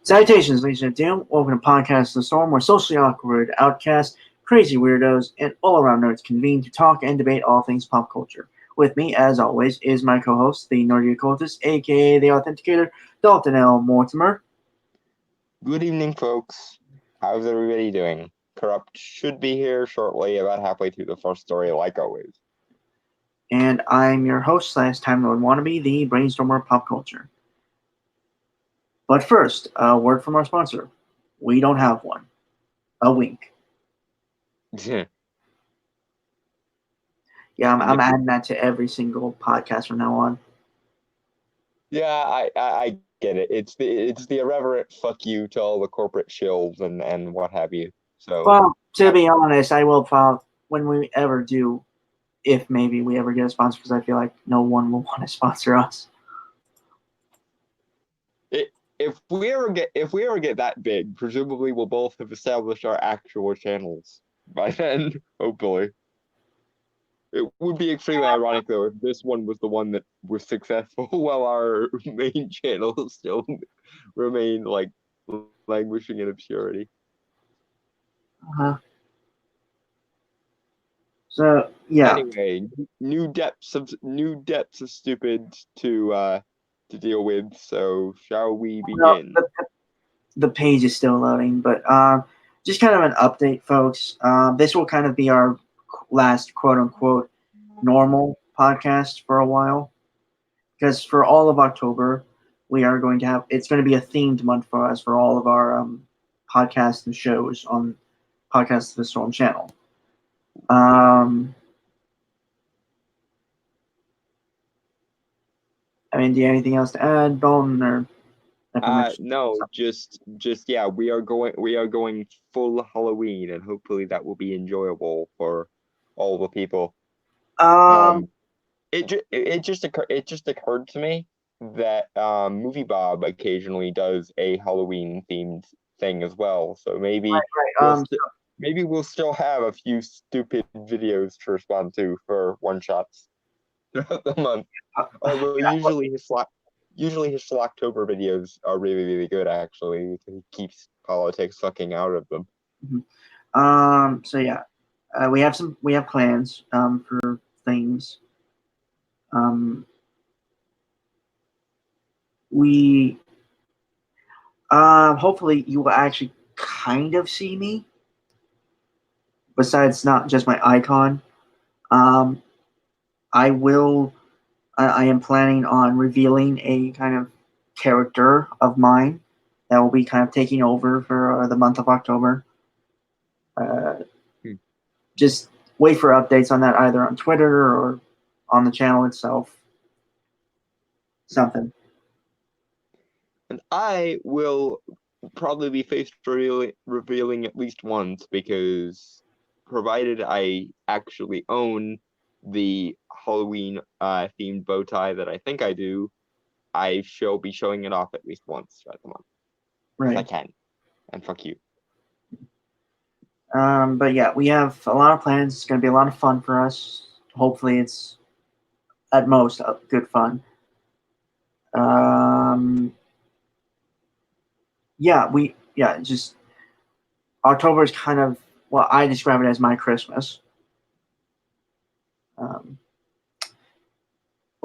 Salutations, ladies and gentlemen. Welcome to Podcast The Storm, where socially awkward outcasts, crazy weirdos, and all-around nerds convene to talk and debate all things pop culture. With me, as always, is my co-host, the Nerdy Occultist, aka the Authenticator, Dalton L. Mortimer. Good evening, folks. How's everybody doing? Corrupt should be here shortly, about halfway through the first story, like always. And I'm your host, / Time Lord Wannabe, the Brainstormer of Pop Culture. But first, a word from our sponsor. We don't have one. A wink. Yeah, I'm adding that to every single podcast from now on. Yeah, I get it. It's the irreverent fuck you to all the corporate shills and what have you. So, well, to be honest, I will file when we ever do, if maybe we ever get a sponsor, because I feel like no one will want to sponsor us. If we ever get that big, presumably we'll both have established our actual channels by then, hopefully. It would be extremely ironic, though, if this one was the one that was successful while our main channel still remained, like, languishing in obscurity. Uh-huh. So, yeah. Anyway, new depths of stupid to deal with, so shall we begin? Well, the page is still loading, but just kind of an update, folks. This will kind of be our last quote-unquote normal podcast for a while, because for all of October, we are going to have, it's going to be a themed month for us for all of our podcasts and shows on Podcast of the Storm channel. I mean, do you have anything else to add, Dalton, or? No, just yeah, we are going full Halloween, and hopefully that will be enjoyable for all the people. It just occurred to me that Movie Bob occasionally does a Halloween themed thing as well, so maybe maybe we'll still have a few stupid videos to respond to for one shots throughout the month. Although usually his Schlocktober videos are really, really good, actually. He keeps politics fucking out of them. Mm-hmm. So yeah, we have plans for things. We hopefully you will actually kind of see me. Besides not just my icon, I am planning on revealing a kind of character of mine that will be kind of taking over for the month of October. Just wait for updates on that either on Twitter or on the channel itself. Something. And I will probably be face revealing at least once, because provided I actually own the Halloween themed bow tie that I think I do, I shall be showing it off at least once throughout the month. Right. If I can. And fuck you. But yeah, we have a lot of plans. It's going to be a lot of fun for us. Hopefully it's at most good fun. Just October is kind of, well, I describe it as my Christmas.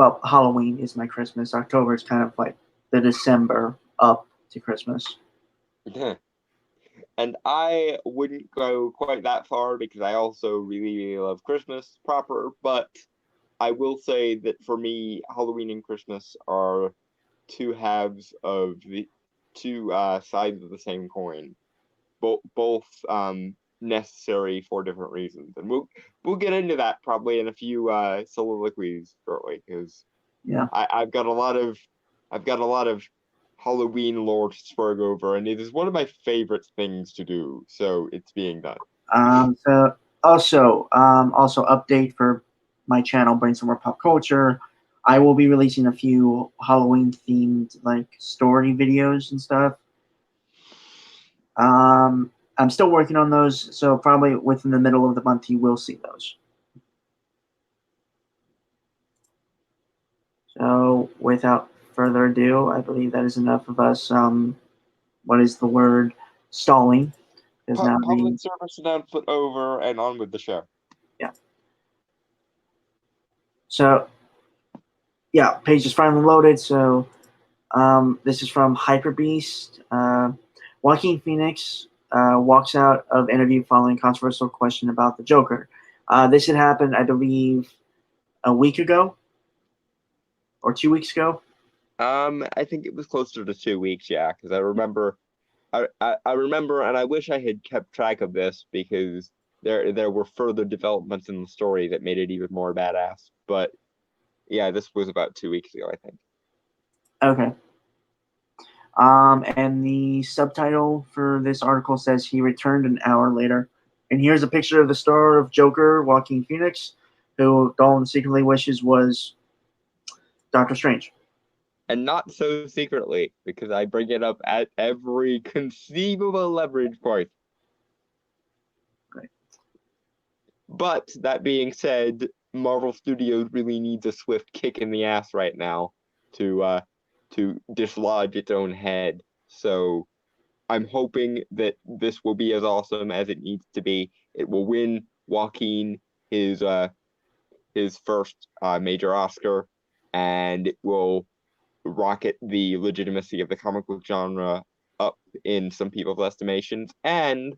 well, Halloween is my Christmas. October is kind of like the December up to Christmas. And I wouldn't go quite that far because I also really, really love Christmas proper. But I will say that for me, Halloween and Christmas are two halves of the two sides of the same coin. Both necessary for different reasons, and we'll get into that probably in a few soliloquies shortly because Yeah. I've got a lot of Halloween lore to spurg over, and it is one of my favorite things to do. So it's being done. So also update for my channel, Brainstormer Pop Culture. I will be releasing a few Halloween themed like story videos and stuff. I'm still working on those, so probably within the middle of the month you will see those. So without further ado, I believe that is enough of us. What is the word? Stalling. Public service announcement over, and on with the show. Yeah. So, yeah, page is finally loaded. So, this is from Hyperbeast. Joaquin Phoenix walks out of interview following controversial question about the Joker. This had happened, I believe, a week ago or 2 weeks ago. I think it was closer to 2 weeks, yeah, because I remember, I remember, and I wish I had kept track of this because there were further developments in the story that made it even more badass. But yeah, this was about 2 weeks ago, I think. Okay. And the subtitle for this article says he returned an hour later. And here's a picture of the star of Joker, Joaquin Phoenix, who Dolan secretly wishes was Doctor Strange. And not so secretly, because I bring it up at every conceivable leverage point. Right. But that being said, Marvel Studios really needs a swift kick in the ass right now to dislodge its own head. So I'm hoping that this will be as awesome as it needs to be. It will win Joaquin his first major Oscar, and it will rocket the legitimacy of the comic book genre up in some people's estimations. And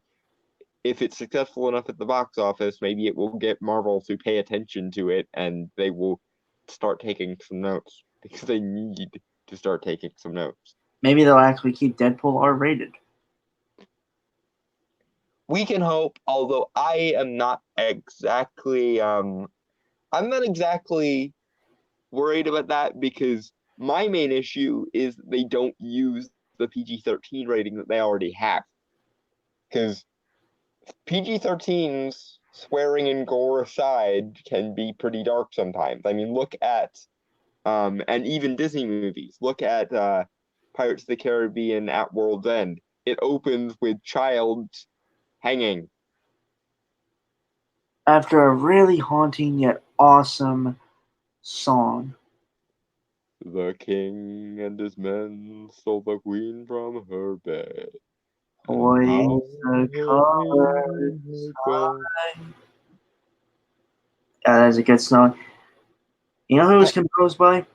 if it's successful enough at the box office, maybe it will get Marvel to pay attention to it and they will start taking some notes because they need to start taking some notes. Maybe they'll actually keep Deadpool R-rated. We can hope, although I am not exactly worried about that because my main issue is they don't use the PG-13 rating that they already have. Because PG-13's swearing and gore aside can be pretty dark sometimes. I mean, look at and even Disney movies. Look at Pirates of the Caribbean at World's End. It opens with child hanging. After a really haunting yet awesome song. The king and his men stole the queen from her bed. Hoist the colors high. Yeah, that is a good song. You know who it was composed by?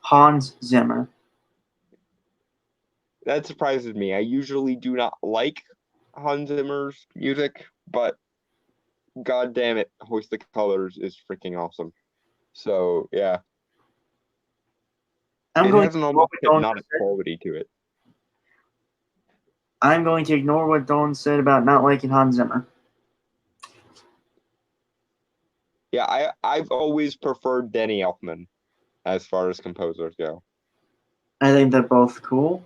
Hans Zimmer. That surprises me. I usually do not like Hans Zimmer's music, but god damn it, Hoist the Colors is freaking awesome. So yeah. It has an almost hypnotic quality to it. I'm going to ignore what Dawn said about not liking Hans Zimmer. Yeah, I've always preferred Danny Elfman as far as composers go. I think they're both cool.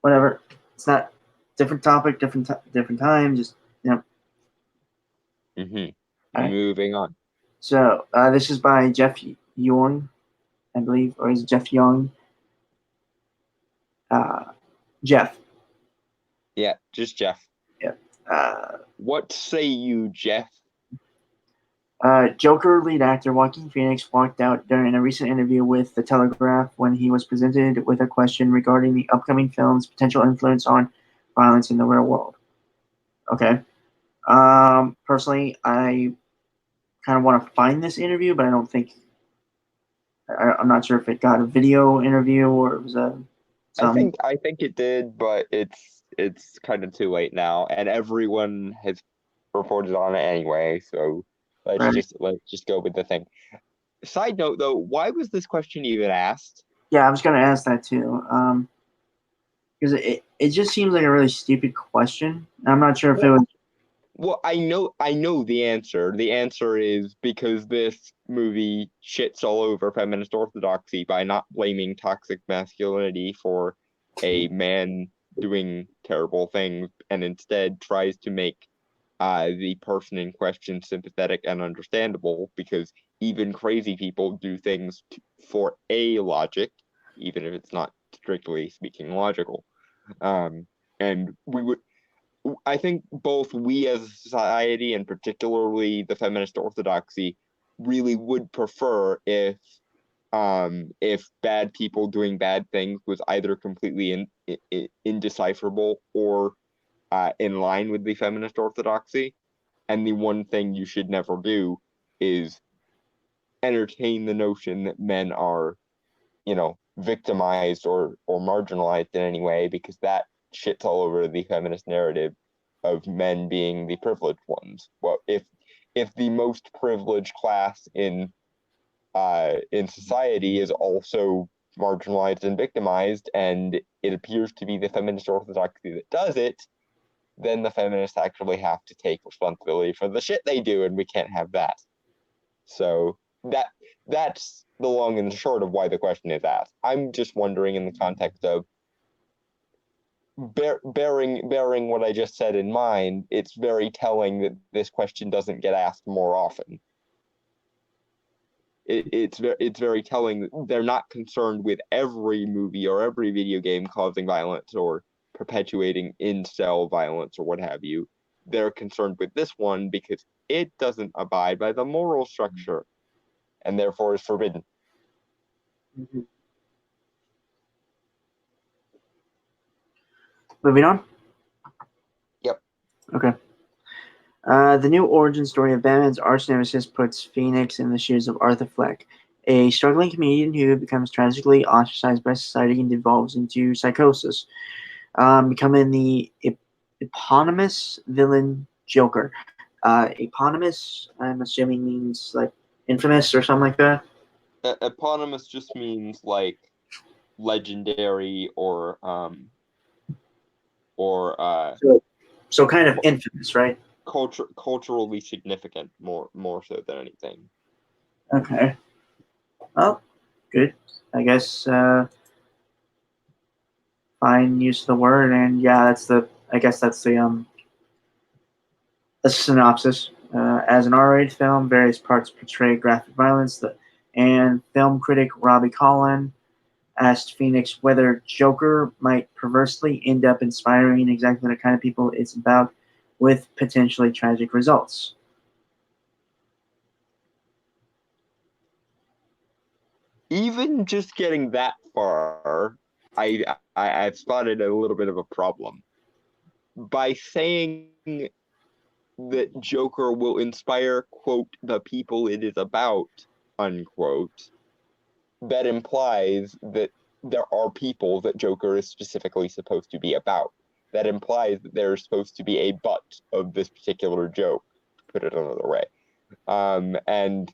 Whatever. It's not different topic, different time. Just Right. Moving on. So this is by Jeff Young, I believe, or is it Jeff Young? Jeff. Yeah, just Jeff. Yeah. What say you, Jeff? Joker lead actor Joaquin Phoenix walked out during a recent interview with The Telegraph when he was presented with a question regarding the upcoming film's potential influence on violence in the real world. Okay. Personally, I kind of want to find this interview, but I don't think I'm not sure if it got a video interview or it was a. I think it did, but it's kind of too late now, and everyone has reported on it anyway. So let's just go with the thing. Side note, though, why was this question even asked? Yeah, I was going to ask that too. Because it just seems like a really stupid question. I'm not sure if it was. Well, I know the answer. The answer is because this movie shits all over feminist orthodoxy by not blaming toxic masculinity for a man doing terrible things, and instead tries to make the person in question sympathetic and understandable, because even crazy people do things for a logic, even if it's not strictly speaking logical. And I think both we as a society, and particularly the feminist orthodoxy, really would prefer if bad people doing bad things was either completely indecipherable or in line with the feminist orthodoxy. And the one thing you should never do is entertain the notion that men are, victimized or marginalized in any way, because that shits all over the feminist narrative of men being the privileged ones. Well, if the most privileged class in society is also marginalized and victimized, and it appears to be the feminist orthodoxy that does it, then the feminists actually have to take responsibility for the shit they do, and we can't have that. So that's the long and the short of why the question is asked. I'm just wondering, in the context of bearing what I just said in mind, it's very telling that this question doesn't get asked more often. It's very telling that they're not concerned with every movie or every video game causing violence or perpetuating incel violence or what have you. They're concerned with this one because it doesn't abide by the moral structure and therefore is forbidden. Mm-hmm. Moving on? Yep. Okay. The new origin story of Batman's arch nemesis puts Phoenix in the shoes of Arthur Fleck, a struggling comedian who becomes tragically ostracized by society and devolves into psychosis, becoming the eponymous villain Joker. Eponymous, I'm assuming, means like infamous or something like that. Eponymous just means like legendary or so kind of infamous, right? Culturally significant, more so than anything. Okay. Well, good. I guess fine use of the word, and yeah, that's the synopsis. As an R-rated film, various parts portray graphic violence. And film critic Robbie Collin asked Phoenix whether Joker might perversely end up inspiring exactly the kind of people it's about, with potentially tragic results. Even just getting that far, I've spotted a little bit of a problem. By saying that Joker will inspire, quote, the people it is about, unquote, that implies that there are people that Joker is specifically supposed to be about. That implies that there's supposed to be a butt of this particular joke, to put it another way. And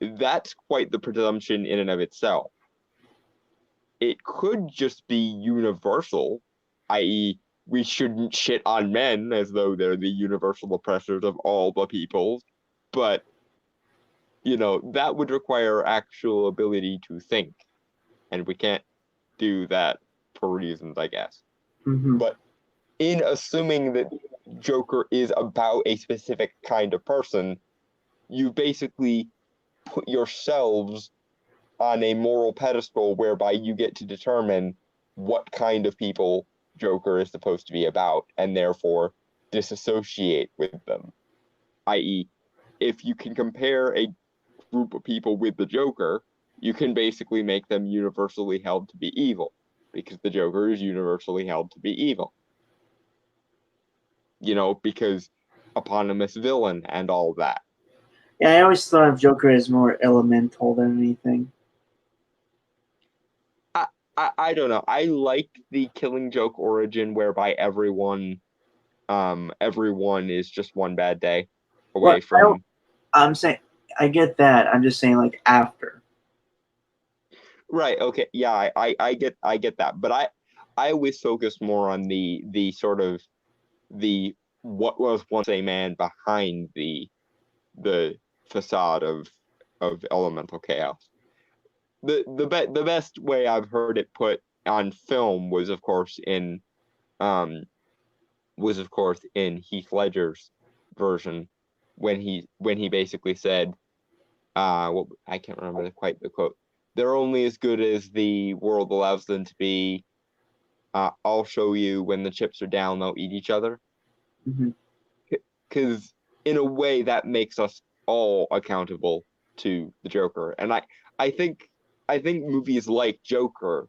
that's quite the presumption in and of itself. It could just be universal, i.e., we shouldn't shit on men as though they're the universal oppressors of all the peoples, but that would require actual ability to think, and we can't do that for reasons, I guess. Mm-hmm. But in assuming that Joker is about a specific kind of person, you basically put yourselves on a moral pedestal whereby you get to determine what kind of people Joker is supposed to be about, and therefore disassociate with them. I.e., if you can compare a group of people with the Joker, you can basically make them universally held to be evil, because the Joker is universally held to be evil. Because eponymous villain and all that. Yeah, I always thought of Joker as more elemental than anything. I don't know. I like the Killing Joke origin whereby everyone is just one bad day away Well, from. I'm saying I get that. I'm just saying like after. Right. Okay. Yeah. I get that. But I always focus more on the sort of the what was once a man behind the facade of elemental chaos. The best way I've heard it put on film um was of course in Heath Ledger's version when he basically said I can't remember quite the quote. They're only as good as the world allows them to be. I'll show you when the chips are down, they'll eat each other. Mm-hmm. Because in a way, that makes us all accountable to the Joker, and I think movies like Joker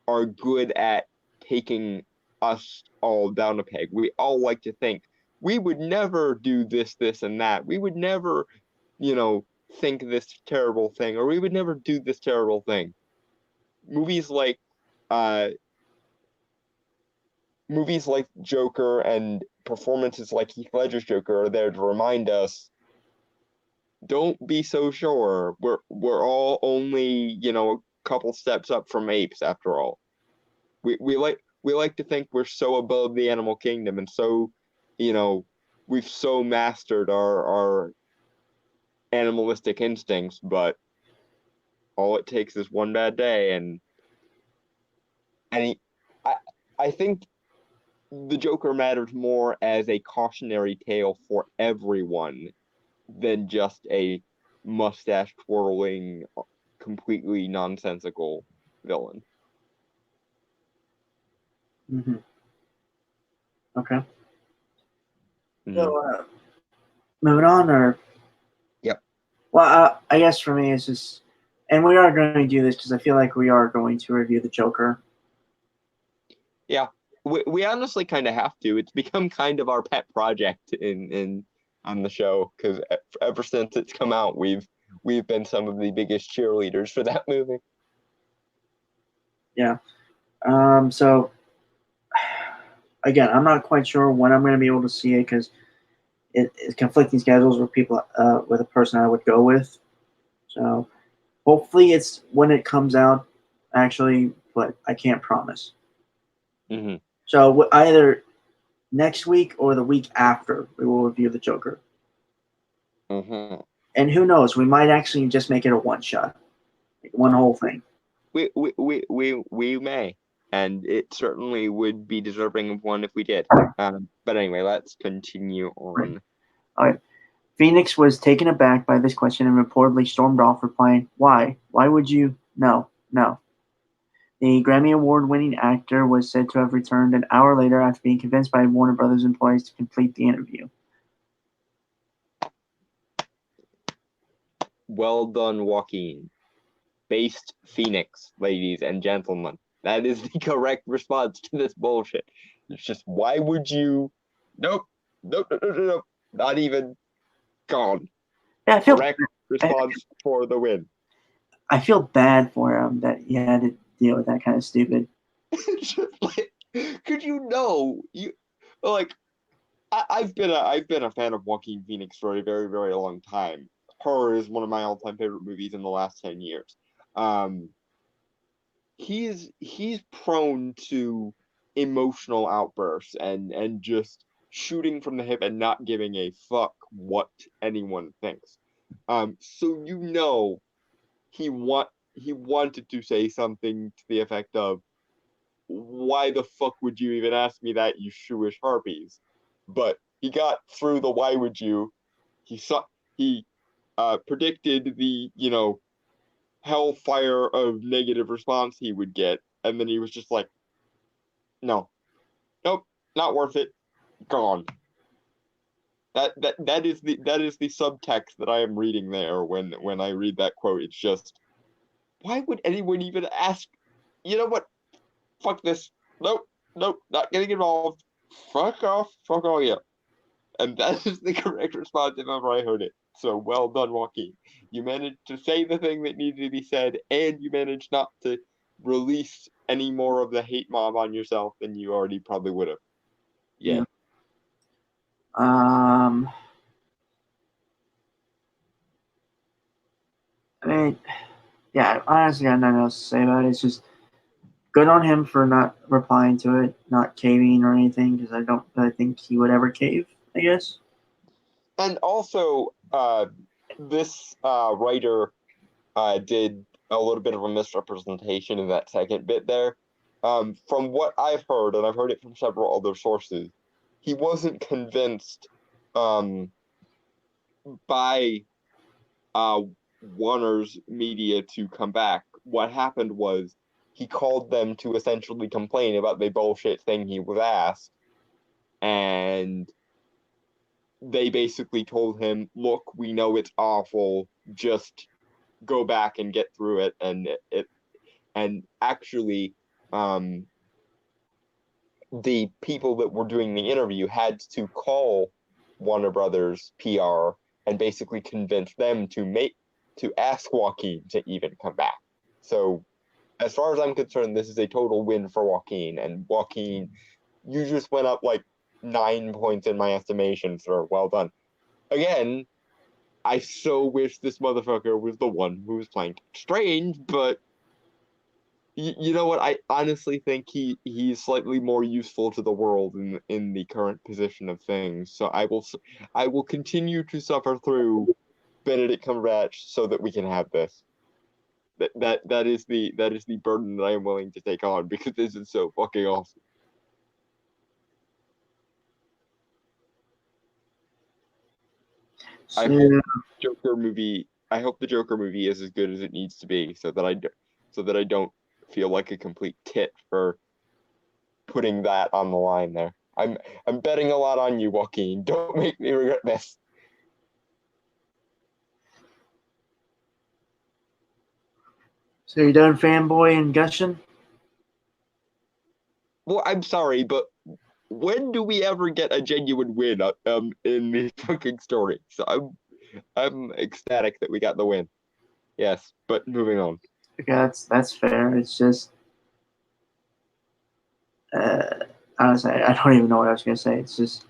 are good at taking us all down a peg. We all like to think we would never do this, this, and that. We would never, think this terrible thing, or we would never do this terrible thing. Movies like uh movies like Joker and performances like Heath Ledger's Joker are there to remind us, don't be so sure. We're all only, a couple steps up from apes after all. We like to think we're so above the animal kingdom and so, we've so mastered our animalistic instincts, but all it takes is one bad day and I I think the Joker matters more as a cautionary tale for everyone than just a mustache twirling, completely nonsensical villain. Mm-hmm. Okay. Mm-hmm. So, moving on, or Yep. well, I guess for me it's just, and we are going to do this because I feel like we are going to review the Joker. Yeah, we honestly kind of have to. It's become kind of our pet project in on the show because ever since it's come out, we've been some of the biggest cheerleaders for that movie. Yeah. So again, I'm not quite sure when I'm going to be able to see it because it's conflicting schedules with people with a person I would go with. So hopefully it's when it comes out, actually, but I can't promise. Mm-hmm. So either next week or the week after, we will review the Joker. Mm-hmm. And who knows, we might actually just make it a one shot, like one whole thing. We may, and it certainly would be deserving of one if we did. But anyway, let's continue on. All right. Phoenix was taken aback by this question and reportedly stormed off, replying, "Why? Why would you? No, no." The Grammy Award-winning actor was said to have returned an hour later after being convinced by Warner Brothers employees to complete the interview. Well done, Joaquin. Based Phoenix, ladies and gentlemen. That is the correct response to this bullshit. It's just, why would you? Nope. Nope. Nope. Nope. Nope. Not even gone. Yeah, correct response for the win. I feel bad for him that he had to deal with that kind of stupid. Could you know you like? I've been a fan of Joaquin Phoenix for a very, very long time. Her is one of my all-time favorite movies in the last 10 years. He's prone to emotional outbursts and just shooting from the hip and not giving a fuck what anyone thinks. So he wanted to say something to the effect of, why the fuck would you even ask me that, you shrewish harpies? But he got through the why would you. He predicted the, hellfire of negative response he would get, and then he was just like, no, nope, not worth it, gone. That is the subtext that I am reading there when I read that quote. It's just, why would anyone even ask? You know what? Fuck this. Nope, nope, not getting involved. Fuck off, fuck all you. And that is the correct response if ever I heard it. So well done, Joaquin. You managed to say the thing that needed to be said, and you managed not to release any more of the hate mob on yourself than you already probably would have. Yeah. I mean, yeah, honestly, I have nothing else to say about it. It's just good on him for not replying to it, not caving or anything, because I don't really think he would ever cave, I guess. And also, this writer did a little bit of a misrepresentation in that second bit there. From what I've heard, and I've heard it from several other sources, he wasn't convinced by Warner's media to come back. What happened was he called them to essentially complain about the bullshit thing he was asked, and they basically told him, "Look, we know it's awful. Just go back and get through it." And actually, the people that were doing the interview had to call Warner Brothers PR and basically convince them to ask Joaquin to even come back. So, as far as I'm concerned, this is a total win for Joaquin. And Joaquin, you just went up like 9 points in my estimation, sir. Well done. Again, I so wish this motherfucker was the one who was playing Strange, but you know what? I honestly think he's slightly more useful to the world in the current position of things. So I will continue to suffer through Benedict Cumberbatch so that we can have this. That is the burden that I am willing to take on because this is so fucking awesome. I hope the Joker movie is as good as it needs to be, so that I don't feel like a complete tit for putting that on the line there. I'm betting a lot on you, Joaquin. Don't make me regret this. So you're done fanboy and gushing? Well, I'm sorry, but when do we ever get a genuine win in the fucking story? So I'm ecstatic that we got the win. Yes, but moving on. Okay, that's fair. It's just honestly, I don't even know what I was gonna say. It's just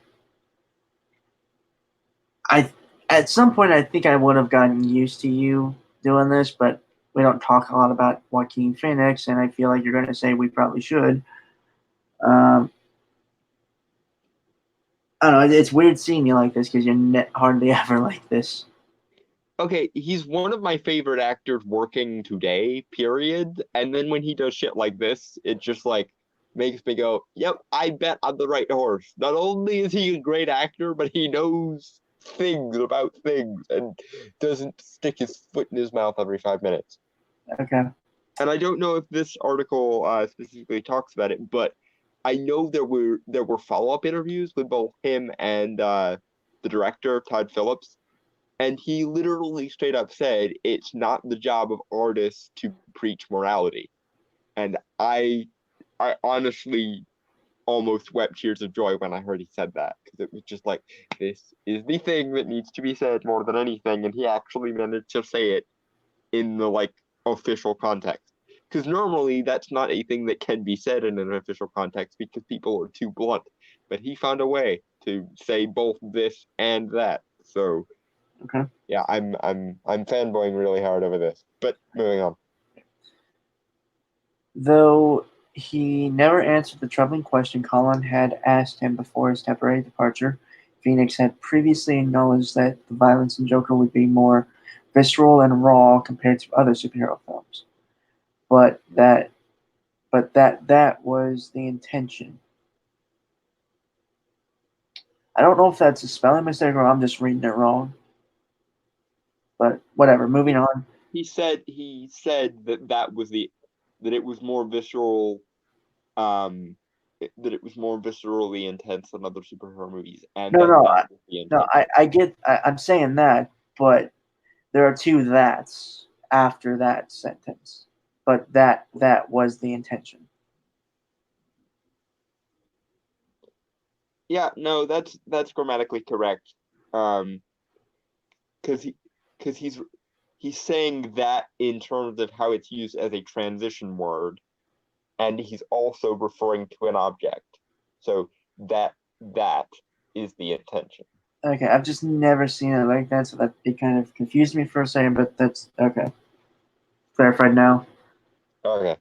at some point I think I would have gotten used to you doing this, but we don't talk a lot about Joaquin Phoenix, and I feel like you're gonna say we probably should. Um, I don't know. It's weird seeing you like this because you're hardly ever like this. Okay, he's one of my favorite actors working today, period. And then when he does shit like this, it just like makes me go, yep, I bet on the right horse. Not only is he a great actor, but he knows things about things and doesn't stick his foot in his mouth every 5 minutes. Okay. And I don't know if this article specifically talks about it, but I know there were follow-up interviews with both him and the director, Todd Phillips, and he literally straight up said it's not the job of artists to preach morality. And I honestly almost wept tears of joy when I heard he said that because it was just like this is the thing that needs to be said more than anything, and he actually managed to say it in the like official context. Because normally that's not a thing that can be said in an official context because people are too blunt. But he found a way to say both this and that. So Okay. yeah, I'm fanboying really hard over this. But moving on. Though he never answered the troubling question Colin had asked him before his temporary departure, Phoenix had previously acknowledged that the violence in Joker would be more visceral and raw compared to other superhero films, but that was the intention. I don't know if that's a spelling mistake or I'm just reading it wrong. But whatever. Moving on. He said that it was more visceral, that it was more viscerally intense than other superhero movies, and No, that no, that was the no. intention. I get. I'm saying that, but there are two that's after that sentence. But that was the intention. Yeah, no, that's grammatically correct. Um, because he's saying that in terms of how it's used as a transition word, and he's also referring to an object. So that is the intention. Okay, I've just never seen it like that, so that it kind of confused me for a second, but that's okay. Clarified now. Okay.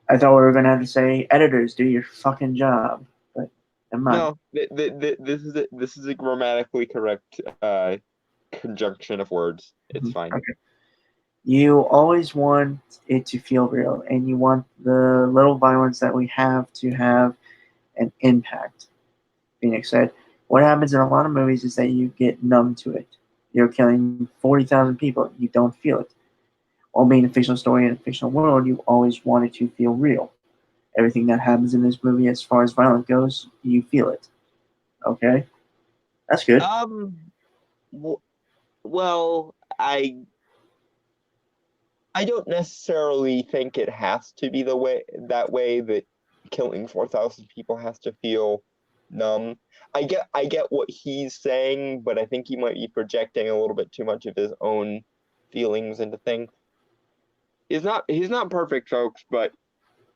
I thought we were gonna have to say, editors, do your fucking job, but never mind. No, this is a grammatically correct conjunction of words. It's fine. Okay. You always want it to feel real, and you want the little violence that we have to have an impact. Phoenix said, what happens in a lot of movies is that you get numb to it. You're killing 40,000 people. You don't feel it. While being a fictional story in a fictional world, you always want it to feel real. Everything that happens in this movie, as far as violence goes, you feel it. Okay? That's good. Well, I don't necessarily think it has to be that way that killing 4,000 people has to feel numb. I get what he's saying, but I think he might be projecting a little bit too much of his own feelings into things. He's not perfect, folks, but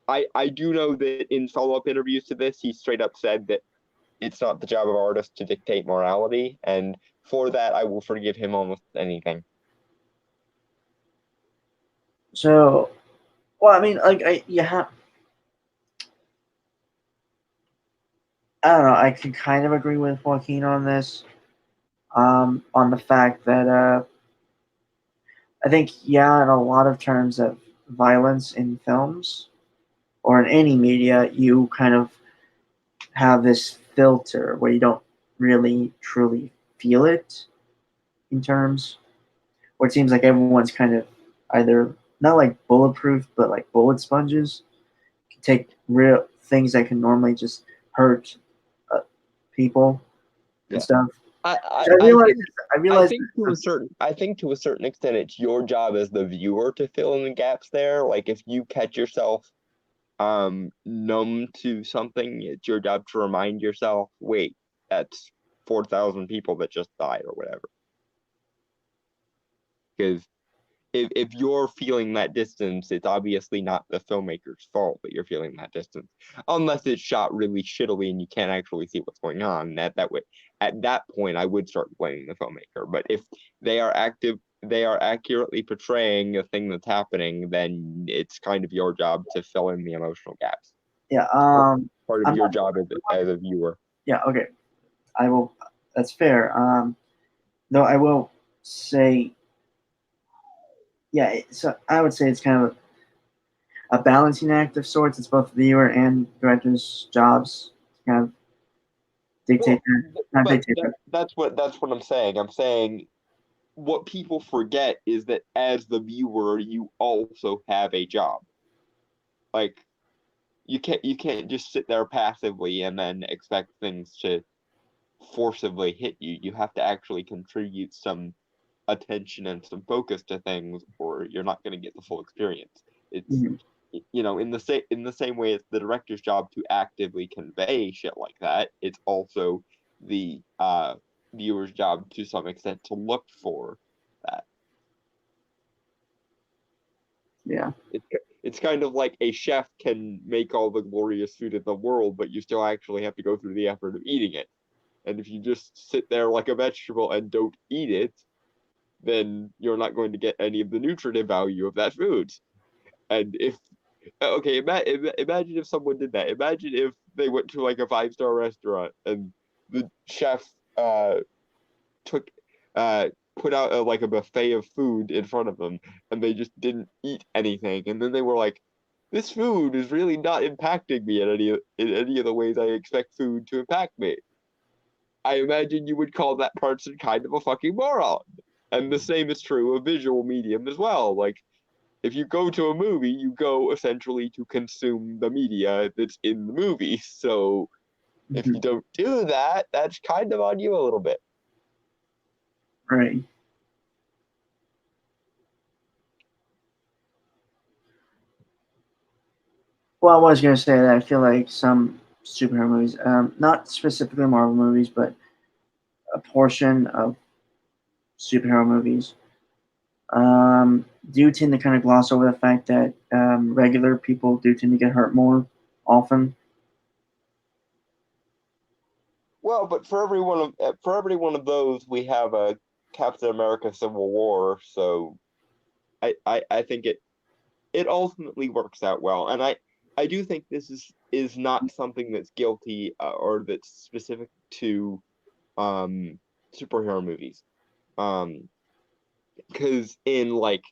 I do know that in follow-up interviews to this, he straight up said that it's not the job of artists to dictate morality, and for that I will forgive him almost anything. So, well, I mean, like, I don't know. I can kind of agree with Joaquin on this. On the fact that I think, yeah, in a lot of terms of violence in films or in any media, you kind of have this filter where you don't really truly feel it in terms where it seems like everyone's kind of either not like bulletproof, but like bullet sponges. Can take real things that can normally just hurt people and stuff. I think to a certain extent it's your job as the viewer to fill in the gaps there. Like if you catch yourself numb to something, it's your job to remind yourself, wait, that's 4,000 people that just died or whatever. Because if you're feeling that distance, it's obviously not the filmmaker's fault that you're feeling that distance, unless it's shot really shittily and you can't actually see what's going on. At that point, I would start blaming the filmmaker. But if they are accurately portraying the thing that's happening, then it's kind of your job to fill in the emotional gaps. Yeah. Part of your job as a viewer. Yeah. Okay. I will. That's fair. Though I will say, yeah. So I would say it's kind of a balancing act of sorts. It's both viewer and director's jobs to kind of dictate That's what I'm saying. I'm saying what people forget is that as the viewer, you also have a job. Like you can't just sit there passively and then expect things to forcibly hit you. You have to actually contribute some attention and some focus to things, or you're not going to get the full experience. It's in the same way it's the director's job to actively convey shit like that. It's also the viewer's job to some extent to look for that. Yeah. It's kind of like a chef can make all the glorious food in the world, but you still actually have to go through the effort of eating it. And if you just sit there like a vegetable and don't eat it, then you're not going to get any of the nutritive value of that food. And imagine if someone did that. Imagine if they went to like a 5-star restaurant and the chef put out like a buffet of food in front of them and they just didn't eat anything, and then they were like, this food is really not impacting me in any of the ways I expect food to impact me. I imagine you would call that person kind of a fucking moron. And the same is true of visual medium as well. Like, if you go to a movie, you go essentially to consume the media that's in the movie. So if you don't do that, that's kind of on you a little bit. Right. Well, I was going to say that I feel like some superhero movies, not specifically Marvel movies, but a portion of superhero movies do tend to kind of gloss over the fact that regular people do tend to get hurt more often. Well, but for every one of those, we have a Captain America Civil War. So I think it ultimately works out well, and I do think this is not something that's guilty or that's specific to superhero movies. Because in like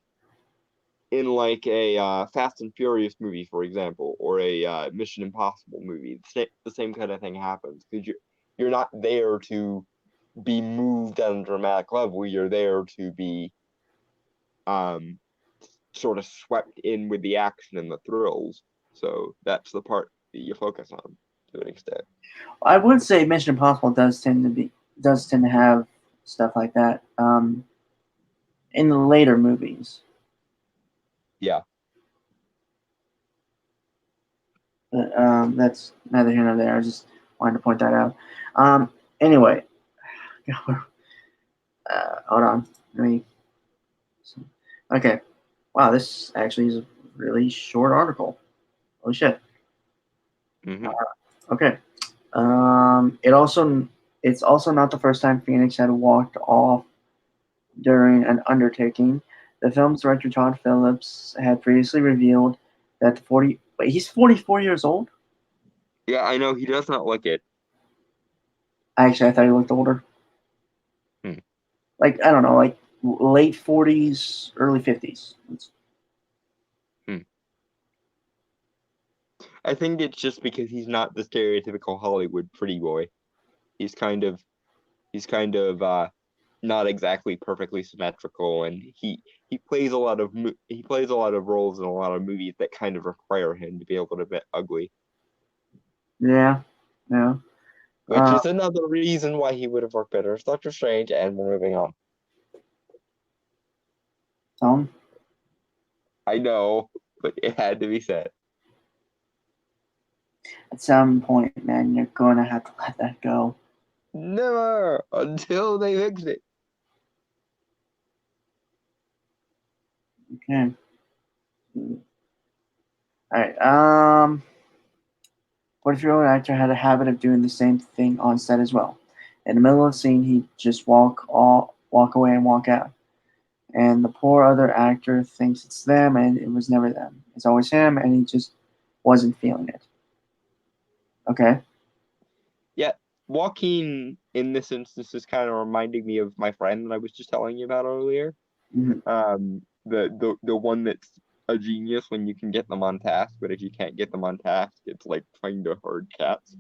a Fast and Furious movie, for example, or a Mission Impossible movie, the same kind of thing happens because you're not there to be moved on a dramatic level. You're there to be sort of swept in with the action and the thrills. So that's the part that you focus on to an extent. I would say Mission Impossible does tend to have stuff like that in the later movies. Yeah. But that's neither here nor there. I just wanted to point that out. Anyway, hold on. Let me. Okay. Wow, this actually is a really short article. Holy shit. Mm-hmm. Okay. It's also not the first time Phoenix had walked off during an undertaking. The film's director Todd Phillips had previously revealed that he's 44 years old. Yeah, I know he does not look it. Actually, I thought he looked older. Like, I don't know, like late 40s, early 50s. I think it's just because he's not the stereotypical Hollywood pretty boy. He's kind of not exactly perfectly symmetrical, and he plays a lot of roles in a lot of movies that kind of require him to be a little bit ugly. Yeah. Which is another reason why he would have worked better as Doctor Strange, and we're moving on. Tom? I know, but it had to be said. At some point, man, you're going to have to let that go. Never until they fix it. Okay. Alright, what if your own actor had a habit of doing the same thing on set as well? In the middle of the scene, he'd just walk away and walk out. And the poor other actor thinks it's them, and it was never them. It's always him, and he just wasn't feeling it. Okay. Yeah, Joaquin in this instance is kind of reminding me of my friend that I was just telling you about earlier. Mm-hmm. The one that's a genius when you can get them on task, but if you can't get them on task, it's like trying to herd cats.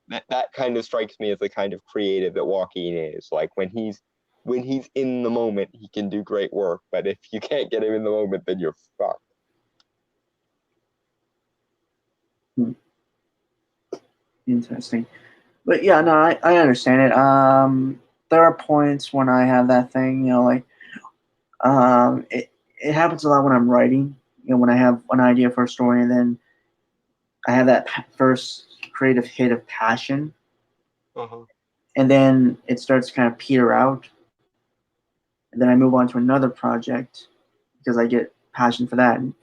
That kind of strikes me as the kind of creative that Joaquin is. Like when he's in the moment, he can do great work, but if you can't get him in the moment, then you're fucked. Interesting. But yeah, no, I understand it. There are points when I have that thing, like it happens a lot when I'm writing. When I have an idea for a story, and then I have that first creative hit of passion, and then it starts to kind of peter out, and then I move on to another project because I get passion for that. And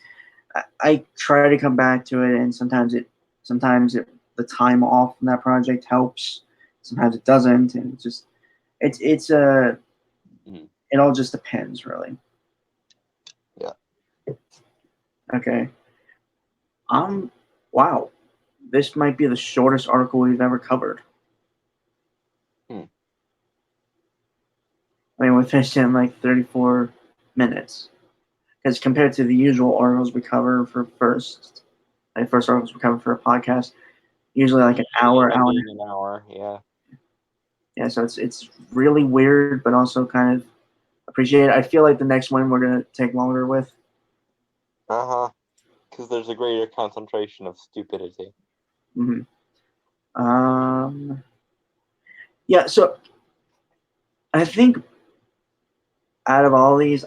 I try to come back to it, and sometimes the time off from that project helps. Sometimes it doesn't, and it all just depends, really. Yeah. Okay. Wow. This might be the shortest article we've ever covered. I mean, we finished in like 34 minutes. Because compared to the usual articles we cover for first articles we cover for a podcast, usually like an hour. An hour, yeah. Yeah, so it's really weird, but also kind of appreciated. I feel like the next one we're gonna take longer with. Because there's a greater concentration of stupidity. Mm-hmm. Yeah, so I think out of all these,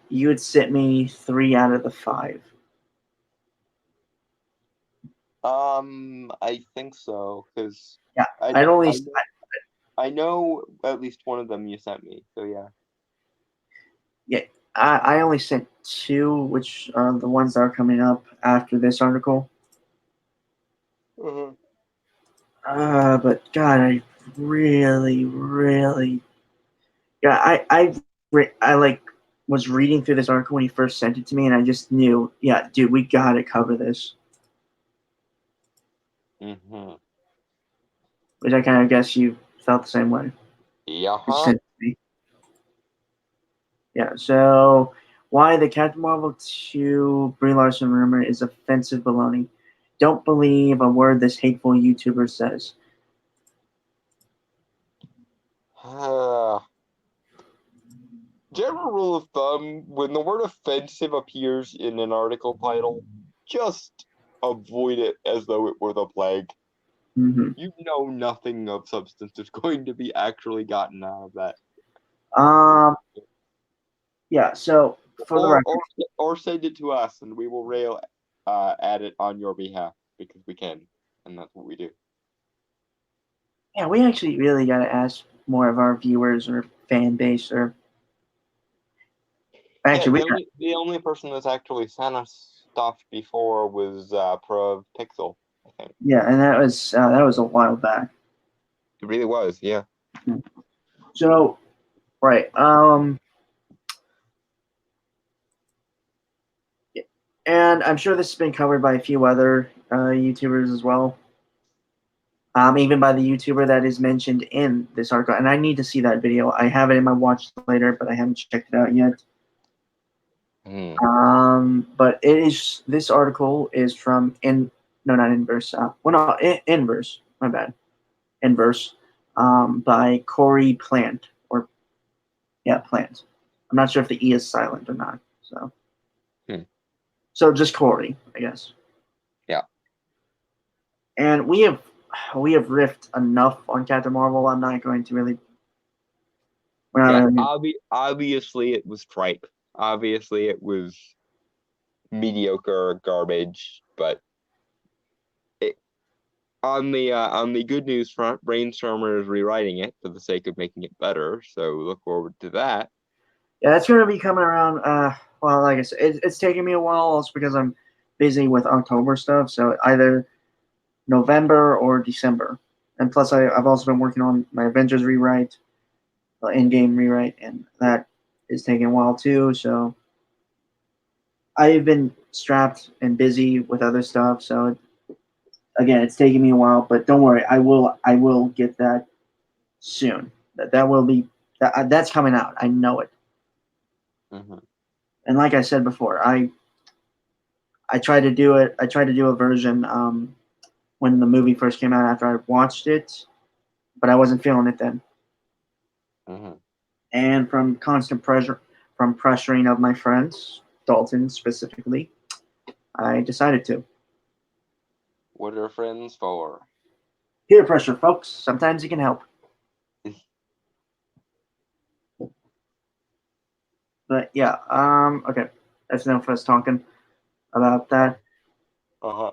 you would sit me 3 out of the 5. I think so, because yeah, I know at least one of them you sent me. So yeah. Yeah, I only sent two, which are the ones that are coming up after this article. Uh-huh. But God, I really, really, yeah, I like was reading through this article when he first sent it to me, and I just knew, yeah, dude, we gotta cover this. Mm-hmm. Which I kind of guess you felt the same way. Yeah. You sent it to me. Yeah. So, why the Captain Marvel 2 Brie Larson rumor is offensive baloney? Don't believe a word this hateful YouTuber says. General rule of thumb, when the word offensive appears in an article title, just avoid it as though it were the plague. Mm-hmm. You know nothing of substance is going to be actually gotten out of that. Yeah, so for the record, or send it to us and we will rail at it on your behalf because we can, and that's what we do. yeah, we actually really got to ask more of our viewers or fan base, or actually, Yeah, the only person that's actually sent us stuff before was Pro Pixel, I think. yeah, and that was a while back. It really was, yeah. So, right, and I'm sure this has been covered by a few other YouTubers as well. Even by the YouTuber that is mentioned in this article, and I need to see that video. I have it in my watch later, but I haven't checked it out yet. But it is this article is from not Inverse. Inverse. My bad. Inverse. By Corey Plant Plant. I'm not sure if the E is silent or not. So just Corey, I guess. Yeah. And we have riffed enough on Captain Marvel. I'm not going to really. Obviously, it was tripe. Obviously, it was mediocre garbage. But on the good news front, Brainstormer is rewriting it for the sake of making it better. So look forward to that. Yeah, that's going to be coming around. Well, like I said, it's taking me a while, also because I'm busy with October stuff. So either November or December. And plus, I've also been working on my Avengers rewrite, in-game rewrite, and that is taking a while too. So I've been strapped and busy with other stuff. So again, it's taking me a while, but don't worry, I will get that soon. That will be that's coming out. I know it. Mm-hmm. And like I said before, I tried to do it. I tried to do a version when the movie first came out after I watched it, but I wasn't feeling it then. Mm-hmm. And from constant pressure, from pressuring of my friends, Dalton specifically, I decided to. What are friends for? Peer pressure, folks. Sometimes it can help. But yeah, okay. That's enough for us talking about that. Uh-huh.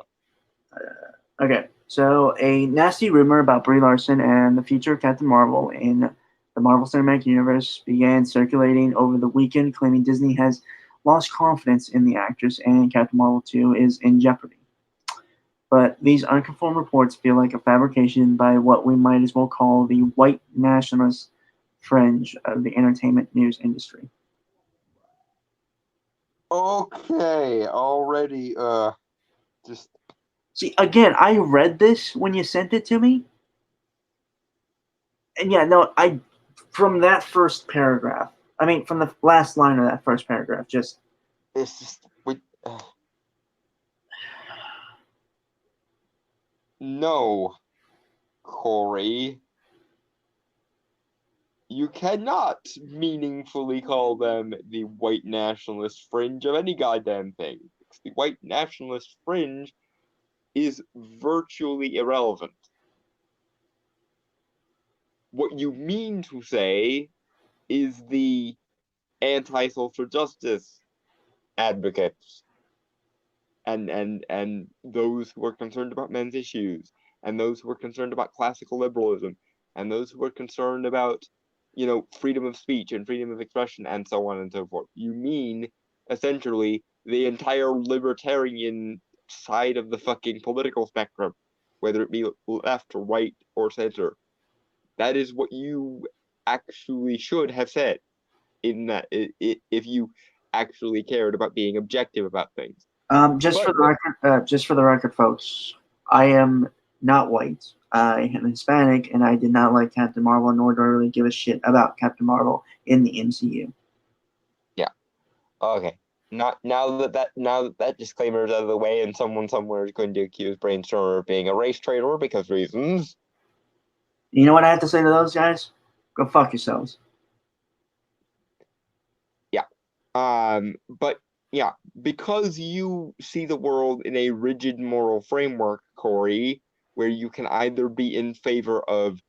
Okay, so a nasty rumor about Brie Larson and the future of Captain Marvel in the Marvel Cinematic Universe began circulating over the weekend, claiming Disney has lost confidence in the actress and Captain Marvel 2 is in jeopardy. But these unconfirmed reports feel like a fabrication by what we might as well call the white nationalist fringe of the entertainment news industry. Okay, already, just See, again, I read this when you sent it to me. And yeah, no, from that first paragraph, I mean, from the last line of that first paragraph, just. it's just no, Corey. You cannot meaningfully call them the white nationalist fringe of any goddamn thing. Because the white nationalist fringe is virtually irrelevant. What you mean to say is the anti-social justice advocates and those who are concerned about men's issues and those who are concerned about classical liberalism. and those who are concerned about, freedom of speech and freedom of expression and so on and so forth. You mean, essentially, the entire libertarian side of the fucking political spectrum, whether it be left, right, or center. That is what you actually should have said in that if you actually cared about being objective about things. Just for the record, folks, I am not white. I am Hispanic, and I did not like Captain Marvel, nor do I really give a shit about Captain Marvel in the MCU. Yeah. Okay. Now that disclaimer is out of the way, and someone somewhere is going to accuse Brainstormer of being a race traitor because reasons. You know what I have to say to those guys? Go fuck yourselves. Yeah. But yeah, because you see the world in a rigid moral framework, Corey, where you can either be in favor of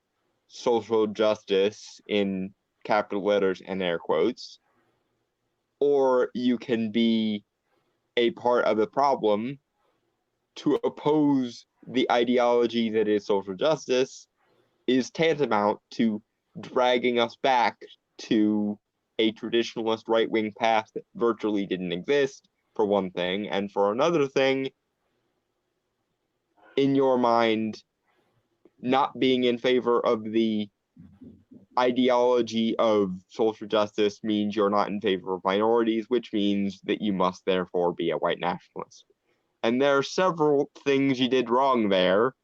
social justice in capital letters and air quotes, or you can be a part of the problem to oppose the ideology that is social justice is tantamount to dragging us back to a traditionalist right-wing path that virtually didn't exist, for one thing, and for another thing, in your mind, not being in favor of the ideology of social justice means you're not in favor of minorities, which means that you must therefore be a white nationalist. And there are several things you did wrong there,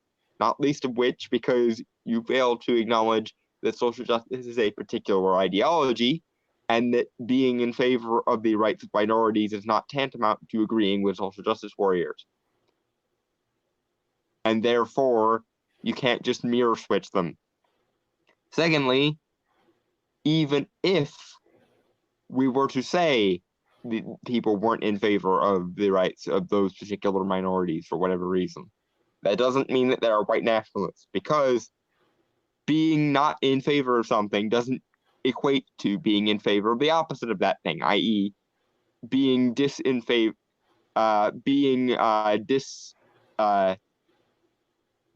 not least of which because you failed to acknowledge that social justice is a particular ideology, and that being in favor of the rights of minorities is not tantamount to agreeing with social justice warriors. And therefore, you can't just mirror switch them. Secondly, even if we were to say the people weren't in favor of the rights of those particular minorities for whatever reason, that doesn't mean that they're white nationalists, because being not in favor of something doesn't equate to being in favor of the opposite of that thing, i.e., being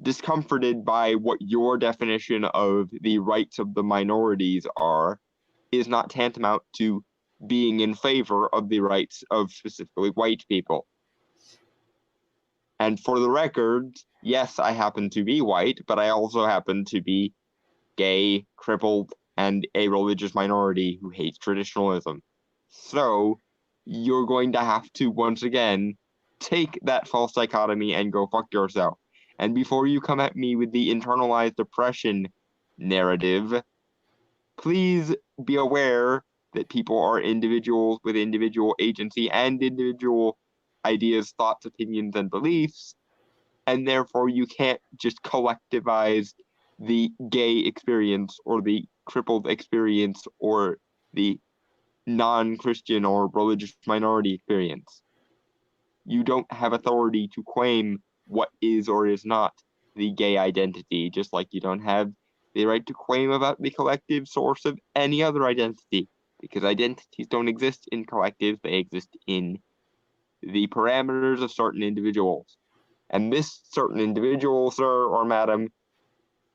discomforted by what your definition of the rights of the minorities are is not tantamount to being in favor of the rights of specifically white people. And for the record, yes, I happen to be white, but I also happen to be gay, crippled, and a religious minority who hates traditionalism. So you're going to have to, once again, take that false dichotomy and go fuck yourself. And before you come at me with the internalized oppression narrative, please be aware that people are individuals with individual agency and individual ideas, thoughts, opinions, and beliefs, and therefore you can't just collectivize the gay experience or the crippled experience or the non-Christian or religious minority experience. You don't have authority to claim what is or is not the gay identity, just like you don't have the right to claim about the collective source of any other identity, because identities don't exist in collectives, they exist in the parameters of certain individuals. And this certain individual, sir or madam,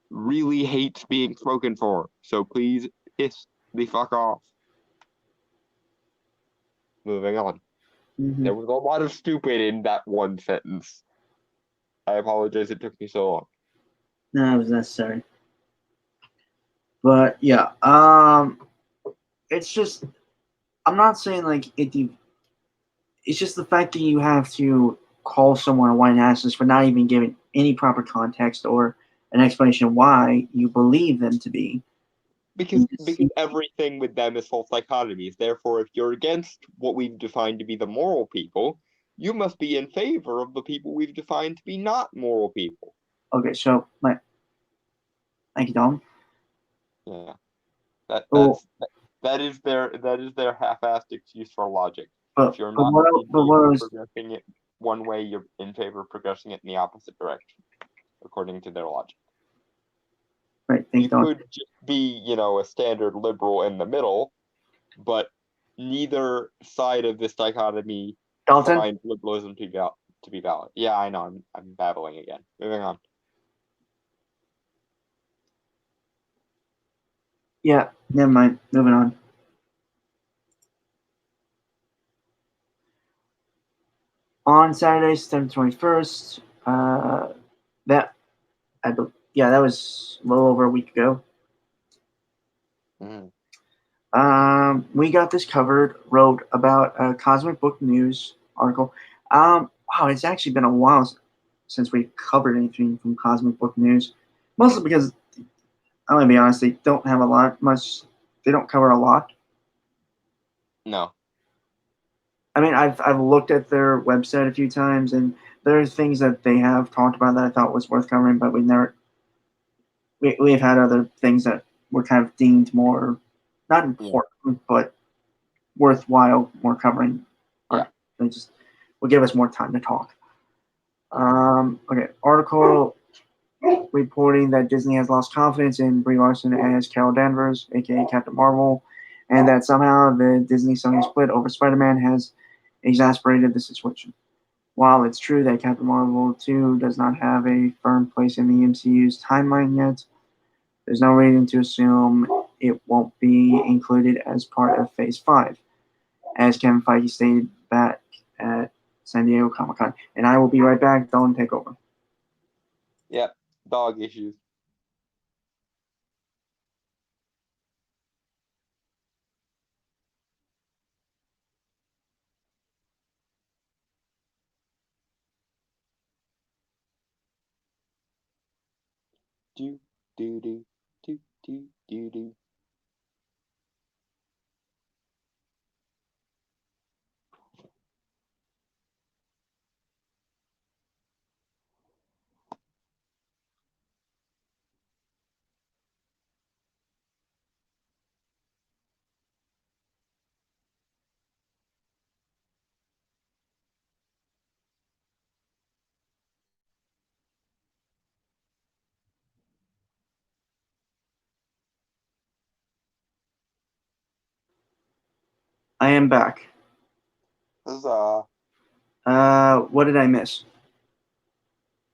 really hates being spoken for. So please piss the fuck off. Moving on. Mm-hmm. There was a lot of stupid in that one sentence. I apologize it took me so long. No, it was necessary. But yeah, it's just, I'm not saying like it's just the fact that you have to call someone a white nationalist for not even giving any proper context or an explanation why you believe them to be. Because everything with them is false dichotomies. Therefore, if you're against what we've defined to be the moral people, you must be in favor of the people we've defined to be not moral people. Okay, so thank you, Dom. Yeah, that is their half-assed excuse for logic. If you're not in favor of progressing it one way, you're in favor of progressing it in the opposite direction, according to their logic. Right, you could just be, a standard liberal in the middle, but neither side of this dichotomy finds liberalism to be valid. Yeah, I know. I'm babbling again. Moving on. Yeah, never mind. Moving on. On Saturday, September 21st, that that was a little over a week ago. Mm. We got this covered, wrote about a Cosmic Book News article. Wow, it's actually been a while since we covered anything from Cosmic Book News, mostly because I'm gonna be honest, they don't have a lot much. They don't cover a lot. No. I mean, I've looked at their website a few times, and there are things that they have talked about that I thought was worth covering, but we've had other things that were kind of deemed more not important, but worthwhile more covering. Yeah. They just will give us more time to talk. Okay, article reporting that Disney has lost confidence in Brie Larson as Carol Danvers, aka Captain Marvel, and that somehow the Disney Sony split over Spider Man has exasperated the situation. While it's true that Captain Marvel 2 does not have a firm place in the MCU's timeline yet, there's no reason to assume it won't be included as part of Phase 5, as Kevin Feige stated back at San Diego Comic Con. And I will be right back. Don't take over. Yep. Dog issues. Do do do do do do do. I am back. Huzzah. What did I miss?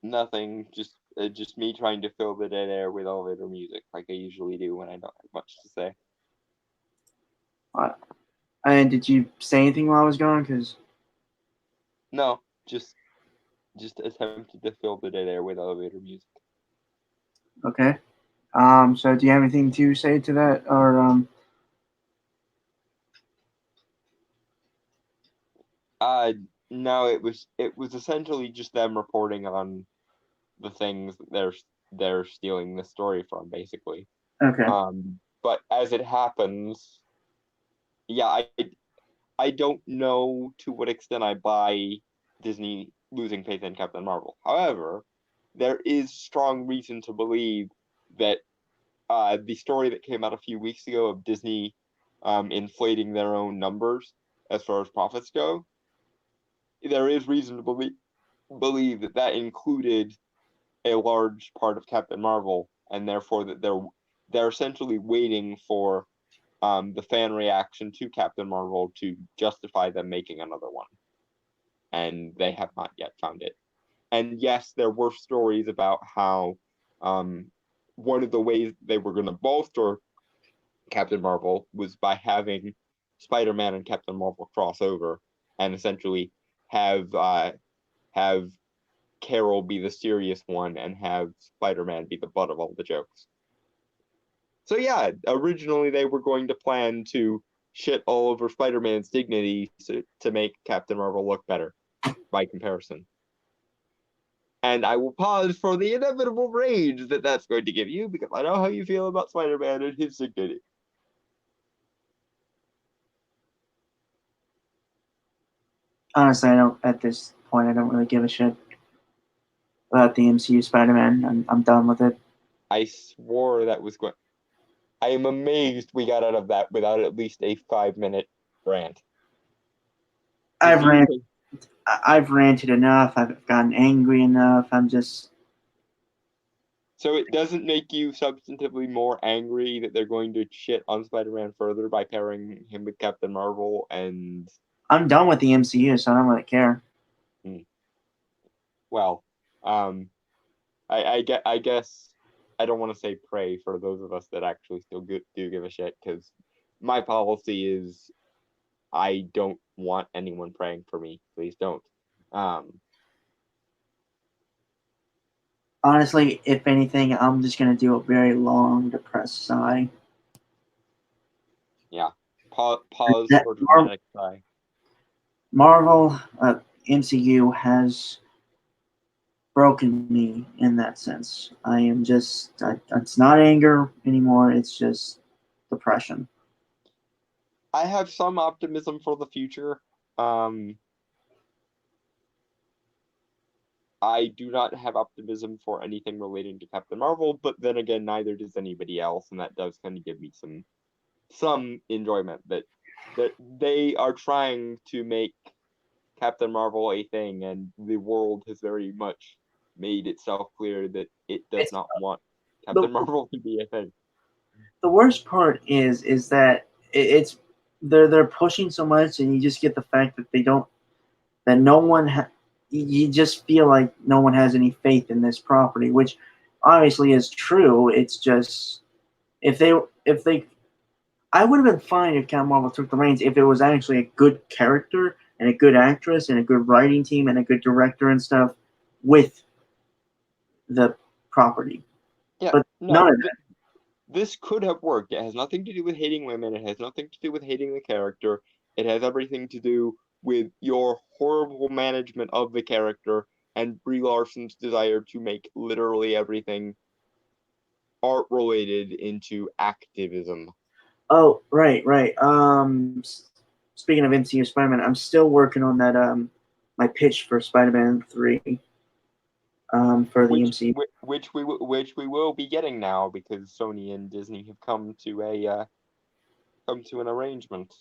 Nothing. Just me trying to fill the dead air with elevator music, like I usually do when I don't have much to say. And did you say anything while I was gone? Because No, just attempted to fill the dead air with elevator music. okay. So do you have anything to say to that, or No, it was essentially just them reporting on the things that they're stealing the story from, basically. Okay. But as it happens, yeah, I don't know to what extent I buy Disney losing faith in Captain Marvel. However, there is strong reason to believe that the story that came out a few weeks ago of Disney inflating their own numbers as far as profits go, there is reason to believe that that included a large part of Captain Marvel, and therefore that they're essentially waiting for the fan reaction to Captain Marvel to justify them making another one, and they have not yet found it. And yes, there were stories about how one of the ways they were going to bolster Captain Marvel was by having Spider-Man and Captain Marvel cross over and essentially have Carol be the serious one and have Spider-Man be the butt of all the jokes. So yeah, originally they were going to plan to shit all over Spider-Man's dignity to make Captain Marvel look better by comparison. And I will pause for the inevitable rage that that's going to give you, because I know how you feel about Spider-Man and his dignity. Honestly, I don't. At this point, I don't really give a shit about the MCU Spider-Man. I'm done with it. I swore that was going. I am amazed we got out of that without at least a 5-minute rant. I've ranted enough. I've gotten angry enough. I'm just. So it doesn't make you substantively more angry that they're going to shit on Spider-Man further by pairing him with Captain Marvel and. I'm done with the MCU, so I don't really care. Well, I guess I don't want to say pray for those of us that actually still do give a shit, because my policy is I don't want anyone praying for me. Please don't. Honestly, if anything, I'm just gonna do a very long, depressed sigh. Yeah. Pause That for dramatic sigh. Marvel, MCU has broken me in that sense. I am just, it's not anger anymore. It's just depression. I have some optimism for the future. I do not have optimism for anything relating to Captain Marvel, but then again, neither does anybody else, and that does kind of give me some enjoyment that they are trying to make Captain Marvel a thing, and the world has very much made itself clear that it does It's not want the, Captain Marvel to be a thing. the worst part is that it's they're pushing so much, and you just get the fact that they don't that no one you just feel like no one has any faith in this property, which obviously is true. It's just if they I would have been fine if Captain Marvel took the reins if it was actually a good character and a good actress and a good writing team and a good director and stuff with the property. Yeah, But no, none of that. this could have worked. It has nothing to do with hating women. It has nothing to do with hating the character. It has everything to do with your horrible management of the character and Brie Larson's desire to make literally everything art related into activism. Oh, right. Speaking of MCU Spider-Man, I'm still working on that my pitch for Spider-Man 3 for the MCU. Which we will be getting now because Sony and Disney have come to an arrangement.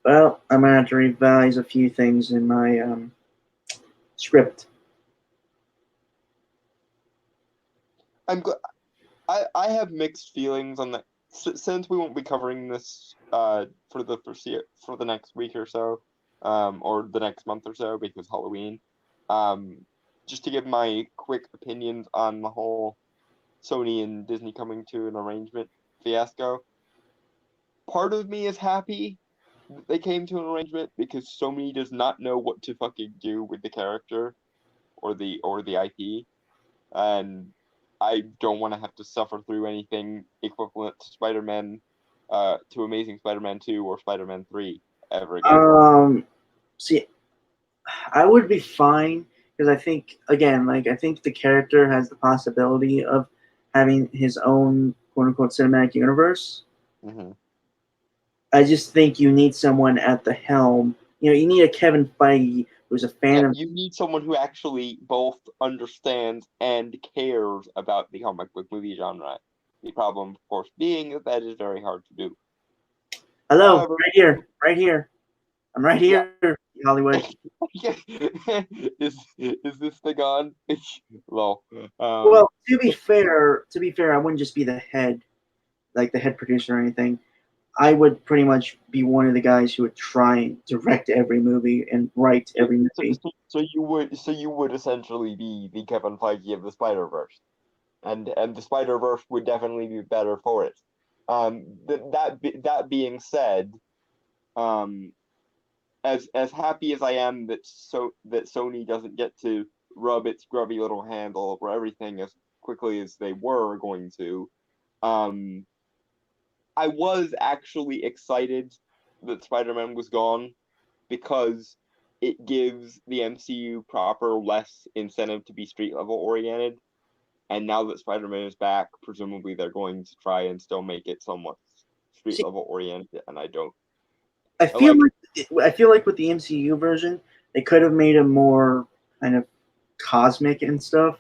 Well, I'm gonna have to revise a few things in my script. I have mixed feelings on that since we won't be covering this for the next week or so, or the next month or so because Halloween. Just to give my quick opinions on the whole Sony and Disney coming to an arrangement fiasco. Part of me is happy that they came to an arrangement because Sony does not know what to fucking do with the character or the IP, and I don't want to have to suffer through anything equivalent to Spider-Man, to Amazing Spider-Man 2 or Spider-Man 3 ever again. See, I would be fine because I think again, like I think the character has the possibility of having his own quote unquote cinematic universe. Mm-hmm. I just think you need someone at the helm. You know, you need a Kevin Feige who's a fan Yeah, of. you need someone who actually both understands and cares about the comic book movie genre. The problem, of course, being that is very hard to do. Hello, However, right here. I'm right here, Hollywood. is this thing on? Lol. Well, to be fair, I wouldn't just be the head, like the head producer or anything. I would pretty much be one of the guys who would try and direct every movie and write every movie. So you would essentially be the Kevin Feige of the Spider Verse, and the Spider Verse would definitely be better for it. That being said, um, as happy as I am that Sony doesn't get to rub its grubby little hand all over everything as quickly as they were going to, um, I was actually excited that Spider-Man was gone because it gives the MCU proper less incentive to be street level oriented. And now that Spider-Man is back, presumably they're going to try and still make it somewhat street See, level oriented, and I don't. I I feel like like with the MCU version, they could have made him more kind of cosmic and stuff.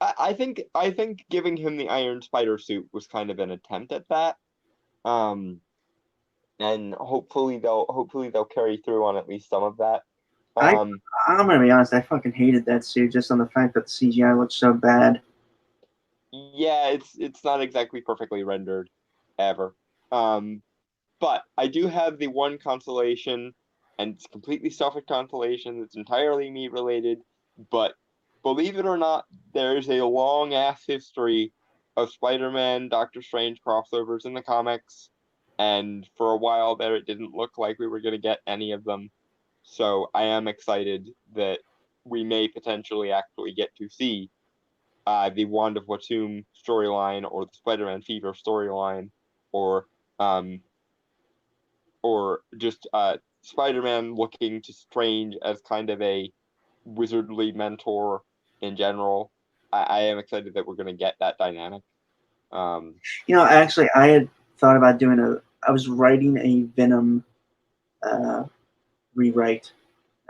I think giving him the Iron Spider suit was kind of an attempt at that. Um, and hopefully they'll carry through on at least some of that. I Um, I'm gonna be honest, I fucking hated that suit just on the fact that the CGI looked so bad. yeah, it's not exactly perfectly rendered ever. Um, but I do have the one consolation, and it's completely selfish consolation. It's entirely me related, but believe it or not, there's a long ass history of Spider-Man, Doctor Strange crossovers in the comics, and for a while there, it didn't look like we were going to get any of them. So I am excited that we may potentially actually get to see the Wand of Watum storyline, or the Spider-Man Fever storyline, or just Spider-Man looking to Strange as kind of a wizardly mentor in general. I am excited that we're going to get that dynamic. Actually, I had thought about I was writing a Venom rewrite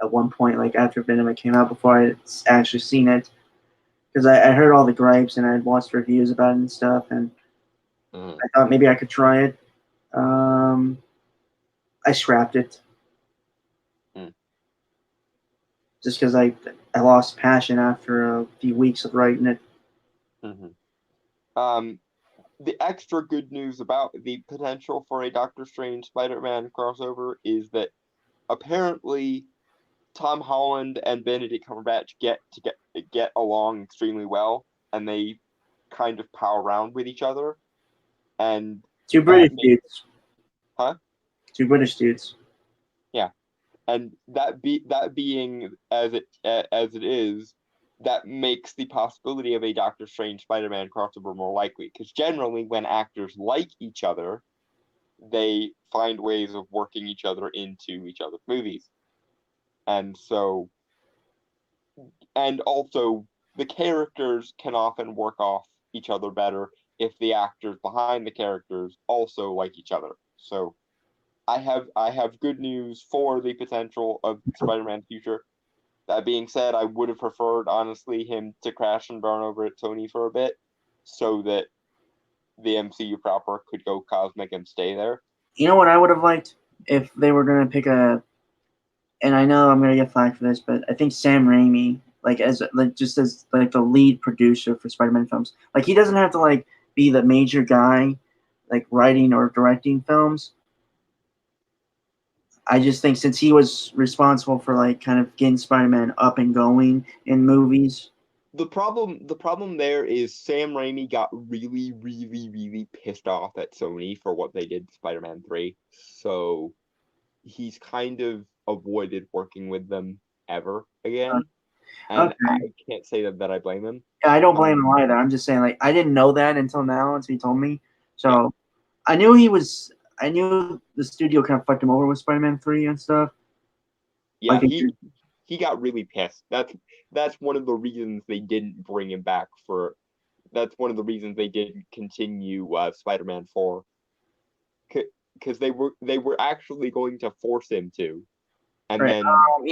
at one point, like after Venom came out, before I had actually seen it. Because I heard all the gripes and I had watched reviews about it and stuff, and I thought maybe I could try it. I scrapped it. Just because I lost passion after a few weeks of writing it. The extra good news about the potential for a Doctor Strange Spider-Man crossover is that apparently Tom Holland and Benedict Cumberbatch get along extremely well, and they kind of pal around with each other. And two British dudes. Huh? Two British dudes. Yeah. And that being as it is, that makes the possibility of a Doctor Strange Spider-Man crossover more likely. Because generally, when actors like each other, they find ways of working each other into each other's movies. And also, the characters can often work off each other better if the actors behind the characters also like each other. So I have good news for the potential of Spider-Man's future. That being said, I would have preferred, honestly, him to crash and burn over at Sony for a bit, so that the MCU proper could go cosmic and stay there. You know what I would have liked if they were going to pick and I know I'm going to get flack for this, but I think Sam Raimi, as the lead producer for Spider-Man films, he doesn't have to be the major guy, writing or directing films. I just think since he was responsible for kind of getting Spider-Man up and going in movies. The problem there is Sam Raimi got really, really, really pissed off at Sony for what they did to Spider-Man 3. So he's kind of avoided working with them ever again. And okay. I can't say that I blame him. Yeah, I don't blame him either. I'm just saying, I didn't know that until now, until he told me. So yeah. I knew the studio kind of fucked him over with Spider-Man 3 and stuff. Yeah, he got really pissed. That's one of the reasons they didn't bring him back for. That's one of the reasons they didn't continue Spider-Man 4. Because they were actually going to force him to, and then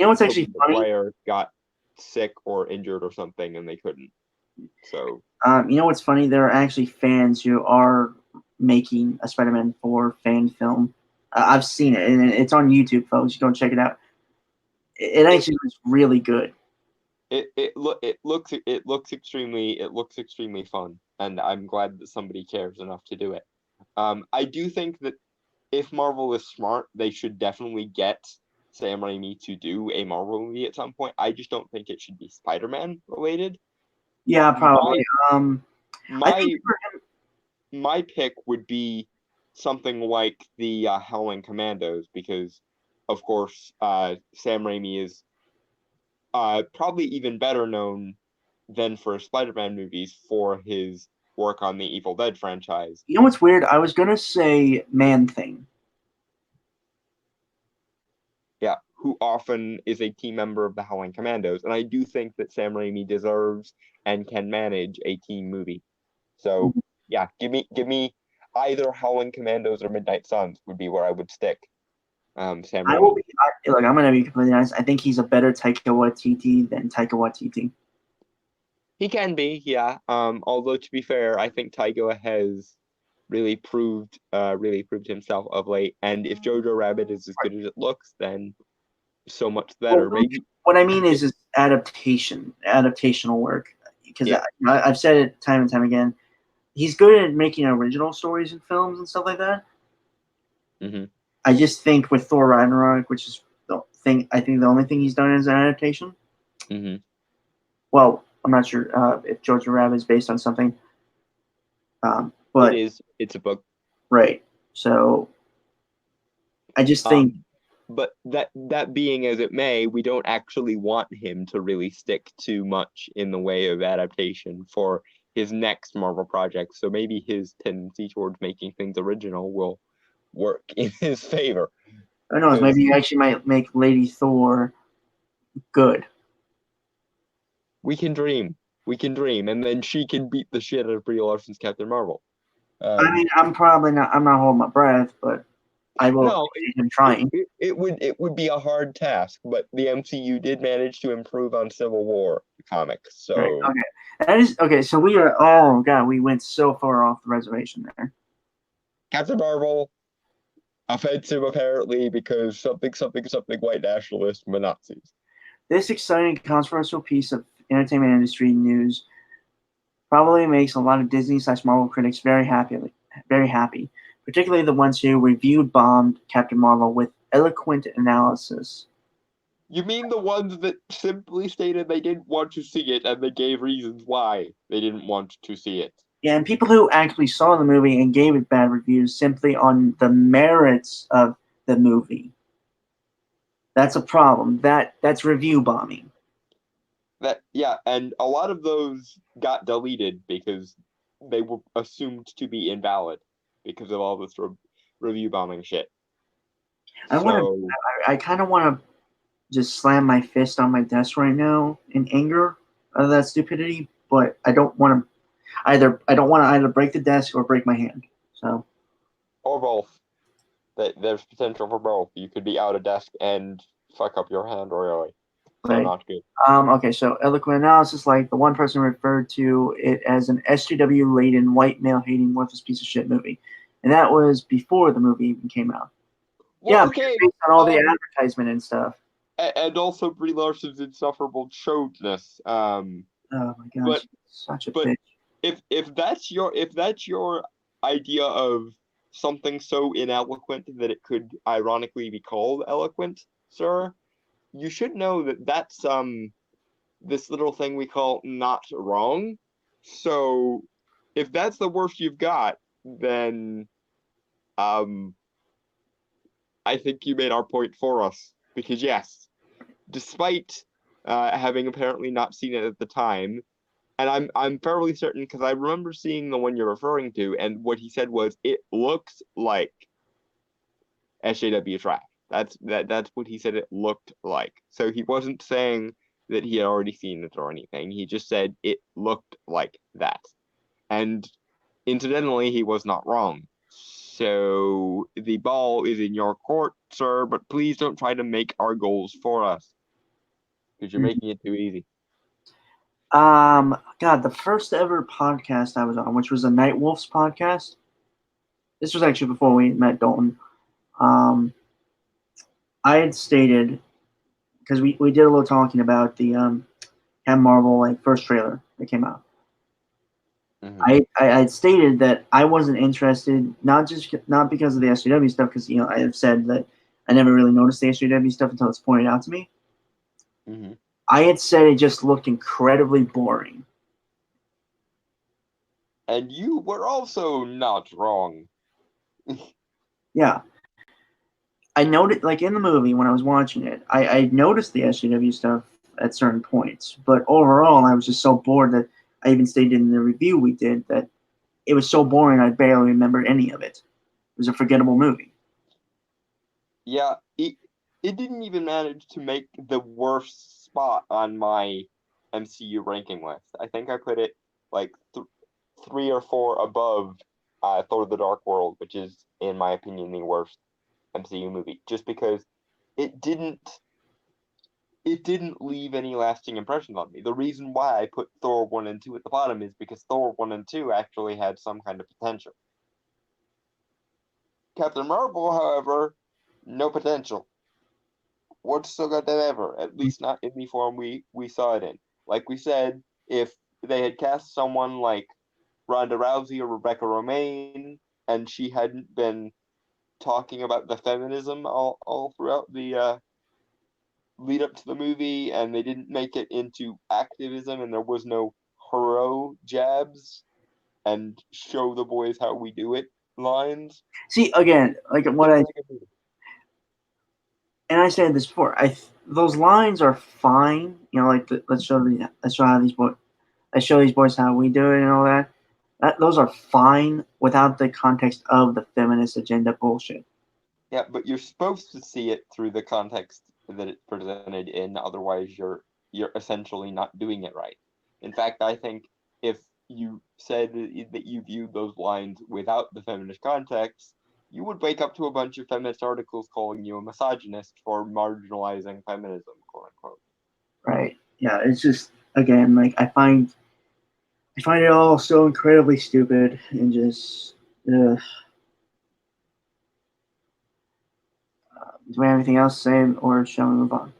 what's actually funny? Player got sick or injured or something, and they couldn't. So what's funny? There are actually fans who are making a Spider-Man 4 fan film. I've seen it, and it's on YouTube, folks. You go check it out. It actually was really good. It looks extremely fun, and I'm glad that somebody cares enough to do it. I do think that if Marvel is smart, they should definitely get Sam Raimi to do a Marvel movie at some point. I just don't think it should be Spider-Man related. Yeah, probably. My pick would be something like the Howling Commandos, because, of course, Sam Raimi is probably even better known than for Spider-Man movies for his work on the Evil Dead franchise. You know what's weird? I was gonna say Man-Thing. Yeah, who often is a team member of the Howling Commandos, and I do think that Sam Raimi deserves and can manage a team movie. So yeah, give me either Howling Commandos or Midnight Suns would be where I would stick. Sam Raimi. I'm gonna be completely honest. I think he's a better Taika Waititi than Taika Waititi. He can be, yeah. Although to be fair, I think Taika has really proved himself of late. And if Jojo Rabbit is as good as it looks, then so much better. Well, maybe what I mean is adaptational work. Because I've said it time and time again. He's good at making original stories and films and stuff like that. Mm-hmm. I just think with Thor Ragnarok, which is the only thing he's done is an adaptation. Mm-hmm. Well, I'm not sure if Jojo Rabbit is based on something. But it is. It's a book. Right. So I just think. But that being as it may, we don't actually want him to really stick too much in the way of adaptation for his next Marvel project. So maybe his tendency towards making things original will work in his favor. Who knows? Maybe he actually might make Lady Thor good. We can dream. And then she can beat the shit out of Brie Larson's Captain Marvel. I mean, I'm not holding my breath, but I will see him trying. It would be a hard task, but the MCU did manage to improve on Civil War comics. So right, okay, that is okay. So we are. Oh god, we went so far off the reservation there. Captain Marvel, offensive apparently because something white nationalist but Nazis. This exciting controversial piece of entertainment industry news probably makes a lot of Disney/Marvel critics very happy, particularly the ones who reviewed bombed Captain Marvel with eloquent analysis. You mean the ones that simply stated they didn't want to see it and they gave reasons why they didn't want to see it? Yeah, and people who actually saw the movie and gave it bad reviews simply on the merits of the movie. That's a problem. That's review bombing. And a lot of those got deleted because they were assumed to be invalid because of all this review bombing shit. I kind of want to just slam my fist on my desk right now in anger of that stupidity, but I don't want to either break the desk or break my hand. So. Or both. There's potential for both. You could be out of desk and fuck up your hand royally. So right. Not good. Okay, so eloquent analysis, like the one person referred to it as an SJW-laden, white male-hating, worthless piece of shit movie. And that was before the movie even came out. Well, okay. Based on all the advertisement and stuff. And also Brie Larson's insufferable chaudeness. Oh my gosh, such a bitch. If that's your idea of something so ineloquent that it could ironically be called eloquent, sir, you should know that that's this little thing we call not wrong. So if that's the worst you've got, then I think you made our point for us. Because yes, despite having apparently not seen it at the time, and I'm fairly certain because I remember seeing the one you're referring to, and what he said was it looks like SJW trash. That's what he said it looked like. So he wasn't saying that he had already seen it or anything. He just said it looked like that. And incidentally, he was not wrong. So the ball is in your court, sir, but please don't try to make our goals for us. Because you're making it too easy. God, the first ever podcast I was on, which was a Night Wolves podcast. This was actually before we met Dalton. I had stated, because we did a little talking about the Captain Marvel first trailer that came out. Mm-hmm. I had stated that I wasn't interested, not because of the SJW stuff, because I have said that I never really noticed the SJW stuff until it's pointed out to me. Mm-hmm. I had said it just looked incredibly boring. And you were also not wrong. Yeah. I noted, in the movie when I was watching it, I noticed the SJW stuff at certain points. But overall, I was just so bored that I even stated in the review we did that it was so boring I barely remembered any of it. It was a forgettable movie. Yeah, it didn't even manage to make the worst spot on my MCU ranking list. I think I put it 3 or 4 above Thor: The Dark World, which is, in my opinion, the worst MCU movie, just because it didn't leave any lasting impressions on me. The reason why I put Thor 1 and 2 at the bottom is because Thor 1 and 2 actually had some kind of potential. Captain Marvel, however, no potential whatsoever, at least not in the form we saw it in. Like we said, if they had cast someone like Ronda Rousey or Rebecca Romijn, and she hadn't been talking about the feminism all throughout the lead up to the movie, and they didn't make it into activism, and there was no hero jabs and show the boys how we do it lines. See, again, like what I and I said this before. Those lines are fine. You know, like let's show these boys how we do it and all that. Those are fine without the context of the feminist agenda bullshit. Yeah, but you're supposed to see it through the context that it's presented in. Otherwise, you're essentially not doing it right. In fact, I think if you said that you viewed those lines without the feminist context, you would wake up to a bunch of feminist articles calling you a misogynist for marginalizing feminism, quote unquote. Right. Yeah. It's just, again, like I find it all so incredibly stupid and just. Do we have anything else to say, or shall we move on?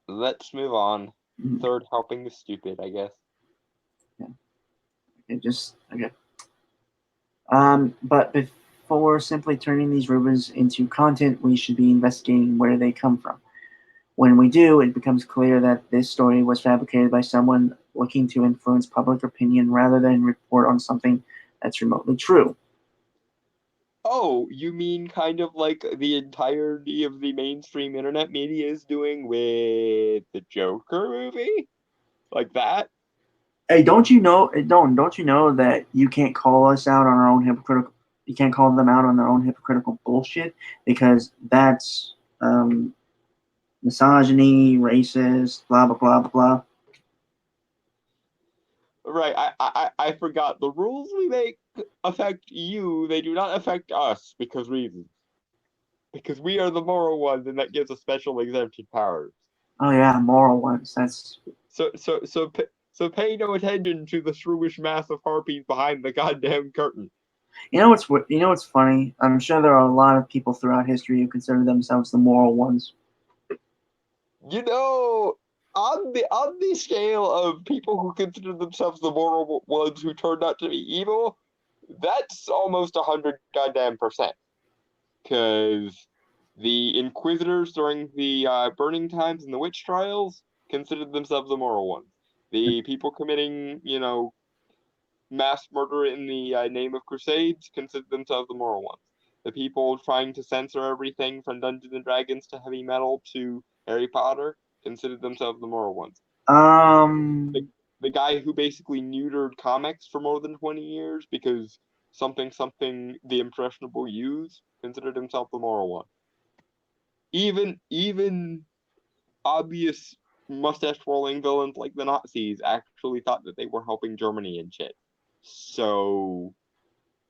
Let's move on. Third helping is stupid, I guess. Yeah. Okay. But before simply turning these rumors into content, we should be investigating where they come from. When we do, it becomes clear that this story was fabricated by someone looking to influence public opinion rather than report on something that's remotely true. Oh, you mean kind of like the entirety of the mainstream internet media is doing with the Joker movie? Like that? Hey, don't you know that you can't call us out on our own hypocritical you can't call them out on their own hypocritical bullshit, because that's misogyny, racist, blah blah blah blah blah. Right, I forgot. The rules we make affect you, they do not affect us because reasons. Because we are the moral ones, and that gives us special exemption powers. Oh yeah, moral ones. That's So pay no attention to the shrewish mass of harpies behind the goddamn curtain. You know what's funny? I'm sure there are a lot of people throughout history who consider themselves the moral ones. You know, on the scale of people who consider themselves the moral ones who turned out to be evil, that's almost 100 goddamn %. Because the Inquisitors during the burning times and the witch trials considered themselves the moral ones. The people committing, mass murder in the name of crusades considered themselves the moral ones. The people trying to censor everything from Dungeons and Dragons to heavy metal to Harry Potter considered themselves the moral ones. The guy who basically neutered comics for more than 20 years because something the impressionable use considered himself the moral one. Even obvious mustache twirling villains like the Nazis actually thought that they were helping Germany and shit. So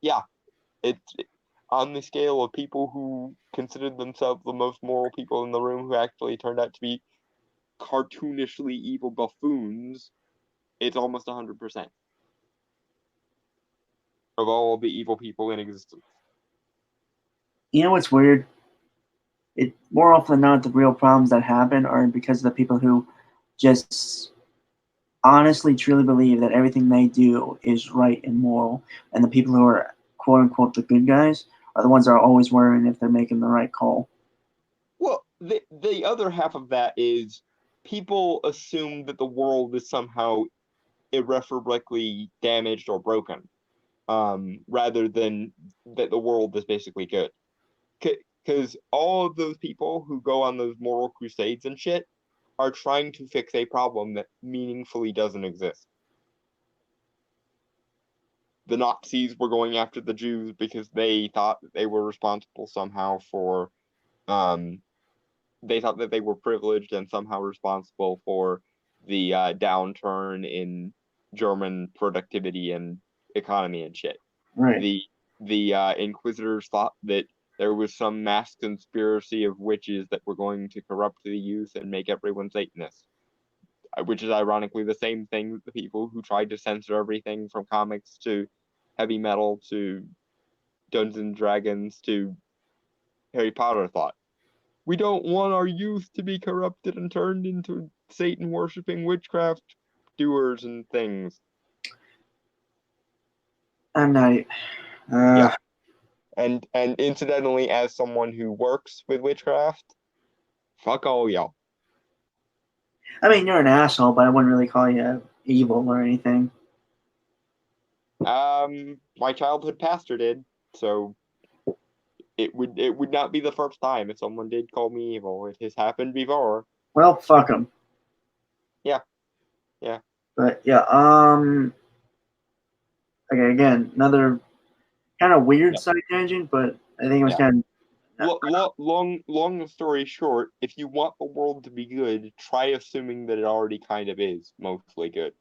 yeah, it on the scale of people who considered themselves the most moral people in the room who actually turned out to be cartoonishly evil buffoons, it's almost 100% of all the evil people in existence. You know what's weird? It more often than not, the real problems that happen are because of the people who just honestly truly believe that everything they do is right and moral, and the people who are quote unquote the good guys are the ones that are always worrying if they're making the right call. Well, the other half of that is people assume that the world is somehow irreparably damaged or broken, rather than that the world is basically good. Because all of those people who go on those moral crusades and shit are trying to fix a problem that meaningfully doesn't exist. The Nazis were going after the Jews because they thought that they were responsible somehow for, they thought that they were privileged and somehow responsible for the downturn in German productivity and economy and shit. Right. The Inquisitors thought that there was some mass conspiracy of witches that were going to corrupt the youth and make everyone Satanist. Which is ironically the same thing that the people who tried to censor everything from comics to heavy metal to Dungeons and Dragons to Harry Potter thought. We don't want our youth to be corrupted and turned into Satan worshipping witchcraft doers and things. I'm not. Yeah. And incidentally, as someone who works with witchcraft, fuck all y'all. I mean, you're an asshole, but I wouldn't really call you evil or anything. My childhood pastor did, so it would not be the first time if someone did call me evil. It has happened before. Well, fuck them. Yeah, yeah. But yeah, okay, again, another kind of weird Yeah. side tangent, but I think it was Yeah. kind Long story short, if you want the world to be good, try assuming that it already kind of is mostly good.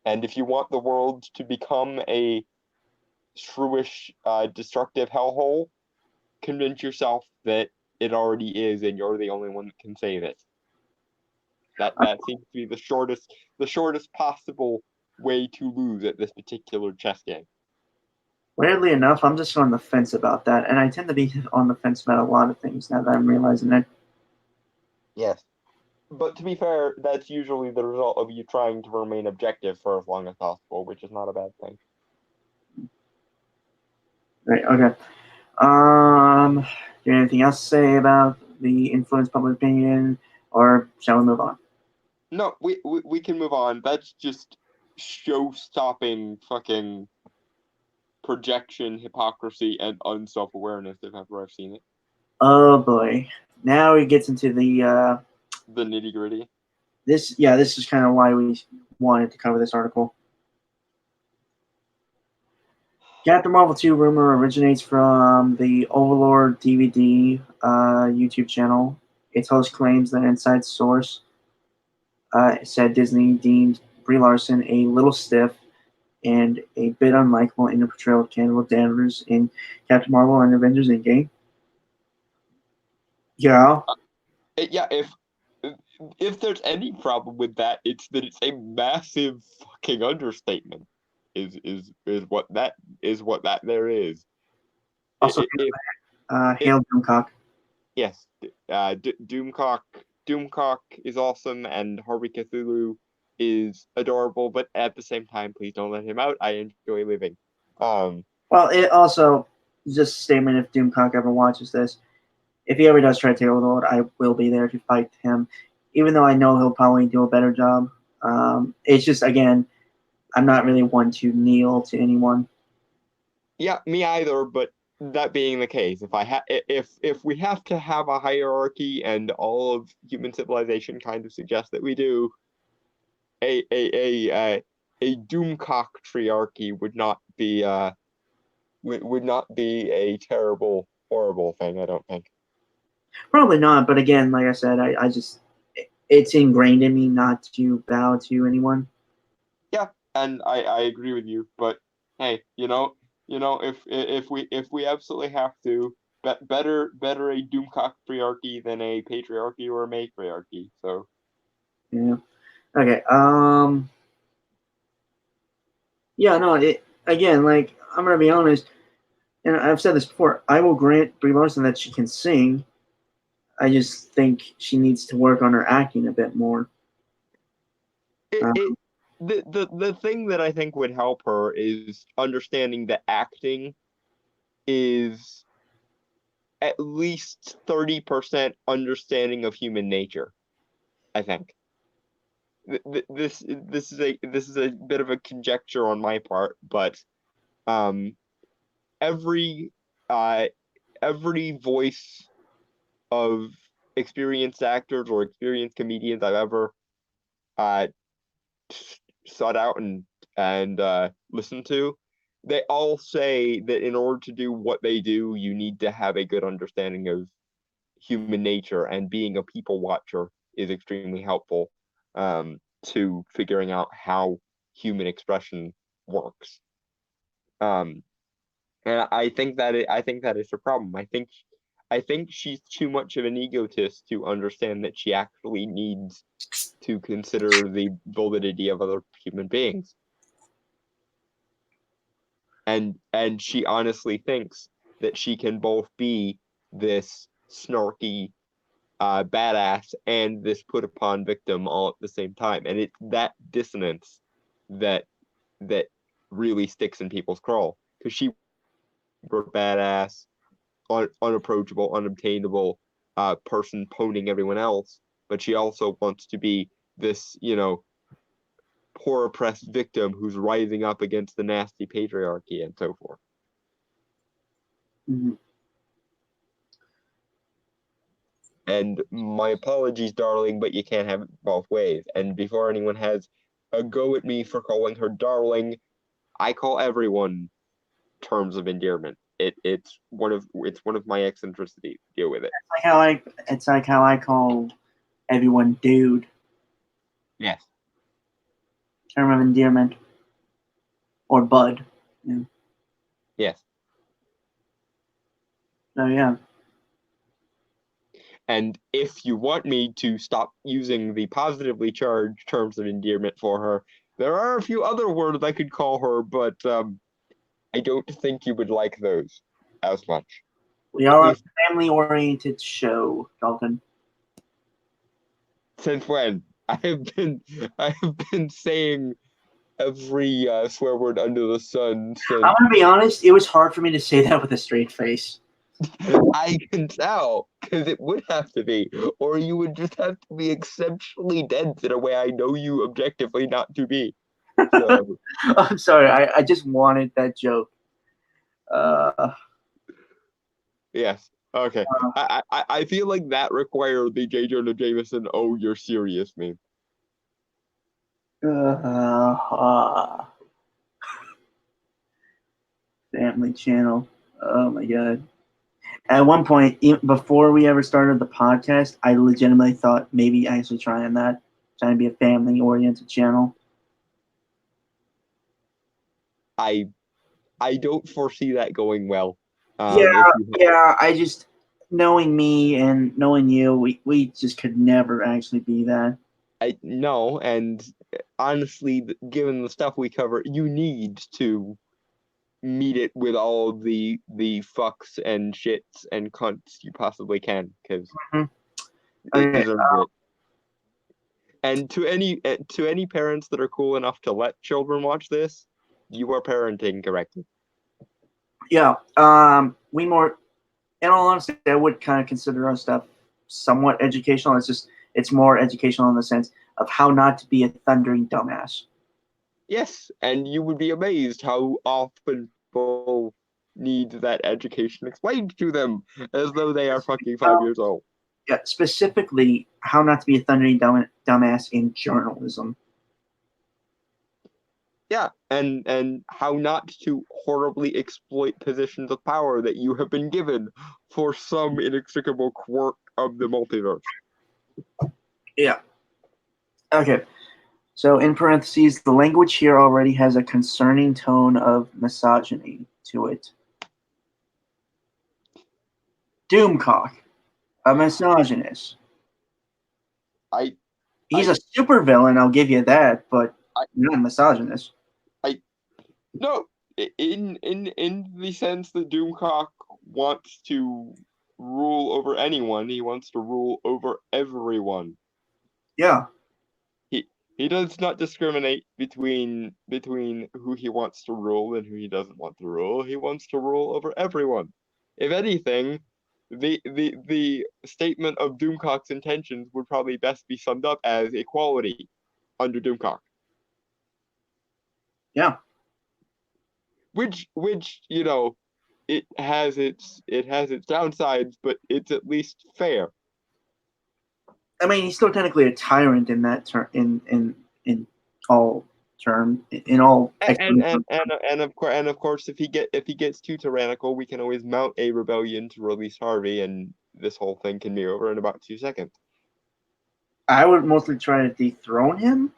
And if you want the world to become a shrewish, destructive hellhole, convince yourself that it already is, and you're the only one that can save it. That seems to be the shortest possible way to lose at this particular chess game. weirdly enough, I'm just on the fence about that, and I tend to be on the fence about a lot of things now that I'm realizing it. Yes. But to be fair, that's usually the result of you trying to remain objective for as long as possible, which is not a bad thing. Right, okay. Do you have anything else to say about the influence public opinion, or shall we move on? No, we can move on. That's just show-stopping fucking projection, hypocrisy, and unself-awareness if ever I've seen it. Oh boy. Now it gets into the nitty-gritty. This is kind of why we wanted to cover this article. Captain Marvel 2 rumor originates from the Overlord DVD YouTube channel. Its host claims that inside source said Disney deemed Brie Larson a little stiff and a bit unlikable in the portrayal of Carol Danvers in Captain Marvel and Avengers Endgame. Yeah. Yeah, if there's any problem with that, it's that it's a massive fucking understatement. Is what that there is. Also, Hail Doomcock. Yes, Doomcock is awesome, and Harvey Cthulhu is adorable. But at the same time, please don't let him out. I enjoy living. Well, it also just a statement if Doomcock ever watches this. If he ever does try to take over the world, I will be there to fight him, even though I know he'll probably do a better job. It's just, again, I'm not really one to kneel to anyone. Yeah, me either. But that being the case, if we have to have a hierarchy, and all of human civilization kind of suggests that we do, a Doomcock triarchy would not be a terrible, horrible thing, I don't think. Probably not, but again, like I said, I just it's ingrained in me not to bow to anyone. Yeah, and I agree with you, but hey, if we absolutely have to, better a Doomcock triarchy than a patriarchy or a matriarchy. So yeah, okay. Yeah, no. Again, like I'm gonna be honest, and I've said this before. I will grant Brie Larson that she can sing. I just think she needs to work on her acting a bit more. the thing that I think would help her is understanding that acting is at least 30% understanding of human nature, I think. This is a bit of a conjecture on my part, but every voice of experienced actors or experienced comedians I've ever sought out and listened to, they all say that in order to do what they do, you need to have a good understanding of human nature, and being a people watcher is extremely helpful to figuring out how human expression works. And I think that is a problem. I think she's too much of an egotist to understand that she actually needs to consider the validity of other human beings. And she honestly thinks that she can both be this snarky badass and this put upon victim all at the same time. And it's that dissonance that really sticks in people's craw, because she were badass, unapproachable, unobtainable person poning everyone else, but she also wants to be this, poor oppressed victim who's rising up against the nasty patriarchy and so forth. Mm-hmm. And my apologies, darling, but you can't have it both ways. And before anyone has a go at me for calling her darling, I call everyone terms of endearment. It's one of my eccentricities. Deal with it. It's like how I call everyone dude. Yes. Term of endearment. Or bud. Yeah. Yes. So yeah. And if you want me to stop using the positively charged terms of endearment for her, there are a few other words I could call her, but I don't think you would like those as much. We are a family-oriented show, Dalton. Since when? I have been saying every swear word under the sun since. I'm gonna be honest. It was hard for me to say that with a straight face. I can tell, because it would have to be, or you would just have to be exceptionally dense in a way I know you objectively not to be. So. I'm sorry. I just wanted that joke. Yes. Okay. I feel like that required the J. Jonah Jameson. Oh, you're serious, meme. Family Channel. Oh my god. At one point, before we ever started the podcast, I legitimately thought maybe actually trying to be a family-oriented channel. I don't foresee that going well. Yeah. I just, knowing me and knowing you, we just could never actually be that. No, and honestly, given the stuff we cover, you need to meet it with all the fucks and shits and cunts you possibly can, because it deserves it. And to any parents that are cool enough to let children watch this, you are parenting correctly. Yeah. We more, in all honesty, I would kind of consider our stuff somewhat educational. It's more educational in the sense of how not to be a thundering dumbass. Yes, and you would be amazed how often people need that education explained to them as though they are fucking 5 years old. Yeah, specifically how not to be a thundering dumbass in journalism. Yeah, and how not to horribly exploit positions of power that you have been given for some inextricable quirk of the multiverse. Yeah. Okay. So in parentheses, the language here already has a concerning tone of misogyny to it. Doomcock, a misogynist. He's a super villain, I'll give you that, but not a misogynist. No, in the sense that Doomcock wants to rule over anyone, he wants to rule over everyone. Yeah. He does not discriminate between who he wants to rule and who he doesn't want to rule. He wants to rule over everyone. If anything, the statement of Doomcock's intentions would probably best be summed up as equality under Doomcock. Yeah. Which it has its downsides, but it's at least fair. I mean, he's still technically a tyrant in that term, in all term, in all. And of course, if he gets too tyrannical, we can always mount a rebellion to release Harvey, and this whole thing can be over in about 2 seconds. I would mostly try to dethrone him,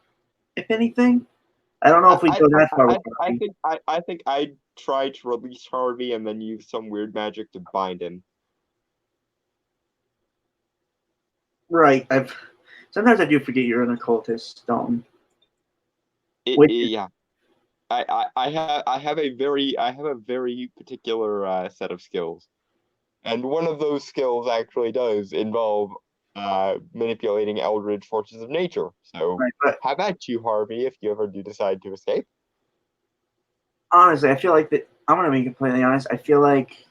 if anything. I don't know if we go that far. I think I'd try to release Harvey and then use some weird magic to bind him. Right. Sometimes I do forget you're an occultist, Dalton. Yeah. I have a very particular set of skills, and one of those skills actually does involve manipulating eldritch forces of nature. So, how about you, Harvey, if you ever do decide to escape? Honestly, I feel like that. I'm gonna be completely honest. I feel like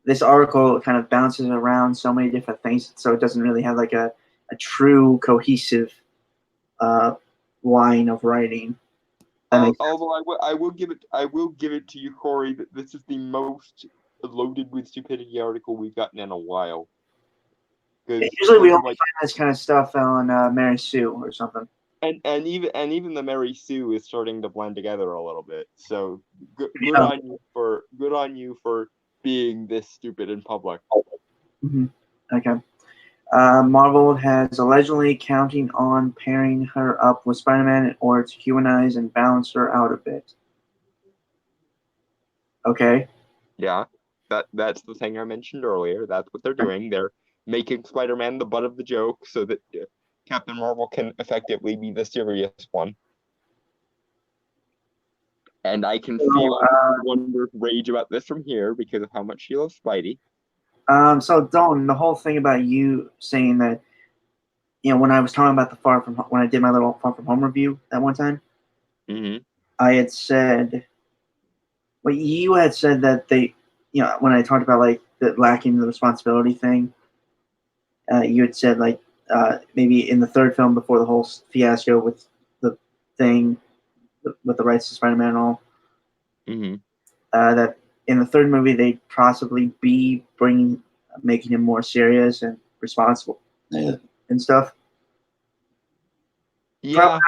this article kind of bounces around so many different things, so it doesn't really have like a true cohesive line of writing. Although I will give it to you, Corey, that this is the most loaded with stupidity article we've gotten in a while. Usually we only find this kind of stuff on Mary Sue or something. And even the Mary Sue is starting to blend together a little bit. So good on you for being this stupid in public. Mm-hmm. Okay. Marvel has allegedly counting on pairing her up with Spider-Man in order to humanize and balance her out a bit. Okay. Yeah, that's the thing I mentioned earlier. That's what they're doing. They're making Spider-Man the butt of the joke so that Captain Marvel can effectively be the serious one. And I can feel Wonder's rage about this from here because of how much she loves Spidey. So Dalton, the whole thing about you saying that, when I was talking about when I did my little Far From Home review that one time, I had said, well, you had said that they, when I talked about like the lacking the responsibility thing, you had said like maybe in the third film before the whole fiasco with the thing with the rights to Spider-Man and all, that in the third movie they'd possibly be making him more serious and responsible and stuff. Yeah.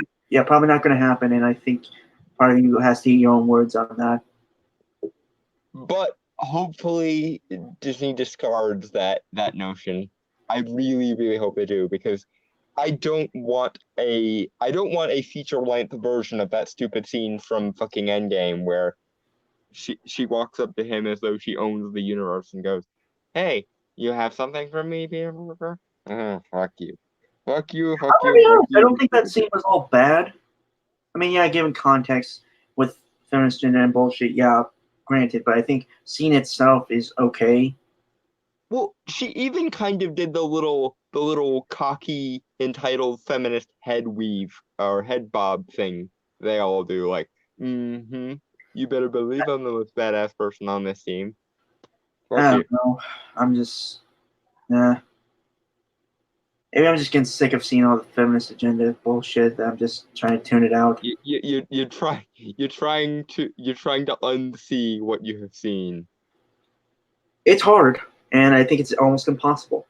Probably not going to happen, and I think part of you has to eat your own words on that. But hopefully Disney discards that notion. I really, really hope they do, because I don't want a feature-length version of that stupid scene from fucking Endgame where she walks up to him as though she owns the universe and goes, "Hey, you have something for me, Peter Parker?" Fuck you. Fuck you. I don't think that scene was all bad. I mean, yeah, given context with feminist gender and bullshit, yeah, granted, but I think scene itself is okay. Well, she even kind of did the little cocky, entitled feminist head weave or head bob thing they all do, like, you better believe I'm the most badass person on this team. I don't know. I'm just, maybe I'm just getting sick of seeing all the feminist agenda bullshit. I'm just trying to tune it out. You're trying to unsee what you have seen. It's hard, and I think it's almost impossible.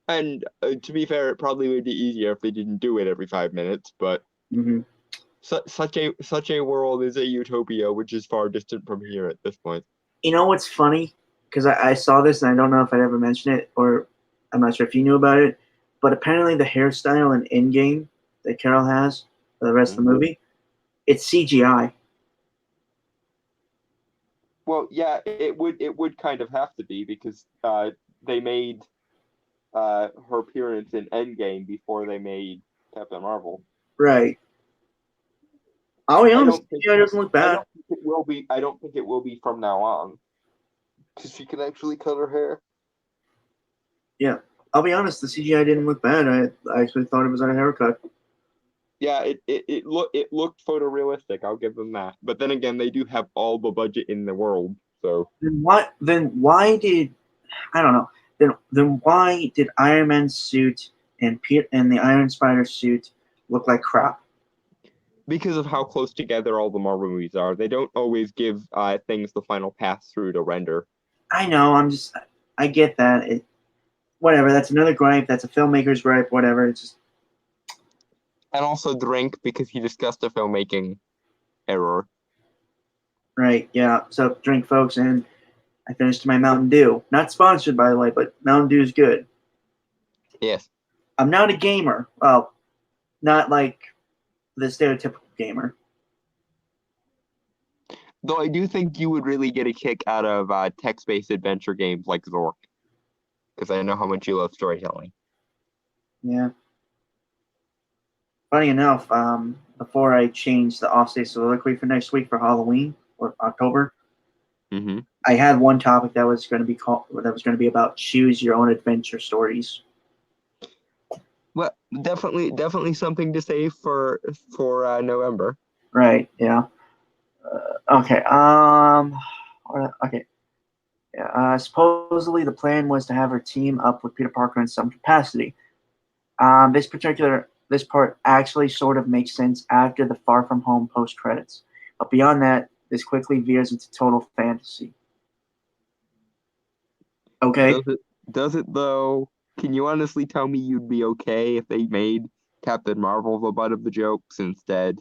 And to be fair, it probably would be easier if they didn't do it every 5 minutes. But such a world is a utopia, which is far distant from here at this point. You know what's funny? Because I saw this, and I don't know if I'd ever mentioned it, or I'm not sure if you knew about it. But apparently, the hairstyle in Endgame that Carol has for the rest of the movie, it's CGI. Well, yeah, it would kind of have to be, because they made her appearance in Endgame before they made Captain Marvel. Right. I'll be honest, CGI doesn't look bad. I don't think it will be from now on, because she can actually cut her hair. Yeah, I'll be honest, the CGI didn't look bad. I actually thought it was on a haircut. Yeah, it looked photorealistic. I'll give them that. But then again, they do have all the budget in the world, so. Then why did I don't know? Then why did Iron Man's suit and the Iron Spider suit look like crap? Because of how close together all the Marvel movies are. They don't always give things the final pass through to render. I know. I get that. Whatever. That's another gripe. That's a filmmaker's gripe. Whatever. It's just. And also Drink, because he discussed a filmmaking error. Right. Yeah. So Drink, folks, and I finished my Mountain Dew. Not sponsored, by the way, but Mountain Dew is good. Yes. I'm not a gamer. Well, not like the stereotypical gamer. Though I do think you would really get a kick out of text-based adventure games like Zork, because I know how much you love storytelling. Yeah. Funny enough, before I changed the off-stage soliloquy for next week for Halloween or October, I had one topic that was going to be about choose your own adventure stories. Well, definitely something to say for November. Right. Yeah. Okay. Okay. Supposedly, the plan was to have her team up with Peter Parker in some capacity. This part actually sort of makes sense after the Far From Home post credits, but beyond that, this quickly veers into total fantasy. Okay. Does it though? Can you honestly tell me you'd be okay if they made Captain Marvel the butt of the jokes instead?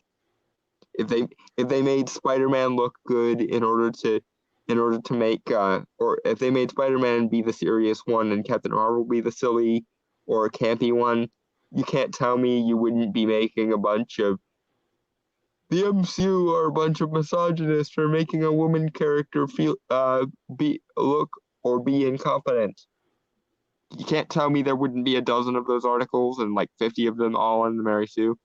If they made Spider-Man look good in order to make or if they made Spider-Man be the serious one and Captain Marvel be the silly or campy one, you can't tell me you wouldn't be making a bunch of the MCU are a bunch of misogynists for making a woman character feel be look or be incompetent. You can't tell me there wouldn't be a dozen of those articles and like 50 of them all on the Mary Sue.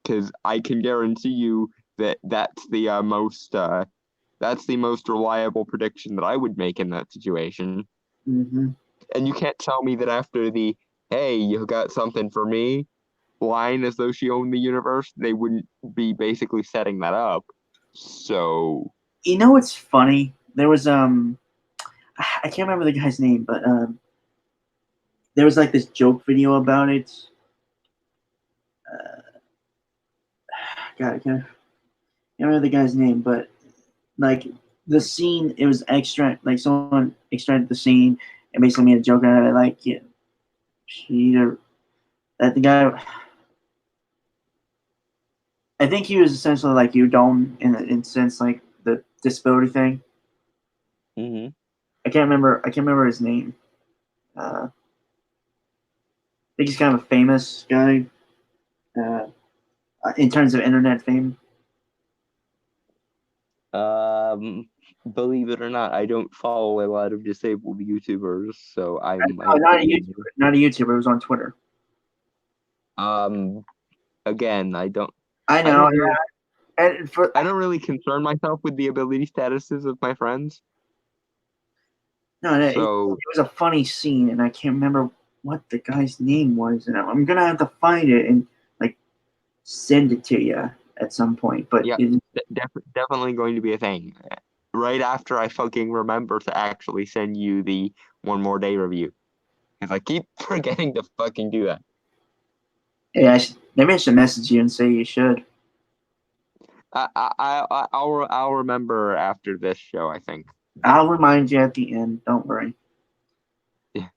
Because I can guarantee you that that's the most reliable prediction that I would make in that situation. Mm-hmm. And you can't tell me that after the "Hey, you got something for me" line as though she owned the universe, they wouldn't be basically setting that up. So you know what's funny? There was I can't remember the guy's name, but there was like this joke video about it. God, I can't remember the guy's name, but like the scene, it was extra. Like someone extracted the scene and basically made a joke out of it, like yeah, Peter. That the guy. I think he was essentially like you, Dalton, in sense like the disability thing. mm-hmm. I can't remember his name. I think he's kind of a famous guy in terms of internet fame. Believe it or not, I don't follow a lot of disabled YouTubers, so I No, might not a be. YouTuber. Not a YouTuber. It was on Twitter. Again, I don't. I I know. don't really, And for I don't really concern myself with the ability statuses of my friends. no, it So was a funny scene, and I can't remember what the guy's name was, and I'm gonna have to find it and like send it to you at some point. But yeah, definitely going to be a thing. Right after I fucking remember to actually send you the One More Day review, because I keep forgetting to fucking do that. yeah, maybe I should message you and say you should. I'll remember after this show, I think. I'll remind you at the end. Don't worry. Yeah.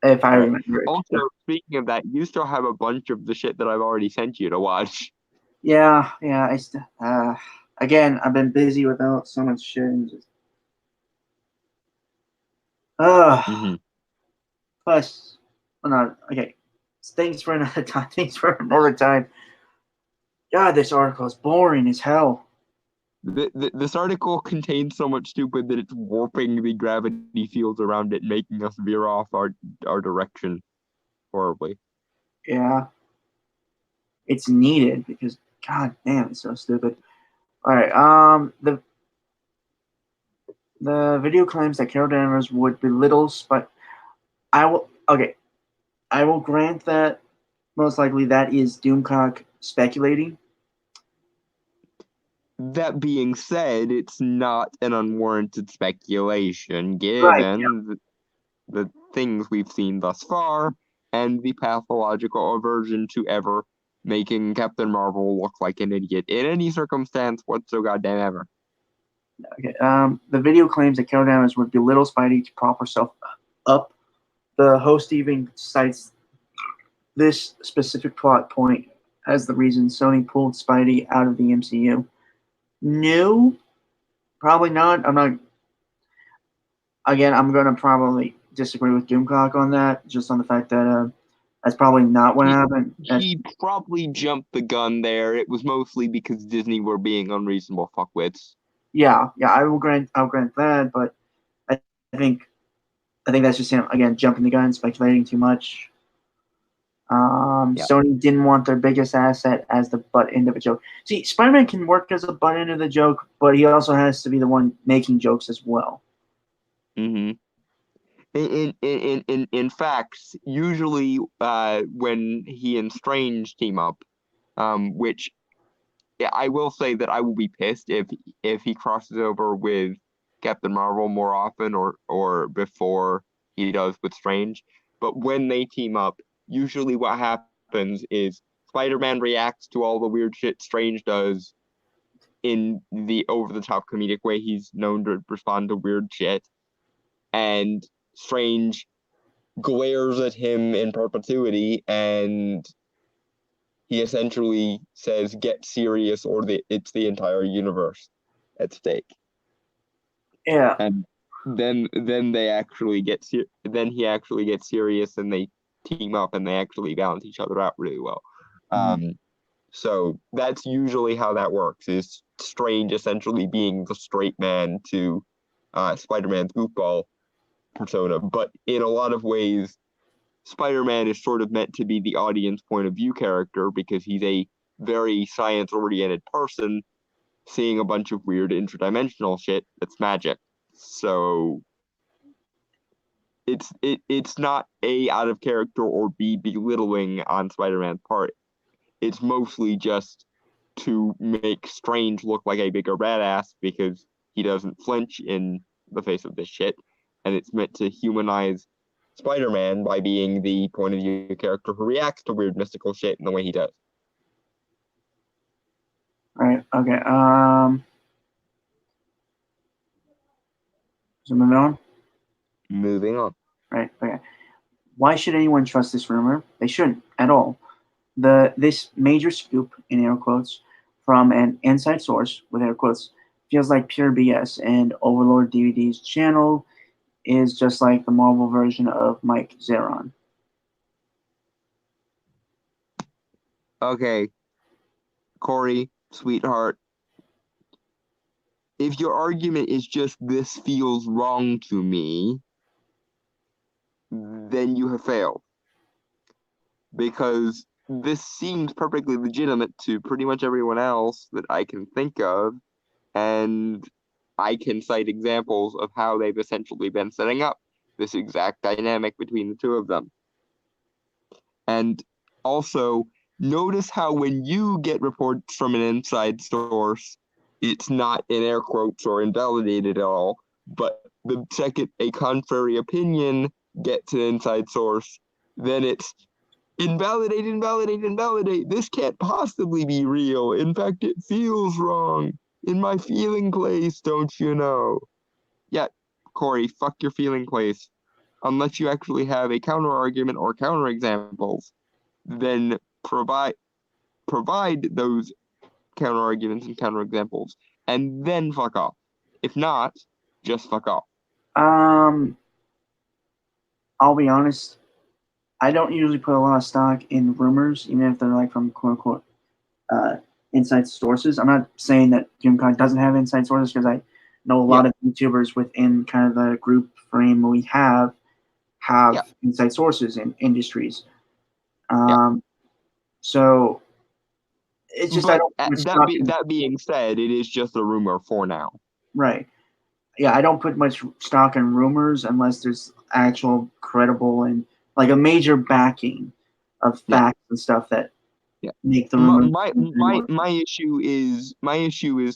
If I Right. remember it. Also, speaking of that, you still have a bunch of the shit that I've already sent you to watch. Yeah. Again, I've been busy without so much shit and just. Mm-hmm. Plus, well, no, okay. Thanks for another time. Thanks for another time. God, this article is boring as hell. This article contains so much stupid that it's warping the gravity fields around it, making us veer off our direction horribly. Yeah. It's needed because, god damn, it's so stupid. All right. The video claims that Carol Danvers would belittle I will. Okay. I will grant that most likely that is Doomcock speculating. That being said, it's not an unwarranted speculation Right. given the things we've seen thus far and the pathological aversion to ever making Captain Marvel look like an idiot in any circumstance whatsoever. Ever. Okay. The video claims that Carol Danvers would belittle Spidey to prop herself up. The host even cites this specific plot point as the reason Sony pulled Spidey out of the MCU. No, probably not. I'm not. Again, I'm gonna probably disagree with Doomcock on that, just on the fact that that's probably not what happened. He probably jumped the gun there. It was mostly because Disney were being unreasonable fuckwits. Yeah, I'll grant that, but I think that's just him again jumping the gun, speculating too much. Sony didn't want their biggest asset as the butt end of a joke. See, Spider-Man can work as a butt end of the joke, but he also has to be the one making jokes as well. Mm-hmm. In fact, usually when he and Strange team up, which I will say that I will be pissed if he crosses over with Captain Marvel more often or before he does with Strange. But when they team up, usually what happens is Spider-Man reacts to all the weird shit Strange does in the over-the-top comedic way he's known to respond to weird shit. And Strange glares at him in perpetuity, and he essentially says, "Get serious, or it's the entire universe at stake." Yeah. And then they actually then he actually gets serious, and they team up, and they actually balance each other out really well. So that's usually how that works. Is Strange essentially being the straight man to Spider-Man's goofball persona, but in a lot of ways, Spider-Man is sort of meant to be the audience point of view character because he's a very science-oriented person seeing a bunch of weird interdimensional shit that's magic. So it's not A, out of character, or B, belittling on Spider-Man's part. It's mostly just to make Strange look like a bigger badass because he doesn't flinch in the face of this shit, and it's meant to humanize Spider-Man by being the point of view character who reacts to weird mystical shit in the way he does. Right. Okay. So moving on. Moving on. Right. Okay. Why should anyone trust this rumor? They shouldn't at all. This major scoop, in air quotes, from an inside source, with air quotes, feels like pure BS, and Overlord DVD's channel is just like the Marvel version of Mike Zeron. Okay, Corey, sweetheart, if your argument is just this feels wrong to me, then you have failed. Because this seems perfectly legitimate to pretty much everyone else that I can think of, and I can cite examples of how they've essentially been setting up this exact dynamic between the two of them. And also, notice how when you get reports from an inside source, it's not in air quotes or invalidated at all, but the second a contrary opinion gets an inside source, then it's invalidate, invalidate, invalidate. This can't possibly be real. In fact, it feels wrong. In my feeling place, don't you know? Yeah, Corey, fuck your feeling place. Unless you actually have a counter argument or counter examples, then provide those counter arguments and counter examples, and then fuck off. If not, just fuck off. I'll be honest. I don't usually put a lot of stock in rumors, even if they're like from quote unquote inside sources. I'm not saying that Doomcock doesn't have inside sources because I know a lot of YouTubers within kind of the group frame we have inside sources in industries. So it's just but that being said, it is just a rumor for now. Right. Yeah, I don't put much stock in rumors unless there's actual credible and like a major backing of facts and stuff that make the rumor. My issue is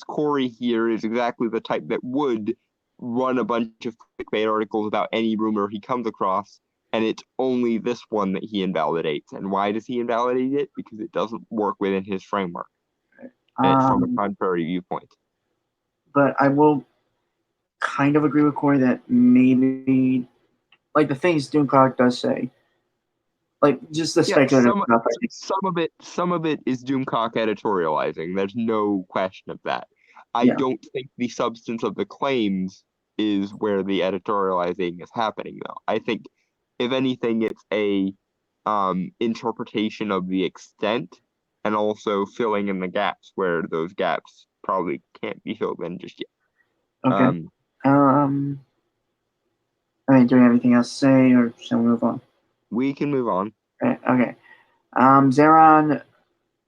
Corey here is exactly the type that would run a bunch of clickbait articles about any rumor he comes across, and it's only this one that he invalidates. And why does he invalidate it? Because it doesn't work within his framework. And it's from a contrary viewpoint. But I will kind of agree with Corey that maybe, like the things Doomcock does say, like just the speculative stuff. I think. Some of it is Doomcock editorializing. There's no question of that. I don't think the substance of the claims is where the editorializing is happening, though. I think, if anything, it's a interpretation of the extent and also filling in the gaps where those gaps probably can't be filled in just yet. Okay. I mean, do we have anything else to say, or shall we move on? We can move on. Okay. Zeron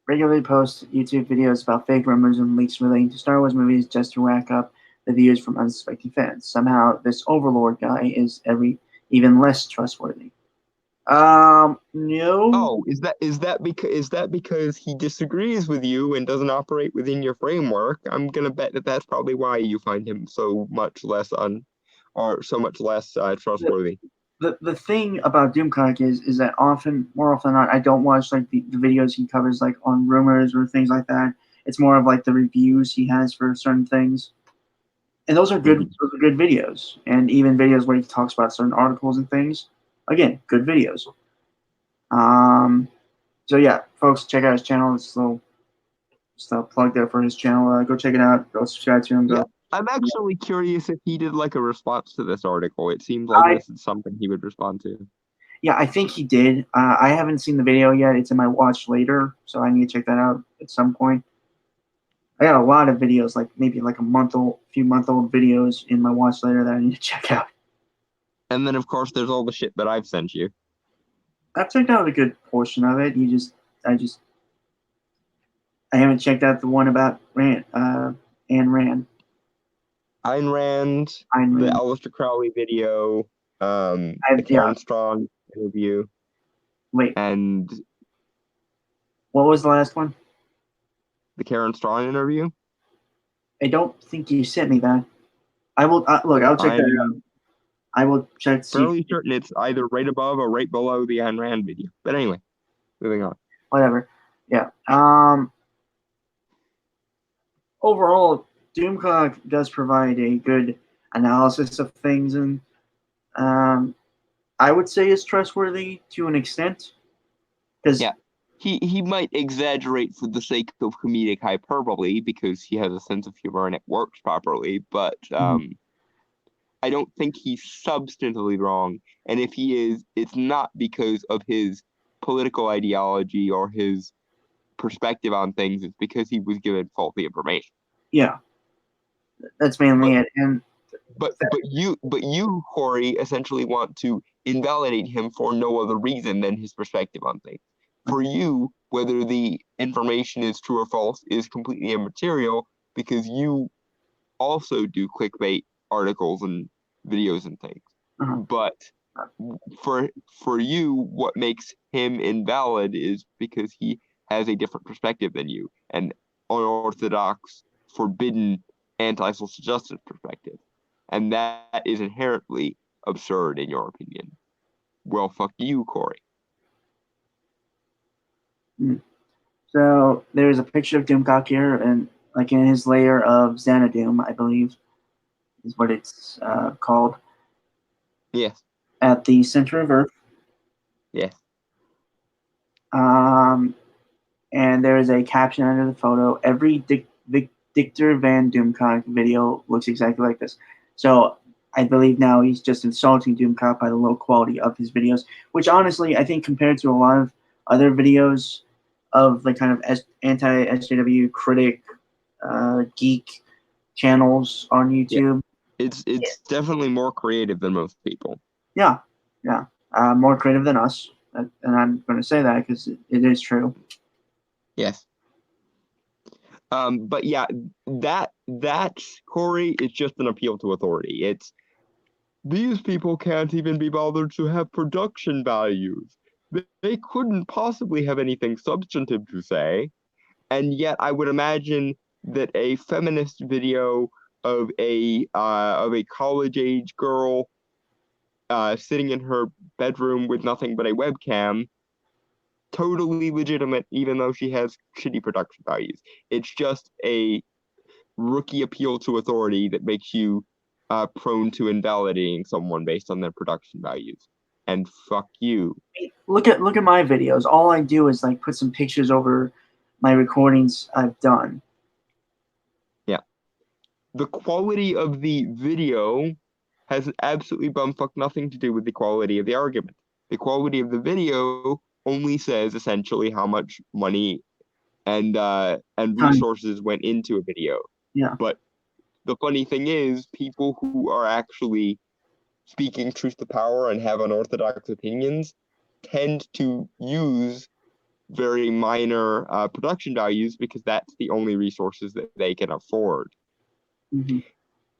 regularly posts YouTube videos about fake rumors and leaks relating to Star Wars movies just to rack up the views from unsuspecting fans. Somehow, this Overlord guy is even less trustworthy. No. Oh, is that because he disagrees with you and doesn't operate within your framework? I'm gonna bet that that's probably why you find him so much less trustworthy. The thing about Doomcock is that more often than not, I don't watch like the videos he covers like on rumors or things like that. It's more of like the reviews he has for certain things, and those are good. Mhm. Those are good videos, and even videos where he talks about certain articles and things. Again, good videos. So yeah, folks, check out his channel. It's just a plug there for his channel. Go check it out. Go subscribe to him. Yeah, Go. I'm actually curious if he did like a response to this article. It seems like I this is something he would respond to. Yeah, I think he did. I haven't seen the video yet. It's in my watch later, so I need to check that out at some point. I got a lot of videos, like maybe like few month old videos in my watch later that I need to check out. And then of course there's all the shit that I've sent you. I've checked out a good portion of it. I haven't checked out the one about Ayn Rand. Ayn Rand, Ayn the Rand. Aleister Crowley video, the Yeah. Karen Strong interview, Wait, and what was the last one? the Karen Strong interview. I don't think you sent me that. I will look. I'll check that out. I'm I will check. See fairly certain it's either right above or right below the Ayn Rand video. But anyway, moving on. whatever. Yeah. Overall, Doomcock does provide a good analysis of things, and I would say is trustworthy to an extent. Because Yeah, he might exaggerate for the sake of comedic hyperbole because he has a sense of humor and it works properly, but I don't think he's substantively wrong. And if he is, it's not because of his political ideology or his perspective on things. It's because he was given faulty information. yeah, that's mainly it. And But you, Corey, essentially want to invalidate him for no other reason than his perspective on things. For you, whether the information is true or false is completely immaterial because you also do clickbait articles and videos and things. But for you, what makes him invalid is because he has a different perspective than you, an unorthodox, forbidden, anti-social justice perspective. And that is inherently absurd in your opinion. Well, fuck you, Corey. So there's a picture of Doomcock here, and like in his layer of Xanadu, I believe, is what it's called. Yes. At the center of Earth. Yes. And there is a caption under the photo. Every Victor Van Doomcock video looks exactly like this. So I believe now he's just insulting Doomcock by the low quality of his videos, which honestly, I think compared to a lot of other videos of the kind of anti-SJW critic geek channels on YouTube. Yeah. It's definitely more creative than most people. Yeah. More creative than us. And I'm going to say that because it is true. Yes. But yeah, that Corey is just an appeal to authority. It's these people can't even be bothered to have production values. They couldn't possibly have anything substantive to say. And yet I would imagine that a feminist video of a college age girl sitting in her bedroom with nothing but a webcam, totally legitimate, even though she has shitty production values. It's just a rookie appeal to authority that makes you prone to invalidating someone based on their production values. And fuck you. Look at my videos. All I do is like put some pictures over my recordings I've done. Yeah. The quality of the video has absolutely bumfuck nothing to do with the quality of the argument. The quality of the video only says essentially how much money and resources went into a video. Yeah. But the funny thing is, people who are actually speaking truth to power and have unorthodox opinions tend to use very minor production values because that's the only resources that they can afford. Mm-hmm.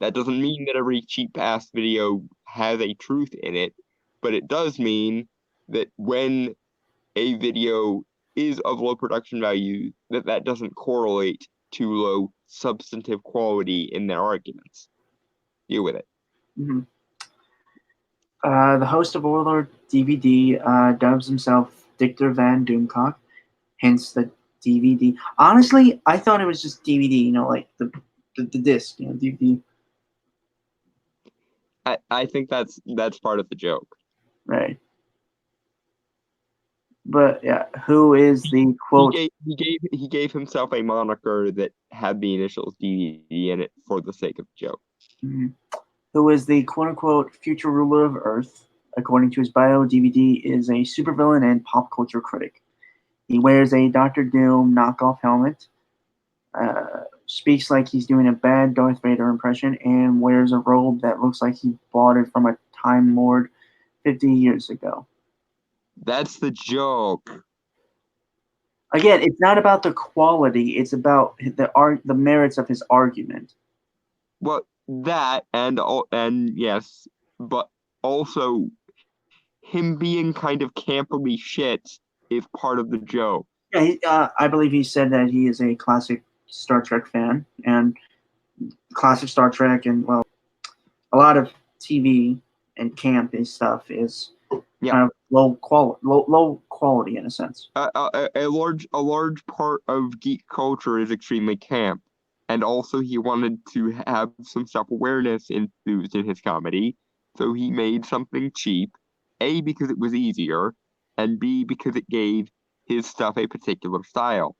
That doesn't mean that every cheap ass video has a truth in it, but it does mean that when a video is of low production value, that doesn't correlate to low substantive quality in their arguments. Deal with it. Mm-hmm. The host of Overlord DVD dubs himself Dictor Van Doomcock, hence the DVD. Honestly, I thought it was just DVD, like the disc, DVD. I think that's part of the joke. Right. But yeah, who is the quote? He gave himself a moniker that had the initials DVD in it for the sake of the joke. Mm-hmm. Who is the quote-unquote future ruler of Earth? According to his bio, DVD is a supervillain and pop culture critic. He wears a Doctor Doom knockoff helmet, speaks like he's doing a bad Darth Vader impression, and wears a robe that looks like he bought it from a Time Lord 50 years ago. That's the joke. Again, it's not about the quality; it's about the merits of his argument. Well, that and yes, but also him being kind of campily shit is part of the joke. Yeah, I believe he said that he is a classic Star Trek fan, and classic Star Trek, and well, a lot of TV and camp and stuff is kind of low quality in a sense. A large part of geek culture is extremely camp, and also he wanted to have some self-awareness infused in his comedy, so he made something cheap, A, because it was easier, and B, because it gave his stuff a particular style.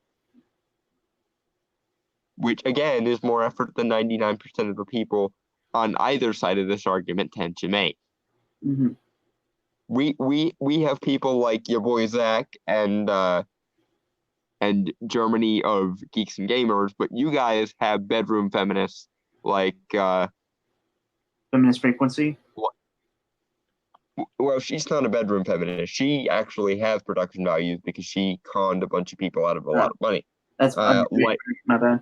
Which, again, is more effort than 99% of the people on either side of this argument tend to make. Mm-hmm. We have people like your boy Zach and Germany of Geeks and Gamers, but you guys have bedroom feminists like Feminist Frequency. Well, she's not a bedroom feminist. She actually has production values because she conned a bunch of people out of a lot of money. That's my bad.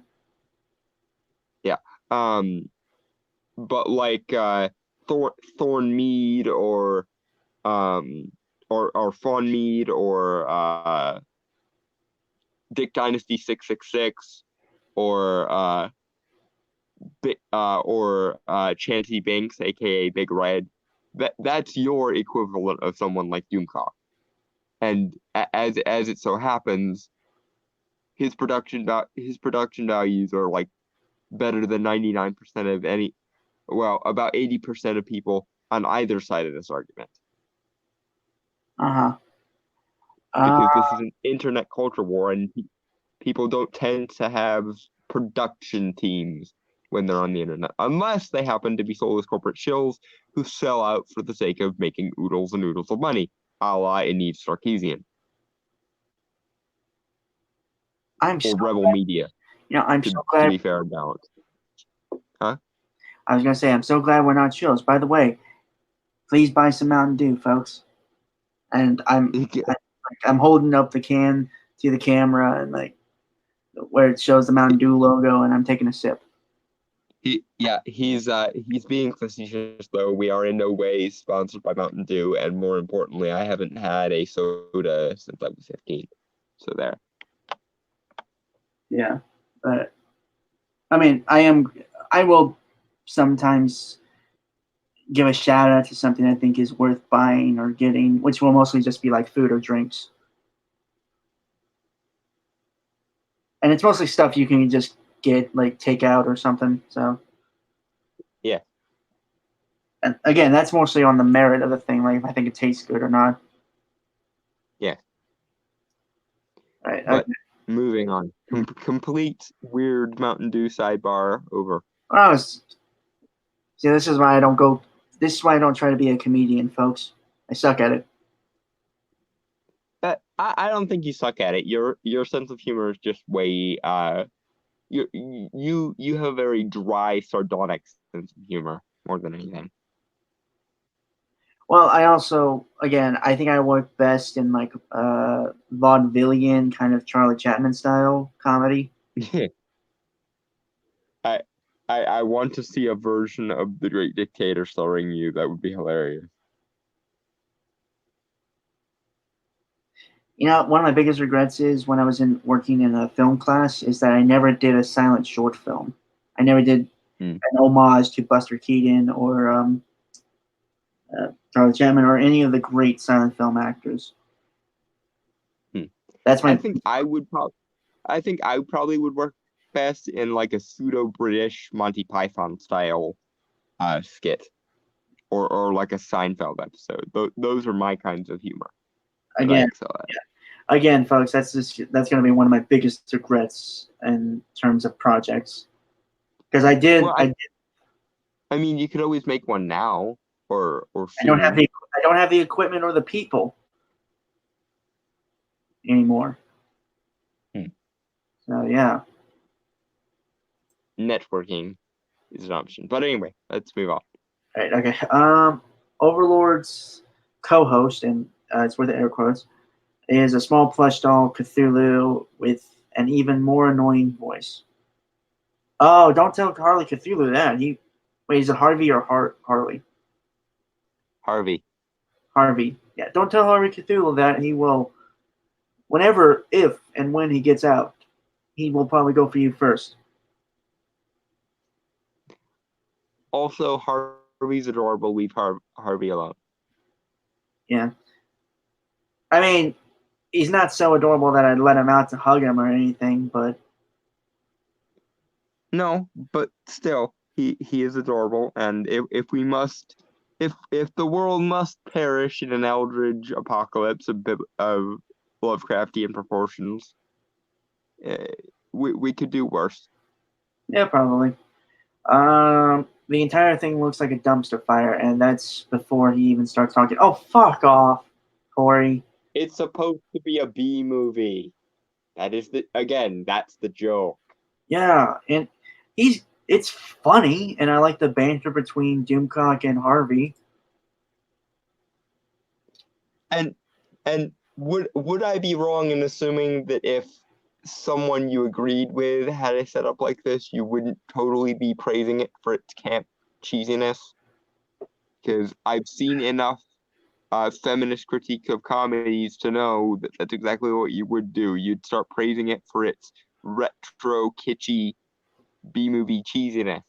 Yeah. But like Thorn Mead or Fawn Mead or Dick Dynasty 666 or Chanty Banks, aka Big Red. That's your equivalent of someone like Doomcock. And as it so happens, his production values are like better than 99% of about 80% of people on either side of this argument. Because this is an internet culture war, and people don't tend to have production teams when they're on the internet, unless they happen to be soulless corporate shills who sell out for the sake of making oodles and oodles of money, a la Aniv Sarkeesian. Or Rebel Media. I'm so glad. To be fair and balanced. Huh? I was gonna say, I'm so glad we're not shills. By the way, please buy some Mountain Dew, folks. And I'm holding up the can to the camera, and like where it shows the Mountain Dew logo, and I'm taking a sip. He's being facetious though. We are in no way sponsored by Mountain Dew, and more importantly, I haven't had a soda since I was 15. So there. Yeah, but I mean, I will sometimes give a shout out to something I think is worth buying or getting, which will mostly just be like food or drinks. And it's mostly stuff you can just get like takeout or something. So yeah. And again, that's mostly on the merit of the thing, like if I think it tastes good or not. Yeah. Right. But moving on. Complete weird Mountain Dew sidebar over. See, this is why I don't go. This is why I don't try to be a comedian, folks. I suck at it. I don't think you suck at it. Your sense of humor is just way you have a very dry, sardonic sense of humor more than anything. Well, I also, again, I think I work best in like vaudevillian kind of Charlie Chaplin style comedy. I want to see a version of The Great Dictator starring you. That would be hilarious. One of my biggest regrets is when I was working in a film class is that I never did a silent short film. I never did an homage to Buster Keaton or Charlie Chaplin or any of the great silent film actors. That's my. I think I probably would work best in like a pseudo British Monty Python style skit, or like a Seinfeld episode. Those are my kinds of humor. Again, again, folks, that's going to be one of my biggest regrets in terms of projects, because I did. I mean, you could always make one now, or I don't have the equipment or the people anymore. So yeah, networking is an option. But anyway, let's move on. All right. Okay. Overlord's co-host, and it's worth the air quotes, is a small plush doll Cthulhu with an even more annoying voice. Oh, don't tell Harley Cthulhu that. Is it Harvey or Harley? Harvey. Harvey. Yeah, don't tell Harvey Cthulhu that. He will, whenever, if, and when he gets out, he will probably go for you first. Also, Harvey's adorable. Leave Harvey alone. Yeah. I mean, he's not so adorable that I'd let him out to hug him or anything, but... No, but still, he is adorable, and if the world must perish in an eldritch apocalypse of Lovecraftian proportions, we could do worse. Yeah, probably. The entire thing looks like a dumpster fire, and that's before he even starts talking. Oh, fuck off, Corey. It's supposed to be a B movie. That's the joke. Yeah, and it's funny, and I like the banter between Doomcock and Harvey. And would I be wrong in assuming that if someone you agreed with had a setup like this, you wouldn't totally be praising it for its camp cheesiness? Because I've seen enough feminist critique of comedies to know that that's exactly what you would do. You'd start praising it for its retro, kitschy B-movie cheesiness.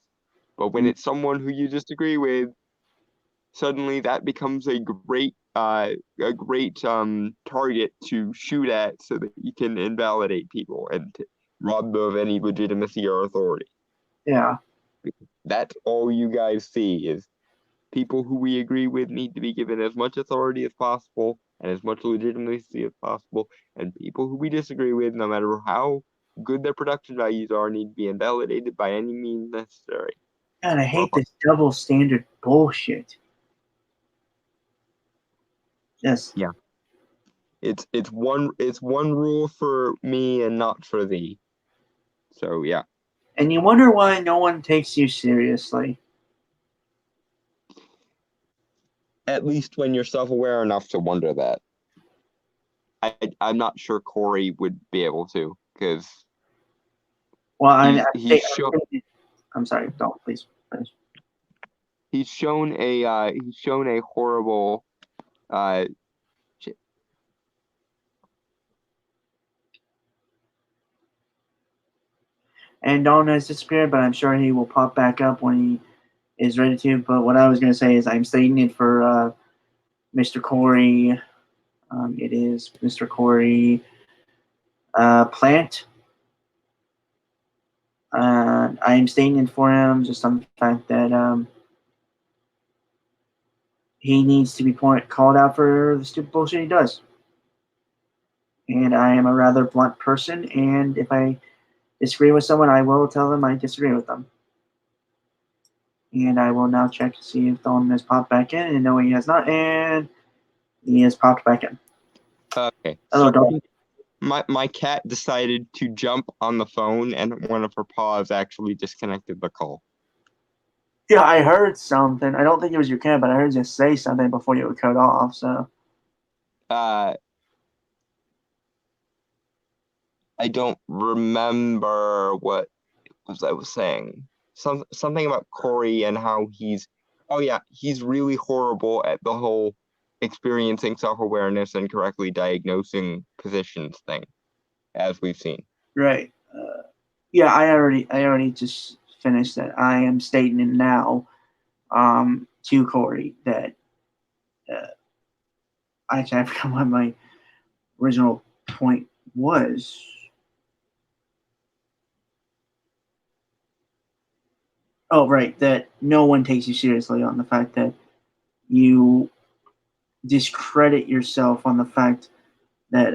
But when it's someone who you disagree with, suddenly that becomes a great target to shoot at so that you can invalidate people and rob them of any legitimacy or authority. Yeah. That's all you guys see is people who we agree with need to be given as much authority as possible and as much legitimacy as possible, and people who we disagree with, no matter how good their production values are, need to be invalidated by any means necessary. God, I hate this double standard bullshit. Yes. Yeah. It's one rule for me and not for thee. So yeah. And you wonder why no one takes you seriously. At least when you're self-aware enough to wonder that. I'm not sure Corey would be able to, because I'm sorry, don't please finish. He's shown a horrible And Dalton has disappeared, but I'm sure he will pop back up when he is ready to. But what I was going to say is I'm stating it for Mr. Corey. It is Mr. Corey Plant. I am stating it for him just on the fact that he needs to be called out for the stupid bullshit he does. And I am a rather blunt person, and if I disagree with someone, I will tell them I disagree with them. And I will now check to see if Dalton has popped back in, and no, he has not, and he has popped back in. Okay. Hello, Dalton. My cat decided to jump on the phone, and one of her paws actually disconnected the call. Yeah, I heard something. I don't think it was your cat, but I heard you say something before you were cut off. So. I don't remember what I was saying. Something about Corey and how he's really horrible at the whole experiencing self-awareness and correctly diagnosing positions thing, as we've seen. Right. Yeah, I already just finished that. I am stating it now, to Corey that I forgot what my original point was. Oh, right, that no one takes you seriously on the fact that you discredit yourself on the fact that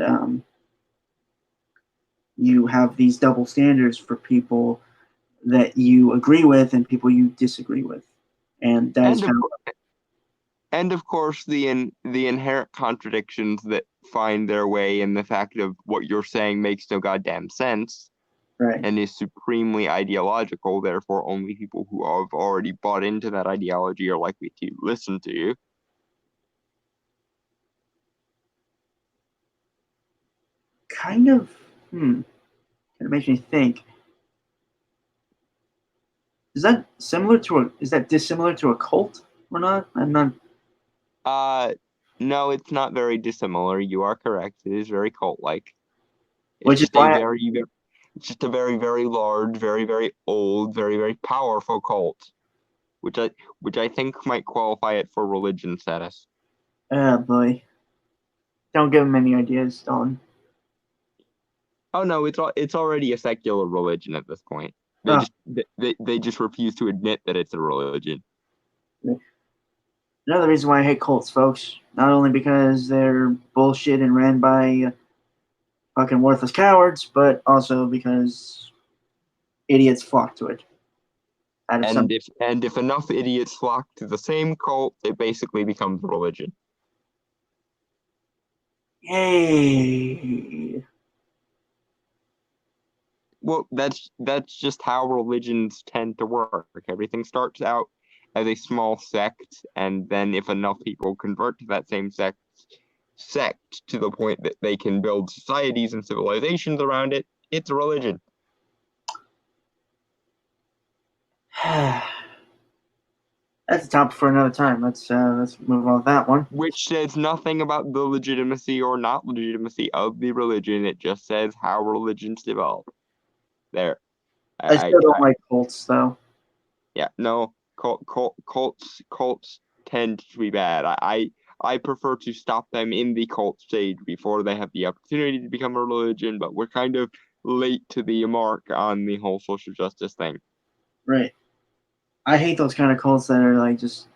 you have these double standards for people that you agree with and people you disagree with, and that's And of course, the inherent contradictions that find their way in the fact of what you're saying makes no goddamn sense, right. And is supremely ideological. Therefore, only people who have already bought into that ideology are likely to listen to you. Kind of. It makes me think. Is that dissimilar to a cult or not? I'm not. No, it's not very dissimilar. You are correct. It is very cult-like. Which is why it's just a very, very large, very, very old, very, very powerful cult, which I think might qualify it for religion status. Oh boy! Don't give him any ideas, Don. Oh no, it's already a secular religion at this point. They just refuse to admit that it's a religion. Another reason why I hate cults, folks. Not only because they're bullshit and ran by fucking worthless cowards, but also because idiots flock to it. And if enough idiots flock to the same cult, it basically becomes religion. Yay! Well, that's just how religions tend to work. Everything starts out as a small sect, and then if enough people convert to that same sect to the point that they can build societies and civilizations around it, it's a religion. That's a topic for another time. Let's move on with that one. Which says nothing about the legitimacy or not legitimacy of the religion. It just says how religions develop. There. I still don't like cults, though. Yeah, no, cults tend to be bad. I prefer to stop them in the cult stage before they have the opportunity to become a religion, but we're kind of late to the mark on the whole social justice thing. Right. I hate those kind of cults that are like just.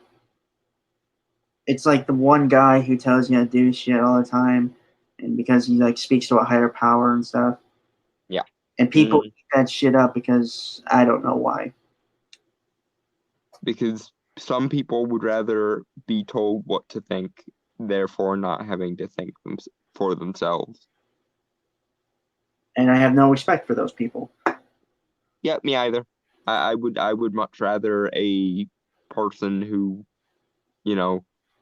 It's like the one guy who tells you how to do shit all the time, and because he like speaks to a higher power and stuff. Yeah. And people eat that shit up because I don't know why. Because some people would rather be told what to think, therefore not having to think for themselves. And I have no respect for those people. Yeah, me either. I would much rather a person who,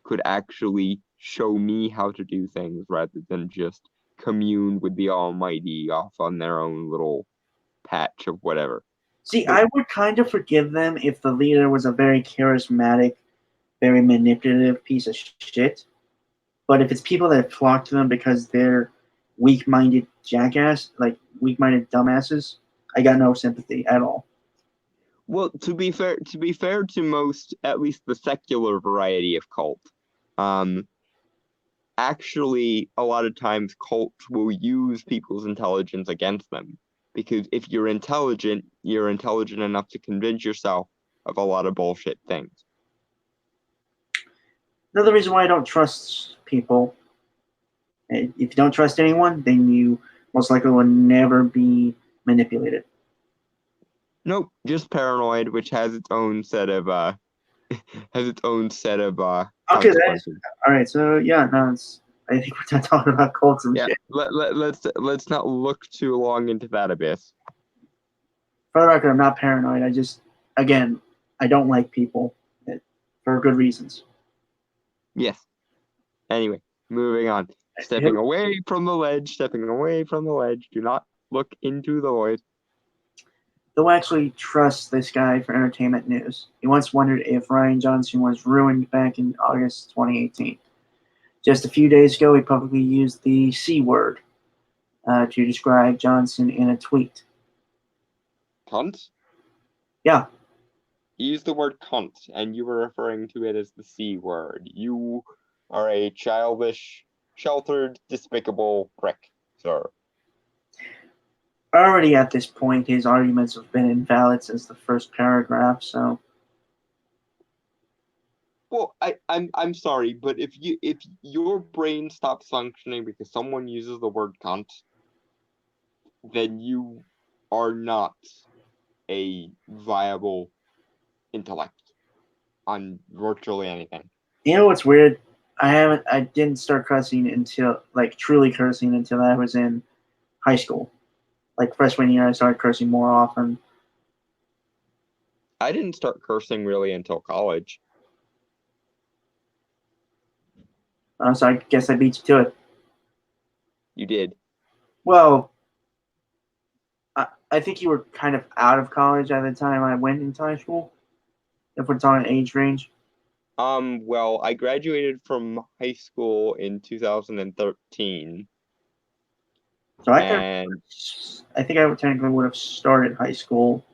could actually show me how to do things rather than just commune with the Almighty off on their own little patch of whatever. See, I would kind of forgive them if the leader was a very charismatic, very manipulative piece of shit. But if it's people that flock to them because they're weak-minded weak-minded dumbasses, I got no sympathy at all. Well, to be fair to most, at least the secular variety of cult, actually, a lot of times cults will use people's intelligence against them. Because if you're intelligent enough to convince yourself of a lot of bullshit things. Another reason why I don't trust people. If you don't trust anyone, then you most likely will never be manipulated. Nope, just paranoid, which has its own set of Okay, consequences. all right. So yeah, no, I think we're done talking about cults and shit. Let's not look too long into that abyss. For the record, I'm not paranoid. I don't like people for good reasons. Yes. Anyway, moving on. Stepping away from the ledge. Do not look into the void. They'll actually trust this guy for entertainment news. He once wondered if Rian Johnson was ruined back in August 2018. Just a few days ago, he publicly used the C word to describe Johnson in a tweet. Cunt? Yeah. You used the word cunt, and you were referring to it as the C word. You are a childish, sheltered, despicable prick, sir. Already at this point, his arguments have been invalid since the first paragraph, so... Well, I'm sorry, but if your brain stops functioning because someone uses the word cunt, then you are not a viable intellect on virtually anything. You know what's weird? I didn't start cursing until, like, truly cursing until I was in high school. Like, freshman year, I started cursing more often. I didn't start cursing really until college. So I guess I beat you to it. You did. Well, I think you were kind of out of college at the time I went into high school, if we're talking age range. Well, I graduated from high school in 2013. So I think I technically would have started high school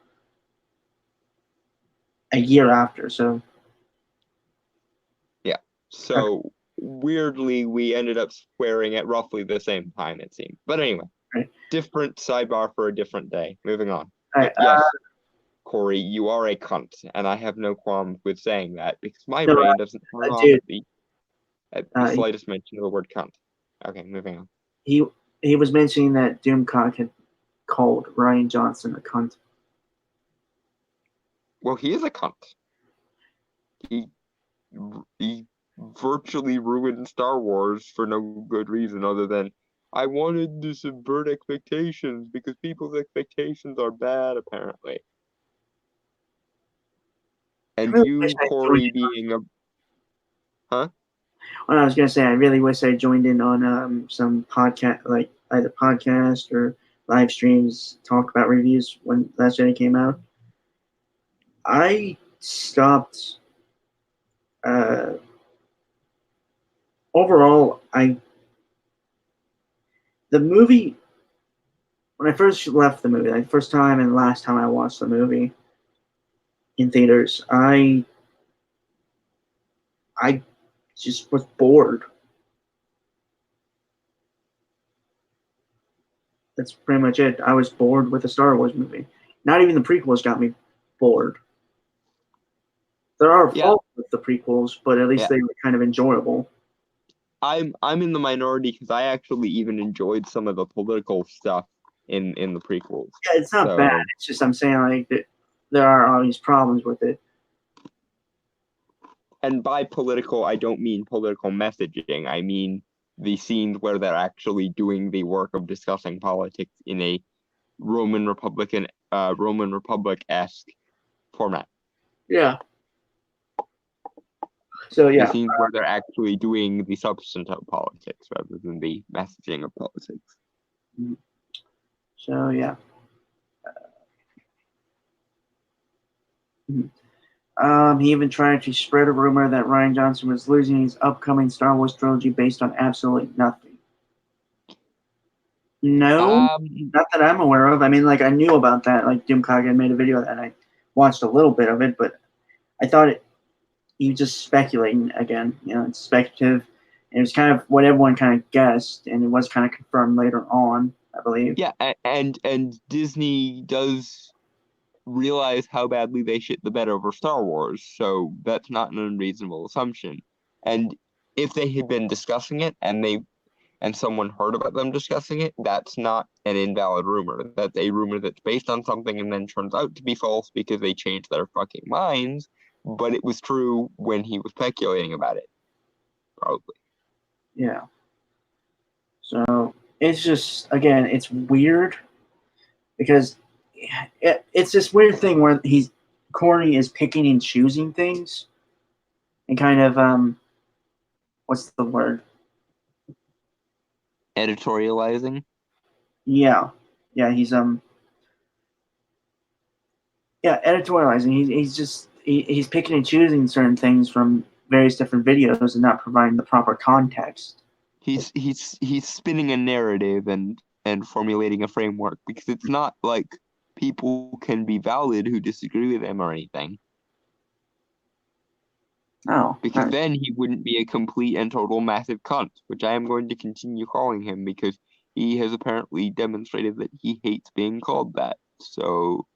a year after, so... Yeah. So, weirdly, we ended up swearing at roughly the same time, it seemed. But anyway, right. Different sidebar for a different day. Moving on. Right, But yes, Corey, you are a cunt, and I have no qualms with saying that because my brain doesn't turn off at the slightest mention of the word cunt. Okay, moving on. He was mentioning that Doomcock had called Rian Johnson a cunt. Well, he is a cunt. He virtually ruined Star Wars for no good reason other than I wanted to subvert expectations because people's expectations are bad, apparently. And really you, Corey, being a... Huh? Well, I was going to say, I really wish I joined in on some podcast, like either podcast or live streams, talk about reviews when Last Jedi came out. I stopped... overall, the movie, when I first left the movie, like first time and last time I watched the movie in theaters, I just was bored. That's pretty much it. I was bored with the Star Wars movie. Not even the prequels got me bored. There are faults with the prequels, but at least they were kind of enjoyable. I'm in the minority because I actually even enjoyed some of the political stuff in the prequels. Yeah, it's not bad. It's just I'm saying like that there are all these problems with it. And by political, I don't mean political messaging. I mean the scenes where they're actually doing the work of discussing politics in a Roman Republic-esque format. Yeah. So yeah, the scenes where they're actually doing the substance of politics rather than the messaging of politics. So yeah. He even tried to spread a rumor that Rian Johnson was losing his upcoming Star Wars trilogy based on absolutely nothing. No, not that I'm aware of. I mean, like, I knew about that. Like, Doomcock had made a video of that, and I watched a little bit of it, but I thought he was just speculating again. You know, it's speculative. And it was kind of what everyone kind of guessed, and it was kind of confirmed later on, I believe. Yeah, and Disney does realize how badly they shit the bed over Star Wars, so that's not an unreasonable assumption. And if they had been discussing it and someone heard about them discussing it, that's not an invalid rumor. That's a rumor that's based on something and then turns out to be false because they changed their fucking minds, but it was true when he was speculating about it. Probably. Yeah. So it's just, again, it's weird because it's this weird thing where Corey is picking and choosing things and kind of, what's the word? Editorializing? Yeah. Yeah, he's editorializing. He's picking and choosing certain things from various different videos and not providing the proper context. He's spinning a narrative and formulating a framework, because it's not like people can be valid who disagree with him or anything. Oh, because then he wouldn't be a complete and total massive cunt, which I am going to continue calling him because he has apparently demonstrated that he hates being called that. So,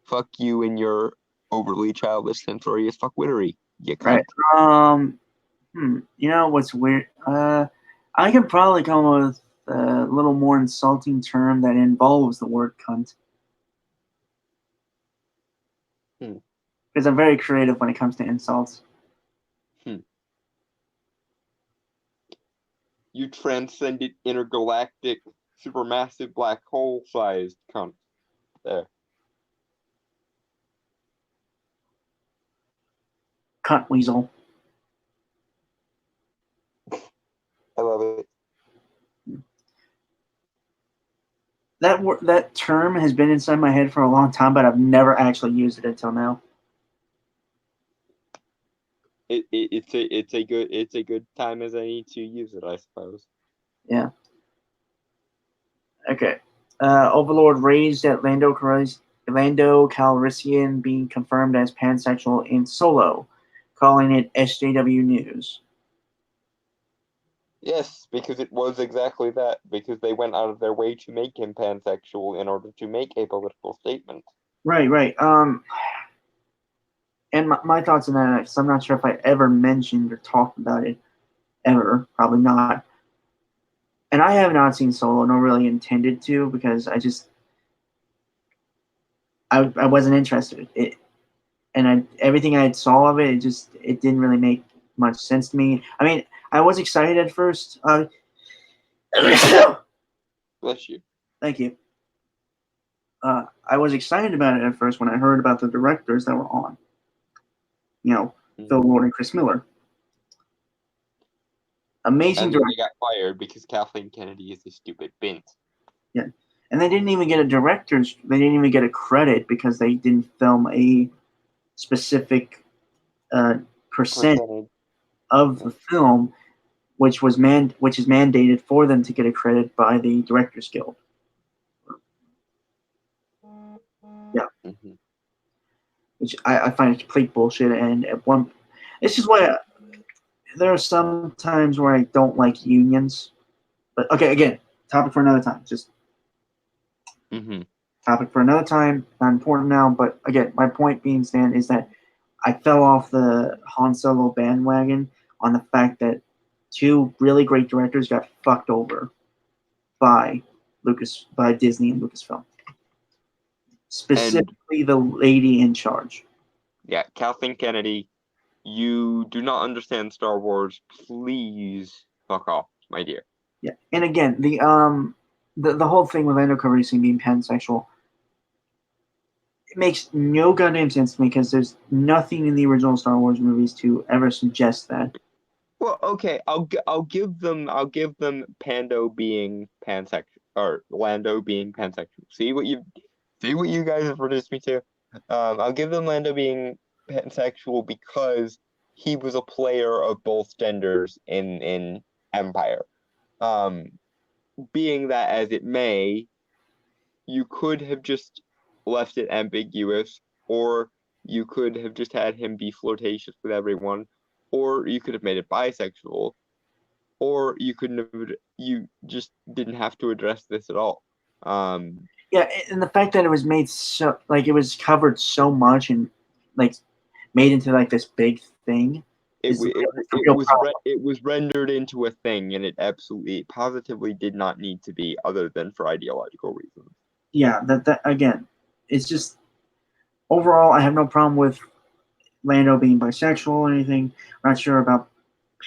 fuck you and your overly childish, censorious fuckwittery, you cunt. Right. You know what's weird? I could probably come up with a little more insulting term that involves the word cunt. Because I'm very creative when it comes to insults. You transcended intergalactic, supermassive black hole-sized cunt. There. Cunt weasel. I love it. That term has been inside my head for a long time, but I've never actually used it until now. It's a good time as any to use it, I suppose. Yeah. Okay. Overlord raised at Lando Calrissian being confirmed as pansexual in Solo, calling it SJW news. Yes, because it was exactly that. Because they went out of their way to make him pansexual in order to make a political statement. Right. And my thoughts on that, so I'm not sure if I ever mentioned or talked about it ever. Probably not. And I have not seen Solo, nor really intended to, because I wasn't interested. Everything I saw of it, it didn't really make much sense to me. I mean, I was excited at first. Bless you. Thank you. I was excited about it at first when I heard about the directors that were on. Phil Lord and Chris Miller. Amazing director. They got fired because Kathleen Kennedy is a stupid bint. Yeah. And they didn't even get they didn't even get a credit because they didn't film a specific percent of the film, which is mandated for them to get a credit by the Directors Guild. Yeah. Which I find complete bullshit. And this is why there are some times where I don't like unions. But okay, again, topic for another time. Just topic for another time. Not important now. But again, my point being, Stan, is that I fell off the Han Solo bandwagon on the fact that two really great directors got fucked over by Disney and Lucasfilm. Specifically, the lady in charge. Yeah, Kathleen Kennedy, you do not understand Star Wars. Please fuck off, my dear. Yeah, and again, the whole thing with Lando Calrissian being pansexual, it makes no goddamn sense to me because there's nothing in the original Star Wars movies to ever suggest that. Well, okay, I'll give them Pando being pansexual or Lando being pansexual. See what you guys have reduced me to. I'll give them Lando being pansexual because he was a player of both genders in Empire. Being that as it may, you could have just left it ambiguous, or you could have just had him be flirtatious with everyone, or you could have made it bisexual, or you just didn't have to address this at all. Yeah, and the fact that it was made so, it was covered so much and made into this big thing. It was rendered into a thing, and it absolutely, positively did not need to be, other than for ideological reasons. Yeah, that again, it's just overall, I have no problem with Lando being bisexual or anything. I'm not sure about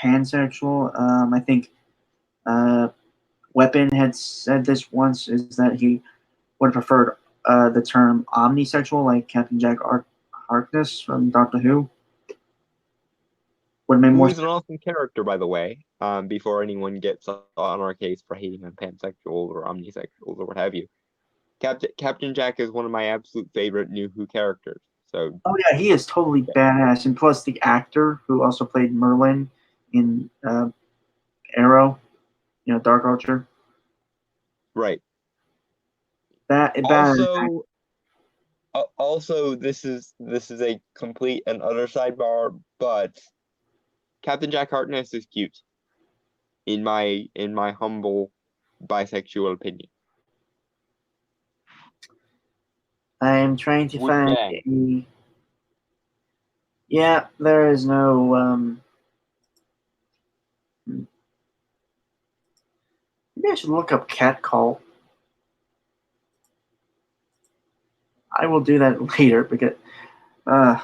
pansexual. I think Weapon had said this once, is that he would have preferred the term omnisexual, like Captain Jack Harkness from Doctor Who. Who is an awesome character, by the way. Before anyone gets on our case for hating on pansexuals or omnisexuals or what have you, Captain Jack is one of my absolute favorite New Who characters. So. Oh yeah, he is totally badass, and plus the actor who also played Merlin in Arrow, Dark Archer. Right. That Also, this is a complete and utter sidebar, but Captain Jack Harkness is cute, in my humble bisexual opinion. I am trying to find Bang. Yeah, there is no. Maybe I should look up cat call. I will do that later because I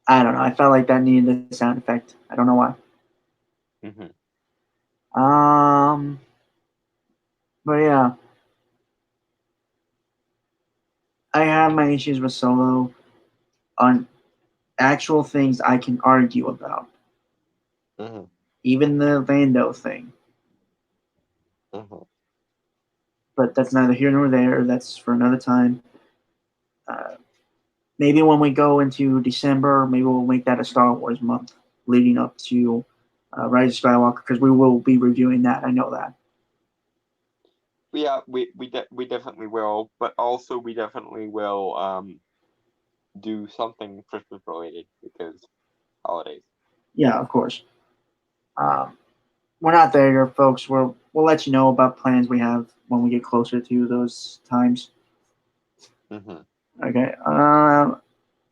don't know. I felt like that needed a sound effect. I don't know why. But yeah, I have my issues with Solo on actual things I can argue about. Even the Lando thing. But that's neither here nor there. That's for another time. Maybe when we go into December, maybe we'll make that a Star Wars month leading up to Rise of Skywalker, because we will be reviewing that. I know that. Yeah, we definitely will, but also we definitely will do something Christmas related because holidays. Yeah, of course. We're not there yet, folks. We'll let you know about plans we have when we get closer to those times. Okay. All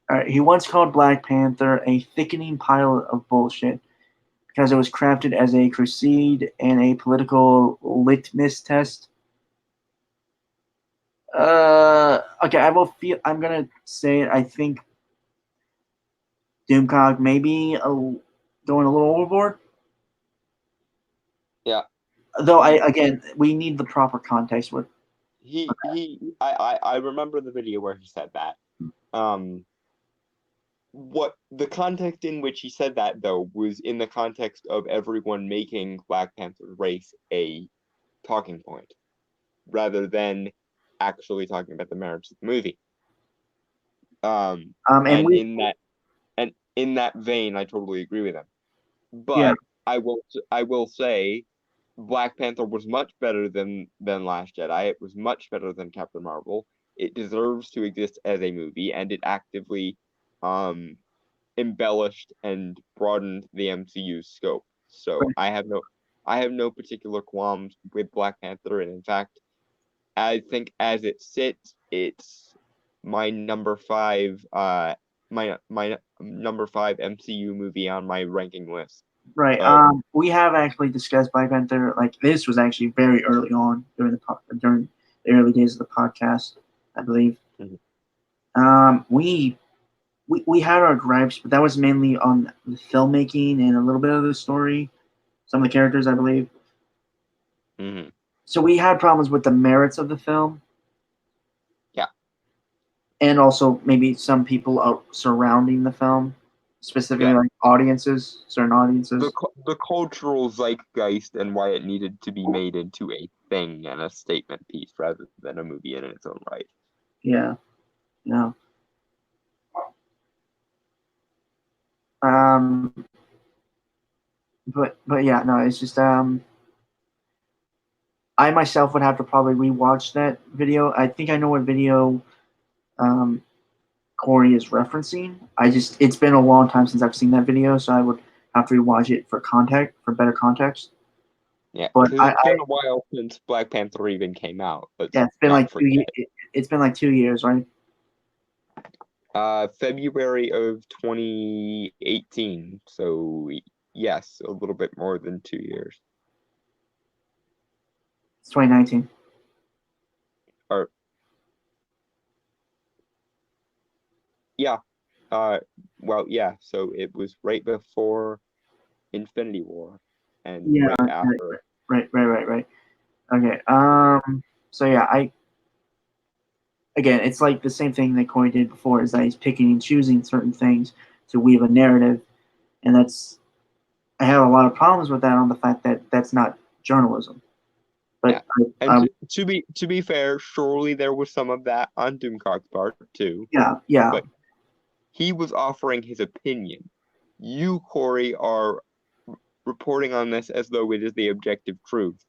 right. He once called Black Panther a thickening pile of bullshit because it was crafted as a crusade and a political litmus test. Okay, I'm gonna say it. I think Doomcock maybe going a little overboard. Yeah. Though we need the proper context with. I remember the video where he said that. What the context in which he said that though was in the context of everyone making Black Panther race a talking point, rather than actually talking about the merits of the movie. And in that vein, I totally agree with him. But yeah. I will say, Black Panther was much better than Last Jedi. It was much better than Captain Marvel. It deserves to exist as a movie, and it actively embellished and broadened the MCU's scope. So I have no particular qualms with Black Panther, and in fact, I think as it sits, it's my number 5 my number 5 MCU movie on my ranking list. Right. We have actually discussed Black Panther. Like, this was actually very early on during the early days of the podcast, I believe. We had our gripes, but that was mainly on the filmmaking and a little bit of the story, some of the characters, I believe. So we had problems with the merits of the film. Yeah. And also maybe some people surrounding the film, specifically like certain audiences. The cultural zeitgeist and why it needed to be made into a thing and a statement piece rather than a movie in its own right. Yeah. Yeah. But yeah, no, it's just I myself would have to probably rewatch that video. I think I know what video Corey is referencing. It's been a long time since I've seen that video, so I would have to rewatch it for better context. Yeah, but it's been a while since Black Panther even came out. Yeah, it's been like 2 years. It's been like 2 years, right? February of 2018. So yes, a little bit more than 2 years. It's 2019. Or yeah. Well, yeah. So it was right before Infinity War, and right after. Right. Okay. So yeah, again, it's like the same thing that Corey did before, is that he's picking and choosing certain things to weave a narrative, and I have a lot of problems with that on the fact that that's not journalism. But And to be fair, surely there was some of that on Doomcock's part too. yeah. But he was offering his opinion. You, Corey, are reporting on this as though it is the objective truth,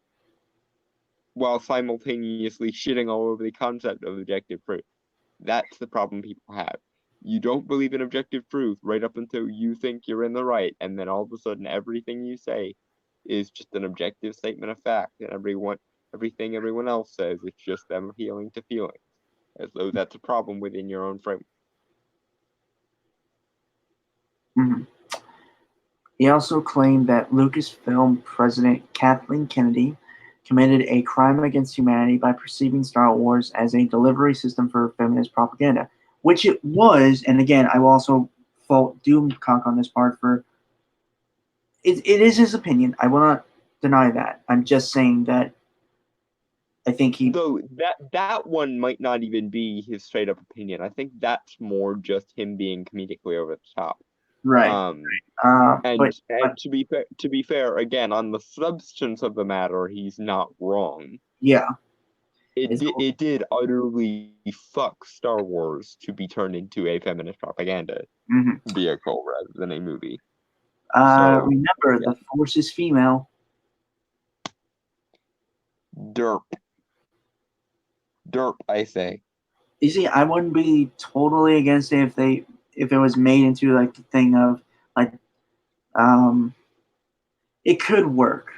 while simultaneously shitting all over the concept of objective truth. That's the problem people have. You don't believe in objective truth right up until you think you're in the right, and then all of a sudden everything you say is just an objective statement of fact, and everything everyone else says, it's just them appealing to feelings, as though that's a problem within your own framework. Mm-hmm. He also claimed that Lucasfilm president Kathleen Kennedy committed a crime against humanity by perceiving Star Wars as a delivery system for feminist propaganda, which it was. And again, I will also fault Doomcock on this part for it is his opinion. I will not deny that. I'm just saying that I think though that one might not even be his straight up opinion. I think that's more just him being comedically over the top. Right. And to be fair, again, on the substance of the matter, he's not wrong. Yeah. It did utterly fuck Star Wars to be turned into a feminist propaganda vehicle rather than a movie. Remember, the Force is female. Derp, I say. You see, I wouldn't be totally against it if it was made into like the thing of like, it could work.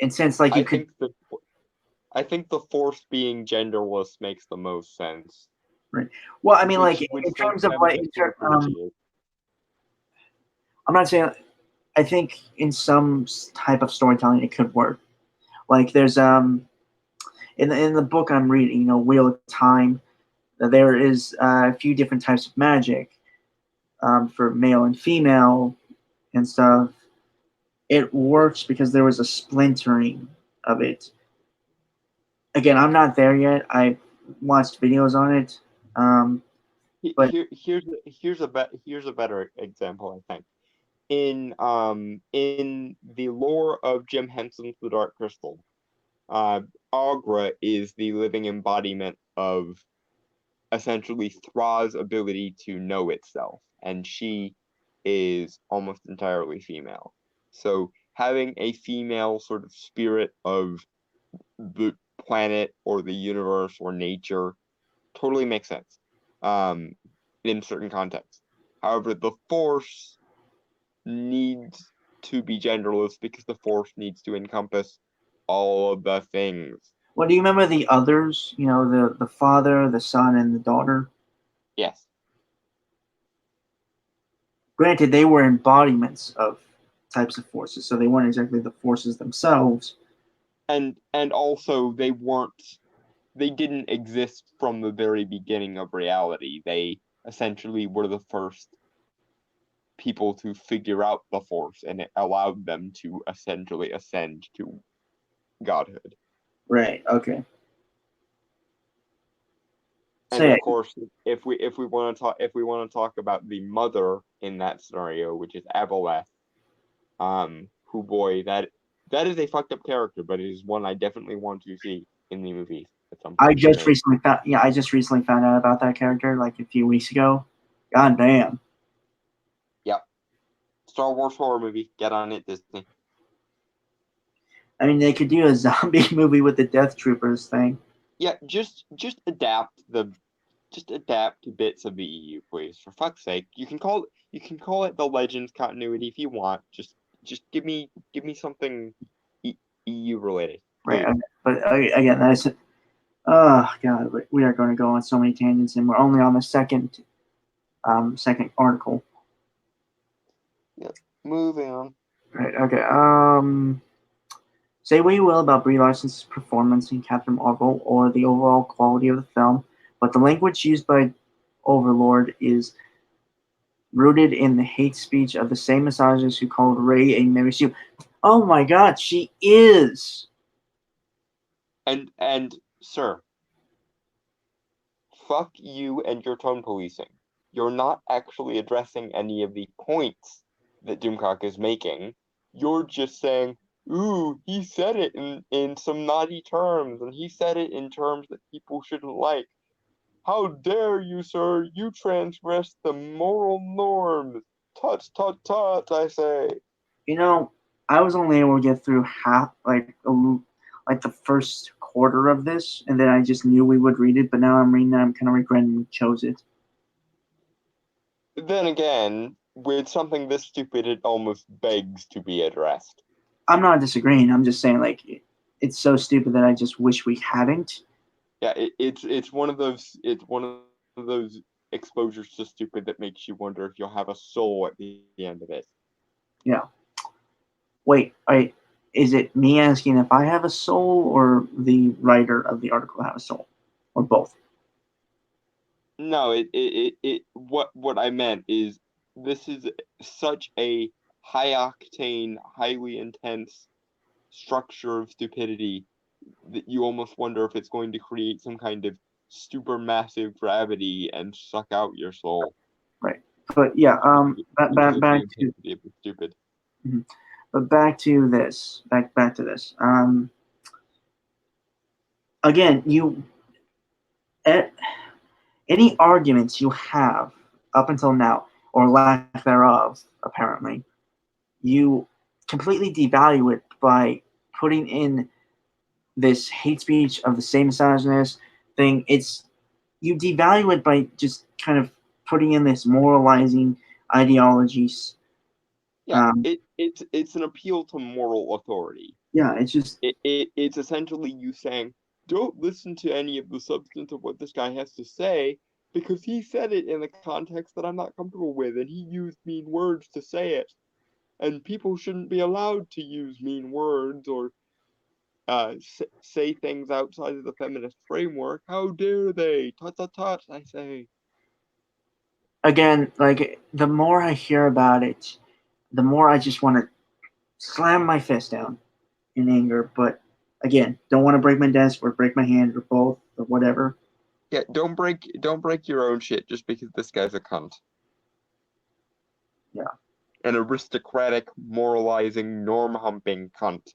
And since like I think the Force being genderless makes the most sense. Right. Well, I mean, like in terms of like, I'm not saying. I think in some type of storytelling it could work. Like there's in the book I'm reading, Wheel of Time, there is a few different types of magic for male and female and stuff. It works because there was a splintering of it. Again, I'm not there yet. I watched videos on it. But here's a better example, I think. In the lore of Jim Henson's The Dark Crystal, Aughra is the living embodiment of essentially Thra's ability to know itself, and she is almost entirely female. So having a female sort of spirit of the planet or the universe or nature totally makes sense in certain contexts. However, the Force needs to be genderless because the Force needs to encompass all of the things. Well, do you remember the others? The father, the son, and the daughter? Yes. Granted, they were embodiments of types of forces, so they weren't exactly the forces themselves. And also they didn't exist from the very beginning of reality. They essentially were the first people to figure out the Force, and it allowed them to essentially ascend to godhood. Right. Okay. And of course, if we want to talk about the mother in that scenario, which is Aboleth, who boy, that is a fucked up character, but it is one I definitely want to see in the movies at some point. I just recently found out about that character like a few weeks ago. God damn. Yep. Star Wars horror movie. Get on it, Disney. I mean, they could do a zombie movie with the Death Troopers thing. Yeah, just adapt to bits of the EU, please. For fuck's sake, you can call it the Legends continuity if you want. Just give me something EU related. Please. Right. But again, that's oh god, we are going to go on so many tangents, and we're only on the second article. Yeah. Moving on. Right. Okay. Say what you will about Brie Larson's performance in Captain Marvel or the overall quality of the film, but the language used by Overlord is rooted in the hate speech of the same misogynist who called Rey a Mary Sue. Oh my god, she is! And sir, fuck you and your tone policing. You're not actually addressing any of the points that Doomcock is making. You're just saying, ooh, he said it in some naughty terms, and he said it in terms that people shouldn't like. How dare you, sir? You transgress the moral norms. Tut, tut, tut, I say. I was only able to get through half, like the first quarter of this, and then I just knew we would read it. But now I'm reading it, I'm kind of regretting we chose it. Then again, with something this stupid, it almost begs to be addressed. I'm not disagreeing. I'm just saying, like, it's so stupid that I just wish we hadn't. Yeah, it's one of those exposures to stupid that makes you wonder if you'll have a soul at the end of it. Yeah. Wait, is it me asking if I have a soul, or the writer of the article have a soul, or both? No, what I meant is this is such a high octane, highly intense structure of stupidity that you almost wonder if it's going to create some kind of supermassive gravity and suck out your soul. Right. But yeah, back to stupid. Mm-hmm. But back to this. Back to this. Again, any arguments you have up until now, or lack thereof, apparently, you completely devalue it by putting in this hate speech of the same misogynist thing. You devalue it by just kind of putting in this moralizing ideologies. Yeah, it's an appeal to moral authority. Yeah, it's just it's essentially you saying, don't listen to any of the substance of what this guy has to say because he said it in a context that I'm not comfortable with, and he used mean words to say it, and people shouldn't be allowed to use mean words or say things outside of the feminist framework. How dare they? Tut tut tut, I say. Again, like, the more I hear about it, the more I just want to slam my fist down in anger. But again, don't want to break my desk or break my hand or both or whatever. Yeah, don't break your own shit just because this guy's a cunt. Yeah. An aristocratic, moralizing, norm-humping cunt.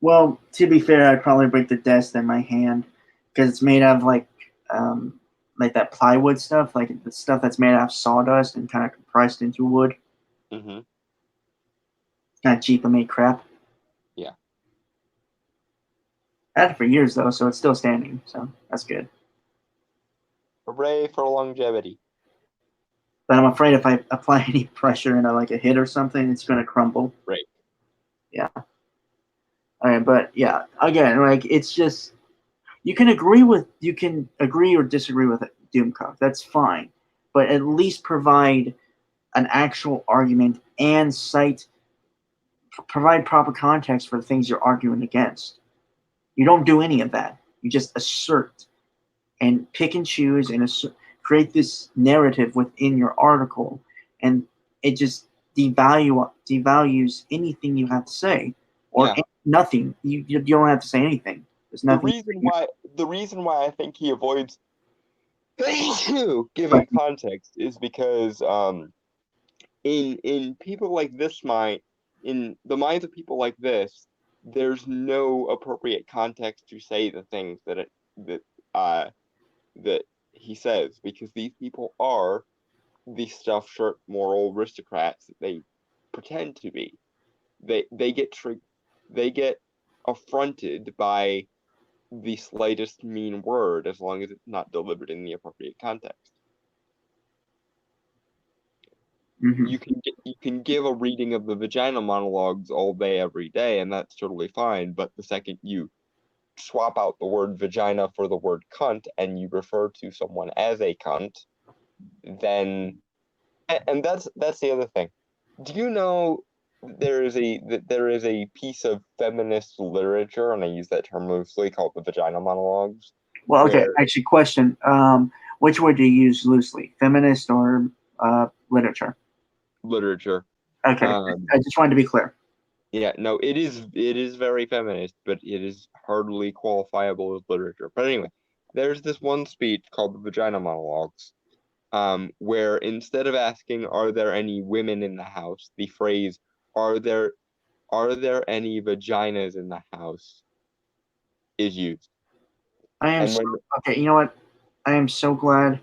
Well, to be fair, I'd probably break the desk than my hand, because it's made out of like that plywood stuff, like the stuff that's made out of sawdust and kind of compressed into wood. Mm-hmm. Kind of cheap and made crap. Yeah. I had it for years though, so it's still standing, so that's good. Hooray for longevity. But I'm afraid if I apply any pressure in a hit or something, it's going to crumble. Right. Yeah. All right, but yeah, again, like, it's just, you can agree or disagree with Doomcock. That's fine, but at least provide an actual argument and provide proper context for the things you're arguing against. You don't do any of that. You just assert and pick and choose and create this narrative within your article, and it just devalues anything you have to say, or nothing. You don't have to say anything. There's nothing. The reason why I think he avoids giving context is because in people like this in the minds of people like this, there's no appropriate context to say the things that he says, because these people are the stuffed shirt moral aristocrats that they pretend to be. They get affronted by the slightest mean word as long as it's not delivered in the appropriate context. Mm-hmm. You can give a reading of the vagina monologues all day every day, and that's totally fine. But the second you swap out the word vagina for the word cunt and you refer to someone as a cunt, then, and that's the other thing. Do you know there is a piece of feminist literature, and I use that term loosely, called the vagina monologues? Well, okay. Actually, question: which word do you use loosely, feminist or literature? Literature. Okay, I just wanted to be clear. Yeah, no, it is very feminist, but it is hardly qualifiable as literature. But anyway, there's this one speech called the Vagina Monologues, where instead of asking, "Are there any women in the house?" the phrase, are there any vaginas in the house is used. Okay, you know what? I am so glad.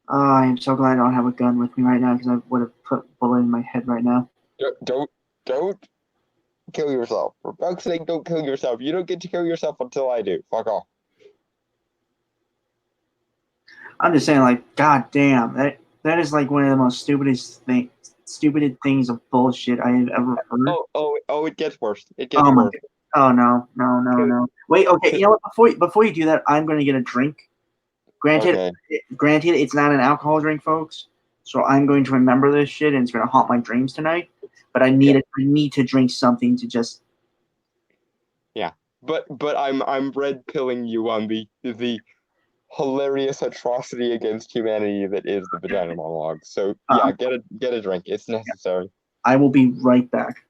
I am so glad I don't have a gun with me right now because I would have put a bullet in my head right now. Don't kill yourself. For fuck's sake, don't kill yourself. You don't get to kill yourself until I do. Fuck off. I'm just saying, like, god damn, that is like one of the most stupidest things of bullshit I have ever heard. Oh, it gets worse. It gets worse. Oh no. Wait, okay, you know what? Before you do that, I'm gonna get a drink. Granted, it's not an alcohol drink, folks. So I'm going to remember this shit, and it's gonna haunt my dreams tonight. But I need to drink something to just. Yeah, but I'm red pilling you on the hilarious atrocity against humanity that is the vagina monologue. So yeah, get a drink. It's necessary. I will be right back.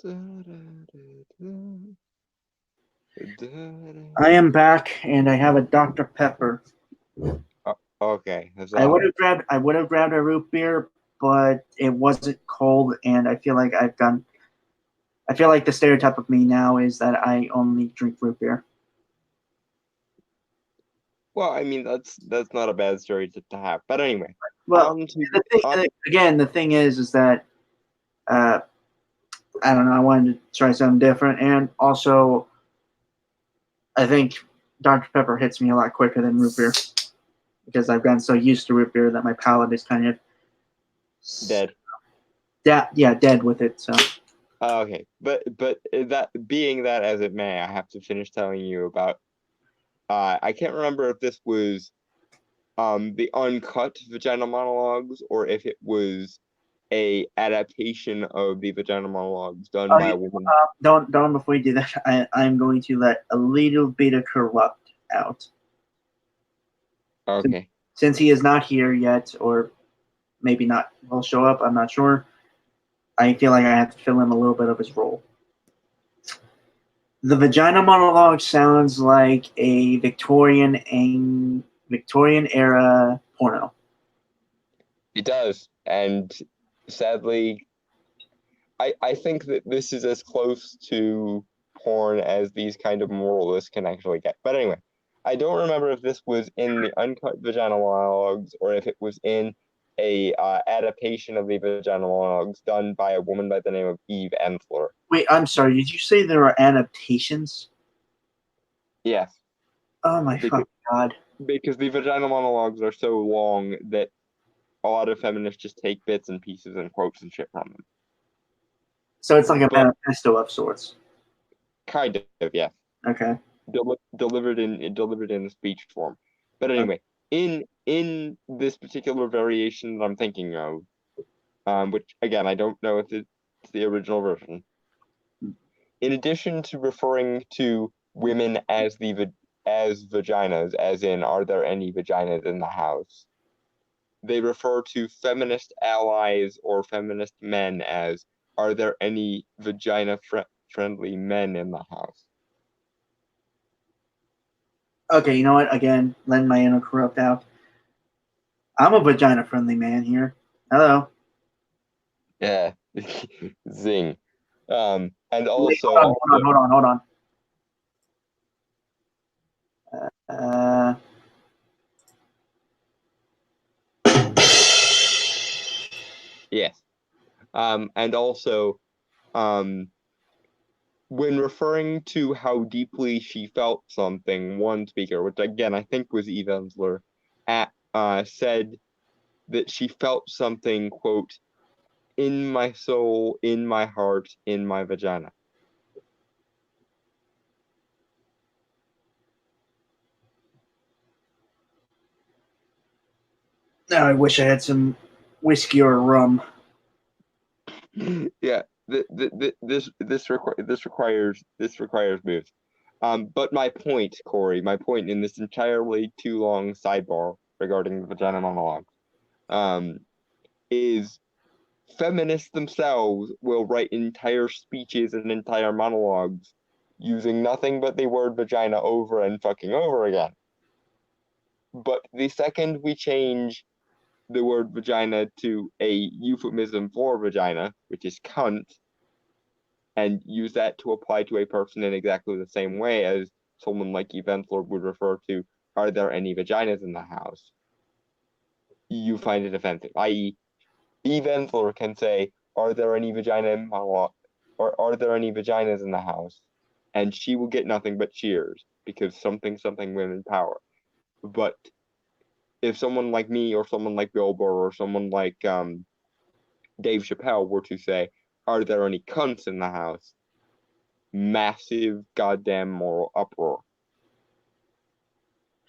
I am back, and I have a Dr. Pepper. Okay. I would have grabbed a root beer, but it wasn't cold, and I feel like the stereotype of me now is that I only drink root beer. Well, I mean that's not a bad story to have. But anyway. Well, the thing is that I don't know. I wanted to try something different, and also, I think Dr. Pepper hits me a lot quicker than root beer because I've gotten so used to root beer that my palate is kind of dead. Dead with it. So. Okay, but that being that as it may, I have to finish telling you about. I can't remember if this was, the uncut vagina monologues or if it was a adaptation of the vagina monologues done by a woman. Don't before you do that. I'm going to let a little bit of corrupt out. Okay. Since he is not here yet, or maybe not, he'll show up. I'm not sure. I feel like I have to fill in a little bit of his role. The vagina monologue sounds like a Victorian era porno. It does, and sadly, I think that this is as close to porn as these kind of moralists can actually get. But anyway, I don't remember if this was in the uncut vagina monologues or if it was in a adaptation of the vagina monologues done by a woman by the name of Eve Ensler. Wait, I'm sorry. Did you say there are adaptations? Yes. Oh my fucking god! Because the vagina monologues are so long that a lot of feminists just take bits and pieces and quotes and shit from them. So it's like a manifesto of sorts. Kind of, yeah. Okay. Delivered in speech form. But anyway, in this particular variation that I'm thinking of, which again I don't know if it's the original version. In addition to referring to women as vaginas, as in, are there any vaginas in the house? they refer to feminist allies or feminist men as, are there any vagina-friendly men in the house? Okay, you know what? Again, letting my inner corrupt out. I'm a vagina-friendly man here. Hello. Yeah, zing. And Wait, also, hold on. Uh, yes. And also, when referring to how deeply she felt something, one speaker, which again I think was Eve Ensler, said that she felt something, quote, in my soul, in my heart, in my vagina. now I wish I had some whiskey or rum. Yeah, this requires moves. But my point, Corey, my point in this entirely too long sidebar regarding the vagina monologue, is feminists themselves will write entire speeches and entire monologues using nothing but the word vagina over and fucking over again. But the second we change the word vagina to a euphemism for vagina, which is cunt, and use that to apply to a person in exactly the same way as someone like Eve Ensler would refer to, are there any vaginas in the house? You find it offensive. I.e., Eve Ensler can say, are there any vagina in my law? Or are there any vaginas in the house? And she will get nothing but cheers because something women power. But if someone like me or someone like Bill Burr or someone like Dave Chappelle were to say, are there any cunts in the house? Massive goddamn moral uproar.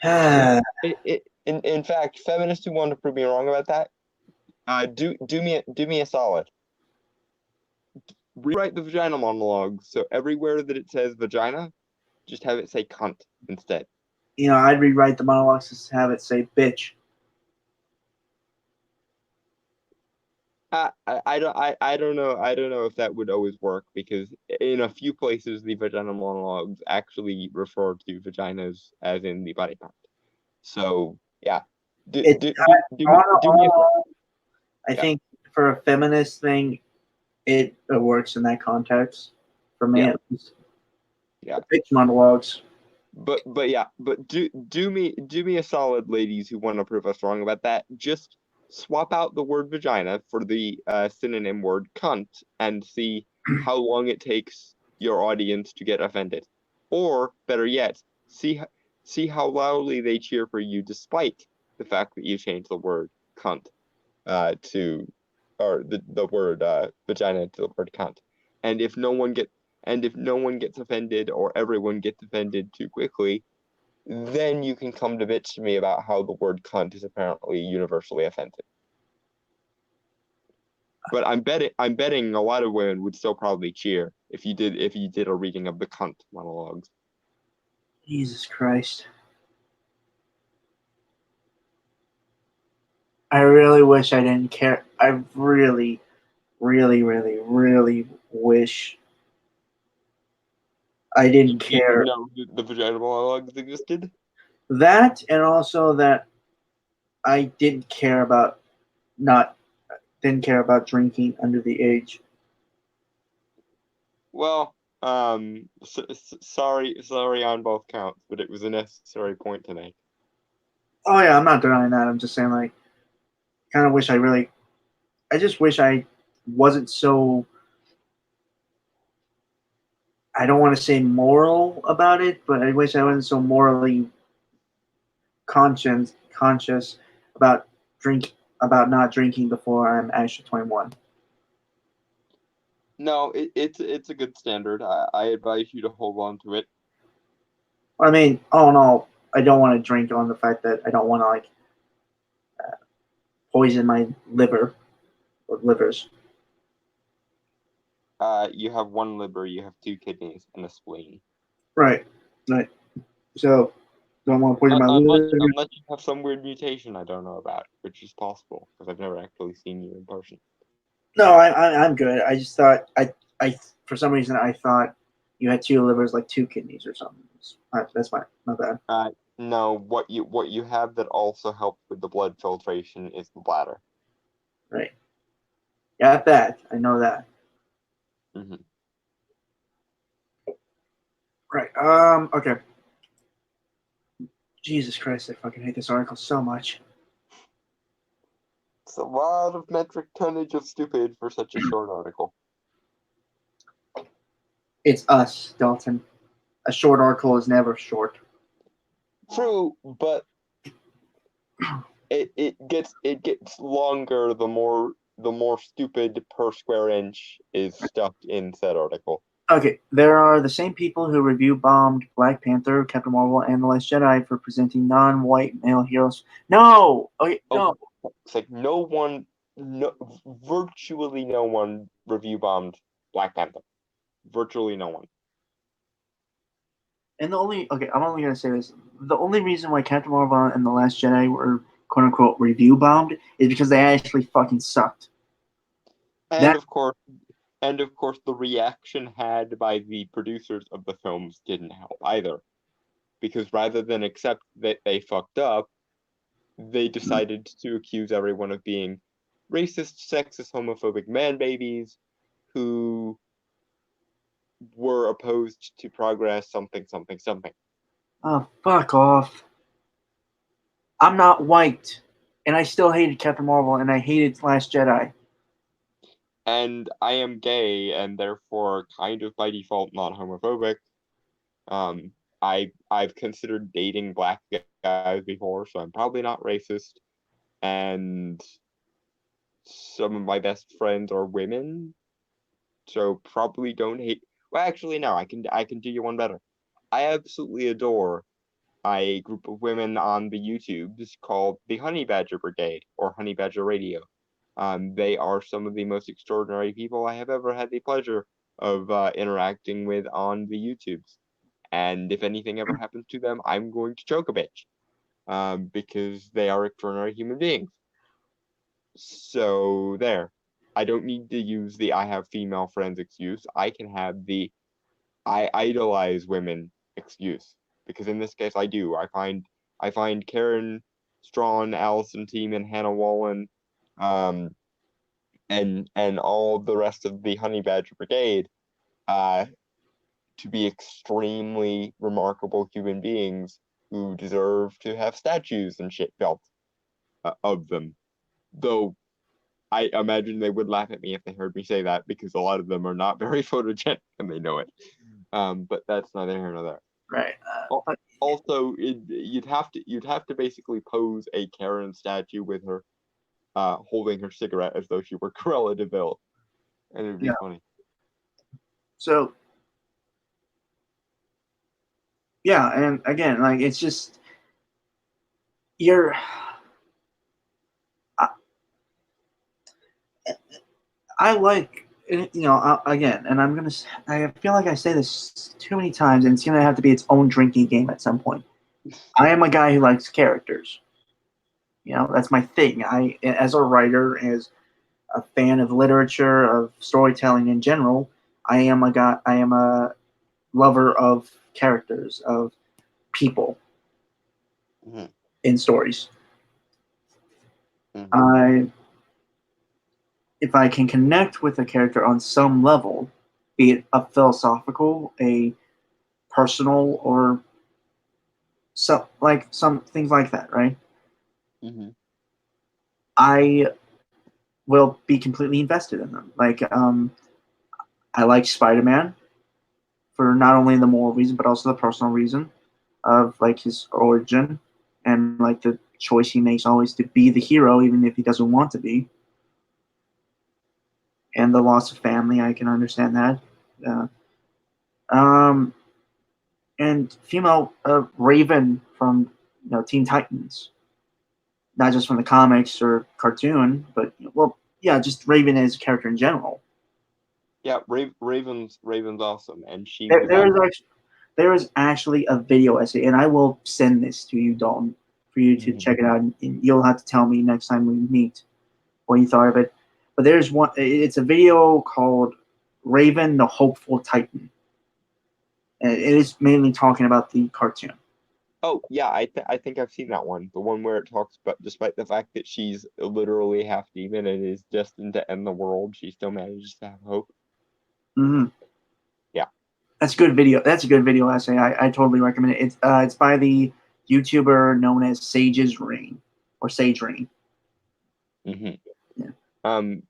In fact, feminists who want to prove me wrong about that, do me a solid. Rewrite the vagina monologue so everywhere that it says vagina, just have it say cunt instead. You know, I'd rewrite the monologues to have it say bitch. I don't know if that would always work because in a few places the vagina monologues actually refer to vaginas as in the body part. So yeah, I think for a feminist thing, it works in that context. For me, at least. Yeah. Bitch monologues. But do me a solid, ladies who want to prove us wrong about that. Just swap out the word vagina for the synonym word cunt and see how long it takes your audience to get offended. Or better yet, see how loudly they cheer for you despite the fact that you changed the word cunt to or the word vagina to the word cunt. And if no one gets offended or everyone gets offended too quickly, then you can come to bitch to me about how the word cunt is apparently universally offensive. But I'm betting a lot of women would still probably cheer if you did a reading of the cunt monologues. Jesus Christ. I really wish I didn't care. I really, really, really, really wish I didn't care. No, the vagina monologues existed. That and also that I didn't care about drinking under the age. Well, sorry on both counts, but it was a necessary point to make. Oh yeah, I'm not denying that. I'm just saying, like, kind of wish I just wish I wasn't so. I don't want to say moral about it, but I wish I wasn't so morally conscious about not drinking before I'm actually 21. No, it's a good standard. I advise you to hold on to it. I mean, all in all, I don't want to drink on the fact that I don't want to poison my liver or livers. You have one liver, you have two kidneys, and a spleen. Right. So Don't want to poison my liver. Unless you have some weird mutation I don't know about, which is possible because I've never actually seen you in person. No, I'm good. I just thought I for some reason I thought you had two livers, like two kidneys or something. That's fine. Not bad. No, what you have that also helps with the blood filtration is the bladder. Right. Yeah, not bad. I know that. Mm-hmm. Right. Okay. Jesus Christ, I fucking hate this article so much. It's a lot of metric tonnage of stupid for such a short article. It's us, Dalton. A short article is never short. True, but it gets longer the more stupid per square inch is stuffed in said article. Okay, there are the same people who review bombed Black Panther, Captain Marvel, and The Last Jedi for presenting non-white male heroes. No! Okay, no. It's like virtually no one review bombed Black Panther. Virtually no one. And I'm only gonna say this. The only reason why Captain Marvel and The Last Jedi were quote unquote review bombed is because they actually fucking sucked. And of course, the reaction had by the producers of the films didn't help either. Because rather than accept that they fucked up, they decided to accuse everyone of being racist, sexist, homophobic man babies who were opposed to progress, something. Oh, fuck off. I'm not white. And I still hated Captain Marvel and I hated Last Jedi. And I am gay and therefore kind of by default not homophobic. I've considered dating black guys before, so I'm probably not racist. And some of my best friends are women, so probably don't hate. Well, actually, no. I can do you one better. I absolutely adore a group of women on the YouTubes called the Honey Badger Brigade or Honey Badger Radio. They are some of the most extraordinary people I have ever had the pleasure of interacting with on the YouTubes. And if anything ever happens to them, I'm going to choke a bitch, because they are extraordinary human beings. So there. I don't need to use the I have female friends excuse. I can have the I idolize women excuse. Because in this case I do. I find Karen Strawn, Allison Team, Hannah Wallen, and all the rest of the Honey Badger Brigade to be extremely remarkable human beings who deserve to have statues and shit built of them. Though I imagine they would laugh at me if they heard me say that because a lot of them are not very photogenic and they know it. But that's neither here nor there. Right. Also, you'd have to basically pose a Karen statue with her holding her cigarette as though she were Cruella de Vil, and it'd be funny. So, yeah, and again, like it's just you're. I like again, and I feel like I say this too many times, and it's gonna have to be its own drinking game at some point. I am a guy who likes characters. That's my thing. As a writer, as a fan of literature, of storytelling in general, I am a lover of characters, of people in stories. If I can connect with a character on some level, be it a philosophical, a personal, or some things like that, right? I will be completely invested in them. Like, I like Spider-Man for not only the moral reason, but also the personal reason of like his origin and like the choice he makes always to be the hero, even if he doesn't want to be. And the loss of family, I can understand that. And female Raven from Teen Titans, not just from the comics or cartoon, but just Raven as a character in general. Yeah, Raven's awesome, and she. There is actually a video essay, and I will send this to you, Dalton, for you to check it out. And you'll have to tell me next time we meet what you thought of it. But there's one. It's a video called "Raven, the Hopeful Titan." And it is mainly talking about the cartoon. Oh yeah, I think I've seen that one. The one where it talks about, despite the fact that she's literally half demon and is destined to end the world, she still manages to have hope. Mm-hmm. Yeah, that's a good video. That's a good video essay. I totally recommend it. It's by the YouTuber known as Sage's Rain or Sage Rain. Mm-hmm. Yeah.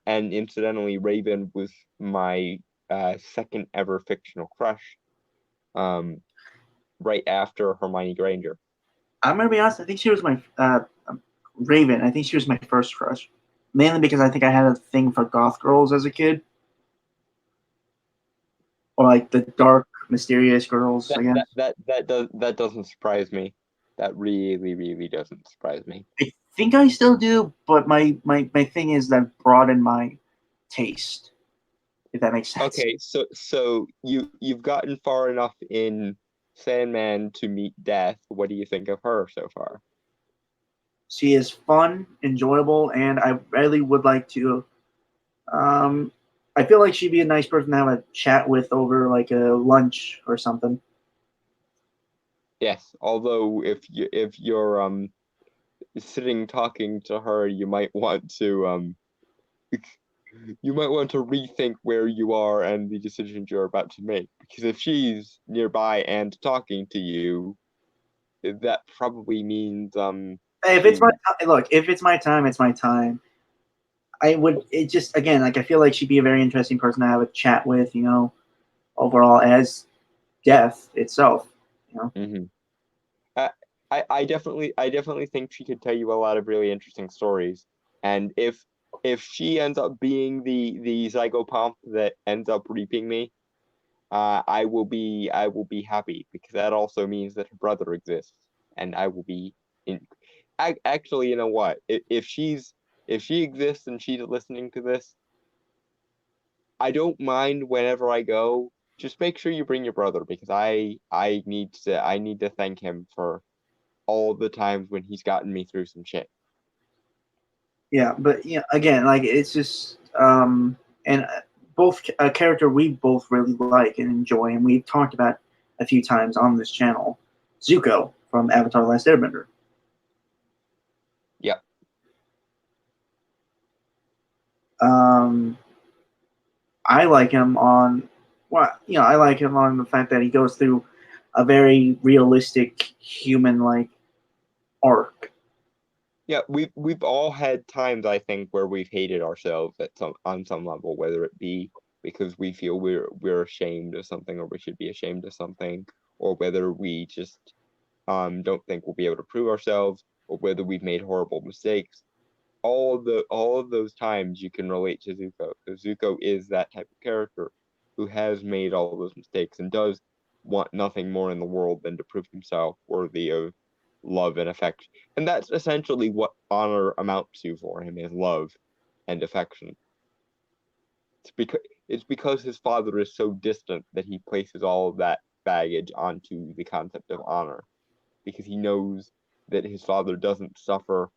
And incidentally, Raven was my second ever fictional crush. Right after Hermione Granger. I'm gonna be honest. I think she was my Raven. I think she was my first crush, mainly because I think I had a thing for goth girls as a kid, or like the dark, mysterious girls. I guess That doesn't surprise me. That really doesn't surprise me. I think I still do, but my thing is that broadened my taste. If that makes sense. Okay, so you've gotten far enough in Sandman to meet death. What do you think of her so far? She is fun, enjoyable, and I really would like to. I feel like she'd be a nice person to have a chat with over like a lunch or something. Yes, although if you're sitting talking to her, you might want to rethink where you are and the decisions you're about to make. Because if she's nearby and talking to you, that probably means Hey, if it's my look, if it's my time, it's my time. I would. It just again, like I feel like she'd be a very interesting person to have a chat with. Overall as death itself. Mm-hmm. I definitely think she could tell you a lot of really interesting stories. And if she ends up being the psychopomp that ends up reaping me, I will be happy because that also means that her brother exists, and I will be in. Actually, you know what? If she exists and she's listening to this, I don't mind whenever I go. Just make sure you bring your brother because I need to thank him for all the times when he's gotten me through some shit. Yeah, but again, like it's just and both a character we both really like and enjoy, and we've talked about a few times on this channel, Zuko from Avatar: The Last Airbender. Yep. I like him on, I like him on the fact that he goes through a very realistic human-like arc. Yeah, we've all had times I think where we've hated ourselves on some level, whether it be because we feel we're ashamed of something or we should be ashamed of something, or whether we just don't think we'll be able to prove ourselves, or whether we've made horrible mistakes. All of those times you can relate to Zuko. Because Zuko is that type of character who has made all those mistakes and does want nothing more in the world than to prove himself worthy of love and affection. And that's essentially what honor amounts to for him is love and affection. It's because his father is so distant that he places all of that baggage onto the concept of honor. Because he knows that his father doesn't suffer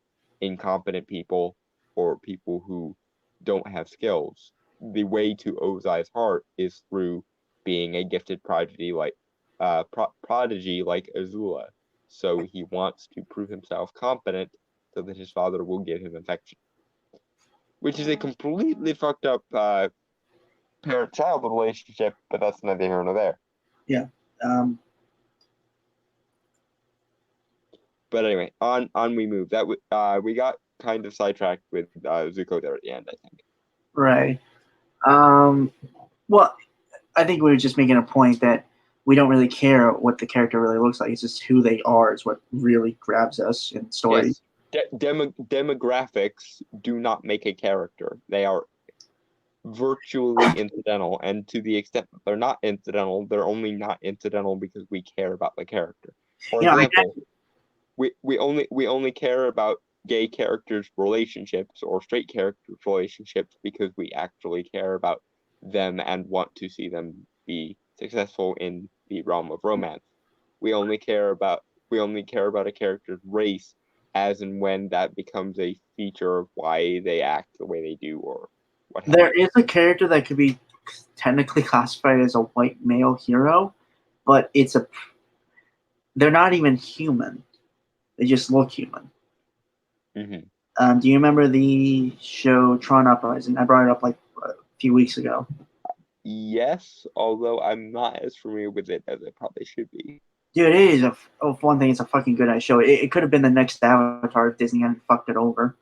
incompetent people or people who don't have skills. The way to Ozai's heart is through being a gifted prodigy like Azula. So he wants to prove himself competent so that his father will give him affection. Which is a completely fucked up parent-child relationship, but that's neither here nor there. Yeah. But anyway, on we move. We got kind of sidetracked with Zuko there at the end, I think. Right. Well, I think we were just making a point that we don't really care what the character really looks like. It's just who they are is what really grabs us in stories. Yes. Demographics do not make a character. They are virtually incidental, and to the extent that they're not incidental, they're only not incidental because we care about the character. For example, we only care about gay characters' relationships or straight characters' relationships because we actually care about them and want to see them be successful in the realm of romance. We only care about a character's race as and when that becomes a feature of why they act the way they do or what have There you. is a character that could be technically classified as a white male hero, but they're not even human. They just look human. Mm-hmm. Do you remember the show Tron Uprising? I brought it up like a few weeks ago. Yes, although I'm not as familiar with it as I probably should be. Dude, it is for one thing, it's a fucking good ass show. It could have been the next Avatar if Disney hadn't fucked it over.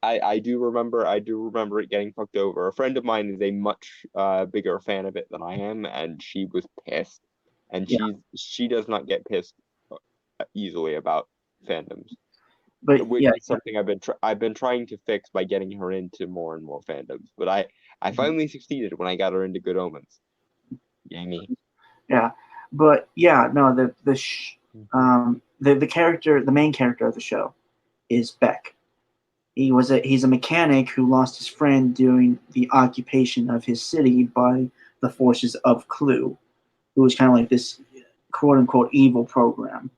I do remember it getting fucked over. A friend of mine is a much bigger fan of it than I am, and she was pissed. And Yeah. she does not get pissed easily about fandoms, But which yeah, is something I've been trying to fix by getting her into more and more fandoms. But I finally succeeded when I got her into Good Omens. Yay me. yeah. But yeah, no, the character, the main character of the show is Beck. He's a mechanic who lost his friend during the occupation of his city by the forces of Clue, who was kind of like this quote unquote evil program.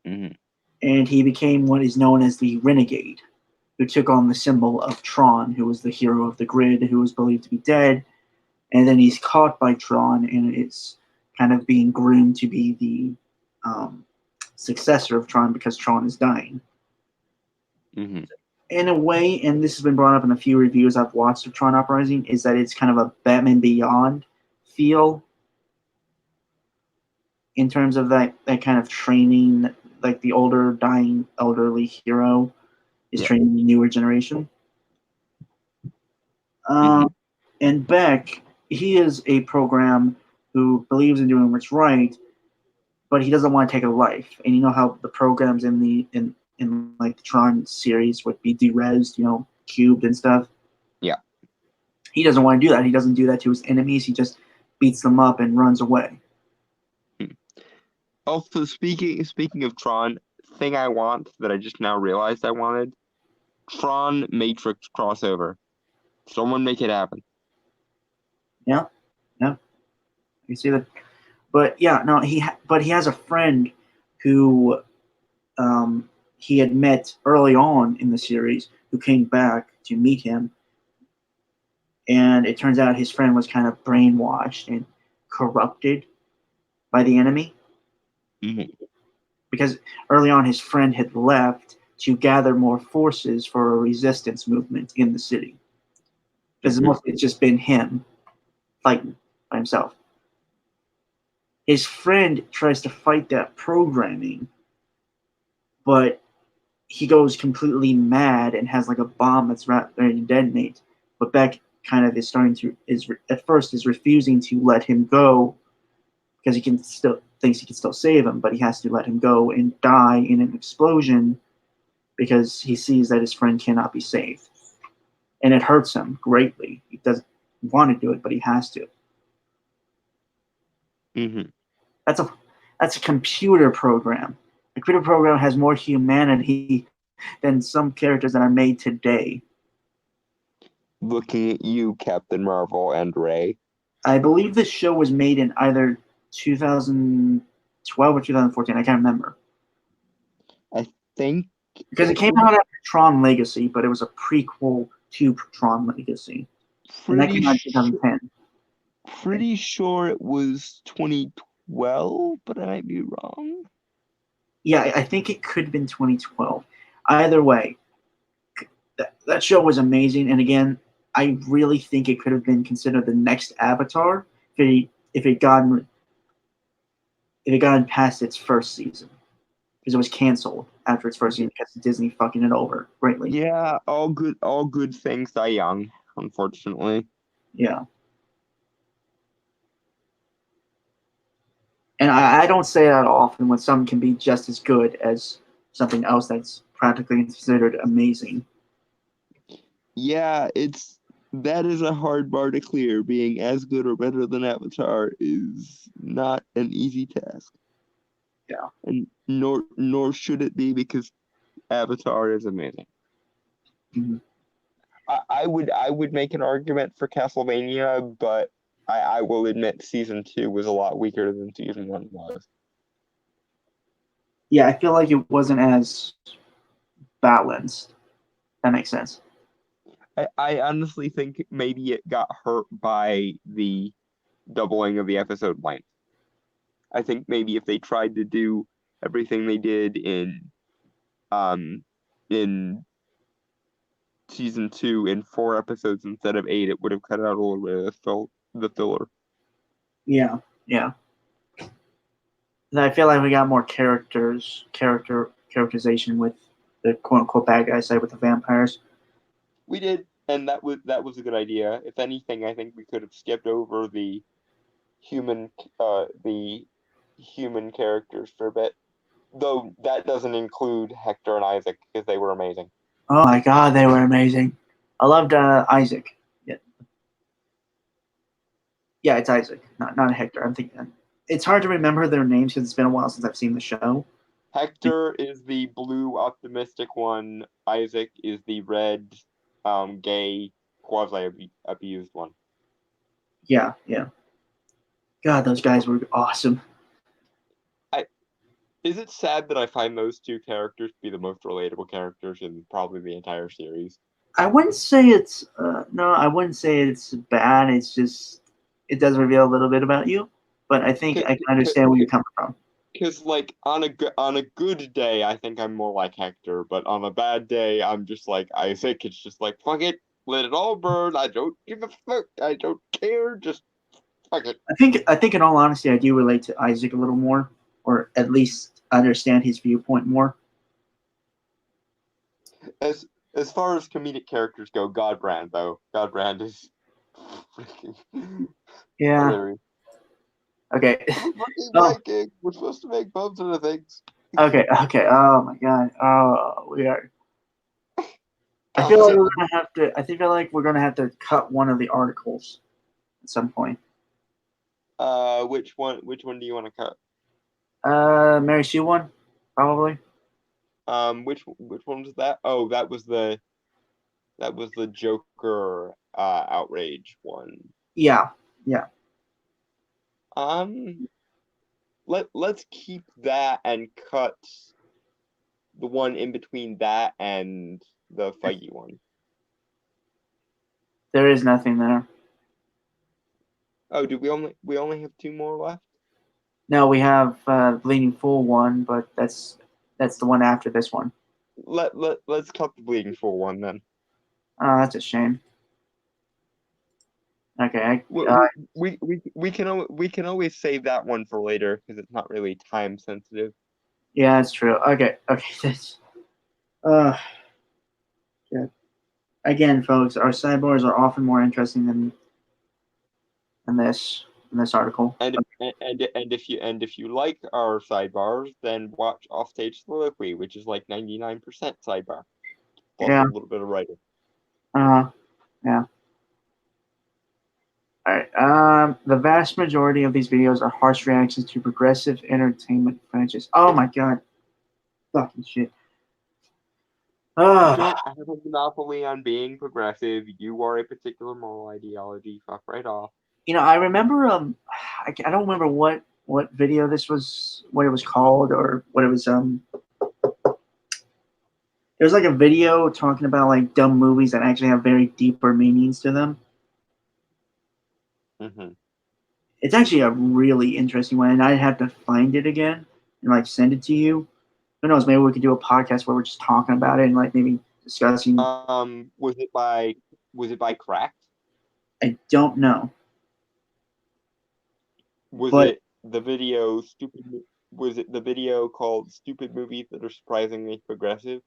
Mm-hmm. And he became what is known as the Renegade, who took on the symbol of Tron, who was the hero of the grid, who was believed to be dead. And then he's caught by Tron and is kind of being groomed to be the successor of Tron because Tron is dying. Mm-hmm. In a way, and this has been brought up in a few reviews I've watched of Tron Uprising, is that it's kind of a Batman Beyond feel in terms of that kind of training, like the older, dying, elderly hero is training the newer generation. And Beck, he is a program who believes in doing what's right, but he doesn't want to take a life. And you know how the programs in like the Tron series would be derezzed, cubed and stuff. Yeah. He doesn't want to do that. He doesn't do that to his enemies. He just beats them up and runs away. Also, speaking of Tron, thing I want that I just now realized I wanted, Tron Matrix crossover. Someone make it happen. Yeah. You see that, but yeah, no, he has a friend who he had met early on in the series who came back to meet him, and it turns out his friend was kind of brainwashed and corrupted by the enemy. Mm-hmm. Because early on his friend had left to gather more forces for a resistance movement in the city. Because mostly it's just been him fighting by himself. His friend tries to fight that programming, but he goes completely mad and has like a bomb that's ready to detonate. But Beck kind of is at first refusing to let him go because he thinks he can still save him, but he has to let him go and die in an explosion because he sees that his friend cannot be saved. And it hurts him greatly. He doesn't want to do it, but he has to. Mm-hmm. That's a computer program. A computer program has more humanity than some characters that are made today. Looking at you, Captain Marvel and Ray. I believe this show was made in either 2012 or 2014. I can't remember. I think because it came out after Tron Legacy, but it was a prequel to Tron Legacy. And that came out in 2010. Pretty sure it was 2012, but I might be wrong. Yeah, I think it could have been 2012. Either way, that show was amazing. And again, I really think it could have been considered the next Avatar if it had gotten past its first season, because it was canceled after its first season because of Disney fucking it over greatly. Yeah, all good things die young, unfortunately. Yeah. And I don't say that often when something can be just as good as something else that's practically considered amazing. Yeah, that is a hard bar to clear. Being as good or better than Avatar is not an easy task. Yeah. And nor should it be, because Avatar is amazing. Mm-hmm. I would make an argument for Castlevania, but I will admit season 2 was a lot weaker than season 1 was. Yeah, I feel like it wasn't as balanced. That makes sense. I honestly think maybe it got hurt by the doubling of the episode length. I think maybe if they tried to do everything they did in season 2 in 4 episodes instead of 8, it would have cut out a little bit of the filler. Yeah, yeah. And I feel like we got more characterization with the quote unquote bad guy side with the vampires. We did, and that was a good idea. If anything, I think we could have skipped over the human characters for a bit. Though that doesn't include Hector and Isaac because they were amazing. Oh my god, they were amazing. I loved Isaac. Yeah, it's Isaac, not Hector. I'm thinking it's hard to remember their names because it's been a while since I've seen the show. Hector is the blue optimistic one. Isaac is the red, gay, quasi-abused one. Yeah, yeah. God, those guys were awesome. Is it sad that I find those two characters to be the most relatable characters in probably the entire series? I wouldn't say it's no, I wouldn't say it's bad. It's just it does reveal a little bit about you, but I think I can understand where you're coming from. Because like on a good day, I think I'm more like Hector, but on a bad day, I'm just like Isaac. It's just like fuck it, let it all burn. I don't give a fuck. I don't care. Just fuck it. I think in all honesty, I do relate to Isaac a little more, or at least understand his viewpoint more. As far as comedic characters go, Godbrand is freaking hilarious. Okay. We're supposed to make bumps into things. Okay. Oh my god. Oh, we are. I feel like we're gonna have to. I feel like we're gonna have to cut one of the articles at some point. Which one do you want to cut? Mary Sue one, probably. Which one was that? Oh, that was the Joker outrage one. Yeah. Let's keep that and cut the one in between that and the Feige one. There is nothing there. Oh, do we only have 2 more left? No, we have Bleeding Fool one, but that's the one after this one. Let's cut the Bleeding Fool one then. Oh, that's a shame. Okay. We can always save that one for later because it's not really time sensitive. Yeah, that's true. Okay. That's. Yeah. Again, folks, our sidebars are often more interesting than this article. And if you like our sidebars, then watch Offstage Soliloquy, which is like 99% sidebar, plus a little bit of writing. Yeah. All right. The vast majority of these videos are harsh reactions to progressive entertainment franchises. Oh my god. Fucking shit. You don't have a monopoly on being progressive. You are a particular moral ideology. Fuck right off. You know, I remember. I don't remember what video this was, what it was called, or what it was. There was like a video talking about like dumb movies that actually have very deeper meanings to them. Mm-hmm. It's actually a really interesting one, and I'd have to find it again and like send it to you. Who knows? Maybe we could do a podcast where we're just talking about it and like maybe discussing. Was it by Cracked? I don't know. Was it the video stupid? Was it the video called "Stupid Movies That Are Surprisingly Progressive"?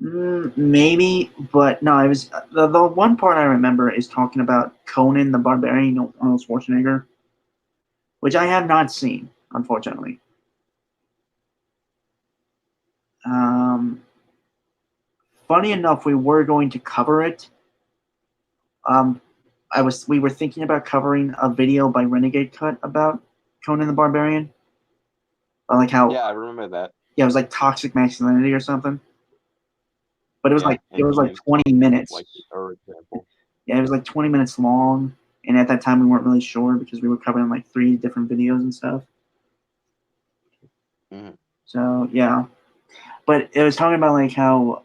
Maybe, but no. It was the one part I remember is talking about Conan the Barbarian, Arnold Schwarzenegger, which I have not seen, unfortunately. Funny enough, we were going to cover it. We were thinking about covering a video by Renegade Cut about Conan the Barbarian. Like how. Yeah, I remember that. Yeah, it was like toxic masculinity or something. But it was like 20 minutes. Like our example. Yeah, it was like 20 minutes long. and at that time we weren't really sure because we were covering like 3 different videos and stuff. Mhm. So yeah, but it was talking about like how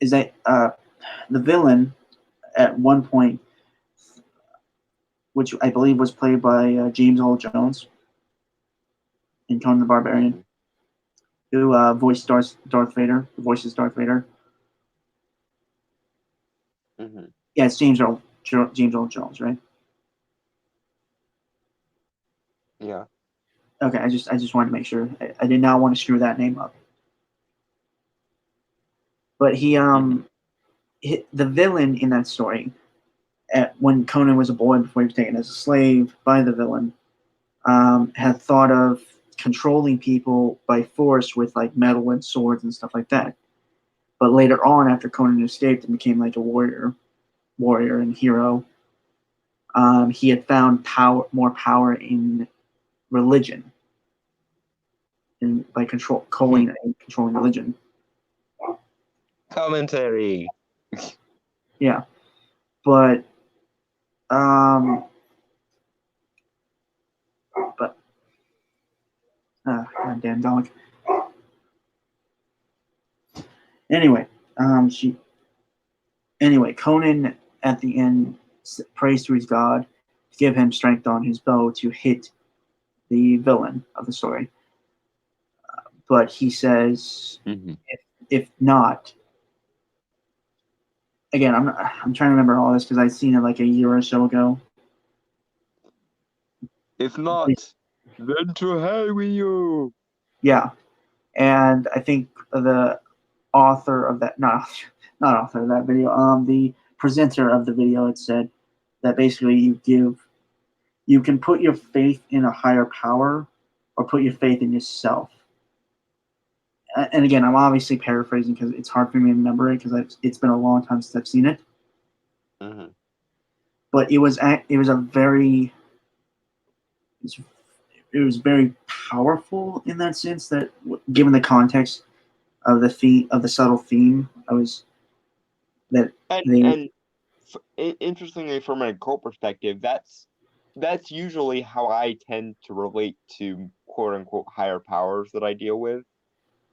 is that the villain at one point, which I believe was played by James Earl Jones in Conan the Barbarian, who voiced Darth Vader, voices Darth Vader. Mm-hmm. Yeah, it's James Earl Jones, right? Yeah. Okay, I just wanted to make sure. I did not want to screw that name up. But the villain in that story, when Conan was a boy before he was taken as a slave by the villain, had thought of controlling people by force with like metal and swords and stuff like that. But later on, after Conan escaped and became like a warrior and hero, he had found more power in religion, and by controlling religion. Commentary. Yeah, but God damn dog. Anyway, Conan at the end prays to his god to give him strength on his bow to hit the villain of the story. But he says, if not, again, I'm trying to remember all this because I've seen it like a year or so ago. If not, then to hell with you. Yeah, and I think the author of that, not author of that video, the presenter of the video, it said that basically you can put your faith in a higher power or put your faith in yourself. And again, I'm obviously paraphrasing because it's hard for me to remember it because it's been a long time since I've seen it. Mm-hmm. But it was a very it was very powerful in that sense that given the context of the subtle theme, I was that And interestingly, from an occult perspective, that's usually how I tend to relate to quote unquote higher powers that I deal with.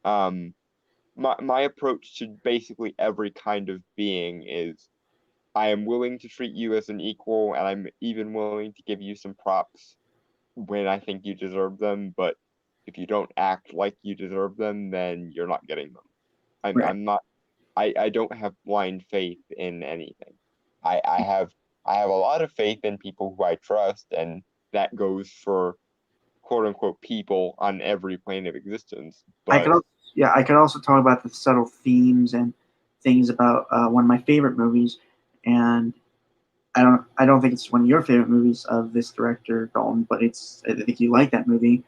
My approach to basically every kind of being is I am willing to treat you as an equal, and I'm even willing to give you some props when I think you deserve them, but if you don't act like you deserve them, then you're not getting them. right. I'm not I don't have blind faith in anything. I have a lot of faith in people who I trust, and that goes for quote unquote people on every plane of existence. But I could also talk about the subtle themes and things about one of my favorite movies, and I don't think it's one of your favorite movies of this director Dalton, but I think you like that movie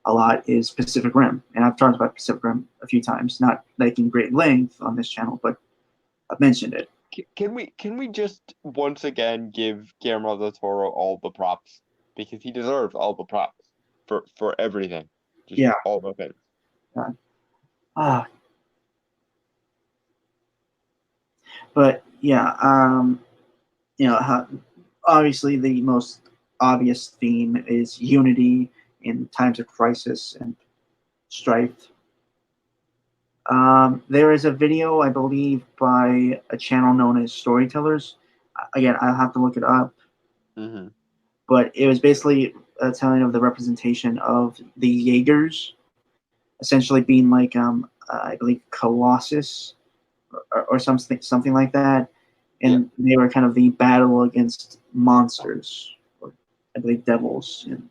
a lot. Is Pacific Rim, and I've talked about Pacific Rim a few times, not like in great length on this channel, but I've mentioned it. can we just once again give Guillermo del Toro all the props because he deserves all the props for everything, just Yeah. all the things. Ah, but yeah, obviously the most obvious theme is unity in times of crisis and strife. There is a video, I believe, by a channel known as Storytellers. Again, I'll have to look it up, Mm-hmm. but it was basically telling of the representation of the Jaegers, essentially being like, I believe, Colossus or something like that, and they were kind of the battle against monsters, or I believe devils. And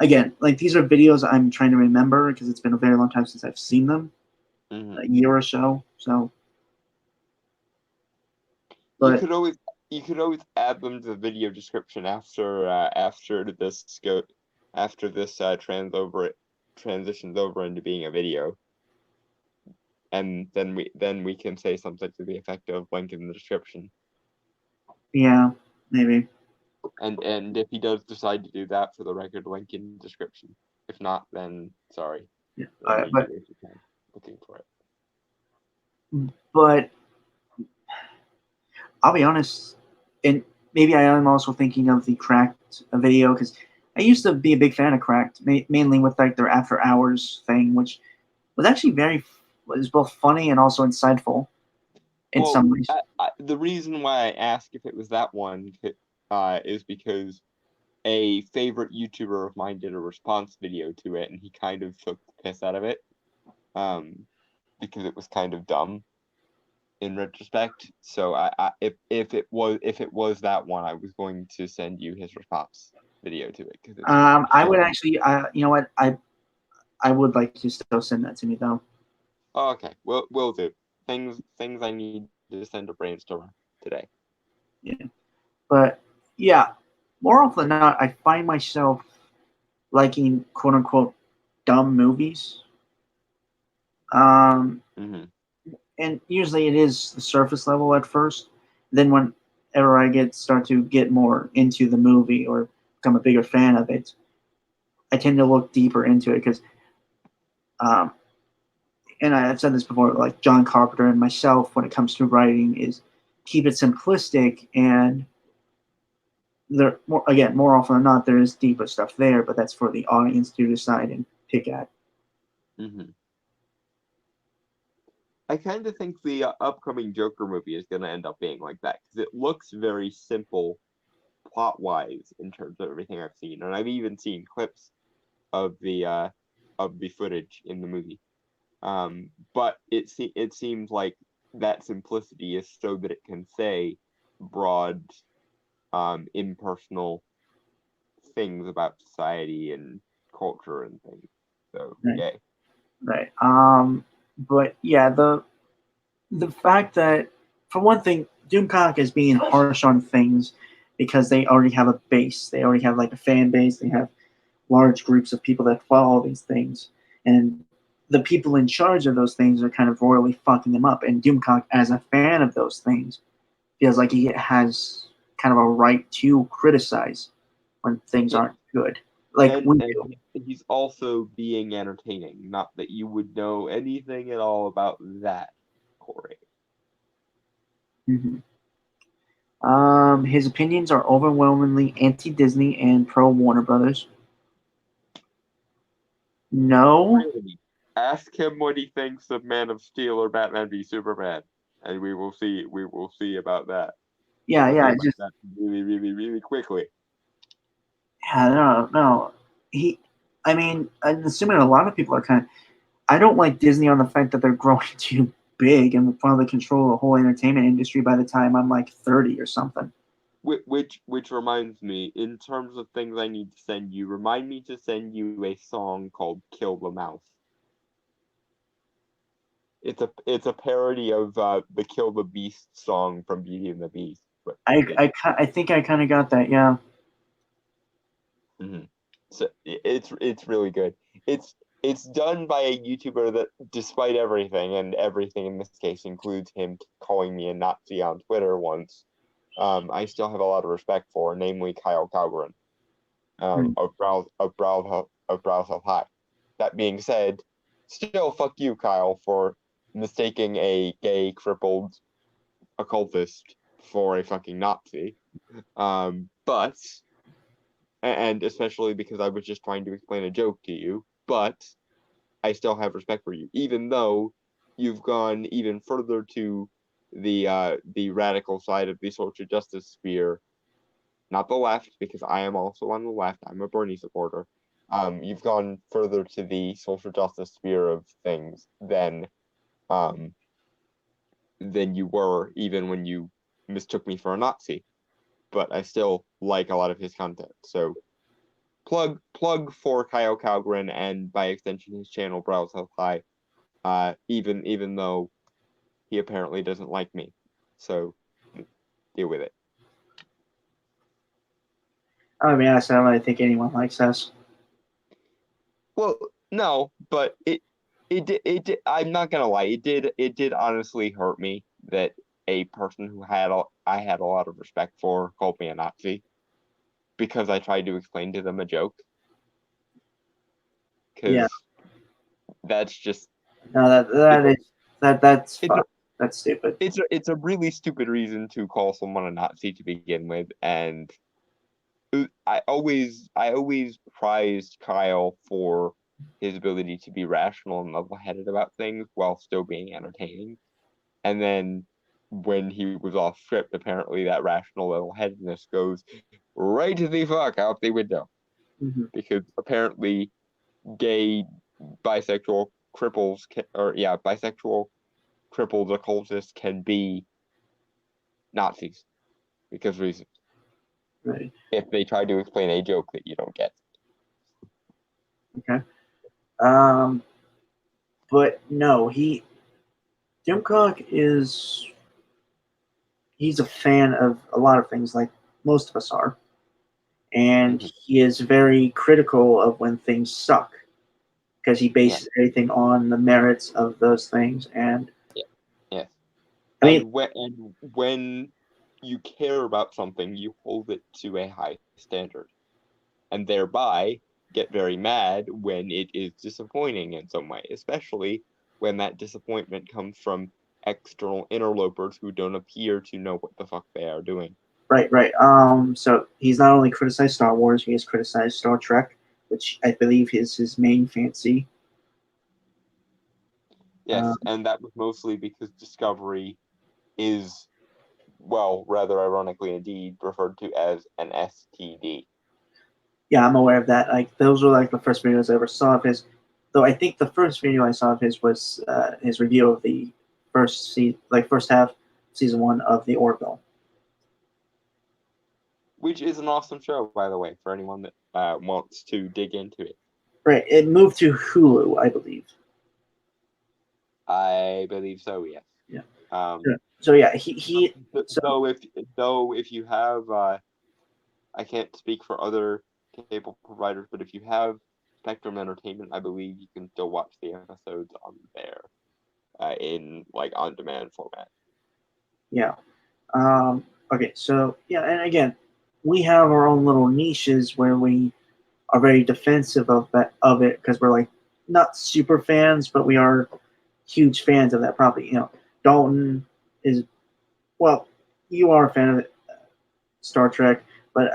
again, like these are videos I'm trying to remember because it's been a very long time since I've seen them, a year or so. So, You but could always add them to the video description after this transitions over into being a video, and then we can say something to the effect of link in the description. yeah, maybe. And if he does decide to do that, for the record, link in description. If not, then sorry. Yeah, No need to waste your time looking for it. but I'll be honest, and maybe I am also thinking of the Cracked video because I used to be a big fan of Cracked, mainly with like their After Hours thing, which was actually was both funny and also insightful in some ways. The reason why I asked if it was that one is because a favorite YouTuber of mine did a response video to it, and he kind of took the piss out of it, because it was kind of dumb in retrospect. So if it was that one, I was going to send you his response video to it. I would actually, you know what, I would like you to still send that to me though. Oh, okay, will do. Things I need to send to Brainstorm today. Yeah, but yeah, more often than not, I find myself liking quote unquote dumb movies. Mm-hmm. And usually it is the surface level at first. Then whenever I start to get more into the movie or become a bigger fan of it, I tend to look deeper into it because, and I've said this before, like John Carpenter and myself, when it comes to writing, is keep it simplistic and more often than not, there is deeper stuff there, but that's for the audience to decide and pick at. Mm-hmm. I kind of think the upcoming Joker movie is going to end up being like that because it looks very simple plot-wise in terms of everything I've seen, and I've even seen clips of the footage in the movie. But it seems like that simplicity is so that it can say broad, impersonal things about society and culture and things. So yay. Right. But yeah, the fact that, for one thing, Doomcock is being harsh on things because they already have a base. They already have like a fan base. They have large groups of people that follow these things, and the people in charge of those things are kind of royally fucking them up. And Doomcock, as a fan of those things, feels like he has kind of a right to criticize when things aren't good. Like we do. He's also being entertaining. Not that you would know anything at all about that, Corey. Mm-hmm. His opinions are overwhelmingly anti-Disney and pro-Warner Brothers. No. Really? Ask him what he thinks of Man of Steel or Batman v Superman, and we will see. We will see about that. Yeah. Just that really quickly. Yeah, no. I'm assuming a lot of people are kind of. I don't like Disney on the fact that they're growing too big and will probably control the whole entertainment industry by the time I'm like 30 or something. Which reminds me, in terms of things I need to send you, remind me to send you a song called "Kill the Mouse." It's a parody of the "Kill the Beast" song from Beauty and the Beast. But I think I kind of got that. Yeah. Mm-hmm. So it's really good. It's done by a YouTuber that, despite everything, and everything in this case includes him calling me a Nazi on Twitter once, I still have a lot of respect for, namely Kyle Calgren, of Browse Health High. That being said, still fuck you, Kyle, for mistaking a gay crippled occultist for a fucking Nazi. But and especially because I was just trying to explain a joke to you, but I still have respect for you, even though you've gone even further to the radical side of the social justice sphere, not the left, because I am also on the left. I'm a Bernie supporter. You've gone further to the social justice sphere of things than you were even when you mistook me for a Nazi. But I still like a lot of his content, so plug for Kyle Calgren and by extension his channel Browse Health High, even though he apparently doesn't like me. So deal with it. I mean, honestly, I don't really think anyone likes us. Well, no, but it did. I'm not gonna lie. It did honestly hurt me that a person who I had a lot of respect for called me a Nazi because I tried to explain to them a joke. Because Yeah. that's just No, that's That's stupid. It's a really stupid reason to call someone a Nazi to begin with, and I always prized Kyle for his ability to be rational and level-headed about things while still being entertaining. And then when he was off script, apparently that rational level-headedness goes right to the fuck out the window. Mm-hmm. Because apparently gay, bisexual cripples, bisexual crippled occultists can be Nazis because reasons. Right. If they try to explain a joke that you don't get. Okay. But no, Jim Cook he's a fan of a lot of things, like most of us are, and he is very critical of when things suck because he bases everything on the merits of those things. And yes, I mean, and when you care about something, you hold it to a high standard, and thereby get very mad when it is disappointing in some way, especially when that disappointment comes from external interlopers who don't appear to know what the fuck they are doing. Right. So he's not only criticized Star Wars, he has criticized Star Trek, which I believe is his main fancy. Yes, and that was mostly because Discovery is, well, rather ironically indeed, referred to as an STD. Yeah, I'm aware of that. Like those were like the first videos I ever saw of his. Though I think the first video I saw of his was his review of the first half, season 1 of the Orville. Which is an awesome show, by the way, for anyone that wants to dig into it. Right, it moved to Hulu, I believe. I believe so, yes. Yeah. Yeah. So yeah, he. Though if you have, I can't speak for other cable providers, but if you have Spectrum Entertainment, I believe you can still watch the episodes on there, in like on-demand format. Yeah. Okay. So yeah, and again, we have our own little niches where we are very defensive of it because we're like not super fans, but we are huge fans of that property. You know, Dalton is, well, you are a fan of Star Trek, but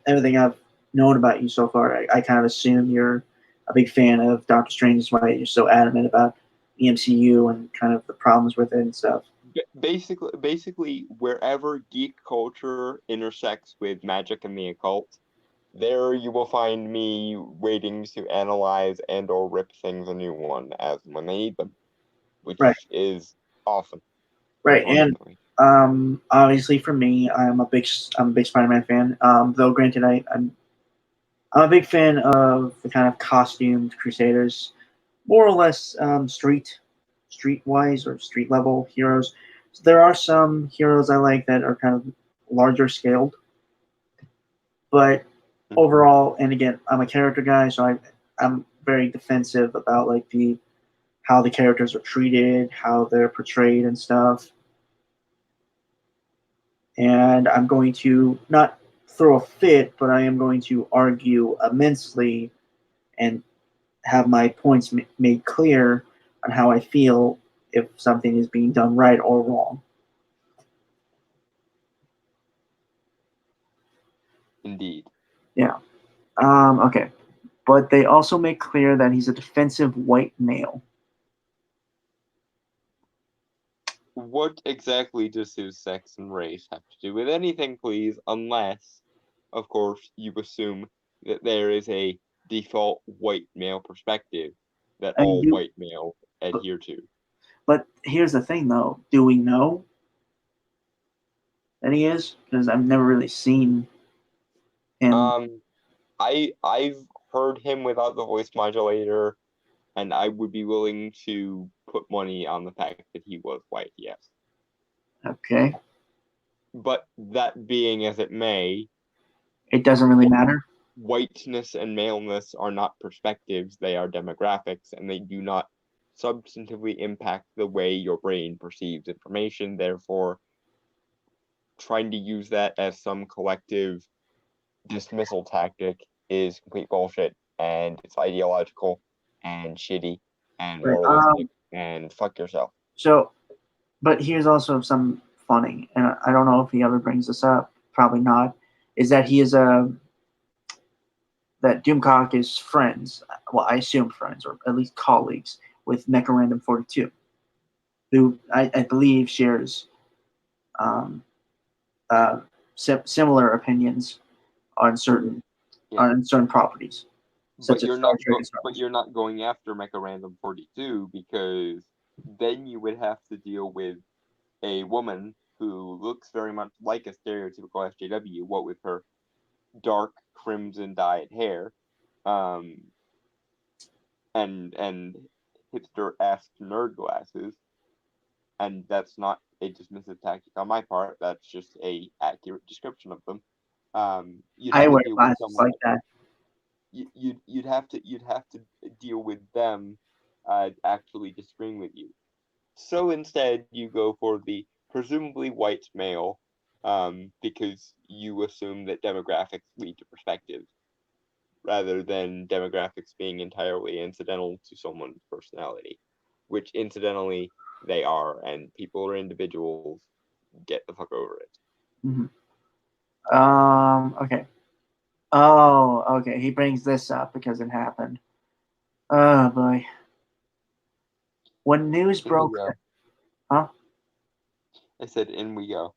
everything I've known about you so far, I kind of assume you're a big fan of Doctor Strange. Is why you're so adamant about the MCU and kind of the problems with it and stuff. Basically, wherever geek culture intersects with magic and the occult, there you will find me waiting to analyze and or rip things a new one as when they need them, which is awesome. Right, and obviously for me, I'm a big Spider-Man fan. Though granted, I'm a big fan of the kind of costumed Crusaders, more or less streetwise or street level heroes. So there are some heroes I like that are kind of larger scaled, but overall, and again, I'm a character guy, so I'm very defensive about like how the characters are treated, how they're portrayed and stuff. And I'm going to not throw a fit, but I am going to argue immensely and have my points made clear on how I feel if something is being done right or wrong. Indeed. Yeah. Okay. But they also make clear that he's a defensive white male. What exactly does his sex and race have to do with anything, please? Unless, of course, you assume that there is a default white male perspective that all white males adhere to. But here's the thing, though. Do we know that he is? Because I've never really seen him. I've heard him without the voice modulator, and I would be willing to put money on the fact that he was white, yes. Okay. But that being as it may, it doesn't really matter. Whiteness and maleness are not perspectives, they are demographics, and they do not substantively impact the way your brain perceives information. Therefore, trying to use that as some collective dismissal tactic is complete bullshit, and it's ideological and shitty and moralistic and fuck yourself. So But here's also some funny, and I don't know if he ever brings this up. Probably not. Is that he is that Doomcock is friends. Well, I assume friends, or at least colleagues, with Mecha Random 42, who I believe shares um, similar opinions on certain Yeah. on certain properties, such as Star Trek and Star But Wars. you're not going after Mecha Random 42 because then you would have to deal with a woman who looks very much like a stereotypical SJW, what with her dark crimson dyed hair, um, and hipster-esque nerd glasses, and that's not a dismissive tactic on my part. That's just a accurate description of them. You'd I have to wear deal with glasses someone like that. you'd have to deal with them actually disagreeing with you. So instead, you go for the presumably white male, because you assume that demographics lead to perspective, rather than demographics being entirely incidental to someone's personality, which incidentally they are, and people are individuals. Get the fuck over it. Mhm. Okay. Oh, okay. He brings this up because it happened. Oh boy. When news In we broke, go. huh? I said, in we go.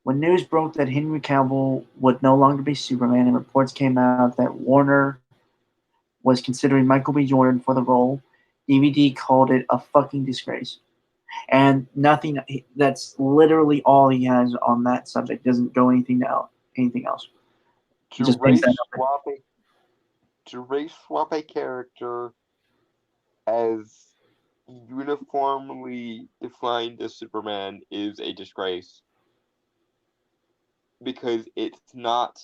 When news broke that Henry Cavill would no longer be Superman, and reports came out that Warner was considering Michael B. Jordan for the role, DVD called it a fucking disgrace. And nothing. That's literally all he has on that subject. Doesn't go anything else. He To just brings that race up. swap a to race swap a character as uniformly defined as Superman is a disgrace because it's not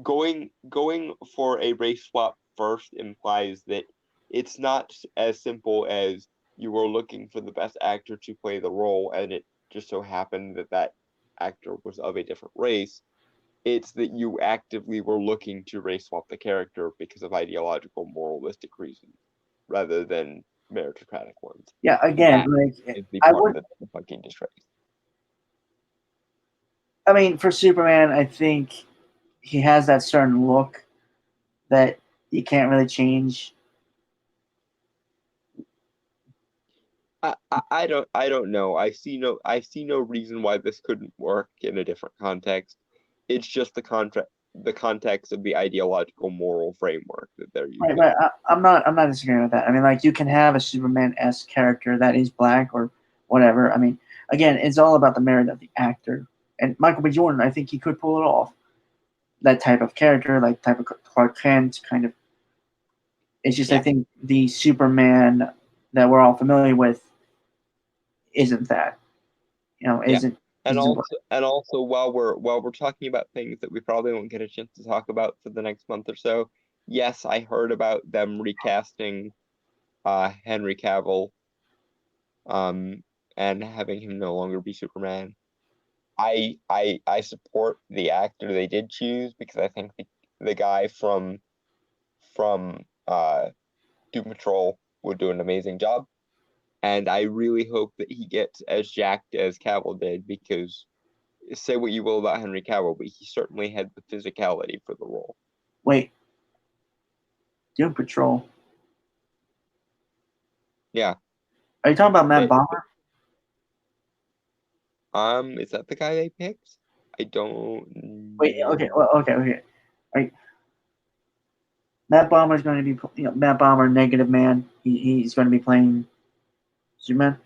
going for a race swap first implies that it's not as simple as you were looking for the best actor to play the role and it just so happened that that actor was of a different race. It's that you actively were looking to race swap the character because of ideological, moralistic reasons rather than meritocratic ones. Yeah. Again, That like is the I part would. that's the fucking disgrace. I mean, for Superman, I think he has that certain look that you can't really change. I don't know. I see no reason why this couldn't work in a different context. It's just the context of the ideological moral framework that they're Right, using. right. I'm not disagreeing with that. I mean, like you can have a Superman-esque character that is black or whatever. I mean, again, it's all about the merit of the actor. And Michael B. Jordan, I think he could pull it off. That type of character, like type of Clark Kent, kind of. It's just I Yeah. think the Superman that we're all familiar with isn't that. You know, Yeah. isn't And also while we're talking about things that we probably won't get a chance to talk about for the next month or so, yes, I heard about them recasting Henry Cavill um and having him no longer be Superman. I support the actor they did choose because I think the guy from Doom Patrol would do an amazing job. And I really hope that he gets as jacked as Cavill did because say what you will about Henry Cavill, but he certainly had the physicality for the role. wait, Doom Patrol. Yeah. Are you talking about Matt But Bomber? is that the guy they picked? I don't Wait, okay, well, okay. Right. Matt Bomber is going to be, Matt Bomber, Negative Man. He's going to be playing Superman.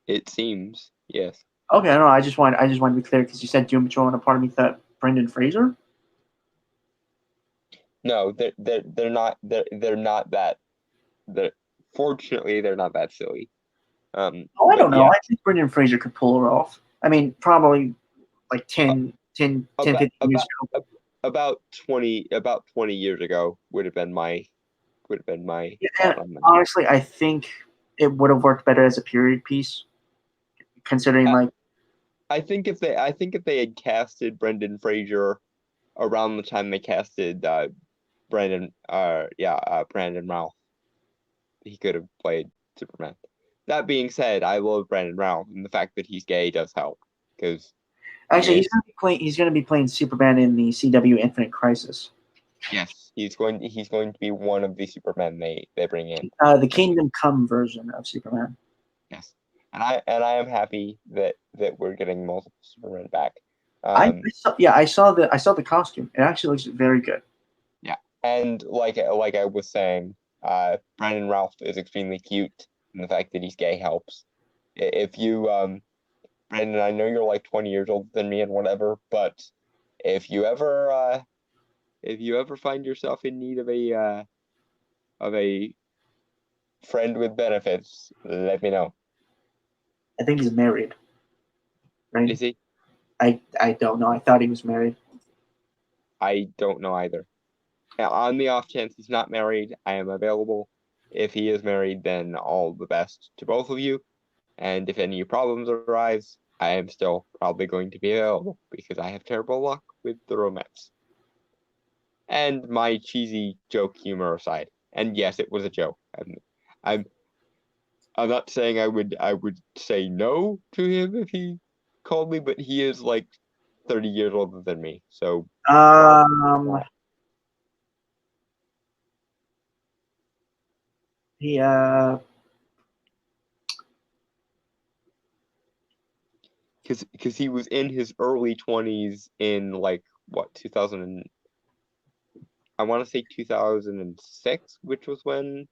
It seems, yes. Okay, no, I just wanted to be clear because you said Doom Patrol, and a part of me thought Brendan Fraser. No, they're not that they're fortunately they're not that silly. Oh, I But don't know. yeah, I think Brendan Fraser could pull it off. I mean, probably like 10, about 15 years about ago. about 20 years ago would have been my Yeah, and thought on that. honestly, I think it would have worked better as a period piece, considering I, like I think if they had casted Brendan Fraser around the time they casted Brandon Brandon Routh, he could have played Superman. That being said, I love Brandon Routh, and the fact that he's gay does help because Actually, he's gonna be playing Superman in the CW Infinite Crisis. yes, he's going to be one of the Supermen they bring in. The Kingdom Come version of Superman. Yes, and I am happy that we're getting multiple Supermen back. I saw the costume. It actually looks very good. Yeah, and like I was saying, Brandon Routh is extremely cute, and the fact that he's gay helps. If you Brandon, I know you're like 20 years older than me and whatever, but if you ever find yourself in need of a friend with benefits, let me know. I think he's married. Right? Is he? I don't know. I thought he was married. I don't know either. Now, on the off chance he's not married, I am available. If he is married, then all the best to both of you. And if any problems arise, I am still probably going to be available because I have terrible luck with the romance. And my cheesy joke humor aside, and yes, it was a joke. I'm not saying I would say no to him if he called me, but he is like 30 years older than me, so he because he was in his early 20s in like what 2000 I want to say 2006, which was when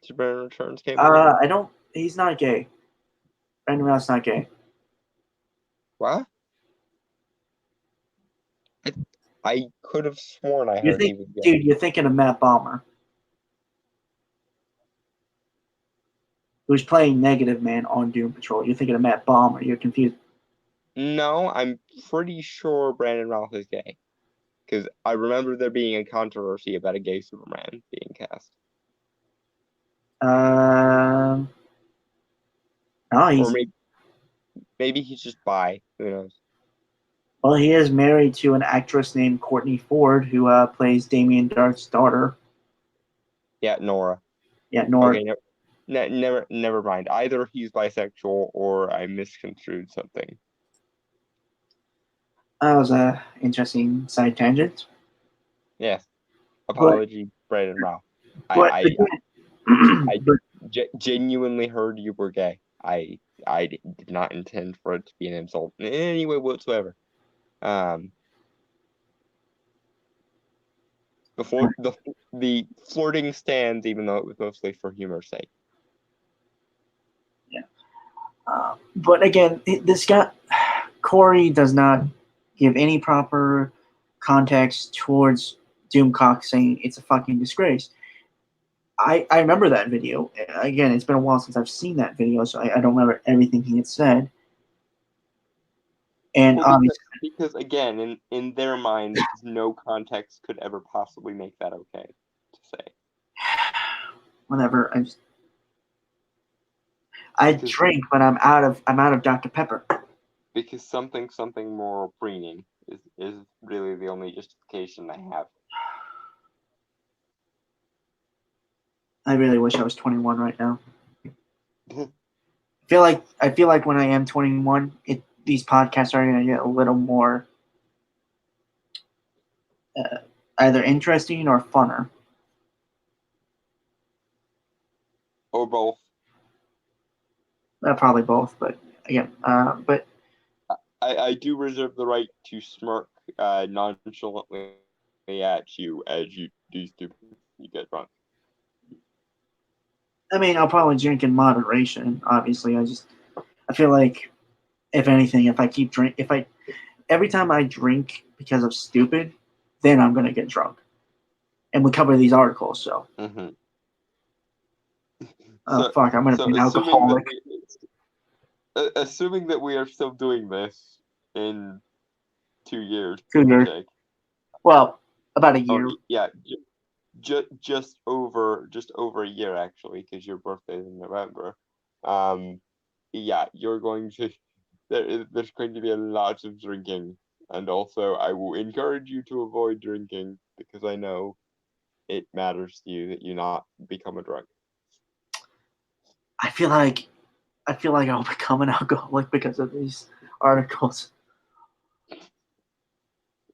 Superman Returns came out. he's not gay. Brandon Routh's not gay. What? I could have sworn I heard he was gay. Dude, you're thinking of Matt Bomer, who's playing Negative Man on Doom Patrol. You're thinking of Matt Bomer. You're confused. No, I'm pretty sure Brandon Routh is gay. Because I remember there being a controversy about a gay Superman being cast. No, or maybe he's just bi. Who knows? Well, he is married to an actress named Courtney Ford, who plays Damien Dark's daughter. Yeah, Nora. Yeah, Nora. Okay, never mind. Either he's bisexual or I misconstrued something. That was a interesting side tangent. Yes. Apology, Brandon Routh. I genuinely heard you were gay. I did not intend for it to be an insult in any way whatsoever. The flirting stands, even though it was mostly for humor's sake. Yeah. But again, this guy, Corey, does not give any proper context towards Doomcock saying it's a fucking disgrace. I remember that video. Again, it's been a while since I've seen that video, so I don't remember everything he had said. And because again, in their minds, no context could ever possibly make that okay to say. Whatever. I drink, but I'm out of Dr. Pepper. Because something more preening is really the only justification I have. I really wish I was 21 right now. I feel like when I am 21, these podcasts are going to get a little more either interesting or funner. Or both. Probably both, but again, but I do reserve the right to smirk nonchalantly at you as you do stupid. You get drunk. I mean, I'll probably drink in moderation. Obviously, I feel like, if anything, every time I drink because of stupid, then I'm gonna get drunk. And we cover these articles, so. Mm-hmm. Fuck! I'm gonna be an alcoholic. Assuming that we are still doing this in 2 years. 2 years. Well, about a year. Yeah, just over a year actually, because your birthday is in November. Yeah, you're going to. There's going to be a lot of drinking, and also I will encourage you to avoid drinking because I know it matters to you that you not become a drunk. I feel like I'll become an alcoholic because of these articles.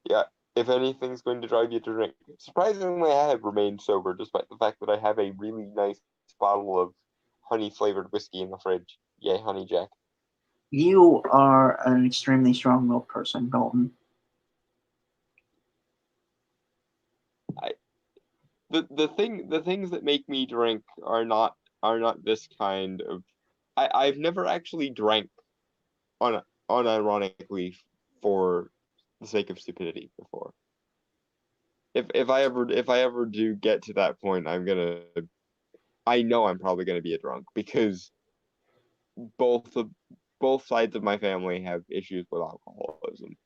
Yeah, if anything's going to drive you to drink. Surprisingly, I have remained sober despite the fact that I have a really nice bottle of honey-flavored whiskey in the fridge. Yay, Honey Jack. You are an extremely strong-willed person, Dalton. The things that make me drink are not this kind of. I've never actually drank unironically for the sake of stupidity before. If I ever do get to that point, I know I'm probably gonna be a drunk because both of both sides of my family have issues with alcoholism.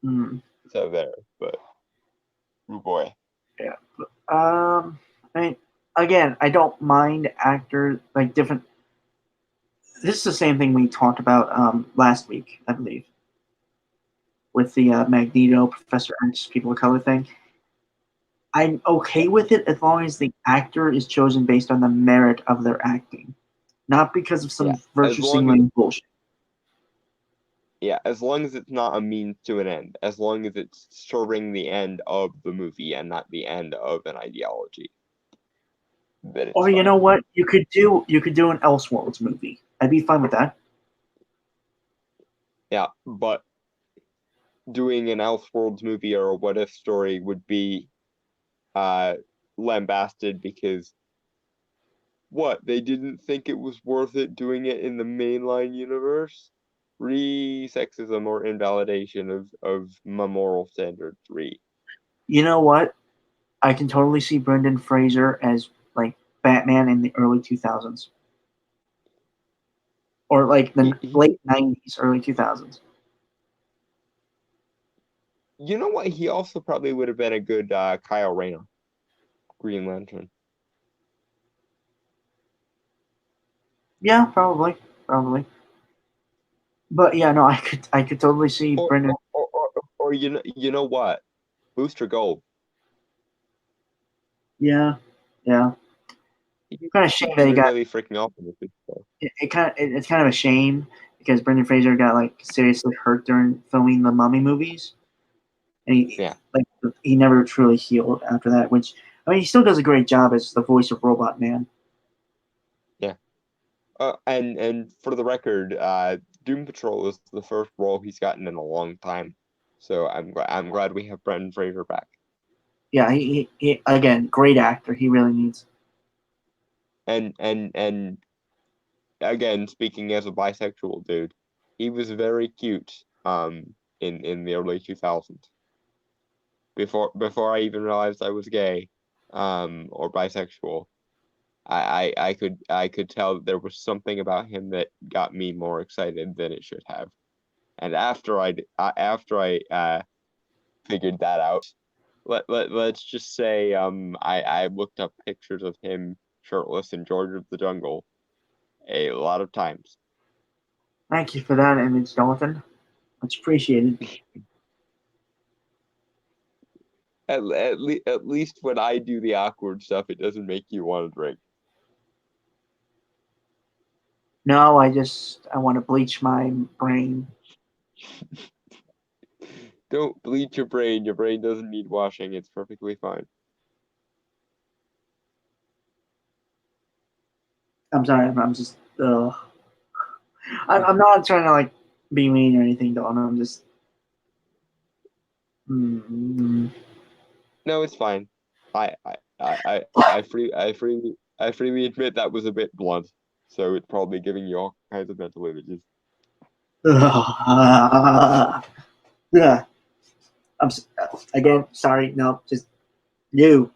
Mm. So there, but oh boy. Yeah. I mean, again, I don't mind actors like different. This is the same thing we talked about last week, I believe, with the Magneto, Professor X, people of color thing. I'm okay with it as long as the actor is chosen based on the merit of their acting, not because of some Yeah, virtue signaling bullshit. Yeah, as long as it's not a means to an end, as long as it's serving the end of the movie and not the end of an ideology. Or you know what? You could do an Elseworlds movie. I'd be fine with that. Yeah, but doing an Elseworlds movie or a What If story would be lambasted because they didn't think it was worth it doing it in the mainline universe? Sexism or invalidation of my moral standards. You know what? I can totally see Brendan Fraser as like Batman in the early 2000s. Or like the late 90s, early 2000s. You know what? He also probably would have been a good Kyle Rayner, Green Lantern. Yeah, probably. But yeah, no, I could totally see Brendan. Or you know what? Booster Gold. Yeah. Kind of shame that he got really freaking awesome. it's kind of a shame because Brendan Fraser got like seriously hurt during filming the Mummy movies, and he never truly healed after that. Which I mean, he still does a great job as the voice of Robot Man. Yeah. And for the record, Doom Patrol is the first role he's gotten in a long time, so I'm glad we have Brendan Fraser back. Yeah, he again, great actor. He really needs. And again, speaking as a bisexual dude, he was very cute in the early 2000s. Before I even realized I was gay or bisexual, I could tell that there was something about him that got me more excited than it should have. And after I figured that out, let's just say I looked up pictures of him shirtless in George of the Jungle a lot of times. Thank you for that image, Dalton. Much appreciated. At least when I do the awkward stuff, it doesn't make you want to drink. No, I want to bleach my brain. Don't bleach your brain. Your brain doesn't need washing. It's perfectly fine. I'm sorry. I'm just. I'm not trying to like be mean or anything, Dalton. I'm just. Mm. No, it's fine. I freely admit that was a bit blunt, so it's probably giving you all kinds of mental images. Yeah. Again sorry. No, just no.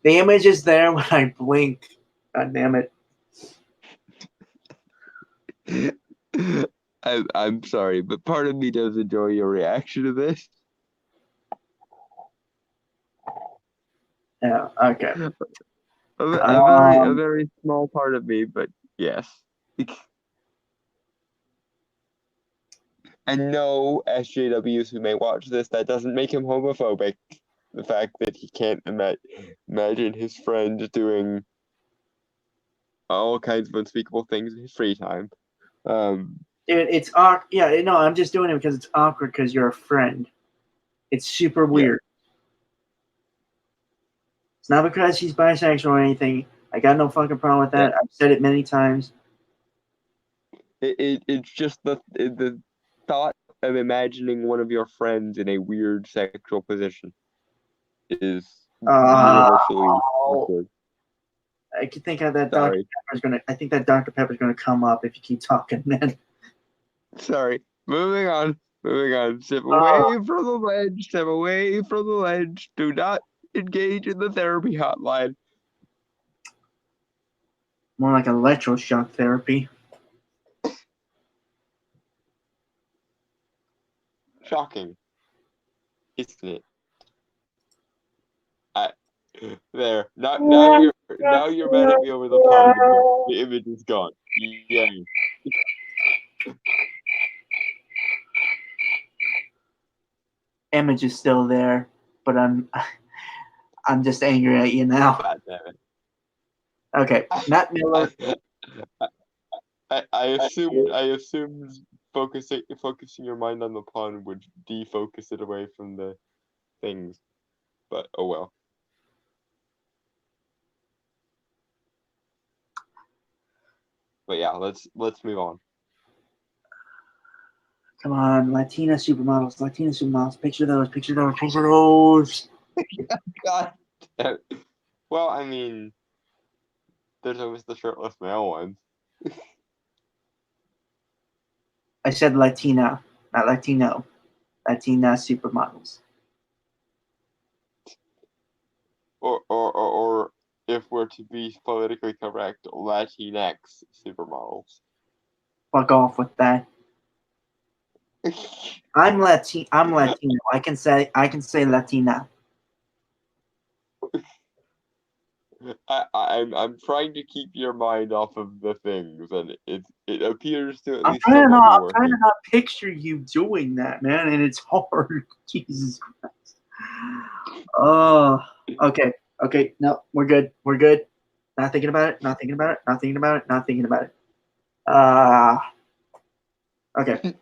The image is there when I blink. God damn it. I'm sorry, but part of me does enjoy your reaction to this. Yeah, okay. A very small part of me, but yes. And no SJWs who may watch this, that doesn't make him homophobic. the fact that he can't imagine his friend doing all kinds of unspeakable things in his free time. Dude, it's awkward. Yeah, no, I'm just doing it because it's awkward because you're a friend. It's super weird. It's not because he's bisexual or anything. I got no fucking problem with that. I've said it many times. It's just the thought of imagining one of your friends in a weird sexual position is universally awkward. I can think of that Dr. Pepper's gonna. I think that Dr. Pepper's gonna come up if you keep talking, man. Sorry. Moving on. Step away from the ledge. Step away from the ledge. Do not engage in the therapy hotline. More like electroshock therapy. Shocking, isn't it? There. Now you're mad at me over the pun. The image is gone. Yeah. Image is still there, but I'm just angry at you now. God damn it. Okay, Matt Miller. I assumed focusing your mind on the pun would defocus it away from the things, but oh well. But yeah, let's move on. Come on, Latina supermodels. Picture those. God. Well, I mean, there's always the shirtless male ones. I said Latina, not Latino. Latina supermodels. Or if we're to be politically correct, Latinx supermodels. Fuck off with that. I'm Latino. I can say Latina. I'm trying to keep your mind off of the things, and it appears to at I'm least trying to not working. picture you doing that, man, and it's hard. Jesus Christ. Oh, okay. No, we're good. Not thinking about it. Okay.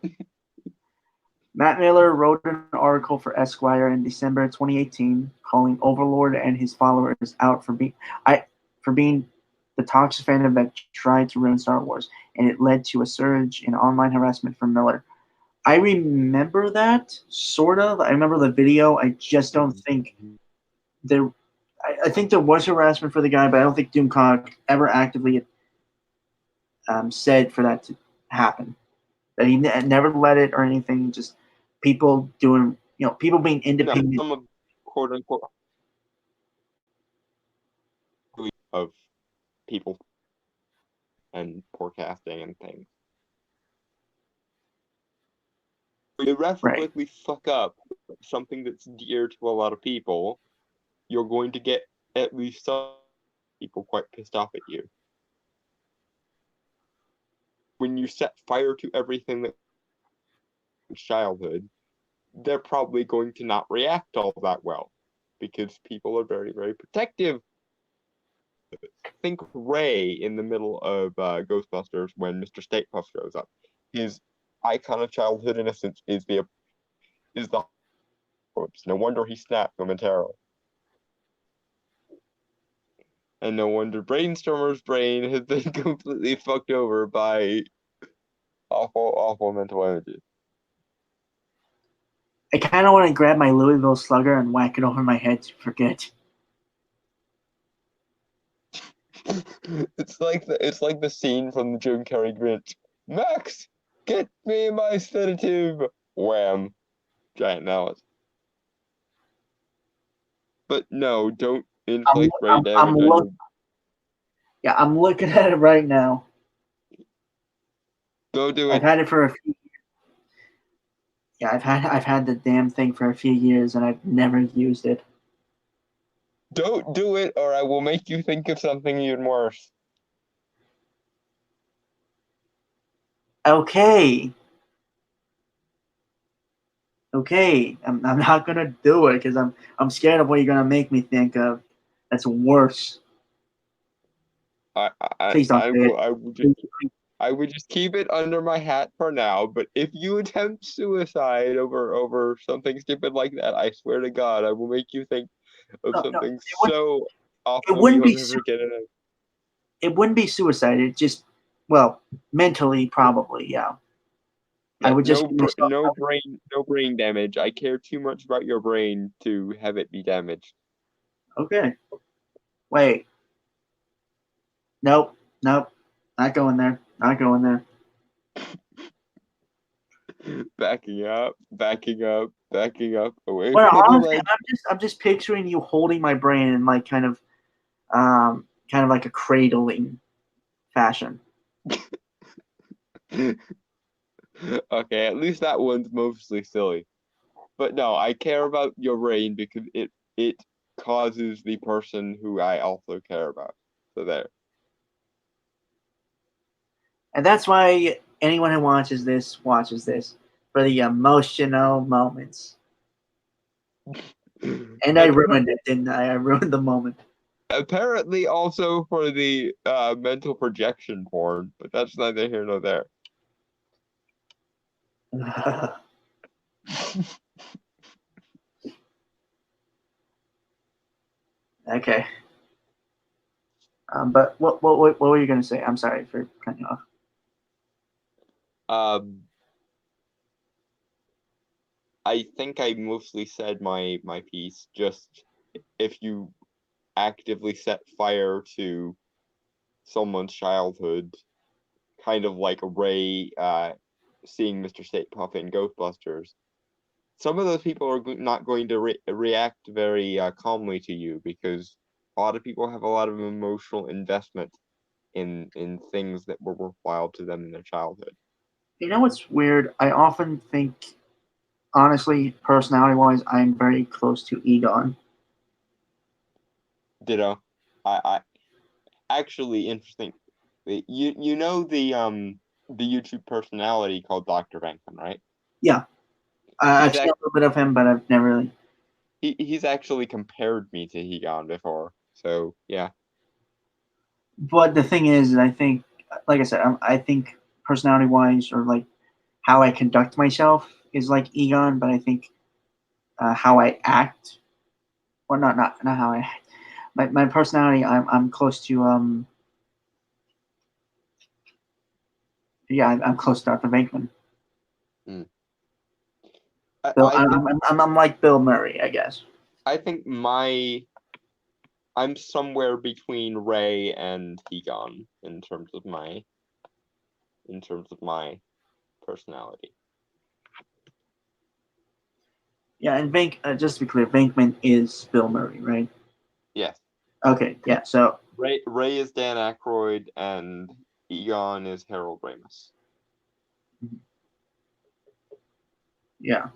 Matt Miller wrote an article for Esquire in December 2018 calling Overlord and his followers out for being the toxic fandom that tried to ruin Star Wars, and it led to a surge in online harassment for Miller. I remember that, sort of. I remember the video. I just don't think there... I think there was harassment for the guy, but I don't think Doomcock ever actively said for that to happen. That he never let it or anything, just people doing, people being independent. No, some of quote unquote of people and forecasting and things. When you irreparably fuck up something that's dear to a lot of people, you're going to get at least some people quite pissed off at you. When you set fire to everything that childhood, they're probably going to not react all that well because people are very, very protective. Think Ray in the middle of Ghostbusters when Mr. Stay Puft shows up. His icon of childhood innocence is the corpse. No wonder he snapped momentarily. And no wonder Brainstormer's brain has been completely fucked over by awful, awful mental images. I kind of want to grab my Louisville Slugger and whack it over my head to forget. It's like the scene from the Jim Carrey Grinch. Max, get me my sedative. Wham! Giant mallet. But no, don't inflict brain damage on your... Yeah, I'm looking at it right now. Don't do it. I've had it for a few years. Yeah, I've had the damn thing for a few years and I've never used it. Don't do it, or I will make you think of something even worse. Okay. Okay, I'm not gonna do it because I'm scared of what you're gonna make me think of. That's worse. I I Please don't I say it. will I would just I would just keep it under my hat for now. But if you attempt suicide over something stupid like that, I swear to God, I will make you think of No, no, something so it awful wouldn't you'll be never get it. it wouldn't be suicide. It just, well, mentally probably, yeah. I Yeah, would just give myself. no brain damage. I care too much about your brain to have it be damaged. Okay, wait, nope, nope, not going there, not going there. Backing up away Well, from the honestly, ledge. I'm just picturing you holding my brain in like kind of like a cradling fashion. Okay, at least that one's mostly silly. But no, I care about your brain because it causes the person who I also care about. So there. And that's why anyone who watches this for the emotional moments. And I ruined it, didn't I? I ruined the moment. Apparently also for the mental projection porn, but that's neither here nor there. Okay. But what were you gonna say? I'm sorry for cutting you off. Um, I think I mostly said my piece. Just if you actively set fire to someone's childhood, kind of like Ray seeing Mr. Stay Puft in Ghostbusters, some of those people are not going to react very calmly to you because a lot of people have a lot of emotional investment in things that were worthwhile to them in their childhood. You know what's weird? I often think, honestly, personality-wise, I'm very close to Egon. Ditto. I actually interesting. You know the YouTube personality called Dr. Venkman, right? Yeah, I've seen a little bit of him, but I've never really. He's actually compared me to Egon before, so yeah. But the thing is, I think, like I said, I think personality-wise, or like how I conduct myself is like Egon, but I think how I act, or not how I act. My personality, I'm close to yeah, I'm close to Dr. Venkman. Mm. Bill, I think I'm like Bill Murray, I guess. I think I'm somewhere between Ray and Egon in terms of my personality. Yeah, and just to be clear, Venkman is Bill Murray, right? Yes. Okay, yeah. So Ray is Dan Aykroyd and Egon is Harold Ramis. yeah.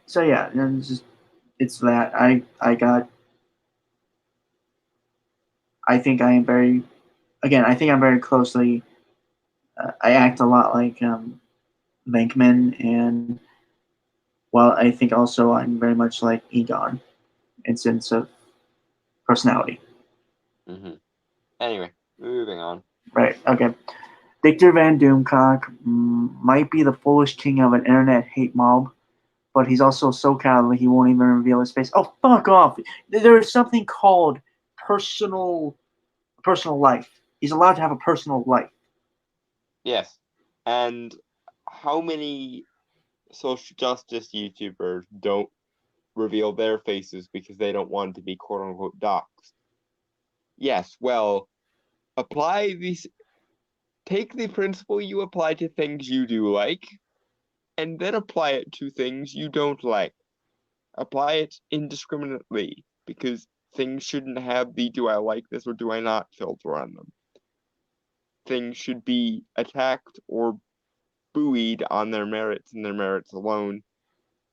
So yeah, and it's that I think I am very again I think I'm very closely I act a lot like Venkman, and well, I think also I'm very much like Egon in sense of personality. Mm-hmm. Anyway, moving on. Right. Okay. Victor Van Doomcock might be the foolish king of an internet hate mob, but he's also so cowardly he won't even reveal his face. Oh, fuck off! There is something called personal life. He's allowed to have a personal life. Yes. And how many social justice YouTubers don't reveal their faces because they don't want to be quote unquote doxxed? Yes, well, apply these take the principle you apply to things you do like, and then apply it to things you don't like. Apply it indiscriminately, because things shouldn't have the do I like this or do I not filter on them. Things should be attacked or buoyed on their merits and their merits alone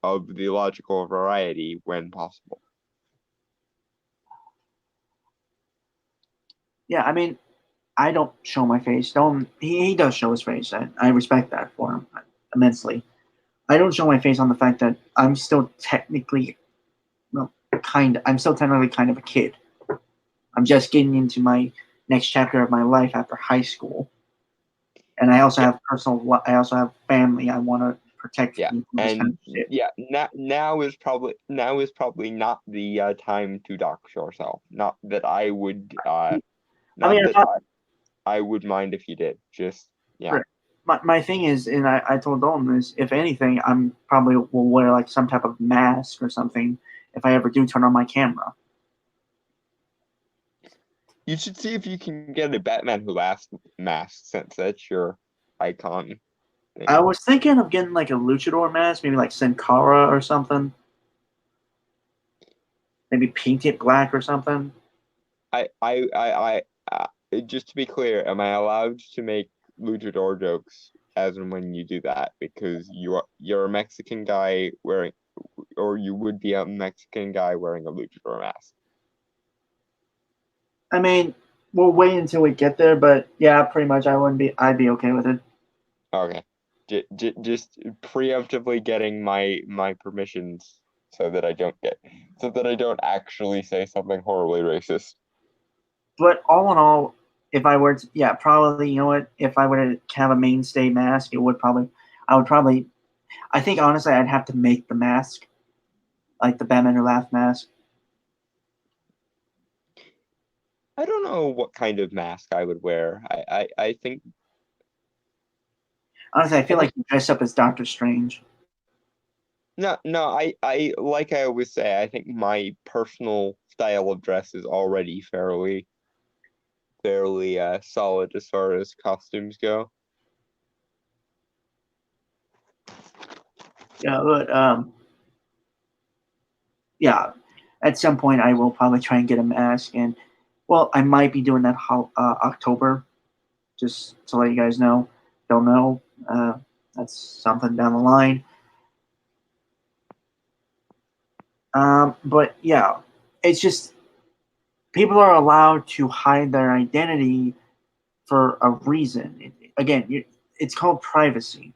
of the logical variety when possible. Yeah, I mean, I don't show my face. Don't he does show his face. I respect that for him immensely. I don't show my face on the fact that I'm still technically, I'm still technically kind of a kid. I'm just getting into my next chapter of my life after high school, and I also have I also have family I want to protect. Yeah, from this kind of shit. now is probably not the time to dox yourself. Not that I would I would mind if you did. Just yeah. My thing is, and I told Dalton this, if anything, I'm probably will wear like some type of mask or something if I ever do turn on my camera. You should see if you can get a Batman Who Laughs mask, since that's your icon thing. I was thinking of getting like a luchador mask, maybe like Sin Cara or something. Maybe paint it black or something. Just to be clear, am I allowed to make luchador jokes as and when you do that? Because you're a Mexican guy wearing, or you would be a Mexican guy wearing a luchador mask. I mean, we'll wait until we get there, but yeah, pretty much I'd be okay with it. Okay. Just preemptively getting my permissions so that I don't actually say something horribly racist. But all in all, if I were to, yeah, probably, you know what, if I were to have a mainstay mask, I think honestly I'd have to make the mask, like the Batman Who Laughed mask. I don't know what kind of mask I would wear. I think Honestly, I feel like you dress up as Doctor Strange. no, I like I always say, I think my personal style of dress is already fairly solid as far as costumes go. Yeah, but yeah, at some point I will probably try and get a mask, and well, I might be doing that October, just to let you guys know. Don't know. That's something down the line. But yeah, it's just people are allowed to hide their identity for a reason. Again, it's called privacy.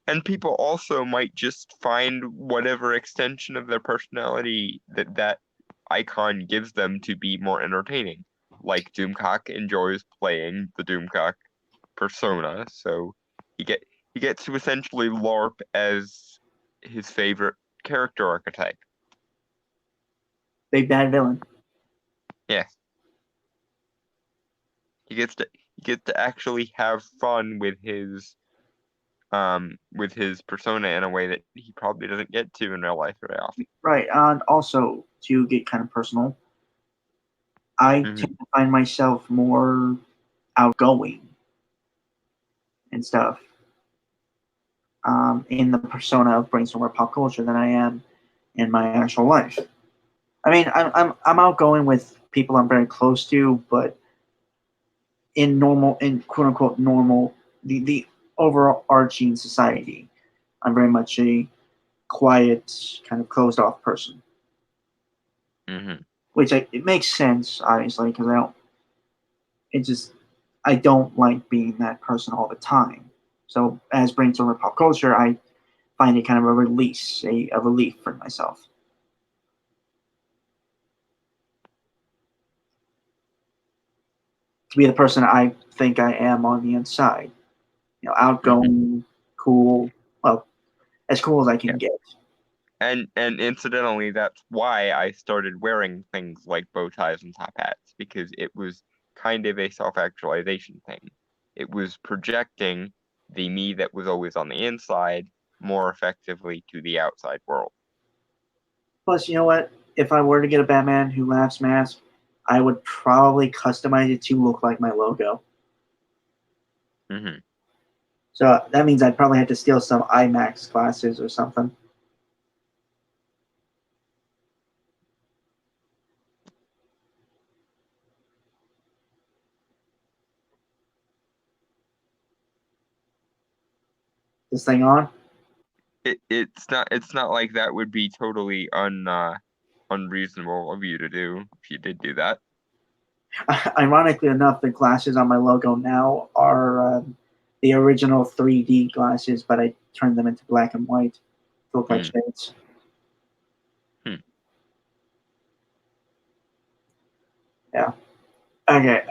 And people also might just find whatever extension of their personality that icon gives them to be more entertaining. Like Doomcock enjoys playing the Doomcock persona, so he gets to essentially LARP as his favorite character archetype. Big bad villain. Yeah. He gets to actually have fun with his persona in a way that he probably doesn't get to in real life very often. Right, and also to get kind of personal, I tend to find myself more outgoing and stuff in the persona of Brainstormer Pop Culture than I am in my actual life. I mean, I'm outgoing with people I'm very close to, but in quote unquote normal, the overarching society, I'm very much a quiet, kind of closed off person. Mm-hmm. Which it makes sense, obviously, because I don't like being that person all the time. So as Brainstormer Pop Culture, I find it kind of a relief for myself. To be the person I think I am on the inside. Outgoing, cool, well, as cool as I can get. And incidentally, that's why I started wearing things like bow ties and top hats, because it was kind of a self-actualization thing. It was projecting the me that was always on the inside more effectively to the outside world. Plus, you know what? If I were to get a Batman Who Laughs mask, I would probably customize it to look like my logo. Mm-hmm. So that means I'd probably have to steal some IMAX glasses or something. This thing on? It's not like that would be totally unreasonable of you to do if you did do that. Ironically enough, the glasses on my logo now are the original 3D glasses, but I turned them into black and white to look like Hmm. shades. Yeah. Okay.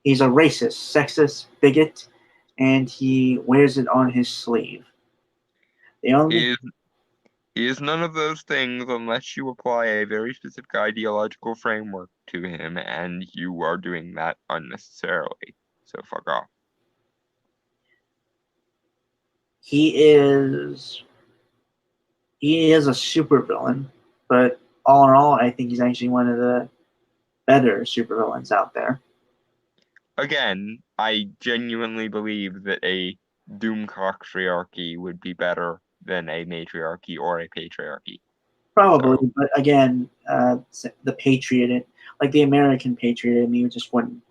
He's a racist, sexist, bigot, and he wears it on his sleeve. The only He is none of those things unless you apply a very specific ideological framework to him, and you are doing that unnecessarily. So fuck off. he is a supervillain, but all in all, I think he's actually one of the better supervillains out there. Again, I genuinely believe that a Doomcock-triarchy would be better than a matriarchy or a patriarchy. Probably, So, but again, the Patriot, like the American Patriot in me, just wouldn't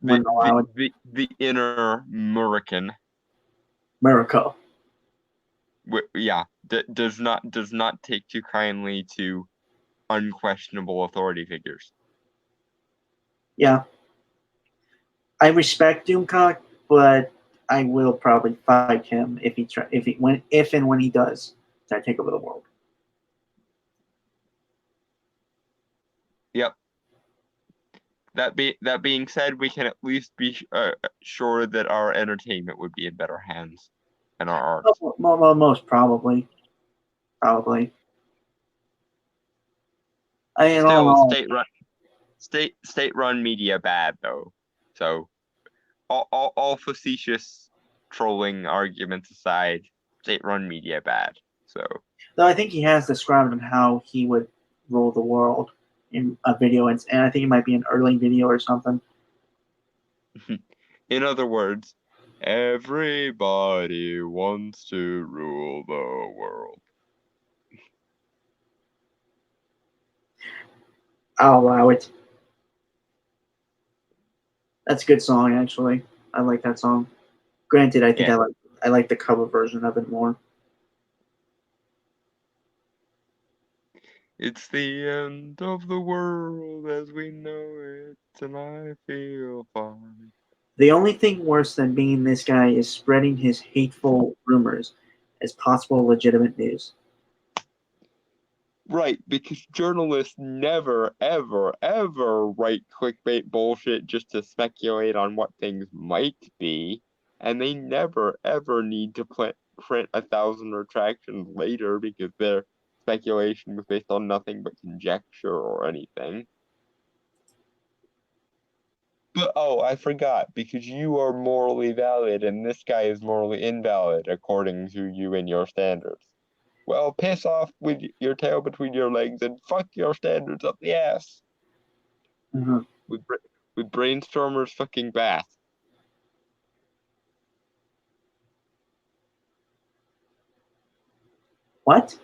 allow it. the inner American, America. yeah, does not take too kindly to unquestionable authority figures. Yeah, I respect Doomcock, but I will probably fight him if and when he does try to take over the world. Yep. That being said, we can at least be sure that our entertainment would be in better hands, and our art. Most probably. I mean, Still, state run media bad though. So all facetious trolling arguments aside, state run media bad. So though I think he has described on how he would rule the world in a video, and I think it might be an early video or something. in other words, everybody wants to rule the world. I'll allow it. That's a good song, actually. I like that song. Granted, I think Yeah. I like the cover version of it more. It's the end of the world as we know it, and I feel fine. The only thing worse than being this guy is spreading his hateful rumors as possible legitimate news. Right, because journalists never, ever, ever write clickbait bullshit just to speculate on what things might be, and they never, ever need to print 1,000 retractions later because their speculation was based on nothing but conjecture or anything. But oh, I forgot, because you are morally valid and this guy is morally invalid according to you and your standards. Well, piss off with your tail between your legs and fuck your standards up the ass. Mm-hmm. With Brainstormer's fucking bath. What?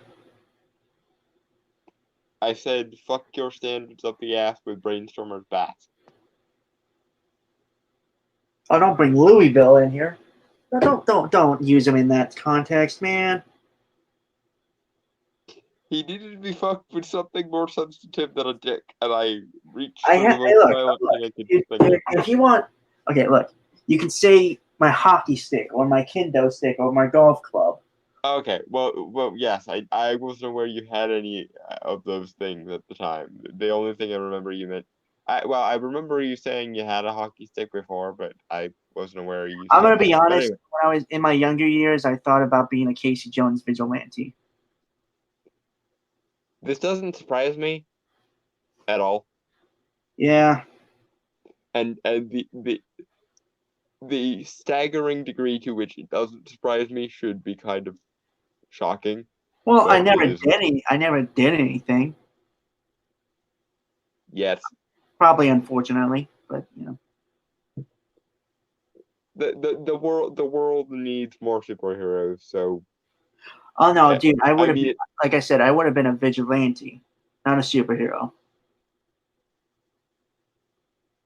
I said fuck your standards up the ass with Brainstormer's bath. Oh, don't bring Louisville in here. No, don't use him in that context, man. He needed to be fucked with something more substantive than a dick, and I reached I for the most look, violent thing I could think of. if you want, okay, look, you can say my hockey stick or my kendo stick or my golf club. Okay, well, yes, I wasn't aware you had any of those things at the time. The only thing I remember you meant, I remember you saying you had a hockey stick before, but I wasn't aware you. I'm gonna be But honest. anyway. When I was in my younger years, I thought about being a Casey Jones vigilante. This doesn't surprise me at all, Yeah. and the staggering degree to which it doesn't surprise me should be kind of shocking. Well, I But never it did isn't. I never did anything. Yet. Probably unfortunately, but you know. The world needs more superheroes, so Oh no, dude! I would I have, mean, like I said, I would have been a vigilante, not a superhero.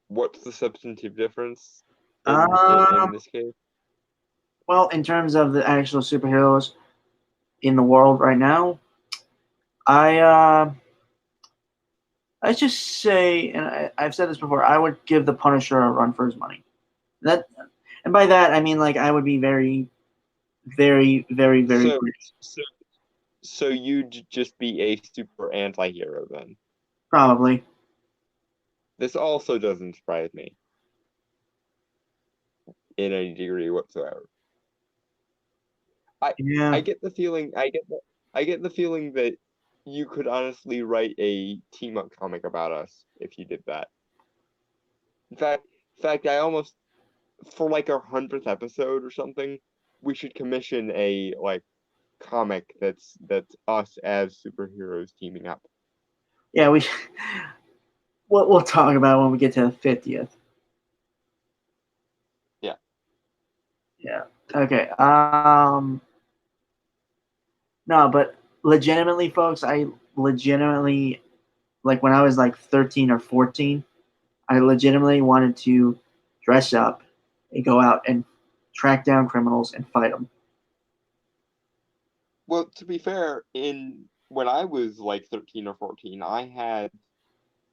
what's the substantive difference Um, in this case? well, in terms of the actual superheroes in the world right now, I just say, and I've said this before, I would give the Punisher a run for his money. That, and by that I mean like I would be very, very, very, very So, rich. so, so you'd just be a super anti-hero then. Probably. This also doesn't surprise me in any degree whatsoever. I Yeah. I get the feeling I get the feeling that you could honestly write a team up comic about us if you did that. In fact, I almost for like our 100th episode or something, we should commission a like comic that's us as superheroes teaming up. Yeah. We'll talk about it when we get to the 50th. Yeah. Yeah. Okay. No, but legitimately, folks, I legitimately like when I was like 13 or 14, I legitimately wanted to dress up and go out and track down criminals and fight them. Well, to be fair, in when I was like 13 or 14, I had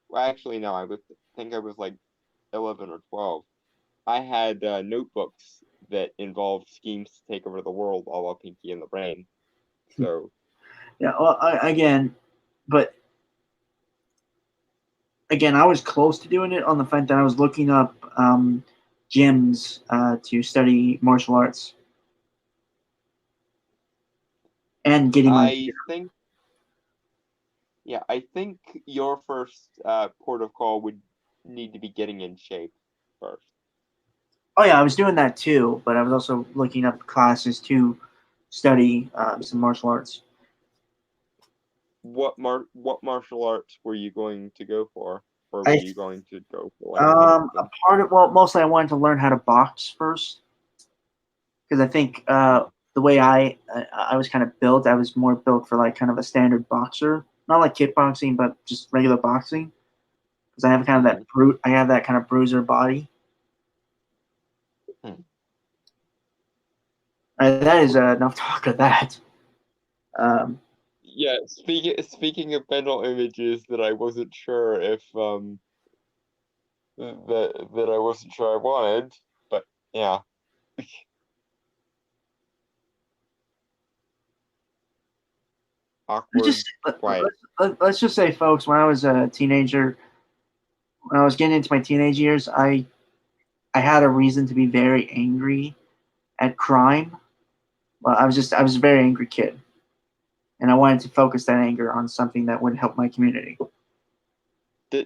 well, actually no, think I was like 11 or 12. I had notebooks that involved schemes to take over the world, a la Pinky and the Brain. So Yeah. Well, but again, I was close to doing it on the fact that I was looking up gyms to study martial arts and getting my. I think, yeah, I think your first port of call would need to be getting in shape first. Oh yeah, I was doing that too, but I was also looking up classes to study some martial arts. What martial arts were you going to go for, or were I you going to go for like one of a them? part of well, mostly I wanted to learn how to box first because I think the way I was kind of built, I was more built for like kind of a standard boxer, not like kickboxing, but just regular boxing because I have kind of Mm-hmm. that brute. I have that kind of bruiser body. Hmm. That is enough talk of that. Um, Yeah, speaking of mental images that I wasn't sure if that I wasn't sure I wanted, but yeah. let's Awkward, just let, quiet. let's just say, folks, when I was a teenager, when I was getting into my teenage years, I had a reason to be very angry at crime. Well, I was a very angry kid, and I wanted to focus that anger on something that would help my community.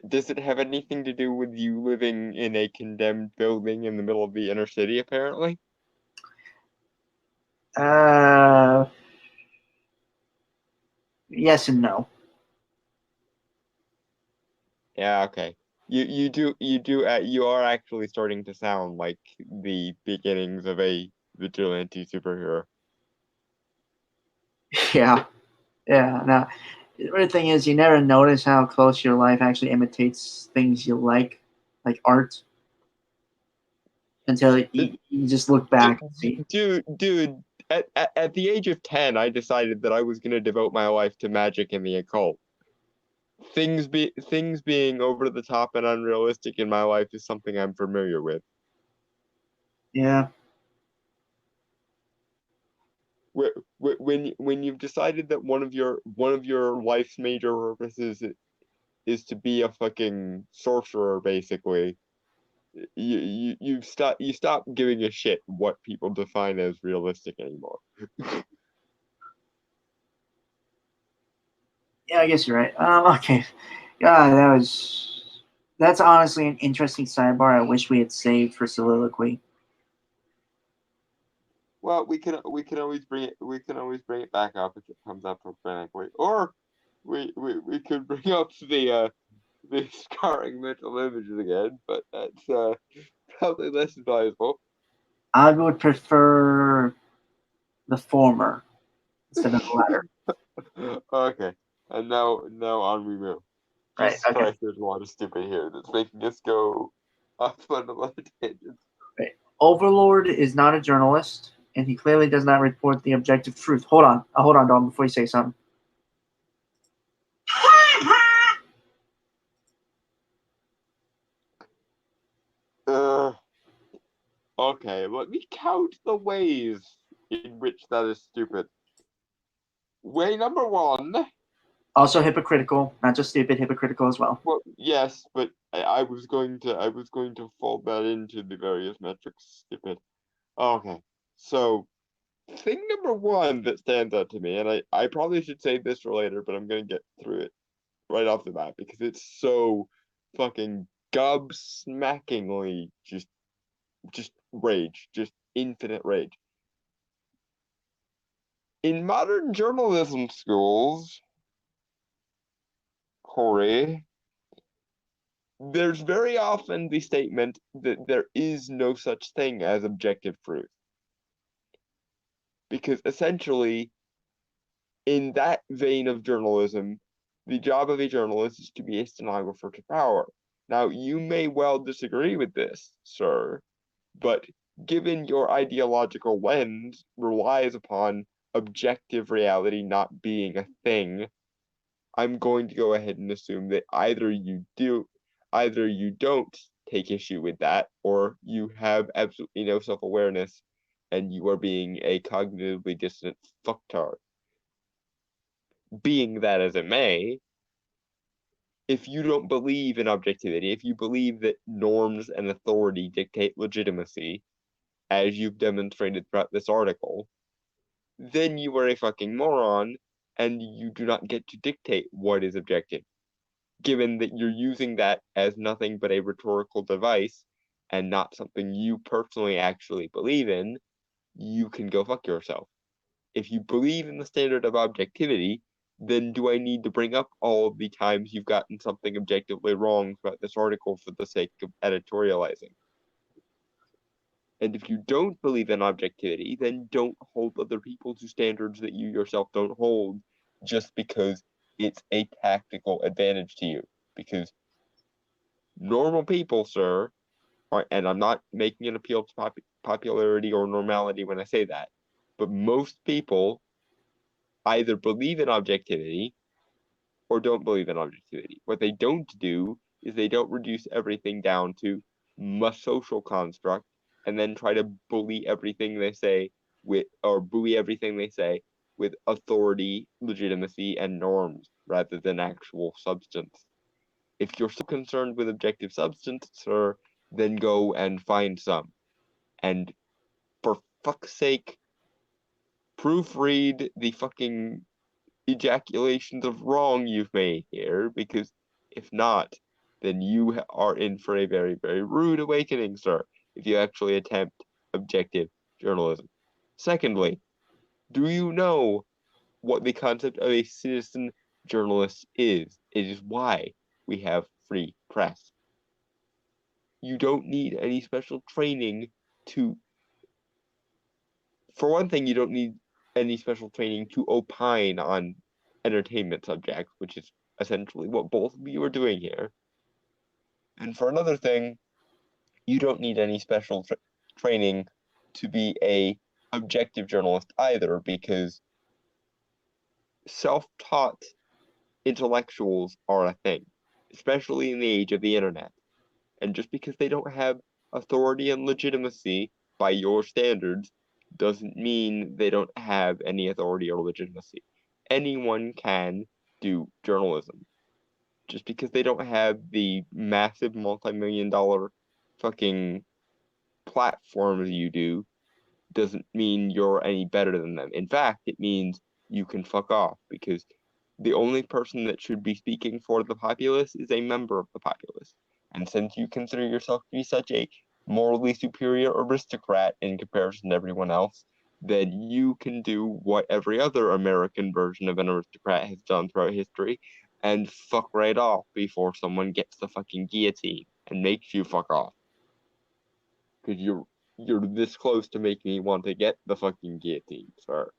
Does it have anything to do with you living in a condemned building in the middle of the inner city, apparently? Uh, yes and no. Yeah, okay. You are actually starting to sound like the beginnings of a vigilante superhero. Yeah, yeah. Now, the weird thing is, you never notice how close your life actually imitates things you like art, until you just look back and see. Dude, at the age of 10, I decided that I was gonna devote my life to magic and the occult. Things being over the top and unrealistic in my life is something I'm familiar with. Yeah, When you've decided that one of your life's major purposes is to be a fucking sorcerer, basically, you stop giving a shit what people define as realistic anymore. yeah. I guess you're right. Okay. Yeah, that's honestly an interesting sidebar. I wish we had saved for soliloquy. Well, we can always bring it back up if it comes up organically, or we could bring up the scarring mental images again, but that's probably less advisable. I would prefer the former instead of the latter. Okay, and now on we move. Right. Jesus Okay. Christ, there's a lot of stupid here that's making us go off on a lot of tangents. Right. Overlord is not a journalist, and he clearly does not report the objective truth. Hold on, Dom, before you say something. Uh, Okay, let me count the ways in which that is stupid. Way number one. Also hypocritical, not just stupid, hypocritical as well. Well, yes, but I was going to fold that into the various metrics. Stupid. Okay, so thing number one that stands out to me, and I probably should save this for later, but I'm gonna get through it right off the bat because it's so fucking gobsmackingly just rage, just infinite rage. In modern journalism schools, Corey, there's very often the statement that there is no such thing as objective truth. Because essentially, in that vein of journalism, the job of a journalist is to be a stenographer to power. Now, you may well disagree with this, sir, but given your ideological lens relies upon objective reality not being a thing, I'm going to go ahead and assume that either you don't take issue with that, or you have absolutely no self-awareness and you are being a cognitively dissonant fucktard. Being that as it may, if you don't believe in objectivity, if you believe that norms and authority dictate legitimacy, as you've demonstrated throughout this article, then you are a fucking moron and you do not get to dictate what is objective. Given that you're using that as nothing but a rhetorical device and not something you personally actually believe in, you can go fuck yourself. If you believe in the standard of objectivity, then do I need to bring up all of the times you've gotten something objectively wrong throughout this article for the sake of editorializing? And if you don't believe in objectivity, then don't hold other people to standards that you yourself don't hold just because it's a tactical advantage to you. Because normal people, sir, and I'm not making an appeal to popularity or normality when I say that, but most people either believe in objectivity or don't believe in objectivity. What they don't do is they don't reduce everything down to a social construct and then try to bully everything they say with authority, legitimacy, and norms rather than actual substance. If you're so concerned with objective substance, sir, then go and find some. And for fuck's sake, proofread the fucking ejaculations of wrong you've made here, because if not, then you are in for a very, very rude awakening, sir, if you actually attempt objective journalism. Secondly, do you know what the concept of a citizen journalist is? It is why we have free press. You don't need any special training to, for one thing, you don't need any special training to opine on entertainment subjects, which is essentially what both of you are doing here. And for another thing, you don't need any special training to be a objective journalist either, because self-taught intellectuals are a thing, especially in the age of the internet. And just because they don't have authority and legitimacy by your standards doesn't mean they don't have any authority or legitimacy. Anyone can do journalism. Just because they don't have the massive multi-million-dollar fucking platforms you do doesn't mean you're any better than them. In fact, it means you can fuck off, because the only person that should be speaking for the populace is a member of the populace. And since you consider yourself to be such a morally superior aristocrat in comparison to everyone else, then you can do what every other American version of an aristocrat has done throughout history and fuck right off before someone gets the fucking guillotine and makes you fuck off. Because you're this close to making me want to get the fucking guillotine, sir.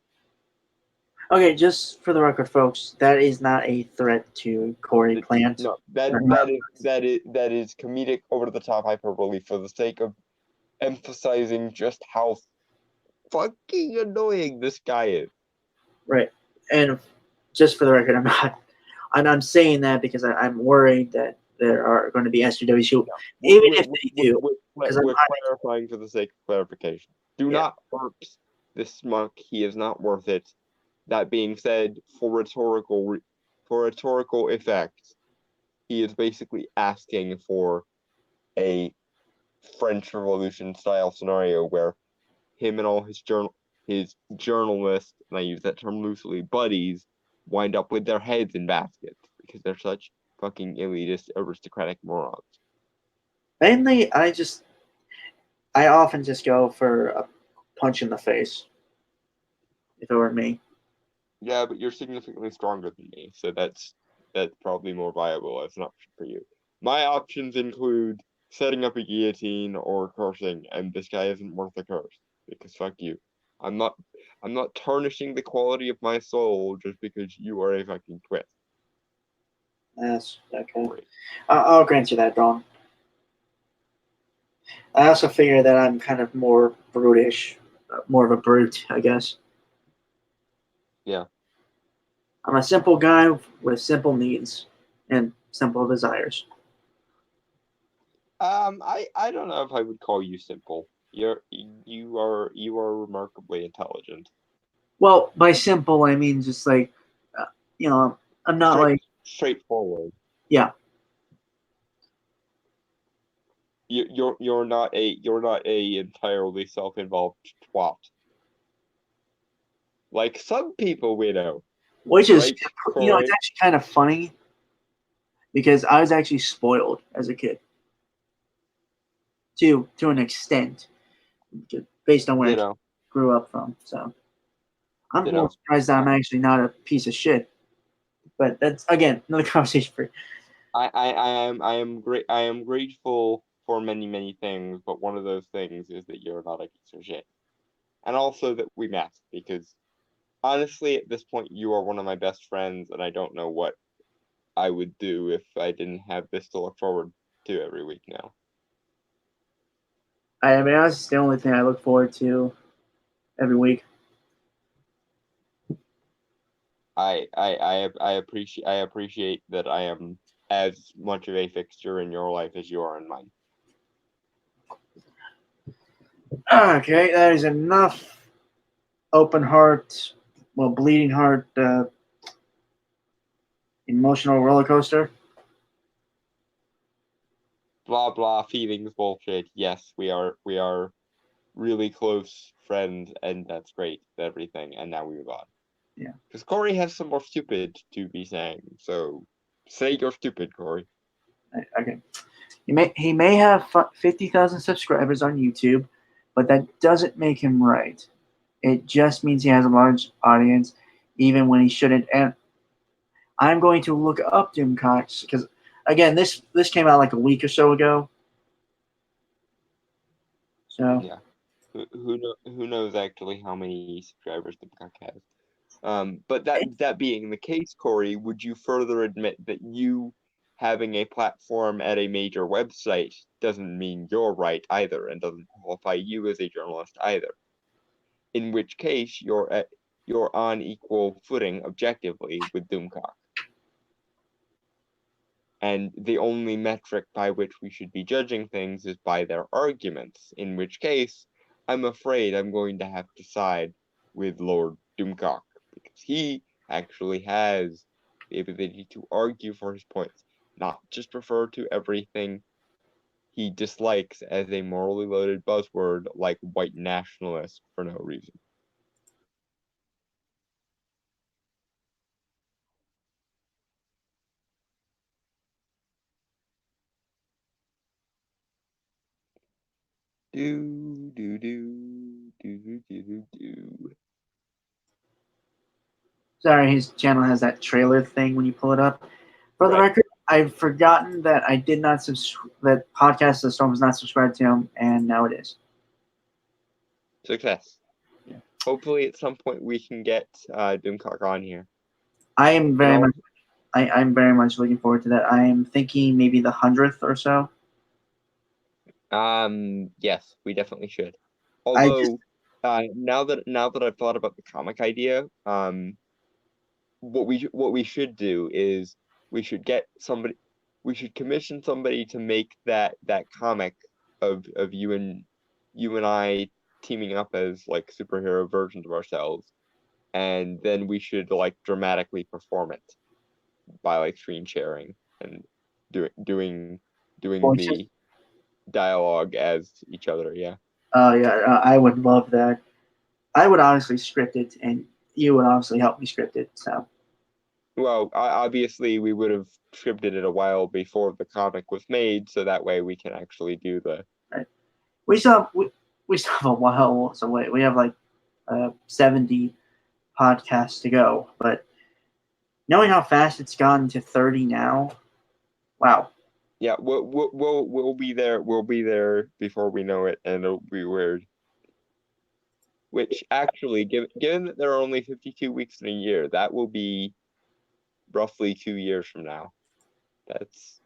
Okay, just for the record, folks, that is not a threat to Corey Plant. No, that is comedic, over the top hyperbole for the sake of emphasizing just how fucking annoying this guy is. Right, and just for the record, I'm saying that because I'm worried that there are going to be SJWs who, even if they do, we're clarifying for the sake of clarification. Do not burp this smug. He is not worth it. That being said, for rhetorical effect, he is basically asking for a French Revolution style scenario where him and all his journalists, and I use that term loosely, buddies, wind up with their heads in baskets because they're such fucking elitist, aristocratic morons. Mainly, I often just go for a punch in the face. If it were me. Yeah, but you're significantly stronger than me, so that's probably more viable as an option for you. My options include setting up a guillotine or cursing, and this guy isn't worth a curse because fuck you. I'm not tarnishing the quality of my soul just because you are a fucking twit. Yes, okay. I'll grant you that, Dawn. I also figure that I'm kind of more brutish, more of a brute, I guess. Yeah. I'm a simple guy with simple needs and simple desires. I don't know if I would call you simple. You are remarkably intelligent. Well, by simple I mean just like, I'm not straightforward. Yeah. You're not a entirely self-involved twat. Like some people we know. Which is, it's actually kind of funny because I was actually spoiled as a kid. To an extent, based on where I grew up from. So I'm a little surprised that I'm actually not a piece of shit. But that's, again, another conversation for. I am grateful for many things, but one of those things is that you're not a piece of shit, and also that we met, because honestly, at this point, you are one of my best friends, and I don't know what I would do if I didn't have this to look forward to every week now. I mean, that's the only thing I look forward to every week. I appreciate that I am as much of a fixture in your life as you are in mine. Okay, that is enough open heart, bleeding heart, emotional roller coaster. Blah blah feelings bullshit. Yes, we are really close friends, and that's great, everything, and now we move on. Yeah. Because Corey has some more stupid to be saying, so say you're stupid, Corey. Okay. He may have 50,000 subscribers on YouTube, but that doesn't make him right. It just means he has a large audience, even when he shouldn't. And I'm going to look up Doomcox because, again, this came out like a week or so ago. So yeah, who knows actually how many subscribers Doomcock has? But that being the case, Corey, would you further admit that you having a platform at a major website doesn't mean you're right either, and doesn't qualify you as a journalist either? In which case, you're on equal footing objectively with Doomcock. And the only metric by which we should be judging things is by their arguments, in which case, I'm afraid I'm going to have to side with Lord Doomcock, because he actually has the ability to argue for his points, not just refer to everything he dislikes as a morally loaded buzzword like white nationalist for no reason. Sorry, his channel has that trailer thing when you pull it up. For the record, I've forgotten that I did not that Podcast of the Storm was not subscribed to him, and now it is. Success. Yeah. Hopefully, at some point we can get Doomcock on here. I am very much. I'm very much looking forward to that. I am thinking maybe the 100th or so. Yes, we definitely should. Although, now that I've thought about the comic idea, what we should do is we should get somebody. commission somebody to make that comic of you and I teaming up as like superhero versions of ourselves, and then we should like dramatically perform it by like screen sharing and doing Voices. the dialogue as each other. Yeah. Yeah, I would love that. I would honestly script it, and you would honestly help me script it. So. Well, obviously we would have scripted it a while before the comic was made, so that way we can actually do the. Right. We still have, we still have a while to wait. We have like 70 podcasts to go, but knowing how fast it's gotten to 30 now, wow. Yeah, we'll be there. We'll be there before we know it, and it'll be weird. Which actually, given that there are only 52 weeks in a year, that will be roughly 2 years from now. That's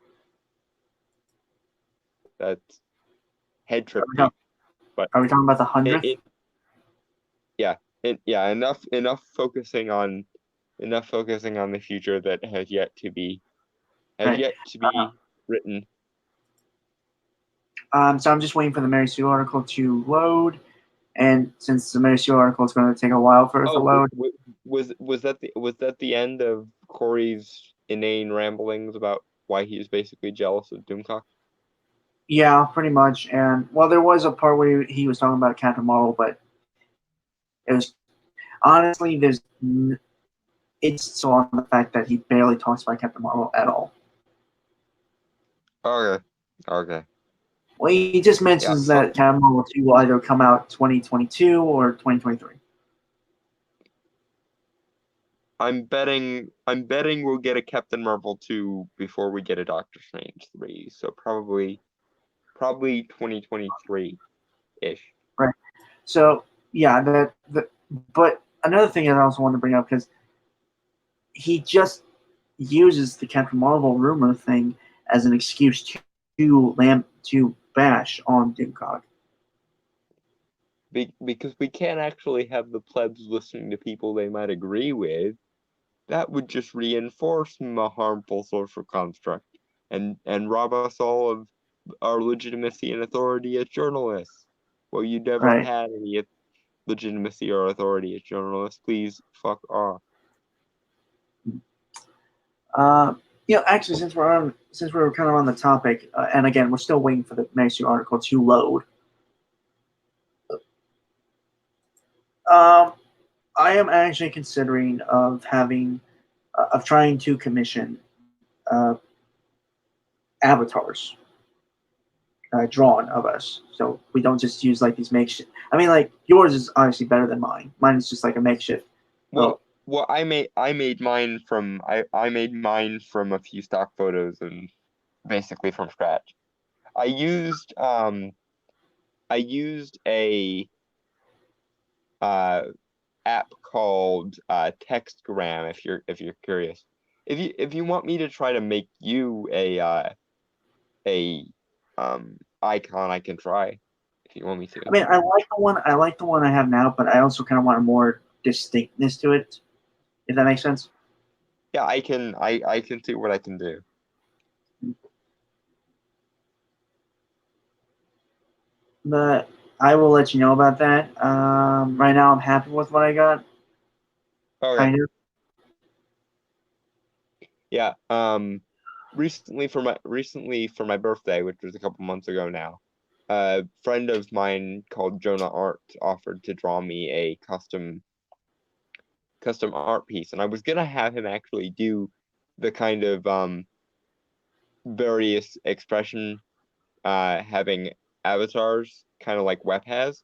head trippy. But are we talking about the 100th? Yeah, enough focusing on the future that has yet to be written. So I'm just waiting for the Mary Sue article to load, and since the Mary Sue article is going to take a while for it to load. Was that the end of Corey's inane ramblings about why he is basically jealous of Doomcock? Yeah, pretty much. And well, there was a part where he was talking about Captain Marvel, but it was honestly it's so on the fact that he barely talks about Captain Marvel at all. Okay. Well, he just mentions that Captain Marvel 2 will either come out 2022 or 2023. I'm betting we'll get a Captain Marvel 2 before we get a Doctor Strange 3. So probably 2023-ish. Right. So yeah, but another thing I also want to bring up, because he just uses the Captain Marvel rumor thing as an excuse to bash on Doomcock. Because we can't actually have the plebs listening to people they might agree with. That would just reinforce a harmful social construct and rob us all of our legitimacy and authority as journalists. Well, you never had any legitimacy or authority as journalists. Please fuck off. Actually, since we're kind of on the topic, and again, we're still waiting for the Mary Sue article to load. I am actually considering of trying to commission avatars drawn of us, so we don't just use like these makeshift. I mean, like yours is obviously better than mine. Mine is just like a makeshift. Well, I made mine from a few stock photos and basically from scratch. I used a app called Textgram if you're curious. If you want me to try to make you a icon, I can try if you want me to. I mean, I like the one I have now, but I also kind of want a more distinctness to it, if that makes sense. Yeah, I can see what I can do. But I will let you know about that. Right now, I'm happy with what I got. Okay. Kind of. Yeah. Recently for my birthday, which was a couple months ago now, a friend of mine called Jonah Art offered to draw me a custom art piece, and I was gonna have him actually do the kind of various expression having avatars, kind of like Web has,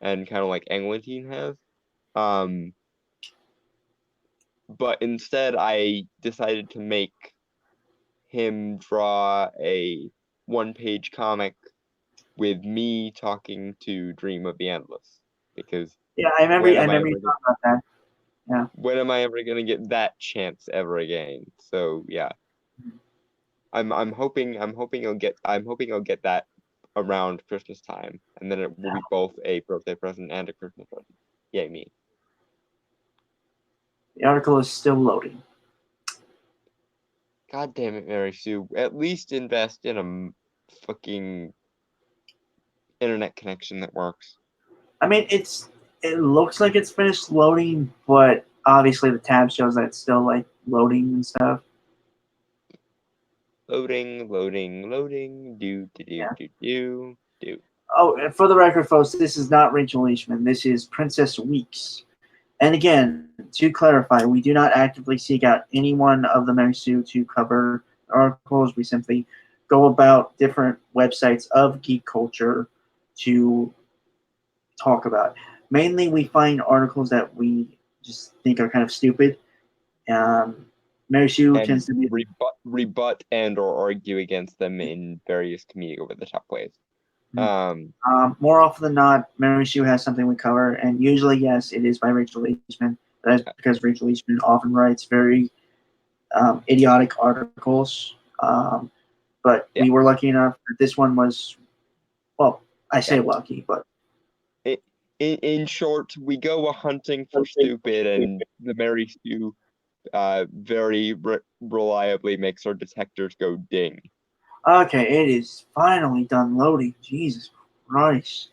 and kind of like Englentine has. But instead I decided to make him draw a one-page comic with me talking to Dream of the Endless, because I remember you talking about that. Yeah. When am I ever gonna get that chance ever again? So yeah, I'm hoping I'll get that around Christmas time, and then it will be both a birthday present and a Christmas present. Yay me! The article is still loading. God damn it, Mary Sue. At least invest in a fucking internet connection that works. I mean, it looks like it's finished loading, but obviously the tab shows that it's still like loading and stuff. Loading, loading, loading. Do. Oh, and for the record, folks, this is not Rachel Leishman. This is Princess Weeks. And again, to clarify, we do not actively seek out any one of the Mary Sue to cover articles. We simply go about different websites of geek culture to talk about. Mainly, we find articles that we just think are kind of stupid. Mary Sue And tends to be rebut and or argue against them in various comedic over the top ways. more often than not, Mary Sue has something we cover, and usually, yes, it is by Rachel Leishman. That's because Rachel Leishman often writes very idiotic articles. But we were lucky enough that this one was, well, I say lucky, but in short, we go a hunting for stupid, and the Mary Sue very reliably makes our detectors go ding. Okay, it is finally done loading. Jesus Christ.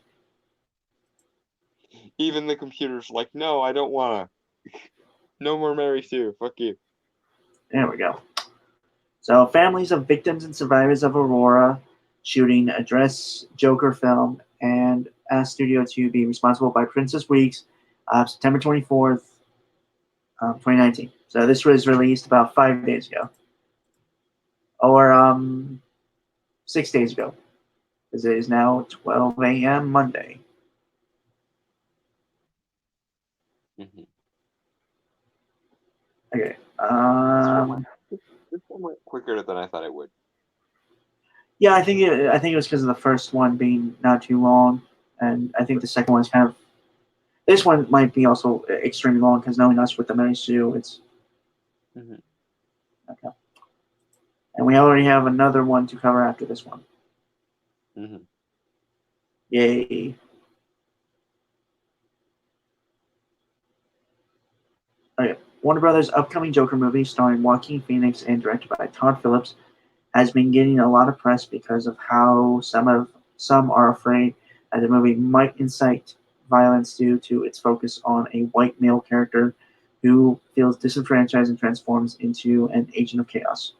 Even the computer's like, no, I don't wanna. No more Mary Sue. Fuck you. There we go. So, families of victims and survivors of Aurora shooting address Joker film and ask Studio to be responsible by Princess Weeks, September 24th, 2019. So, this was released about 5 days ago. Or 6 days ago. Because it is now 12 a.m. Monday. Mm-hmm. Okay. This one went quicker than I thought it would. Yeah, I think it was because of the first one being not too long, and I think the second one is kind of. This one might be also extremely long because knowing us with the Mary Sue, it's. Mm-hmm. Okay. And we already have another one to cover after this one. Mm-hmm. Yay. Okay. Warner Brothers' upcoming Joker movie, starring Joaquin Phoenix and directed by Todd Phillips, has been getting a lot of press because of how some are afraid that the movie might incite violence due to its focus on a white male character who feels disenfranchised and transforms into an agent of chaos.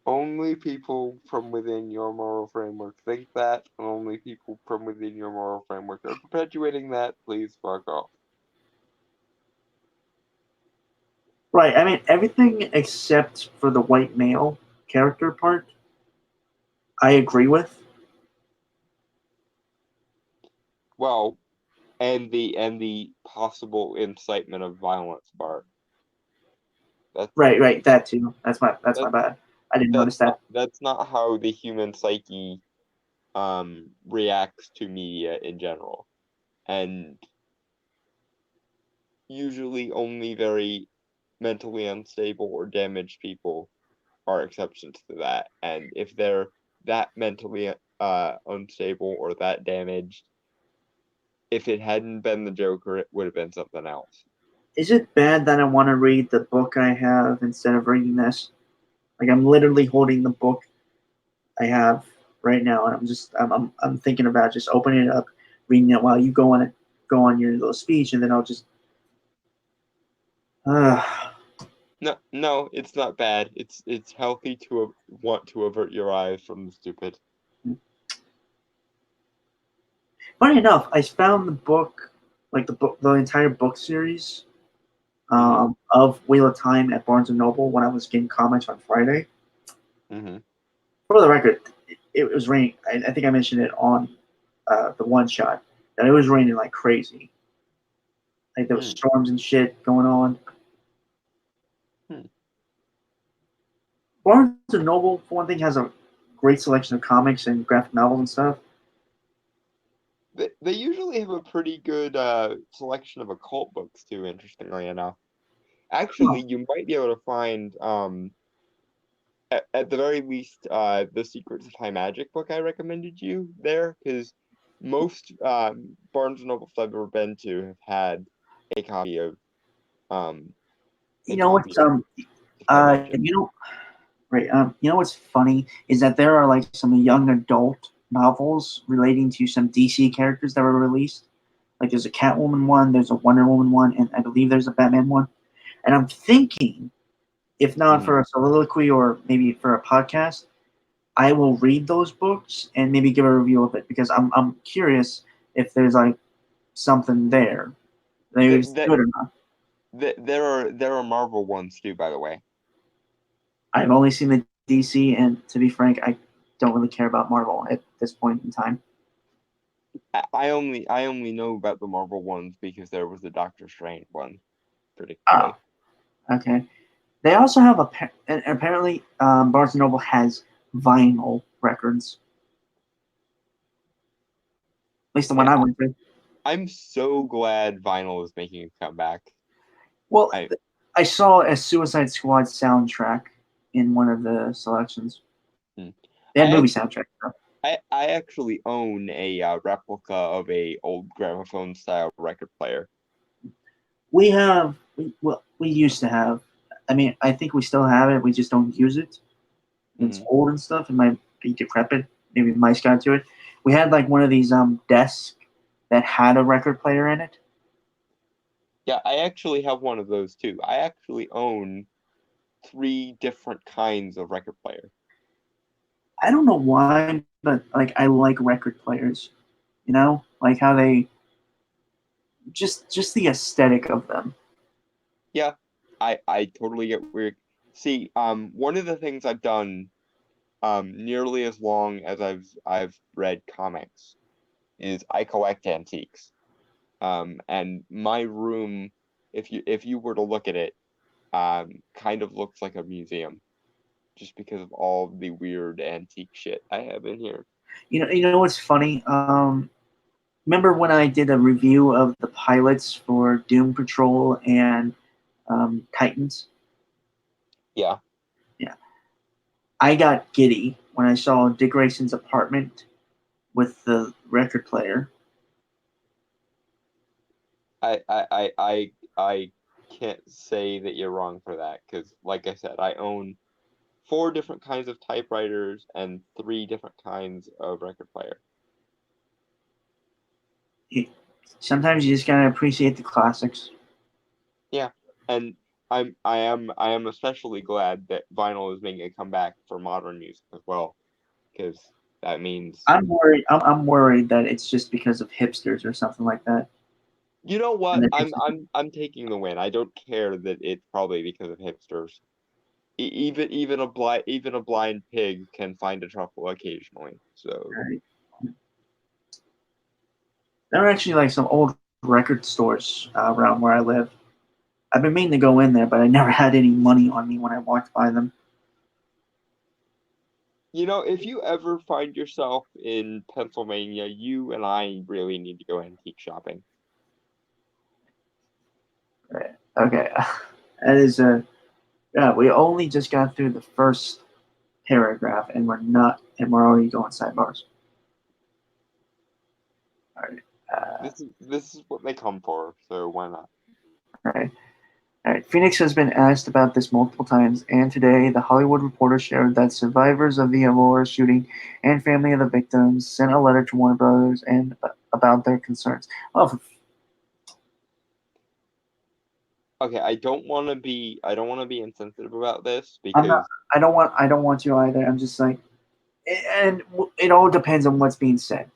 Only people from within your moral framework think that, and only people from within your moral framework are perpetuating that. Please fuck off. Right. I mean, everything except for the white male character part, I agree with. Well, and the possible incitement of violence part. Right. That too. That's my bad. I didn't notice that. That's not how the human psyche reacts to media in general. And usually only very mentally unstable or damaged people are exceptions to that. And if they're that mentally unstable or that damaged, if it hadn't been the Joker, it would have been something else. Is it bad that I want to read the book I have instead of reading this? Like I'm literally holding the book I have right now, and I'm thinking about just opening it up, reading it while you go on your little speech, and then I'll just. No, it's not bad. It's healthy to want to avert your eyes from the stupid. Funny enough, I found the book, like the entire book series, of Wheel of Time at Barnes and Noble when I was getting comics on Friday. Mm-hmm. For the record, it was raining. I think I mentioned it on the one shot that it was raining like crazy. Like there was storms and shit going on. Barnes and Noble, for one thing, has a great selection of comics and graphic novels and stuff. They usually have a pretty good selection of occult books too, interestingly enough. Actually, you might be able to find at the very least the Secrets of High Magic book I recommended you there, because most Barnes and Nobles I've ever been to have had a copy of You know what's You know, right. You know what's funny is that there are like some young adult novels relating to some DC characters that were released. Like there's a Catwoman one, there's a Wonder Woman one, and I believe there's a Batman one. And I'm thinking, if not for a soliloquy or maybe for a podcast, I will read those books and maybe give a review of it because I'm curious if there's like something there. There's That good or not. there are Marvel ones too, by the way. I've only seen the DC, and to be frank, I don't really care about Marvel at this point in time. I only know about the Marvel ones because there was the Doctor Strange one, predictably. Ah, okay. They also have apparently Barnes and Noble has vinyl records. At least the one I went to. I'm so glad vinyl is making a comeback. Well, I saw a Suicide Squad soundtrack in one of the selections. They had movie soundtracks. I actually own a replica of a old gramophone style record player. We used to have. I mean, I think we still have it. We just don't use it. It's old and stuff. It might be decrepit. Maybe mice got to it. We had like one of these desks that had a record player in it. Yeah, I actually have one of those too. I actually own 3 different kinds of record player. I don't know why, but like I like record players. You know, like how they just the aesthetic of them. Yeah, I totally get weird. See, one of the things I've done, nearly as long as I've read comics, is I collect antiques. And my room, if you were to look at it, kind of looks like a museum, just because of all the weird antique shit I have in here. You know what's funny? Remember when I did a review of the pilots for Doom Patrol and Titans? Yeah. Yeah. I got giddy when I saw Dick Grayson's apartment with the record player. I can't say that you're wrong for that, because like I said, I own 4 different kinds of typewriters and 3 different kinds of record player. Sometimes you just gotta appreciate the classics. Yeah, and I am especially glad that vinyl is making a comeback for modern music as well, because that means I'm worried. I'm worried that it's just because of hipsters or something like that. you know what, I'm taking the win. I don't care that it's probably because of hipsters. Even a blind pig can find a truffle occasionally. So Right. There are actually like some old record stores around where I live. I've been meaning to go in there, but I never had any money on me when I walked by them. you know, if you ever find yourself in Pennsylvania, you and I really need to go antique shopping. Right. Okay, that is a. Yeah, we only just got through the first paragraph, and we're already going sidebars. All right. This is what they come for, so why not? All right. All right. Phoenix has been asked about this multiple times, and today the Hollywood Reporter shared that survivors of the Aurora shooting and family of the victims sent a letter to Warner Brothers and about their concerns. Oh, Okay, I don't want to be insensitive about this because I don't want to either. I'm just like, and it all depends on what's being said.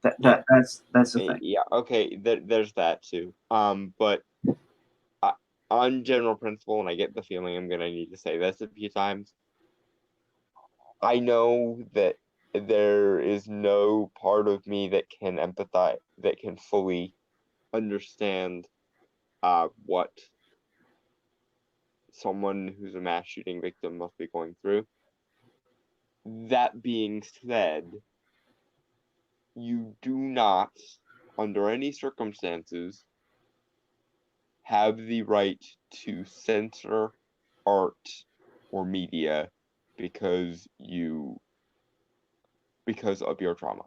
That's the thing. yeah, okay, there's that too. But on general principle, and I get the feeling I'm gonna need to say this a few times, I know that there is no part of me that can empathize, that can fully understand what someone who's a mass shooting victim must be going through. That being said, you do not, under any circumstances, have the right to censor art or media because of your trauma.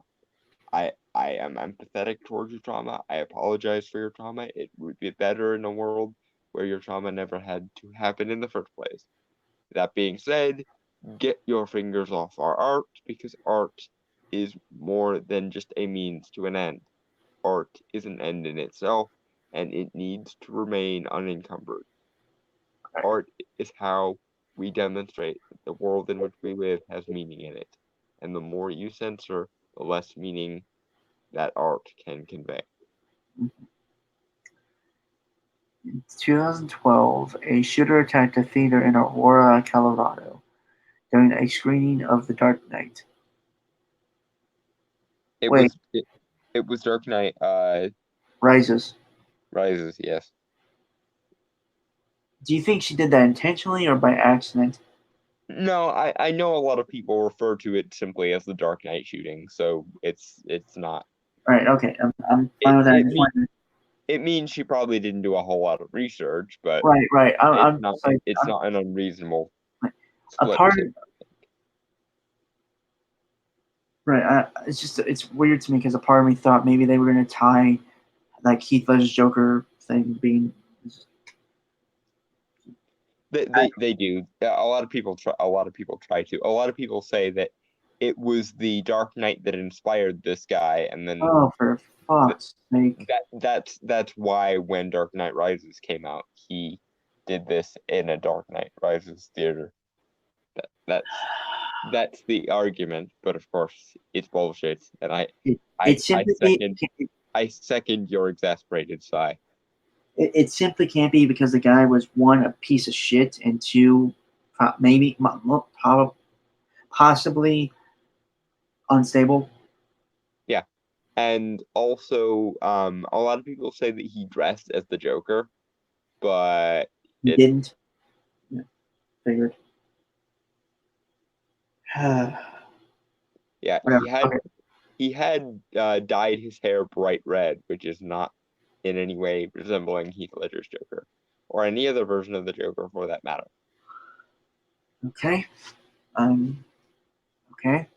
I am empathetic towards your trauma. I apologize for your trauma. It would be better in a world where your trauma never had to happen in the first place. That being said, get your fingers off our art, because art is more than just a means to an end. Art is an end in itself, and it needs to remain unencumbered. Art is how we demonstrate that the world in which we live has meaning in it. And the more you censor, the less meaning that art can convey. In 2012, a shooter attacked a theater in Aurora, Colorado during a screening of The Dark Knight. It Wait. was Dark Knight Rises. Yes. Do you think she did that intentionally or by accident? No, I know a lot of people refer to it simply as the Dark Knight shooting, so it's not. Right, okay. I'm fine with that. It means she probably didn't do a whole lot of research, but right. It's not an unreasonable a split. part. Right, it's weird to me because a part of me thought maybe they were going to tie like Heath Ledger's Joker thing being. They do. A lot of people try. A lot of people try to. A lot of people say that it was the Dark Knight that inspired this guy, and then oh, for fuck's sake! That's why when Dark Knight Rises came out, he did this in a Dark Knight Rises theater. That's the argument, but of course it's bullshit, and I second your exasperated sigh. It simply can't be because the guy was one, a piece of shit, and two, maybe possibly unstable. Yeah, and also a lot of people say that he dressed as the Joker, but he didn't. Yeah, figured. Yeah, he had dyed his hair bright red, which is not in any way resembling Heath Ledger's Joker, or any other version of the Joker for that matter. Okay. Okay.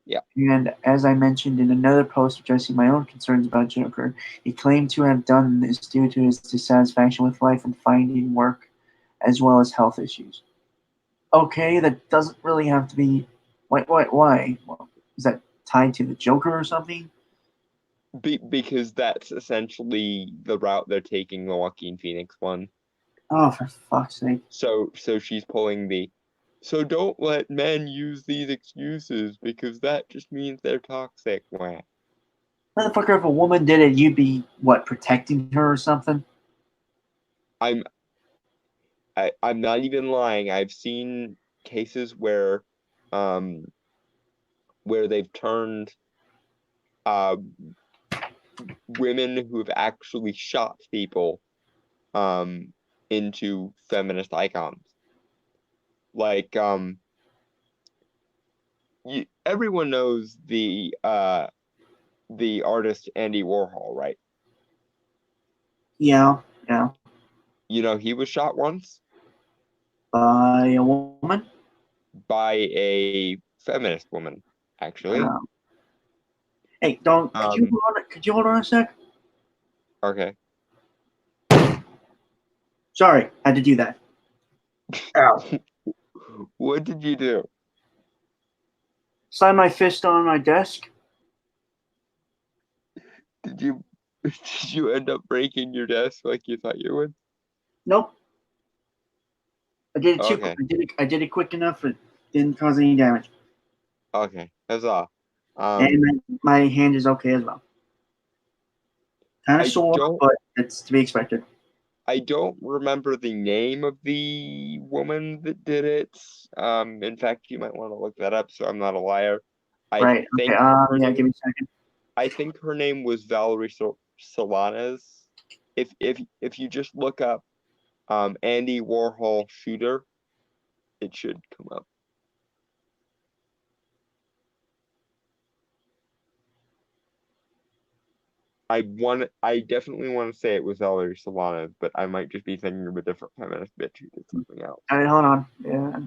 Yeah. And as I mentioned in another post addressing my own concerns about Joker, he claimed to have done this due to his dissatisfaction with life and finding work, as well as health issues. Okay, that doesn't really have to be. Why? Is that tied to the Joker or something? Because that's essentially the route they're taking, the Joaquin Phoenix one. Oh, for fuck's sake! So she's pulling the. So don't let men use these excuses because that just means they're toxic. Wah. Motherfucker, if a woman did it, you'd be what, protecting her or something? I'm not even lying. I've seen cases where they've turned women who have actually shot people into feminist icons. Like everyone knows the artist Andy Warhol, right? Yeah. You know, he was shot once by a woman? By a feminist woman, actually. Hey, could you hold on a sec? Okay. Sorry, I had to do that. Ow. What did you do? Slam my fist on my desk. Did you end up breaking your desk like you thought you would? Nope. I did it Okay. I did it quick enough. It didn't cause any damage. Okay, huzzah. And my hand is okay as well. Kind of sore, but it's to be expected. I don't remember the name of the woman that did it. In fact, you might want to look that up so I'm not a liar. Right. Okay. Yeah, give me a second. I think her name was Valerie Solanas. If you just look up Andy Warhol shooter, it should come up. I definitely want to say it was Valerie Solanas, but I might just be thinking of a different feminist bitch who did something else. All right, hold on. Yeah.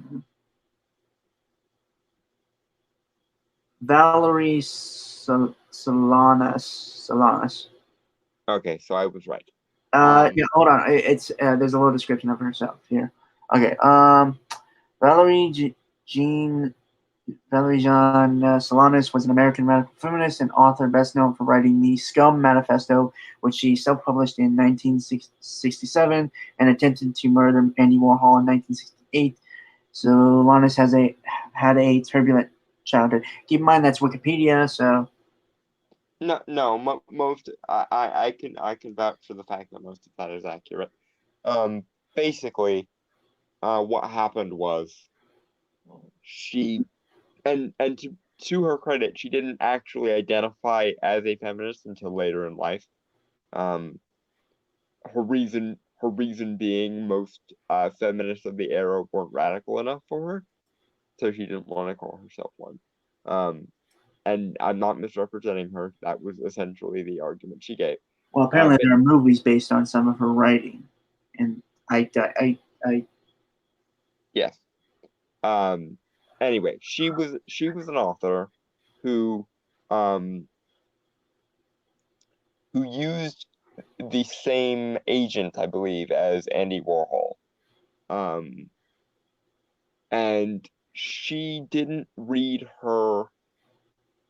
Valerie Solanas. Okay, so I was right. Yeah, hold on. It's there's a little description of herself here. Okay. Valerie Jean Valerie Jean Solanas was an American radical feminist and author best known for writing the Scum Manifesto, which she self-published in 1967 and attempted to murder Andy Warhol in 1968. Solanas had a turbulent childhood. Keep in mind that's Wikipedia, so No, most I can vouch for the fact that most of that is accurate. Basically, what happened was she and to her credit, she didn't actually identify as a feminist until later in life. Um, her reason being most feminists of the era weren't radical enough for her, so she didn't want to call herself one. Um, and I'm not misrepresenting her. That was essentially the argument she gave. well, apparently there are movies based on some of her writing, and I Yes. Anyway, she was an author who um who used the same agent, I believe, as Andy Warhol. Um, and she didn't read her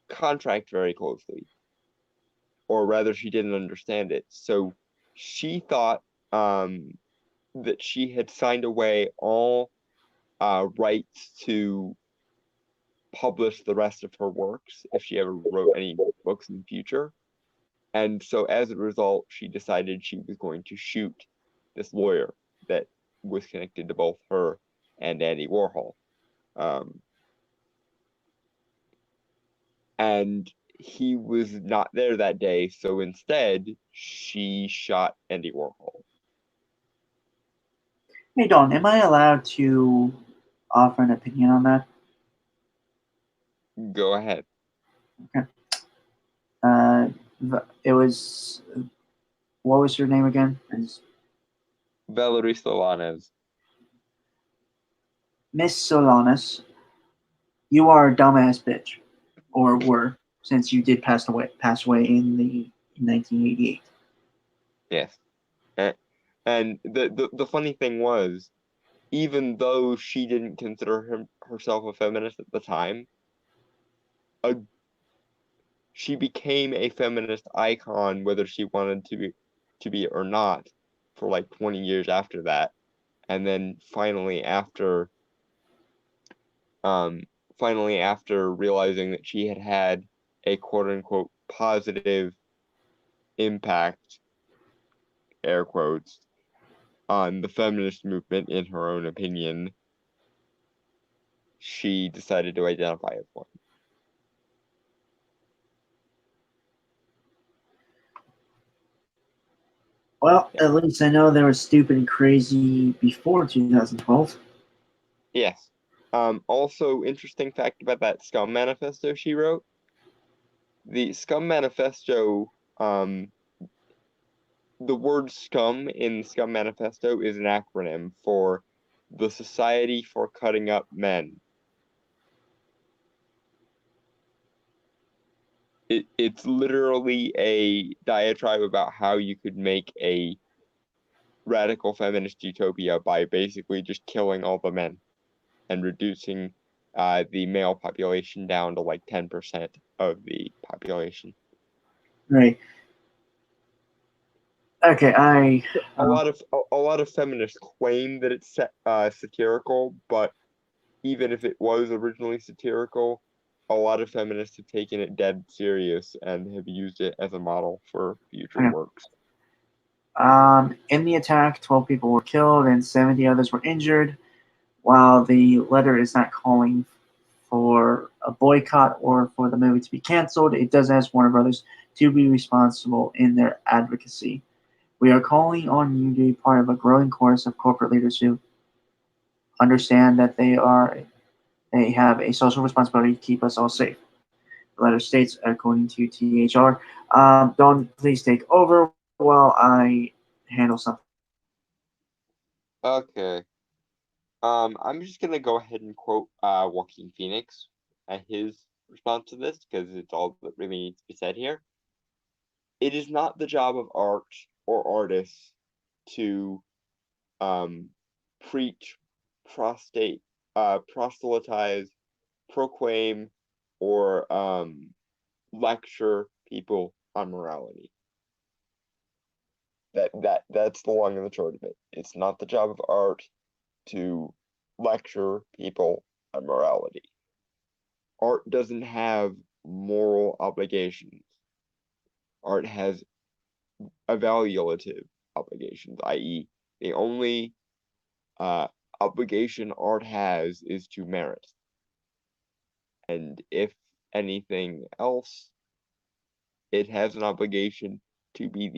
contract very closely, or rather, she didn't understand it. So she thought that she had signed away all rights to publish the rest of her works if she ever wrote any books in the future. And so as a result, she decided she was going to shoot this lawyer that was connected to both her and Andy Warhol. Um, and he was not there that day, so instead, she shot Andy Warhol. Hey Don, am I allowed to offer an opinion on that? Go ahead. Okay. It was what was her name again? Valerie Solanas. Miss Solanas. You are a dumbass bitch, or were, since you did pass away in 1988. Yes. And the funny thing was, even though she didn't consider herself a feminist at the time, a she became a feminist icon, whether she wanted to be or not, for like 20 years after that. And then um, finally after realizing that she had had a quote unquote positive impact, air quotes, on the feminist movement, in her own opinion, she decided to identify as one. Well, at least I know they were stupid and crazy before 2012. Yes. Also, interesting fact about that Scum Manifesto she wrote. The Scum Manifesto, the word scum in the Scum Manifesto is an acronym for the Society for Cutting Up Men. It's literally a diatribe about how you could make a radical feminist utopia by basically just killing all the men and reducing the male population down to like 10% of the population. Right. Okay, A lot of feminists claim that it's satirical, but even if it was originally satirical, a lot of feminists have taken it dead serious and have used it as a model for future works. In the attack, 12 people were killed and 70 others were injured. While the letter is not calling for a boycott or for the movie to be canceled, it does ask Warner Brothers to be responsible in their advocacy. We are calling on you to be part of a growing chorus of corporate leaders who understand that they have a social responsibility to keep us all safe. The letter states, according to THR. Don, please take over while I handle something. Okay. I'm just gonna go ahead and quote Joaquin Phoenix and his response to this because it's all that really needs to be said here. It is not the job of art or artists to preach prostate proselytize, proclaim, or lecture people on morality. That's the long and the short of it. It's not the job of art to lecture people on morality. Art doesn't have moral obligations. Art has evaluative obligations, i.e., the only obligation art has is to merit. And if anything else, it has an obligation to be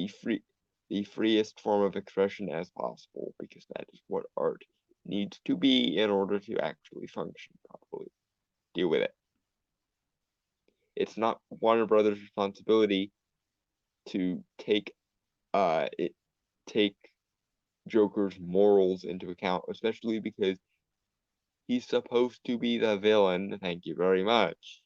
the freest form of expression as possible, because that is what art needs to be in order to actually function properly. Deal with it. It's not Warner Brothers' responsibility to take Joker's morals into account, especially because he's supposed to be the villain. Thank you very much.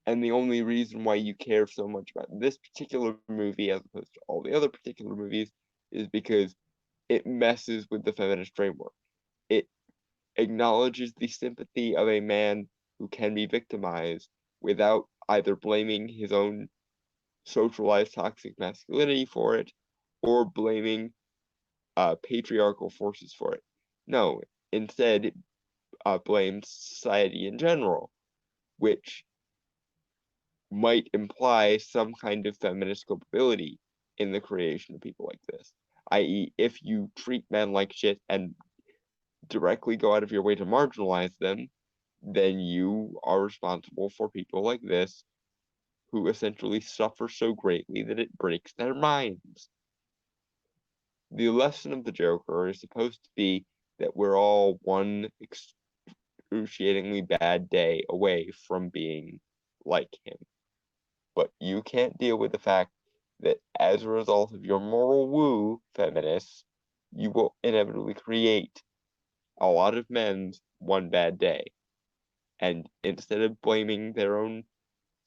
And the only reason why you care so much about this particular movie as opposed to all the other particular movies is because it messes with the feminist framework. It acknowledges the sympathy of a man who can be victimized without either blaming his own socialized toxic masculinity for it or blaming patriarchal forces for it. No, instead, it blames society in general, which might imply some kind of feminist culpability in the creation of people like this. I.e., if you treat men like shit and directly go out of your way to marginalize them, then you are responsible for people like this who essentially suffer so greatly that it breaks their minds. The lesson of the Joker is supposed to be that we're all one excruciatingly bad day away from being like him. But you can't deal with the fact that as a result of your moral woo, feminists, you will inevitably create a lot of men's one bad day. And instead of blaming their own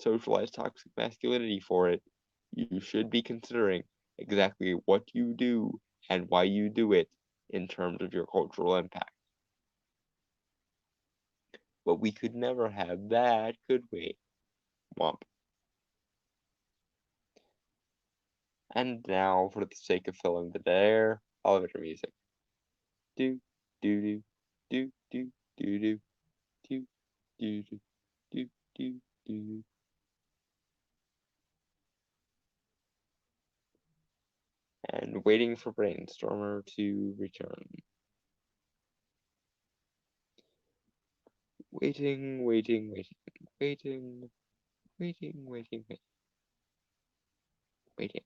socialized toxic masculinity for it, you should be considering exactly what you do and why you do it in terms of your cultural impact. But we could never have that, could we? Womp. And now, for the sake of filling the dead, elevator music. Do do do do do do do do do do do do. And waiting for Brainstormer to return. Waiting, waiting, waiting, waiting, waiting, waiting, waiting, waiting.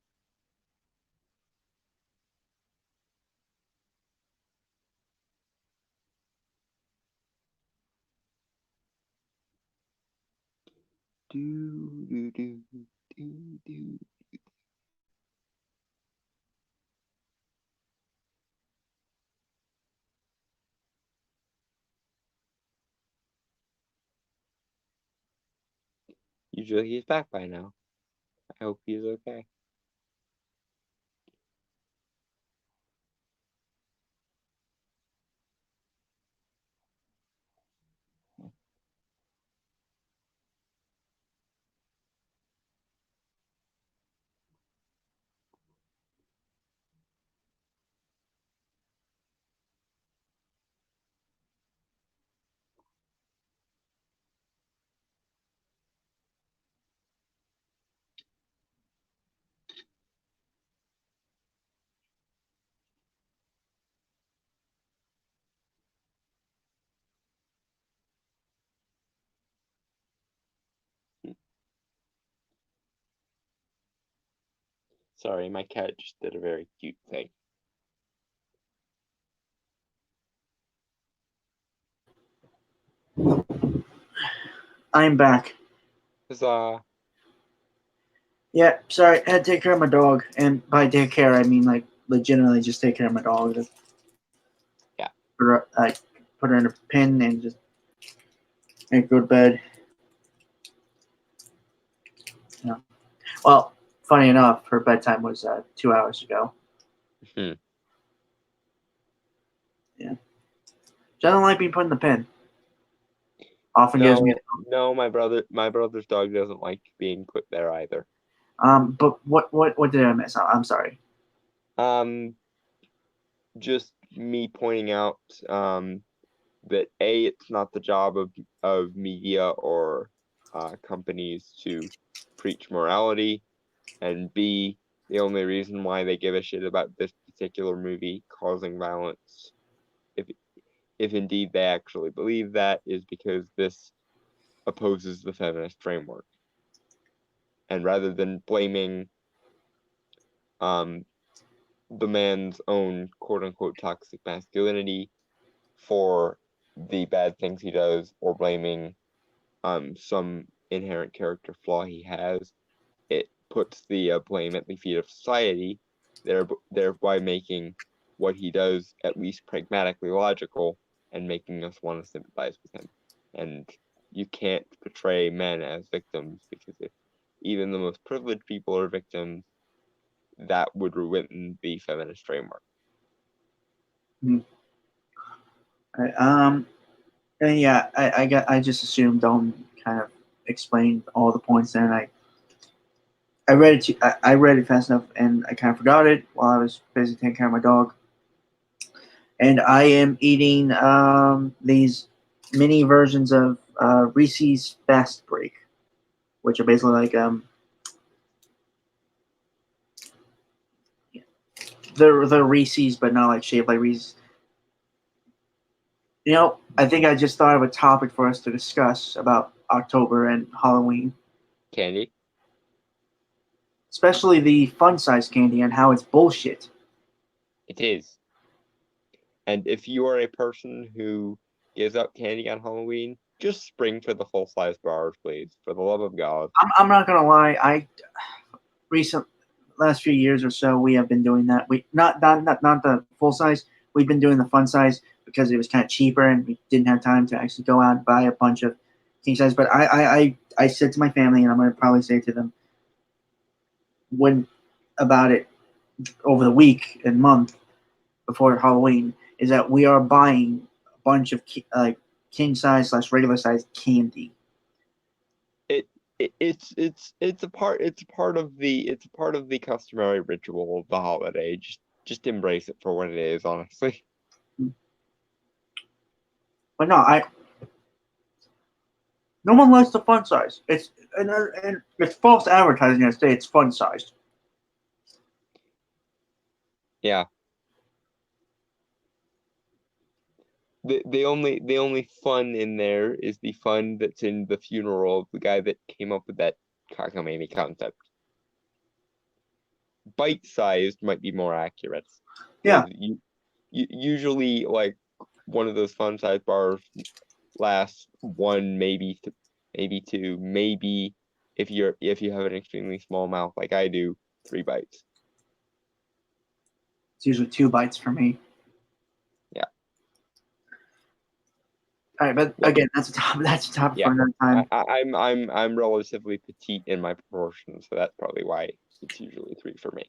Do do do do do. Usually he's back by now. I hope he's okay. Sorry, my cat just did a very cute thing. I'm back. Huzzah. Yeah, sorry, I had to take care of my dog. And by take care, I mean, like, legitimately just take care of my dog. Yeah. Put her in a pin and just make her go to bed. Yeah. Well, funny enough, her bedtime was 2 hours ago. Hmm. Yeah. She doesn't like being put in the pen. Often gives me. No, my brother's dog doesn't like being put there either. But what did I miss? I'm sorry. Just me pointing out that A, it's not the job of media or companies to preach morality, and B, the only reason why they give a shit about this particular movie causing violence, if indeed they actually believe that, is because this opposes the feminist framework. And rather than blaming the man's own quote unquote toxic masculinity for the bad things he does, or blaming some inherent character flaw he has, it puts the blame at the feet of society, thereby making what he does at least pragmatically logical and making us want to sympathize with him. And you can't portray men as victims, because if even the most privileged people are victims, that would ruin the feminist framework. Right, and yeah, I just assumed don't kind of explain all the points there, and I read it. I read it fast enough, and I kind of forgot it while I was busy taking care of my dog. And I am eating these mini versions of Reese's Fast Break, which are basically like the Reese's, but not like shaped like Reese's. You know, I think I just thought of a topic for us to discuss about October and Halloween. Candy? Especially the fun size candy and how it's bullshit. It is. And if you are a person who gives out candy on Halloween, just spring for the full size bars, please. For the love of God. I'm not gonna lie. Last few years or so, we have been doing that. We not the full size. We've been doing the fun size because it was kind of cheaper and we didn't have time to actually go out and buy a bunch of king size. But I said to my family, and I'm gonna probably say to them when about it over the week and month before Halloween, is that we are buying a bunch of king size / regular size candy. It's a part of the customary ritual of the holiday. Just embrace it for what it is, honestly. But no, no one likes the fun size. It's and it's false advertising to say it's fun sized. Yeah. The only fun in there is the fun that's in the funeral of the guy that came up with that cockamamie concept. Bite-sized might be more accurate. Yeah. Usually, like, one of those fun size bars lasts one, maybe two, maybe if you have an extremely small mouth like I do, 3 bites. It's usually 2 bites for me. Yeah. All right, but again, that's a topic for another time. I'm relatively petite in my proportions, so that's probably why it's usually 3 for me.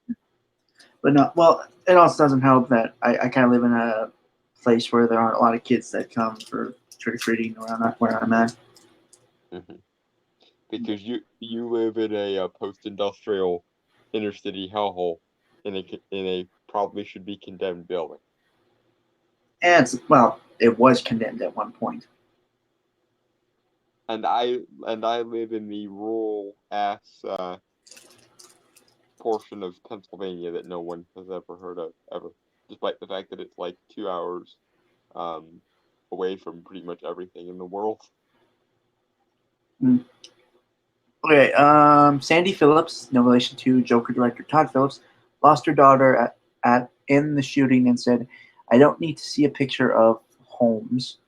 But no, well, it also doesn't help that I kind of live in a place where there aren't a lot of kids that come for trick or treating where I'm at. Mm-hmm. Because you live in a post-industrial inner city hellhole in a probably should be condemned building. And it was condemned at one point. And I live in the rural ass portion of Pennsylvania that no one has ever heard of ever, despite the fact that it's like 2 hours away from pretty much everything in the world. Okay, Sandy Phillips, no relation to Joker director Todd Phillips, lost her daughter in the shooting and said, "I don't need to see a picture of Holmes.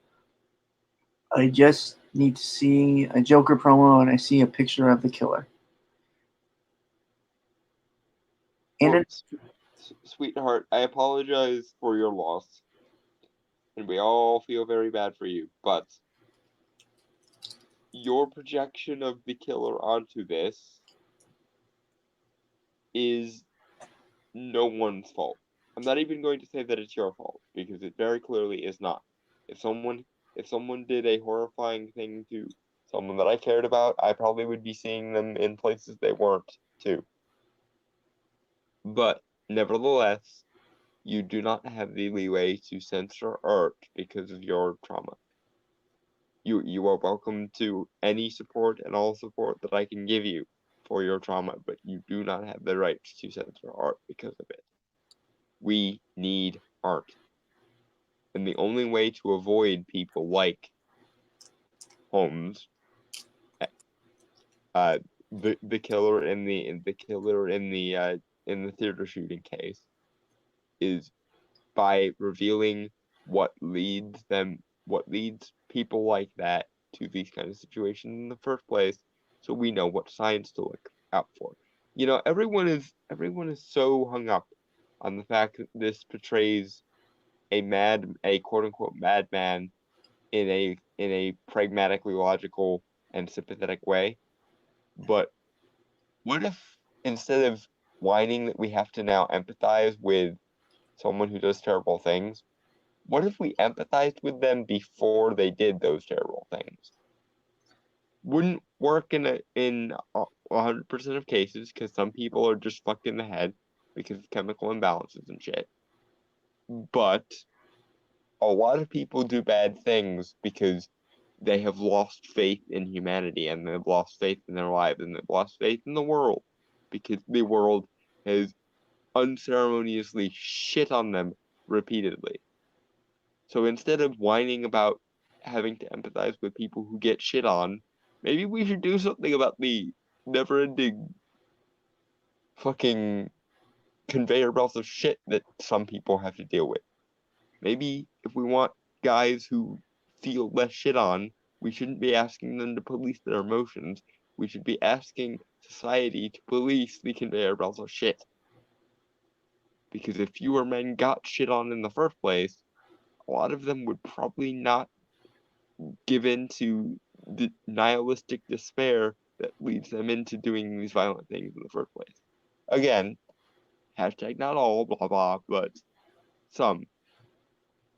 I just need to see a Joker promo and I see a picture of the killer." And Sweetheart, I apologize for your loss, and we all feel very bad for you, but your projection of the killer onto this is no one's fault. I'm not even going to say that it's your fault, because it very clearly is not. If someone did a horrifying thing to someone that I cared about, I probably would be seeing them in places they weren't too. But nevertheless, you do not have the leeway to censor art because of your trauma. You are welcome to any support and all support that I can give you for your trauma, but you do not have the right to censor art because of it. We need art. And the only way to avoid people like Holmes, the killer in the theater shooting case, is by revealing what leads people like that to these kind of situations in the first place, so we know what signs to look out for. You know, everyone is so hung up on the fact that this portrays a quote unquote madman in a pragmatically logical and sympathetic way. But what if instead of whining that we have to now empathize with someone who does terrible things, what if we empathized with them before they did those terrible things? Wouldn't work in 100% of cases, because some people are just fucked in the head because of chemical imbalances and shit. But a lot of people do bad things because they have lost faith in humanity, and they've lost faith in their lives, and they've lost faith in the world because the world has unceremoniously shit on them repeatedly. So instead of whining about having to empathize with people who get shit on, maybe we should do something about the never-ending fucking conveyor belts of shit that some people have to deal with. Maybe if we want guys who feel less shit on, we shouldn't be asking them to police their emotions. We should be asking society to police the conveyor belts of shit. Because if fewer men got shit on in the first place, a lot of them would probably not give in to the nihilistic despair that leads them into doing these violent things in the first place. Again, hashtag not all, blah blah, but some.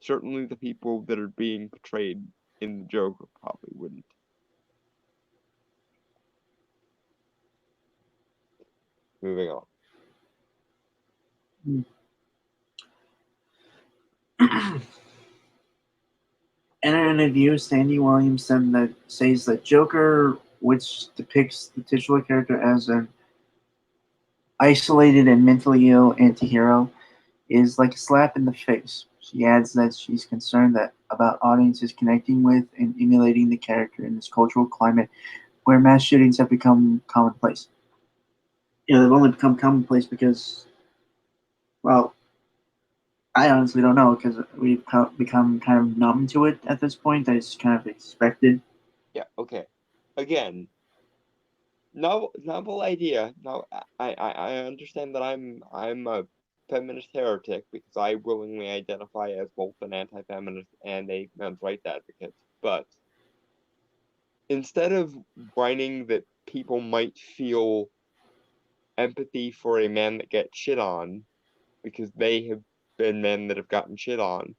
Certainly the people that are being portrayed in the Joker probably wouldn't. Moving on. In an interview, Sandy Williamson that says that Joker, which depicts the titular character as an isolated and mentally ill anti-hero, is like a slap in the face. She adds that she's concerned that about audiences connecting with and emulating the character in this cultural climate where mass shootings have become commonplace. You know, they've only become commonplace because, well, I honestly don't know, because we've become kind of numb to it at this point. That it's kind of expected. Yeah, okay. Again, novel idea. Now, I understand that I'm a feminist heretic because I willingly identify as both an anti-feminist and a men's rights advocate. But instead of whining that people might feel empathy for a man that gets shit on because they have been men that have gotten shit on,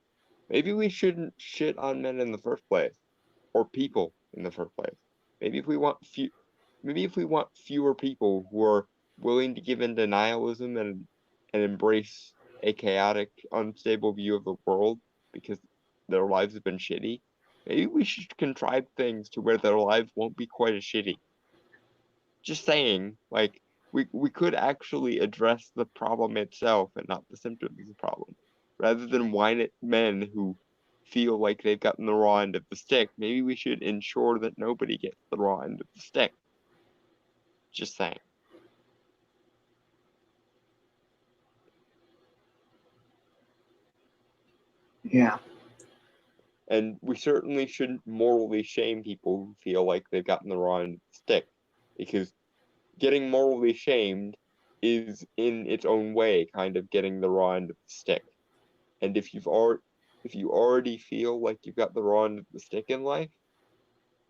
maybe we shouldn't shit on men in the first place, or people in the first place. Maybe if we want fewer people who are willing to give in to nihilism and embrace a chaotic, unstable view of the world because their lives have been shitty, maybe we should contrive things to where their lives won't be quite as shitty. Just saying, like, we could actually address the problem itself and not the symptoms of the problem. Rather than whine at men who feel like they've gotten the raw end of the stick, maybe we should ensure that nobody gets the raw end of the stick. Just saying. Yeah. And we certainly shouldn't morally shame people who feel like they've gotten the raw end of the stick, because getting morally shamed is in its own way kind of getting the raw end of the stick. And if you already feel like you've got the raw end of the stick in life,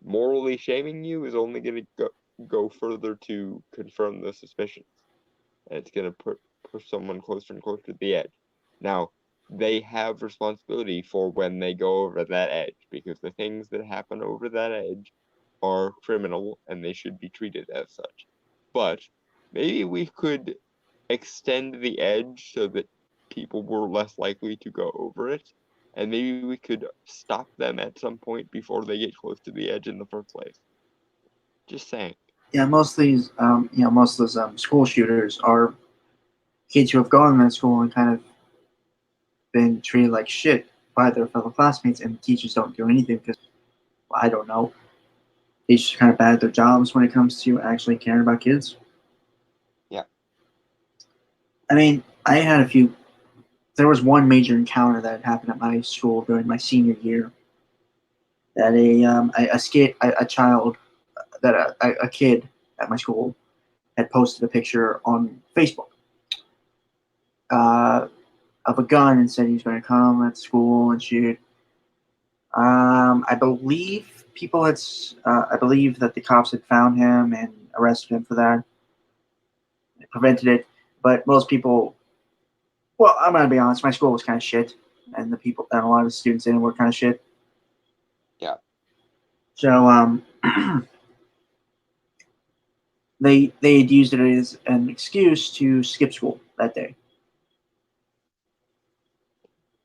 morally shaming you is only going to go further to confirm the suspicions, and it's going to push someone closer and closer to the edge. Now, they have responsibility for when they go over that edge, because the things that happen over that edge are criminal and they should be treated as such. But maybe we could extend the edge so that people were less likely to go over it, and maybe we could stop them at some point before they get close to the edge in the first place. Just saying. Yeah, most of these, most of those school shooters are kids who have gone to that school and kind of been treated like shit by their fellow classmates, and teachers don't do anything because, well, I don't know, teachers are kind of bad at their jobs when it comes to actually caring about kids. Yeah. I mean, I had a few. There was one major encounter that had happened at my school during my senior year. That a child, that a kid at my school had posted a picture on Facebook of a gun and said he was going to come at school and shoot. I believe I believe that the cops had found him and arrested him for that. It prevented it, but most people. Well, I'm gonna be honest. My school was kind of shit, and the people and a lot of the students in it were kind of shit. Yeah. So they had used it as an excuse to skip school that day.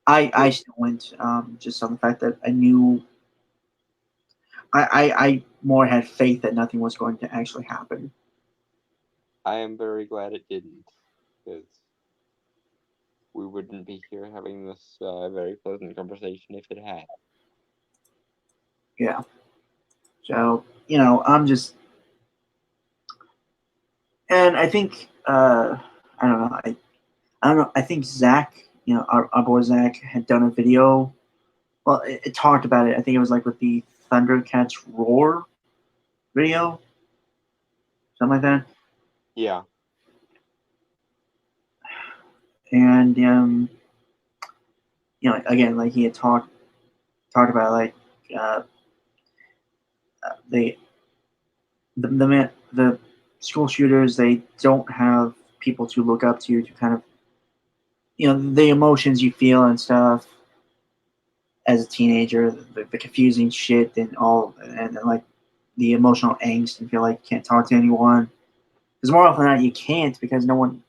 I still went just on the fact that I knew I more had faith that nothing was going to actually happen. I am very glad it didn't, because we wouldn't be here having this very pleasant conversation if it had. Yeah. So I'm just, and I think I don't know. I don't know. I think Zach, our boy Zach, had done a video. Well, it talked about it. I think it was like with the Thundercats Roar video, something like that. Yeah. And again, like he had talked about, like uh, they the school shooters, they don't have people to look up to kind of, the emotions you feel and stuff as a teenager, the confusing shit and all, and like the emotional angst and feel like you can't talk to anyone. Because more often than not, you can't, because no one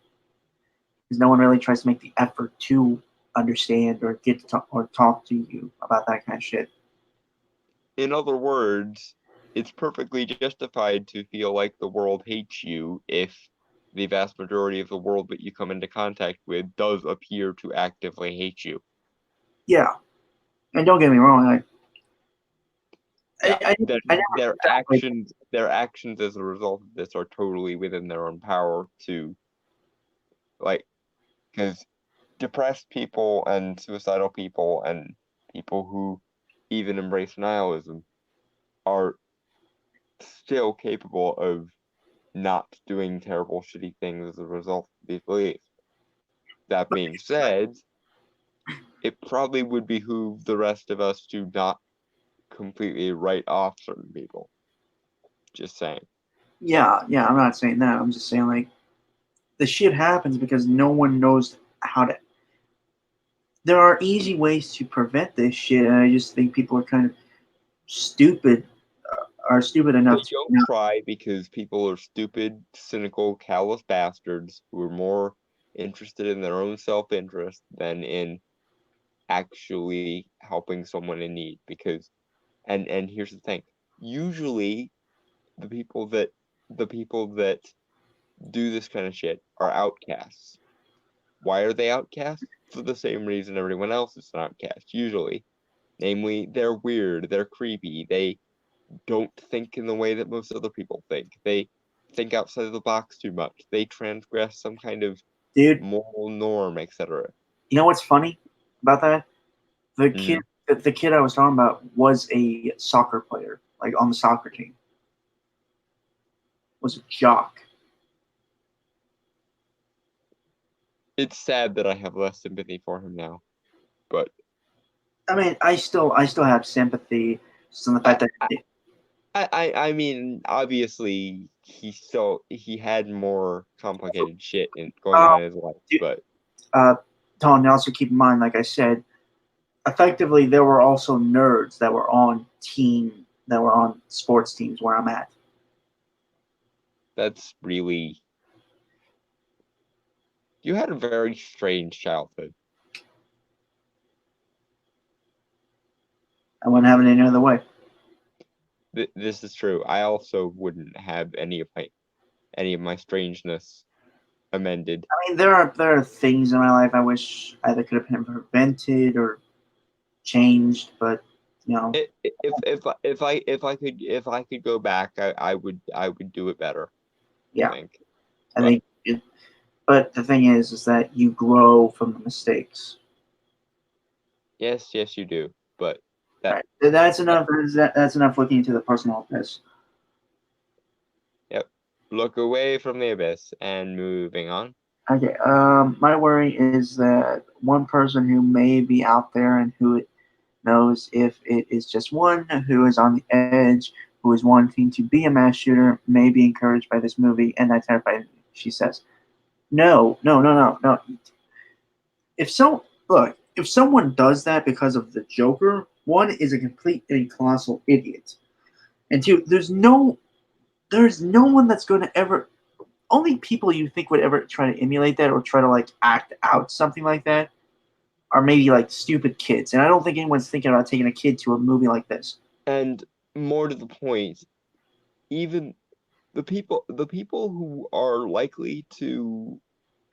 really tries to make the effort to understand or get to talk to you about that kind of shit. In other words, it's perfectly justified to feel like the world hates you if the vast majority of the world that you come into contact with does appear to actively hate you. Yeah, and don't get me wrong, Their actions as a result of this are totally within their own power to, like, because depressed people and suicidal people and people who even embrace nihilism are still capable of not doing terrible, shitty things as a result of these beliefs. That being said, it probably would behoove the rest of us to not completely write off certain people. Just saying. Yeah, I'm not saying that. I'm just saying, like, the shit happens because no one knows how to. There are easy ways to prevent this shit, and I just think people are kind of stupid, are stupid enough They to don't not. try because people are stupid, cynical, callous bastards who are more interested in their own self-interest than in actually helping someone in need. Because, and here's the thing, usually the people that do this kind of shit are outcasts. Why are they outcasts? For the same reason everyone else is an outcast, usually. Namely, they're weird, they're creepy, they don't think in the way that most other people think. They think outside of the box too much. They transgress some kind of Dude, moral norm, etc. you know what's funny about that? The kid, Mhm. the kid I was talking about was a soccer player, like on the soccer team. Was a jock. It's sad that I have less sympathy for him now, but I mean, I still have sympathy just on the I, fact that. I mean, obviously he had more complicated shit going Uh, on in his life, dude, but uh, Don, also keep in mind, like I said, effectively there were also nerds that were on sports teams where I'm at. That's really. You had a very strange childhood. I wouldn't have it any other way. This is true. I also wouldn't have any of my strangeness amended. I mean, there are things in my life I wish either could have been prevented or changed, but you know, If I could go back, I would do it better. yeah, I think. I think. But the thing is that you grow from the mistakes. Yes, you do. But Right. That's enough. That's enough looking into the personal abyss. Yep. Look away from the abyss and moving on. Okay. My worry is that one person who may be out there and who knows if it is just one who is on the edge, who is wanting to be a mass shooter, may be encouraged by this movie, and that's terrifying. She says, "No, no, no, no, no. If someone does that because of the Joker, one is a complete and colossal idiot, and two, there's no one that's going to ever. Only people you think would ever try to emulate that or try to like act out something like that are maybe like stupid kids, and I don't think anyone's thinking about taking a kid to a movie like this. And more to the point, even the people who are likely to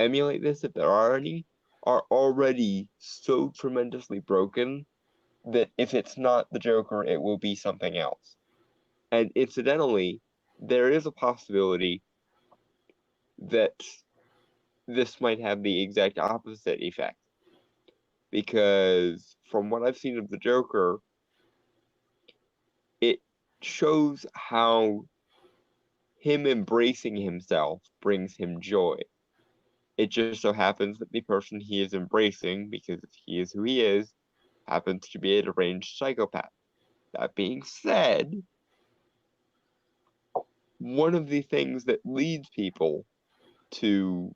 emulate this, if there are any, are already so tremendously broken that if it's not the Joker, it will be something else. And incidentally, there is a possibility that this might have the exact opposite effect. Because from what I've seen of the Joker, it shows how him embracing himself brings him joy. It just so happens that the person he is embracing, because he is who he is, happens to be a deranged psychopath. That being said, one of the things that leads people to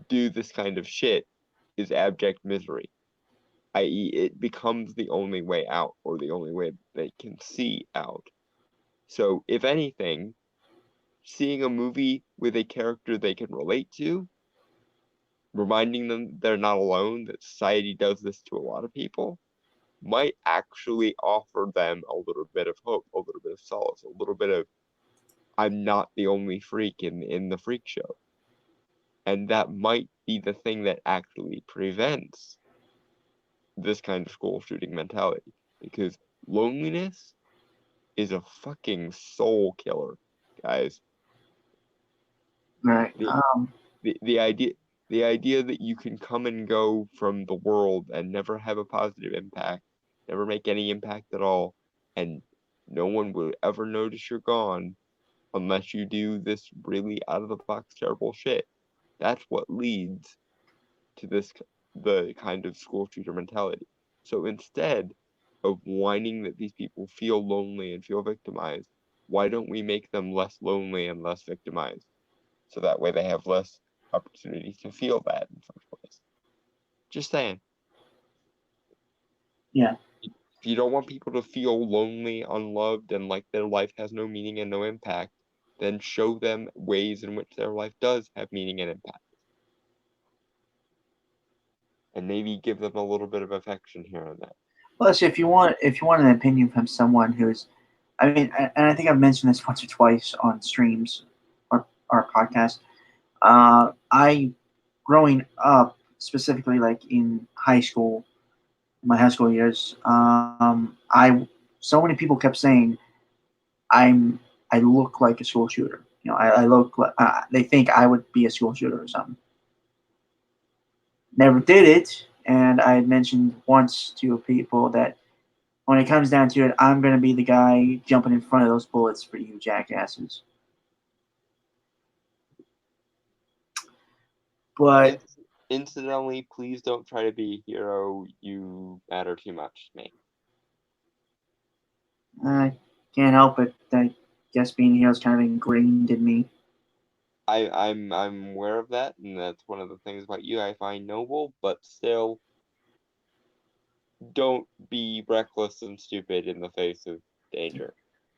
do this kind of shit is abject misery, i.e., it becomes the only way out, or the only way they can see out. So, if anything, seeing a movie with a character they can relate to, reminding them they're not alone, that society does this to a lot of people, might actually offer them a little bit of hope, a little bit of solace, a little bit of, I'm not the only freak in the freak show. And that might be the thing that actually prevents this kind of school shooting mentality. Because loneliness is a fucking soul killer, guys. Right. The idea that you can come and go from the world and never have a positive impact, never make any impact at all, and no one will ever notice you're gone unless you do this really out of the box terrible shit. That's what leads to the kind of school shooter mentality. So instead of whining that these people feel lonely and feel victimized, why don't we make them less lonely and less victimized? So that way they have less opportunity to feel that in the first place. Just saying. Yeah. If you don't want people to feel lonely, unloved, and like their life has no meaning and no impact, then show them ways in which their life does have meaning and impact. And maybe give them a little bit of affection here and there. Plus, if you want an opinion from someone who's, I mean, and I think I've mentioned this once or twice on streams or our podcast. I, growing up, specifically like in high school, my high school years, I so many people kept saying I look like a school shooter. You know, I look like they think I would be a school shooter or something. Never did it, and I had mentioned once to people that when it comes down to it, I'm going to be the guy jumping in front of those bullets for you jackasses. But incidentally, please don't try to be a hero. You matter too much to me. I can't help it. I guess being a hero is kind of ingrained in me. I'm aware of that, and that's one of the things about you I find noble, but still, don't be reckless and stupid in the face of danger.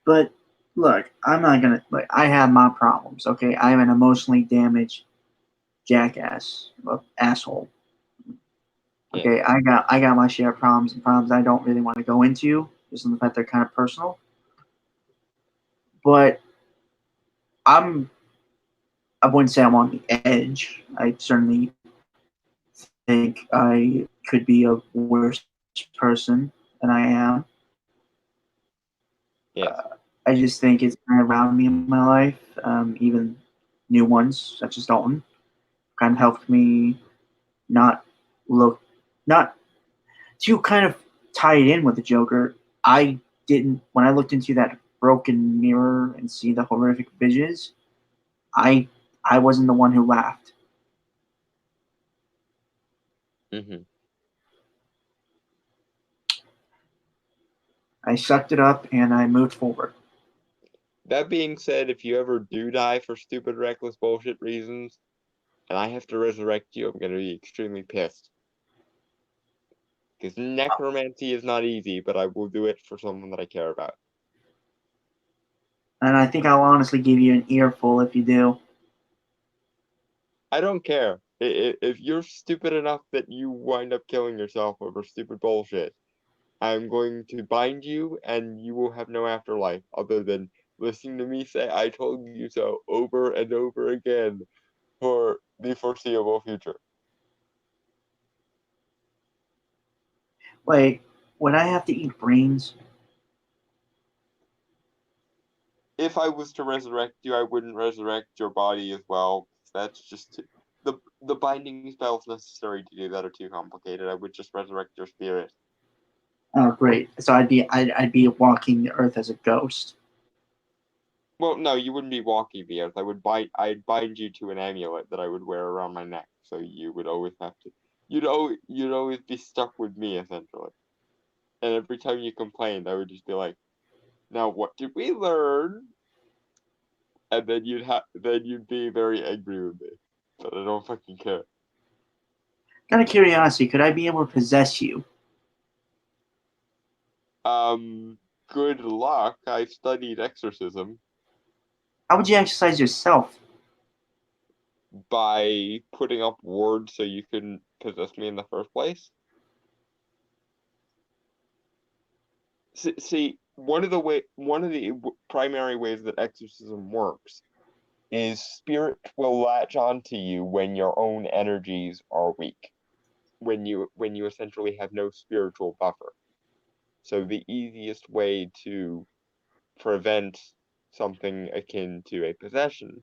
But look, I'm not gonna like. I have my problems. Okay, I'm an emotionally damaged jackass, asshole. Yeah. Okay, I got my share of problems and problems I don't really want to go into, just in the fact they're kind of personal. But I wouldn't say I'm on the edge. I certainly think I could be a worse person than I am. Yes. I just think it's kind of around me in my life, even new ones such as Dalton, kind of helped me not look, not to kind of tie it in with the Joker. I didn't when I looked into that broken mirror and see the horrific visions. I I wasn't the one who laughed. Mm-hmm. I sucked it up and I moved forward. That being said, if you ever do die for stupid, reckless bullshit reasons, and I have to resurrect you, I'm gonna be extremely pissed. Because necromancy is not easy, but I will do it for someone that I care about. And I think I'll honestly give you an earful if you do. I don't care. If you're stupid enough that you wind up killing yourself over stupid bullshit, I'm going to bind you and you will have no afterlife other than listening to me say I told you so over and over again for the foreseeable future. Like, would I have to eat brains? If I was to resurrect you, I wouldn't resurrect your body as well. That's just the binding spells necessary to do that are too complicated. I would just resurrect your spirit. Oh, great. So I'd be walking the earth as a ghost. Well, no, you wouldn't be walking the earth. I'd bind you to an amulet that I would wear around my neck, so you would always have to. You'd always be stuck with me essentially. And every time you complained, I would just be like, "Now what did we learn?" And then you'd be very angry with me. But I don't fucking care. Out of curiosity, could I be able to possess you? Um, Good luck. I studied exorcism How would you exercise yourself? by putting up wards so you couldn't possess me in the first place. See, one of the primary ways that exorcism works is spirit will latch onto you when your own energies are weak, when you essentially have no spiritual buffer. So the easiest way to prevent something akin to a possession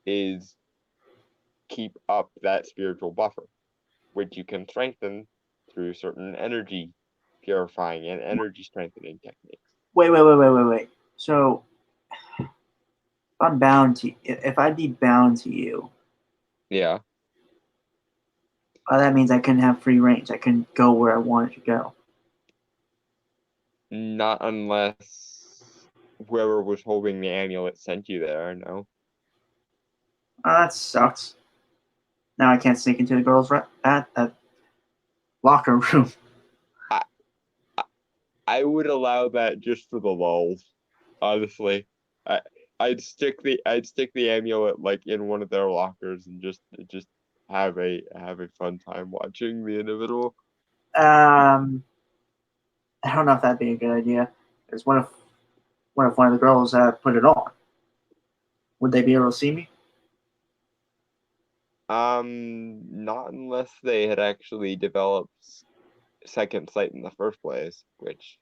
is keep up that spiritual buffer, which you can strengthen through certain energy purifying and energy strengthening techniques. Wait. So if I'd be bound to you, Yeah. that means I couldn't have free range. I couldn't go where I wanted to go. Not unless whoever was holding the amulet sent you there, no. That sucks. Now I can't sneak into the girls' locker room. I, I would allow that just for the lulz, honestly. I I'd stick the amulet like in one of their lockers and just have a fun time watching the individual. Um, I don't know if that'd be a good idea. Because what if one of the girls put it on? Would they be able to see me? Not unless they had actually developed second sight in the first place, which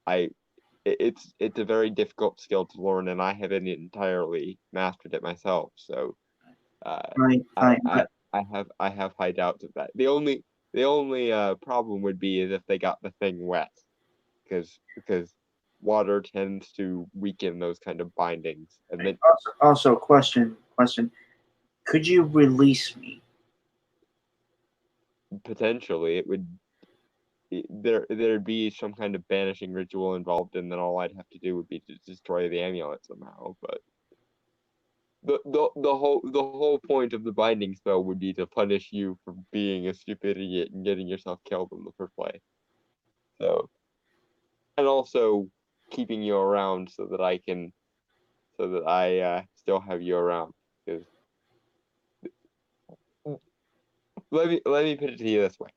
I it's a very difficult skill to learn, and I haven't entirely mastered it myself. So uh, Right, I fine. I I have high doubts of that. The only problem would be is if they got the thing wet, because water tends to weaken those kind of bindings, and then Also, question. Could you release me? potentially it would there'd be some kind of banishing ritual involved, and then all I'd have to do would be to destroy the amulet somehow. But the whole point of the binding spell would be to punish you for being a stupid idiot and getting yourself killed in the first place. So, and also keeping you around so that I still have you around. Because let me put it to you this way: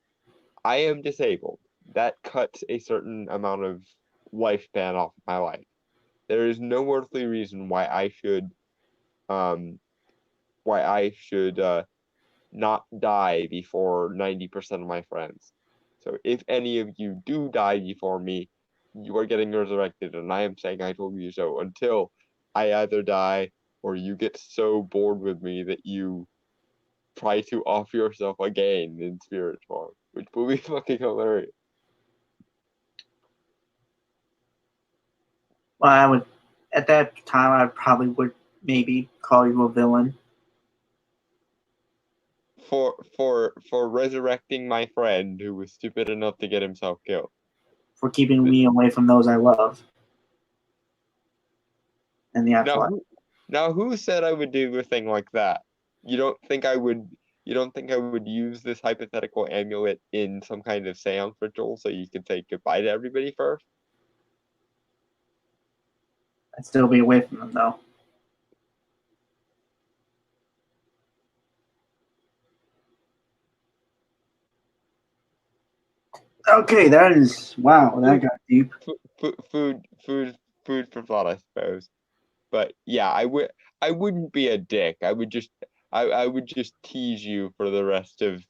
I am disabled. That cuts a certain amount of lifespan off my life. There is no earthly reason why I should not die before 90% of my friends. So if any of you do die before me, you are getting resurrected, and I am saying I told you so until I either die or you get so bored with me that you try to off yourself again in spirit form, which will be fucking hilarious. Well, I would, at that time, I probably would maybe call you a villain. For resurrecting my friend who was stupid enough to get himself killed. For keeping me away from those I love. And the afterlife. Now who said I would do a thing like that? You don't think I would use this hypothetical amulet in some kind of seance ritual so you could say goodbye to everybody first? I'd still be away from them though. Okay, that is wow. That got deep. Food for thought, I suppose. But yeah, I wouldn't be a dick. I would just tease you for the rest of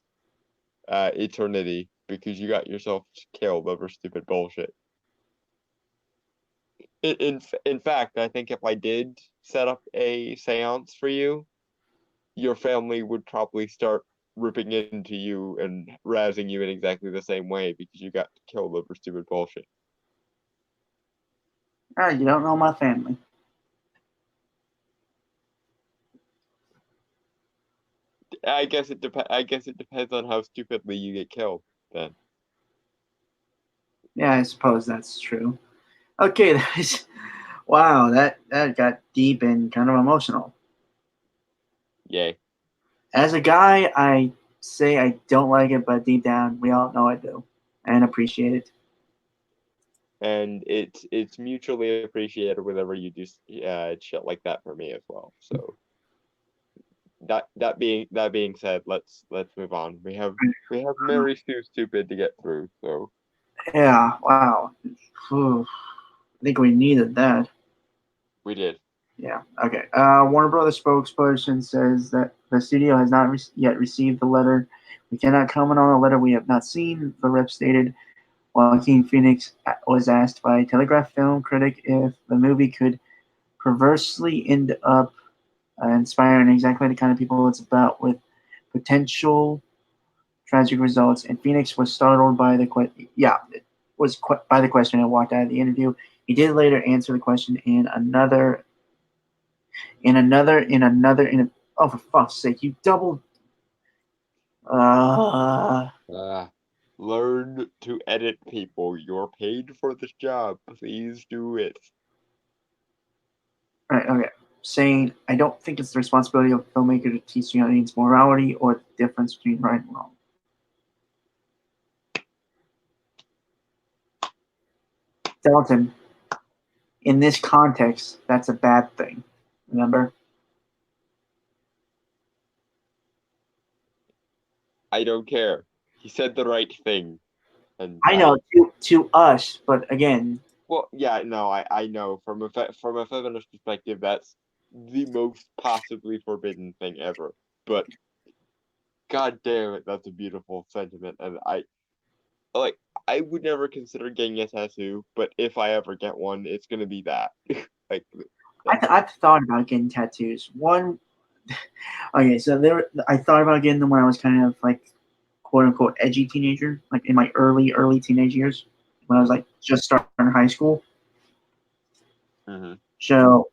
eternity because you got yourself killed over stupid bullshit. In fact, I think if I did set up a seance for you, your family would probably start ripping into you and razzing you in exactly the same way because you got killed over stupid bullshit. Alright, you don't know my family. I guess it depends on how stupidly you get killed then. Yeah, I suppose that's true. Okay, wow, that got deep and kind of emotional. Yay. As a guy, I say I don't like it, but deep down, we all know I do and appreciate it. And it's mutually appreciated whenever you do shit like that for me as well. So that being said, let's move on. We have Mary Sue Stupid to get through. So yeah, wow. Whew. I think we needed that. we did. Yeah. Okay. Warner Brothers spokesperson says that the studio has not yet received the letter. We cannot comment on a letter we have not seen. The rep stated. Joaquin Phoenix was asked by Telegraph film critic if the movie could perversely end up inspiring exactly the kind of people it's about, with potential tragic results. And Phoenix was startled by the question. Yeah, by the question and walked out of the interview. He did later answer the question in another. Oh, for fuck's sake! You doubled. Learn to edit, people. You're paid for this job. Please do it. Right. Okay. Saying, I don't think it's the responsibility of a filmmaker to teach the audience morality or the difference between right and wrong. Dalton, in this context, that's a bad thing. Remember? I don't care. He said the right thing. And I know to us, but again. Well, yeah, no, I know from a feminist perspective, that's the most possibly forbidden thing ever. But god damn it, that's a beautiful sentiment, and I would never consider getting a tattoo, but if I ever get one, it's gonna be that. I've thought about getting tattoos. One, okay, so I thought about getting them when I was kind of like, quote unquote, edgy teenager, like in my early teenage years, when I was like just starting high school. Mm-hmm. So,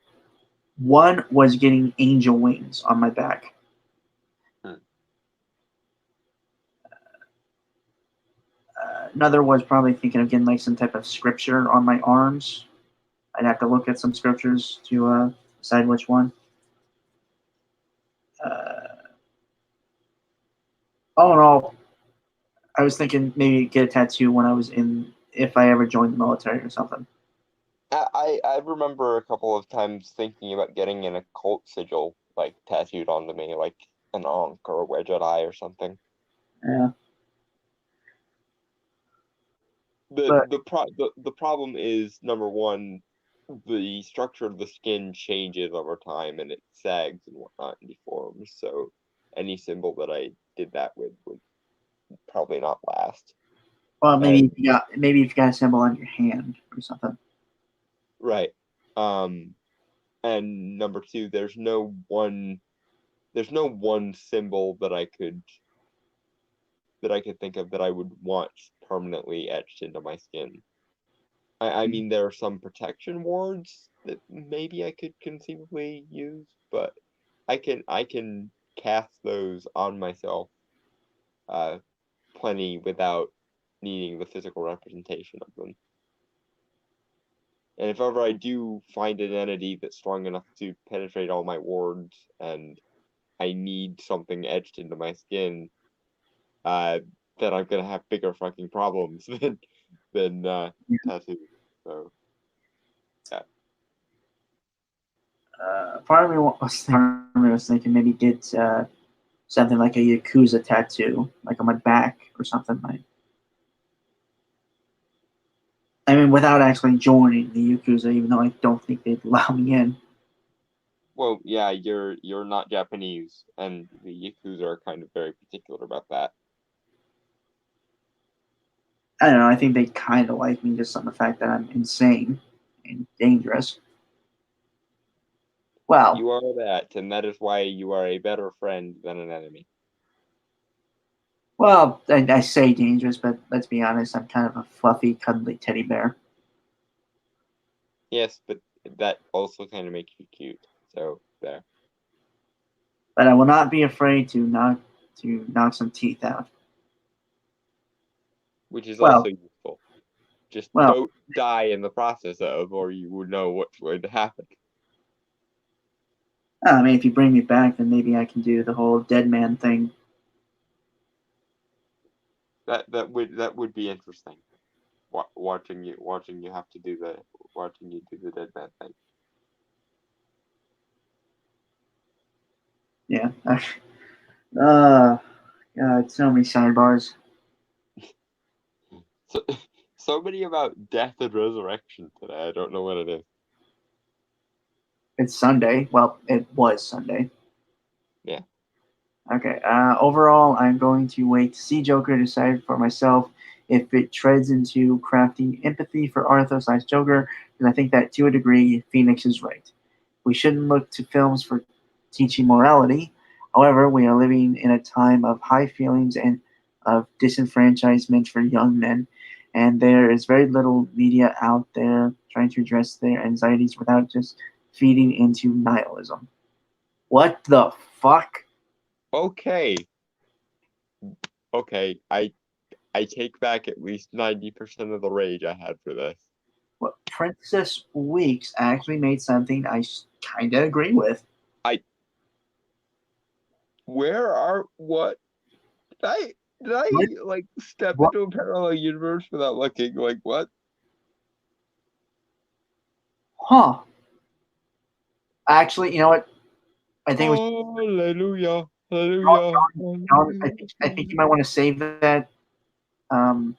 one was getting angel wings on my back. Another was probably thinking of getting like some type of scripture on my arms. I'd have to look at some scriptures to decide which one. Oh no, I was thinking maybe get a tattoo when I was if I ever joined the military or something. I remember a couple of times thinking about getting an occult sigil like tattooed onto me, like an Ankh or a Wedge Eye or something. Yeah, The but the pro the problem is, number one, the structure of the skin changes over time and it sags and whatnot and deforms. So any symbol that I did that with would probably not last. well, And maybe if you got a symbol on your hand or something. right. And number two, there's no one symbol that I could think of that I would want permanently etched into my skin. I mean, there are some protection wards that maybe I could conceivably use, but I can cast those on myself uh plenty without needing the physical representation of them. And if ever I do find an entity that's strong enough to penetrate all my wards and I need something etched into my skin, uh, then I'm gonna have bigger fucking problems than tattoos. So yeah. Part of me was thinking maybe get something like a Yakuza tattoo, like on my back or something like. I mean, without actually joining the Yakuza, even though I don't think they'd allow me in. Well, yeah, you're not Japanese, and the Yakuza are kind of very particular about that. I don't know. I think they kind of like me just on the fact that I'm insane and dangerous. Well, You are that, and that is why you are a better friend than an enemy. I say dangerous, but let's be honest. I'm kind of a fluffy, cuddly teddy bear. Yes, but that also kind of makes you cute. So there. But I will not be afraid to knock some teeth out. Which is Well, also useful. Just well. don't die in the process of, or you would know what's going to happen. I mean, if you bring me back, then maybe I can do the whole dead man thing. That would be interesting. Watching you have to do the dead man thing. Yeah. God, so many sidebars. So so many about death and resurrection today. I don't know what it is. It's Sunday. Well, it was Sunday. Yeah. Okay. Overall, I'm going to wait to see Joker decide for myself if it treads into crafting empathy for Arthur/Joker, and I think that to a degree, Phoenix is right. We shouldn't look to films for teaching morality. However, we are living in a time of high feelings and of disenfranchisement for young men, and there is very little media out there trying to address their anxieties without just feeding into nihilism. What the fuck? Okay. Okay. I take back at least 90% of the rage I had for this. What Princess Weeks actually made something I kind of agree with. Where are what? Did I What? like step What? into a parallel universe without looking? Like what? Huh. Actually, you know what? I think it was. Hallelujah. Hallelujah. I think you might want to save that um,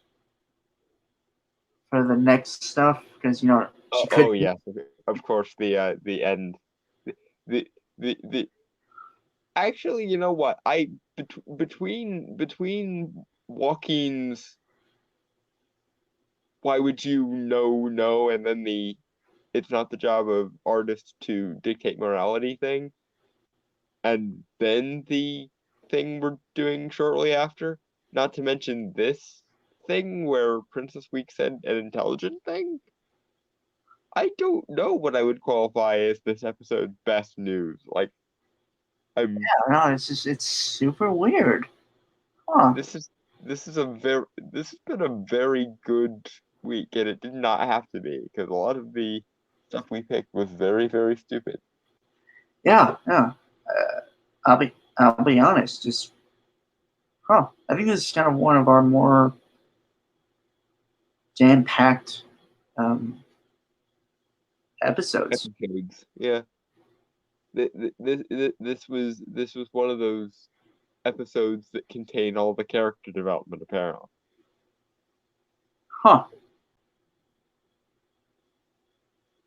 for the next stuff because she could. Oh yes, of course. The end. The the actually, you know what? Between Joaquin's why would you know no, and then the it's not the job of artists to dictate morality thing, and then the thing we're doing shortly after, not to mention this thing where Princess Week said an intelligent thing. I don't know what I would qualify as this episode's best news. Like, I'm No, it's super weird. Huh? this is this has been a very good week, and it did not have to be because a lot of the stuff we picked was very stupid. Yeah, yeah. I'll be honest. Just Huh. I think this is kind of one of our more jam-packed episodes. Yeah. This was one of those episodes that contain all the character development, apparently. Huh.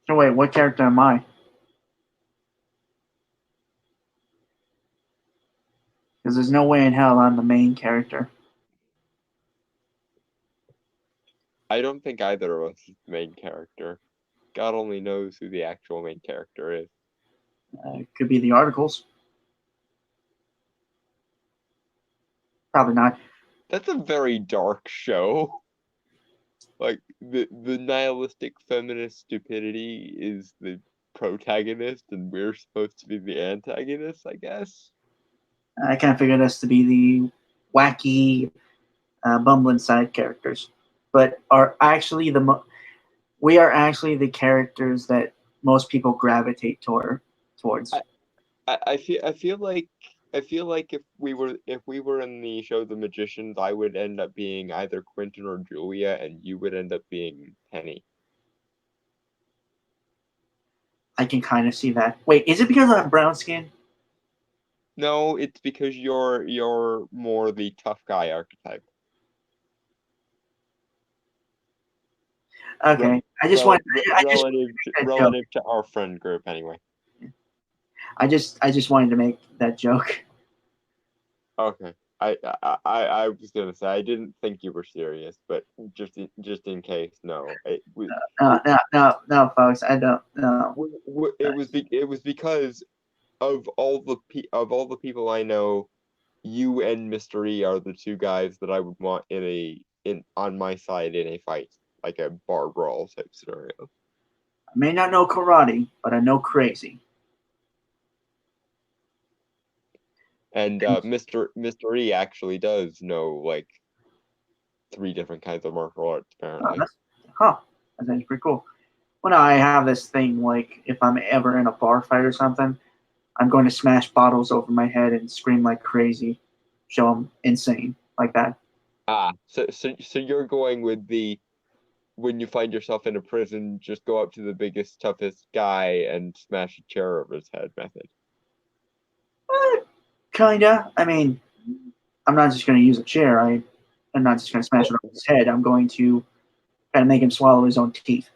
So wait, what character am I? Because there's no way in hell I'm the main character. I don't think either of us is the main character. God only knows who the actual main character is. It could be the articles. Probably not. That's a very dark show. Like the nihilistic feminist stupidity is the protagonist, and we're supposed to be the antagonist, I guess. I kind of figured us to be the wacky, bumbling side characters, but are actually we are actually the characters that most people gravitate towards. I feel like if we were in the show The Magicians, I would end up being either Quentin or Julia, and you would end up being Penny. I can kind of see that. Wait, is it because I have brown skin? No, it's because you're more the tough guy archetype. Okay, I just relative to our friend group anyway. I just wanted to make that joke. Okay. I was gonna say I didn't think you were serious, but just in case, no. No, folks, I don't. No. It was because of all the people I know, you and Mystery are the two guys that I would want on my side in a fight, like a bar brawl type scenario. I may not know karate, but I know crazy. And Mystery actually does know like 3 different kinds of martial arts, apparently. That's actually pretty cool. Well, no, I have this thing like if I'm ever in a bar fight or something, I'm going to smash bottles over my head and scream like crazy, show I'm insane like that. So you're going with the when you find yourself in a prison, just go up to the biggest, toughest guy and smash a chair over his head method. Kinda. I mean, I'm not just going to use a chair. I'm not just going to smash it over his head. I'm going to kind of make him swallow his own teeth.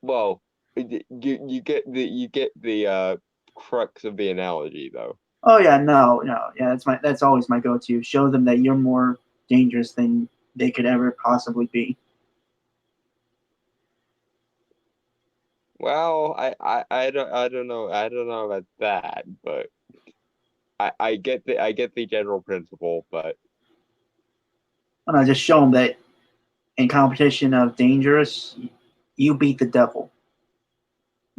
Well, you get the crux of the analogy though. Oh yeah, no, yeah. That's always my go-to. Show them that you're more dangerous than they could ever possibly be. Well, I don't know about that, but I get the general principle, but And I just show them that in competition of dangerous, you beat the devil.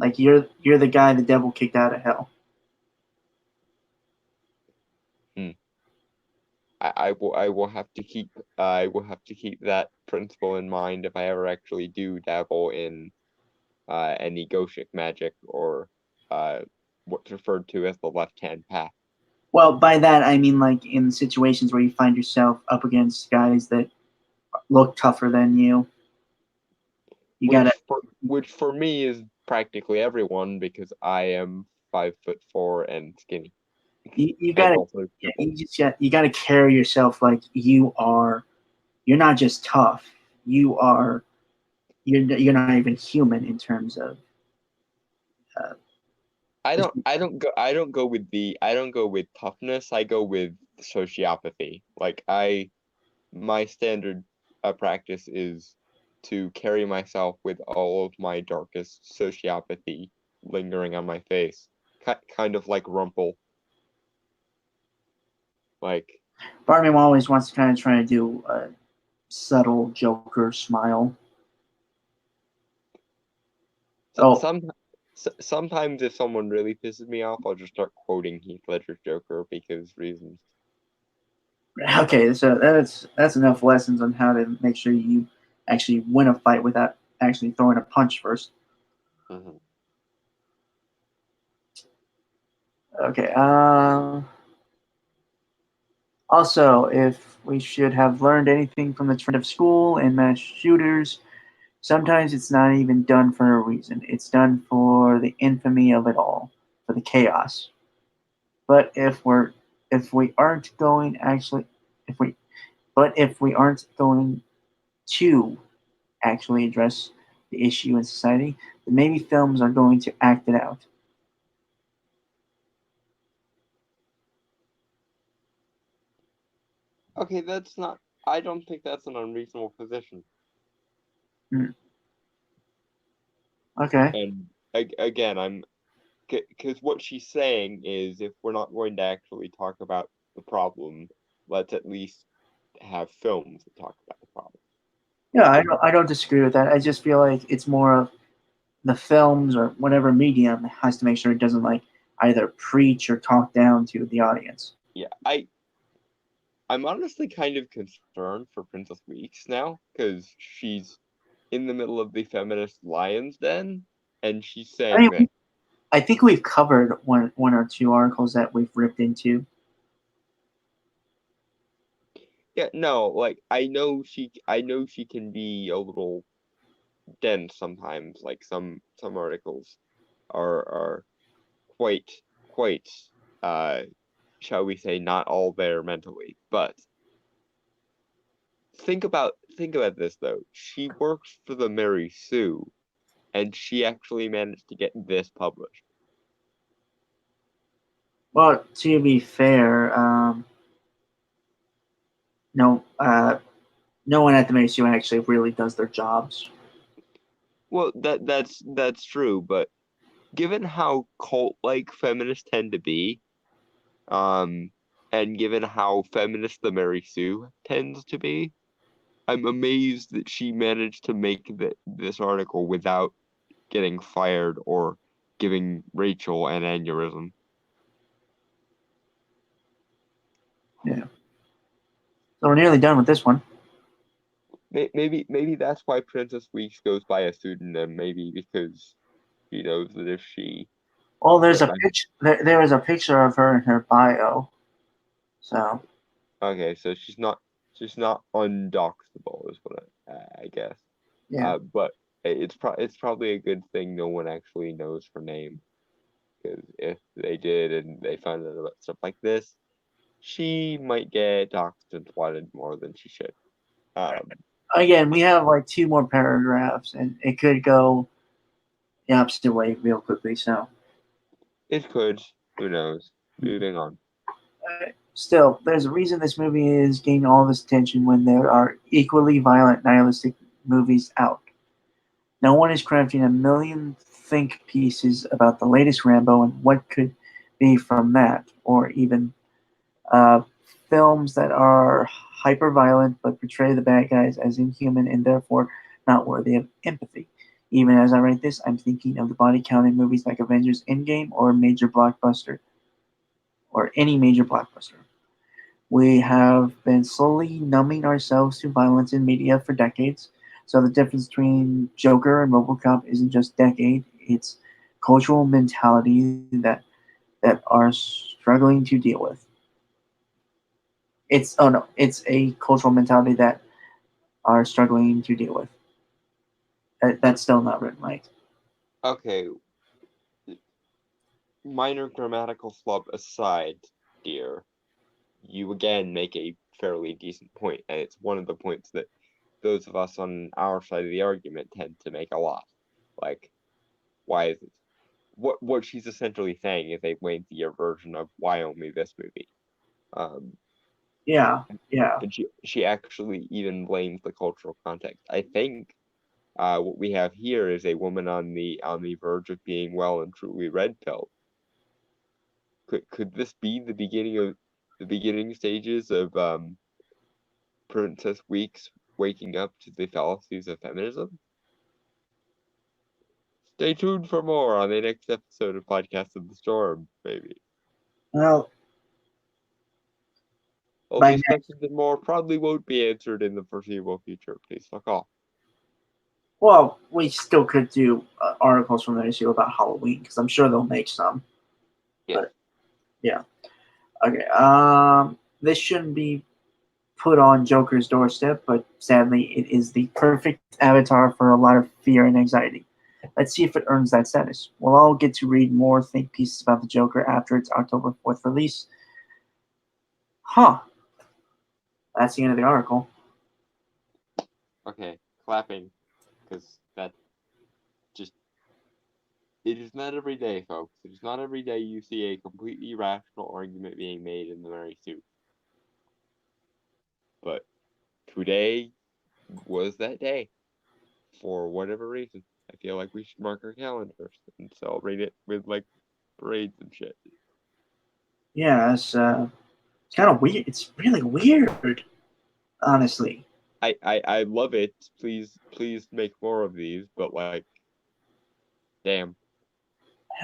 Like you're the guy the devil kicked out of hell. I will have to keep that principle in mind if I ever actually do dabble in any Goshic magic or what's referred to as the left-hand path. Well, by that I mean like in situations where you find yourself up against guys that look tougher than you. Which for me is practically everyone because I am 5'4" and skinny. You gotta carry yourself like you're not just tough. You're not even human in terms of. I don't go with toughness. I go with sociopathy. Like my standard practice is to carry myself with all of my darkest sociopathy lingering on my face, kind of like Rumple. Like, part of me always wants to kind of try to do a subtle Joker smile. Sometimes if someone really pisses me off, I'll just start quoting Heath Ledger's Joker because reasons. Okay, so that's enough lessons on how to make sure you actually win a fight without actually throwing a punch first. Mm-hmm. Okay. Also, if we should have learned anything from the trend of school and mass shooters, sometimes it's not even done for a reason. It's done for the infamy of it all, for the chaos. But if we aren't going actually if we but if we aren't going to actually address the issue in society, then maybe films are going to act it out. Okay, that's not. I don't think that's an unreasonable position. Hmm. Okay. And again, I'm because what she's saying is if we're not going to actually talk about the problem, let's at least have films that talk about the problem. Yeah, I don't disagree with that. I just feel like it's more of the films or whatever medium has to make sure it doesn't like either preach or talk down to the audience. Yeah, I'm honestly kind of concerned for Princess Weeks now because she's in the middle of the feminist lion's den, and she's I saying that. mean, I think we've covered one or two articles that we've ripped into. Yeah, no, like I know she can be a little dense sometimes. Like some articles are quite uh shall we say not all there mentally. But think about this though. She works for the Mary Sue, and she actually managed to get this published. Well, to be fair, no, no one at the Mace actually really does their jobs. Well, that's true, but given how cult-like feminists tend to be, um, and given how feminist the Mary Sue tends to be, I'm amazed that she managed to make this article without getting fired or giving Rachel an aneurysm. Yeah. So we're nearly done with this one. Maybe that's why Princess Weeks goes by a pseudonym. Maybe because she knows that if she Well, there's a picture. There is a picture of her in her bio. So okay, so she's not undoxable, is what I guess. yeah, But it's probably a good thing no one actually knows her name, because if they did and they found out about stuff like this, she might get doxed and twatted more than she should. again, we have like two more paragraphs, and it could go the opposite way real quickly. So It could. Who knows? Moving on. still, there's a reason this movie is gaining all this attention when there are equally violent, nihilistic movies out. No one is crafting a million think pieces about the latest Rambo and what could be from that, or even uh, films that are hyper violent but portray the bad guys as inhuman and therefore not worthy of empathy. Even as I write this, I'm thinking of the body count in movies like Avengers Endgame or major blockbuster or any major blockbuster. We have been slowly numbing ourselves to violence in media for decades. So the difference between Joker and RoboCop isn't just decade; it's cultural mentality that are struggling to deal with. It's a cultural mentality that are struggling to deal with. That's still not written right. Okay, minor grammatical flub aside, dear, you again make a fairly decent point, and it's one of the points that those of us on our side of the argument tend to make a lot. Like, why is it? What she's essentially saying is a lengthier version of why only this movie. Um, Yeah, yeah, and she actually even blames the cultural context. I think what we have here is a woman on the verge of being well and truly red pilled. Could this be the beginning stages of Princess Weeks waking up to the fallacies of feminism? Stay tuned for more on the next episode of Podcast of the Storm, maybe. well, All by these questions and more probably won't be answered in the foreseeable future. Please fuck off. well, we still could do articles from the issue about Halloween because I'm sure they'll make some. Yeah. But yeah, okay. this shouldn't be put on Joker's doorstep, but sadly, it is the perfect avatar for a lot of fear and anxiety. Let's see if it earns that status. We'll all get to read more think pieces about the Joker after its October 4th release. Huh. That's the end of the article. Okay, clapping, because that just, it is not every day, folks. It is not every day you see a completely rational argument being made in the Mary Sue. But today was that day. For whatever reason. I feel like we should mark our calendars and celebrate it with, like, parades and shit. Yeah, it's kind of weird. It's really weird, honestly. I love it. Please make more of these, but, like, damn.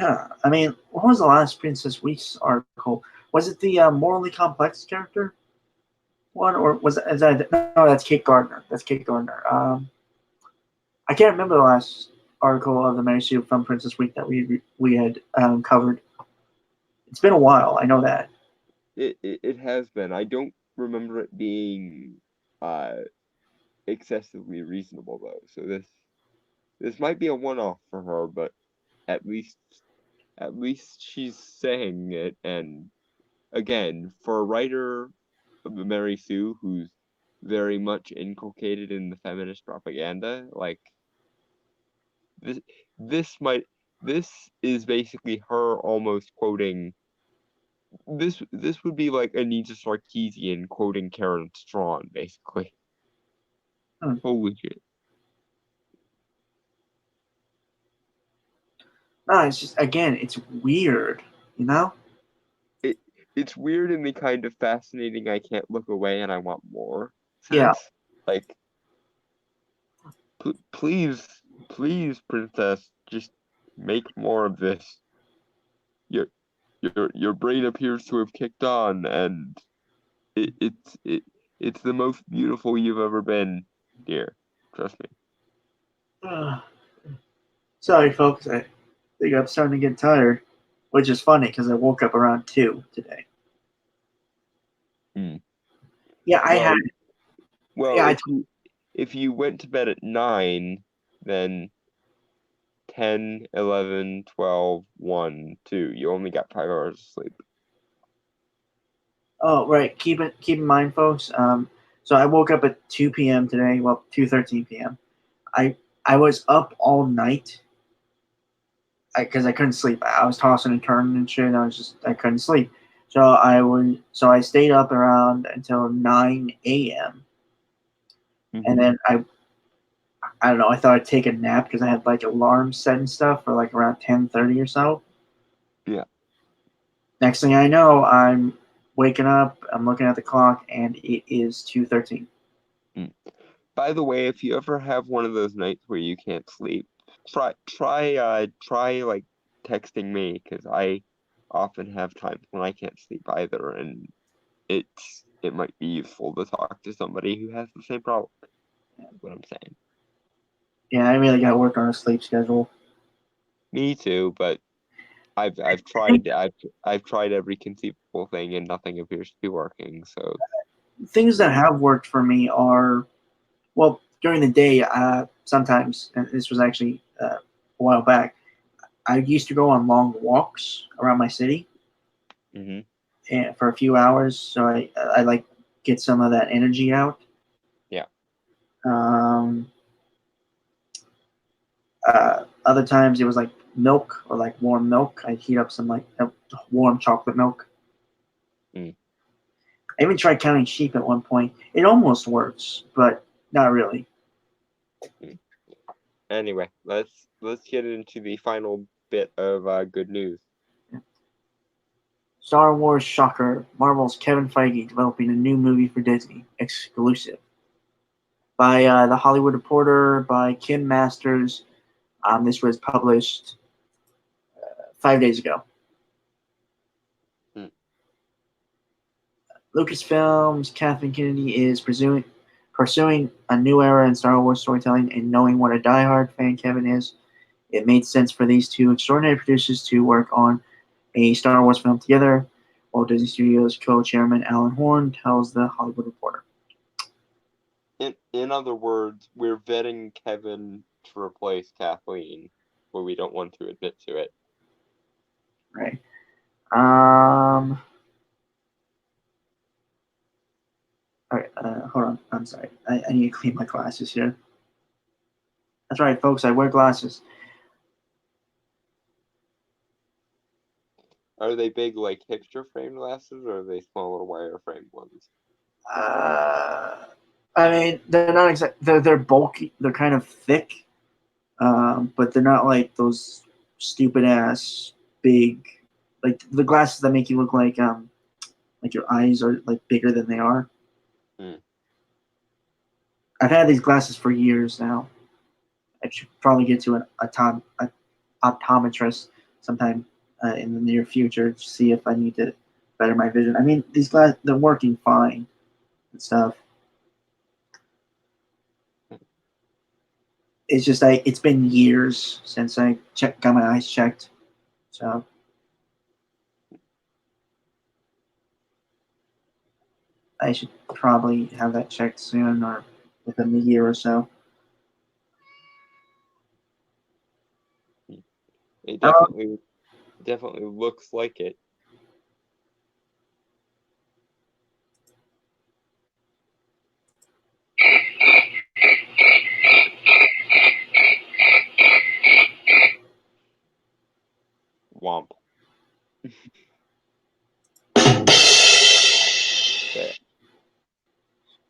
Yeah, I mean, what was the last Princess Weeks article? Was it the morally complex character one, or was it? No, that's Kate Gardner. That's Kate Gardner. I can't remember the last article of the Mary Sue from Princess Week that we had covered. It's been a while. I know that. It has been. I don't remember it being excessively reasonable though. So this might be a one-off for her, but at least she's saying it. And again, for a writer of the Mary Sue who's very much inculcated in the feminist propaganda, like this is basically her almost quoting this would be like Anita Sarkeesian quoting Karen Strawn, basically. Holy shit. No, it's just, again, it's weird, you know? It's weird in the kind of fascinating I can't look away and I want more sense. Yeah. Like, please, princess, just make more of this. Your brain appears to have kicked on, and it's the most beautiful you've ever been, dear. Trust me. Sorry, folks. I think I'm starting to get tired, which is funny because I woke up around 2 today. Yeah, I had. Well, yeah, if you went to bed at 9, then 10, 11, 12, 1, 2. You only got 5 hours of sleep. Oh, right. Keep in mind, folks. So I woke up at 2 p.m. today. Well, 2:13 p.m. I was up all night because I couldn't sleep. I was tossing and turning and shit. I couldn't sleep. So I stayed up around until 9 a.m. And then I don't know. I thought I'd take a nap because I had like alarms set and stuff for like around 10:30 or so. Yeah. Next thing I know, I'm waking up. I'm looking at the clock, and it is 2:13. By the way, if you ever have one of those nights where you can't sleep, try like texting me, because I often have times when I can't sleep either, and it might be useful to talk to somebody who has the same problem. That's what I'm saying. Yeah, I really got to work on a sleep schedule. Me too, but I've tried every conceivable thing and nothing appears to be working. So things that have worked for me are, well, during the day, sometimes, and this was actually a while back, I used to go on long walks around my city, and for a few hours, so I like get some of that energy out. Yeah. Other times it was like milk or like warm milk. I'd heat up some like warm chocolate milk. I even tried counting sheep at one point. It almost works, but not really. Anyway, let's get into the final bit of good news. Star Wars shocker: Marvel's Kevin Feige developing a new movie for Disney, exclusive. By The Hollywood Reporter, by Kim Masters. This was published 5 days ago. Lucasfilm's Kathleen Kennedy is pursuing a new era in Star Wars storytelling, and knowing what a diehard fan Kevin is, it made sense for these two extraordinary producers to work on a Star Wars film together. Walt Disney Studios co-chairman Alan Horn tells The Hollywood Reporter. In other words, we're vetting Kevin to replace Kathleen, but we don't want to admit to it. Right. All right, hold on. I'm sorry. I need to clean my glasses here. That's right, folks. I wear glasses. Are they big, like, hipster frame glasses, or are they small little wire frame ones? I mean, they're not exact. They're bulky. They're kind of thick, but they're not like those stupid ass big, like the glasses that make you look like your eyes are like bigger than they are. Mm. I've had these glasses for years now. I should probably get to an optometrist sometime in the near future to see if I need to better my vision. I mean, these glasses, they're working fine and stuff. It's just it's been years since I got my eyes checked, so I should probably have that checked soon or within the year or so. It definitely looks like it. Womp. Yeah.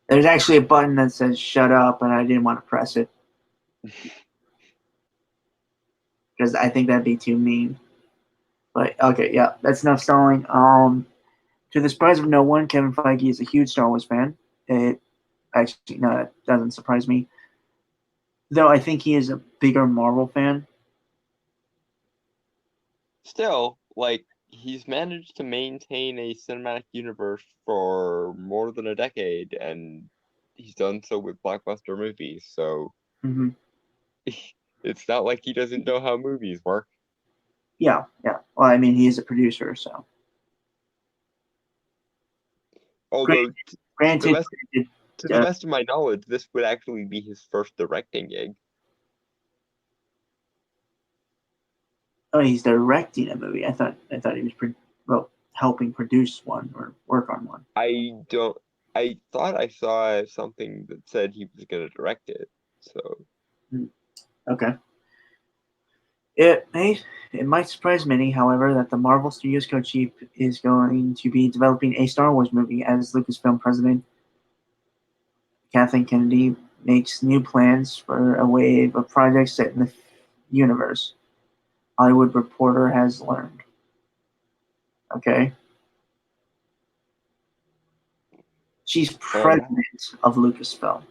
There's actually a button that says "shut up," and I didn't want to press it because I think that'd be too mean. But okay, yeah, that's enough stalling. To the surprise of no one, Kevin Feige is a huge Star Wars fan. It actually no, that doesn't surprise me. Though I think he is a bigger Marvel fan. Still, like, he's managed to maintain a cinematic universe for more than a decade, and he's done so with blockbuster movies, so Mm-hmm. it's not like he doesn't know how movies work. Yeah. Well, I mean, he is a producer, so. Although, Granted, to the best of my knowledge, this would actually be his first directing gig. Oh, he's directing a movie. I thought he was helping produce one or work on one. I thought I saw something that said he was going to direct it. So. Okay. It might surprise many, however, that the Marvel Studios co-chief is going to be developing a Star Wars movie as Lucasfilm president Kathleen Kennedy makes new plans for a wave of projects set in the universe. Hollywood Reporter has learned. Okay. She's president of Lucasfilm.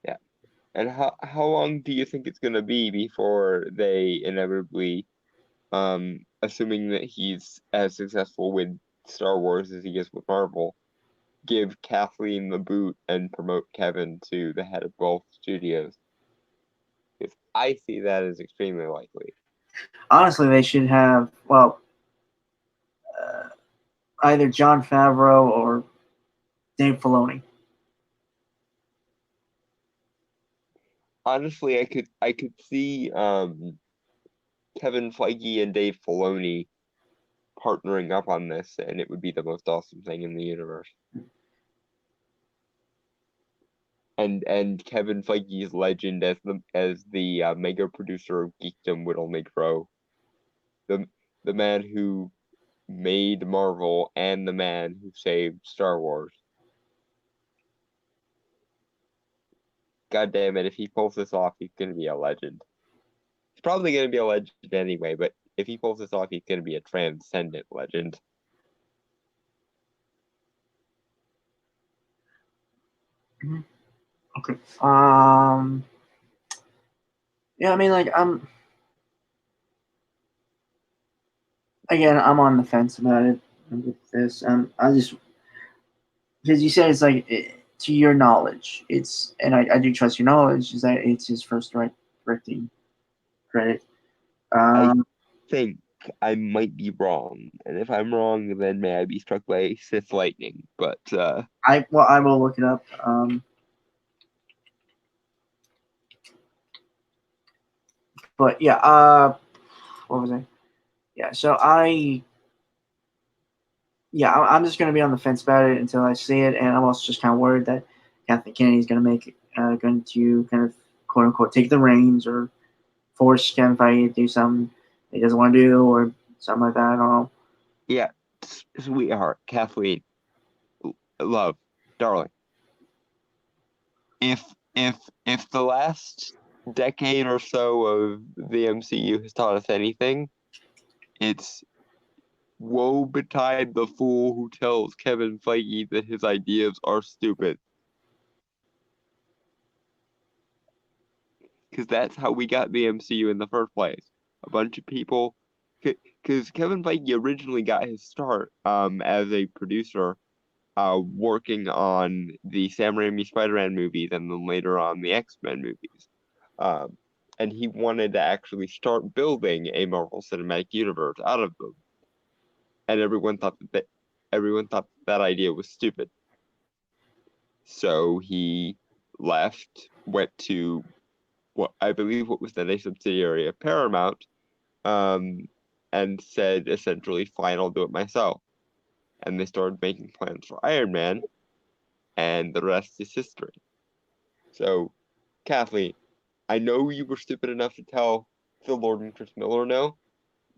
Yeah. And how long do you think it's going to be before they inevitably, assuming that he's as successful with Star Wars as he is with Marvel, give Kathleen the boot and promote Kevin to the head of both studios? Because I see that as extremely likely. Honestly, they should have, either Jon Favreau or Dave Filoni. Honestly, I could see Kevin Feige and Dave Filoni partnering up on this, and it would be the most awesome thing in the universe. And Kevin Feige's legend as the mega producer of geekdom would only grow. The man who made Marvel and the man who saved Star Wars. God damn it, if he pulls this off, he's gonna be a legend. He's probably gonna be a legend anyway, but if he pulls this off, he's gonna be a transcendent legend. Okay. Yeah, I mean, like, I'm on the fence about it with this. I just because you said it's like to your knowledge, and I do trust your knowledge is that it's his first directing credit. I think I might be wrong, and if I'm wrong, then may I be struck by Sith lightning. But I will look it up. But yeah, what was I? Yeah, so I'm just gonna be on the fence about it until I see it, and I'm also just kind of worried that Kathleen Kennedy's going to kind of quote unquote take the reins or force Kevin Feige to do something he doesn't want to do or something like that. I don't know. yeah, sweetheart, Kathleen, love, darling. If if the last decade or so of the MCU has taught us anything, it's woe betide the fool who tells Kevin Feige that his ideas are stupid. Because that's how we got the MCU in the first place. A bunch of people, because Kevin Feige originally got his start as a producer, working on the Sam Raimi Spider-Man movies and then later on the X-Men movies. And he wanted to actually start building a Marvel Cinematic Universe out of them. And everyone thought that idea was stupid. So he left, went to what I believe what was then a subsidiary of Paramount, and said essentially, "Fine, I'll do it myself." And they started making plans for Iron Man, and the rest is history. So, Kathleen, I know you were stupid enough to tell Phil Lord and Chris Miller no.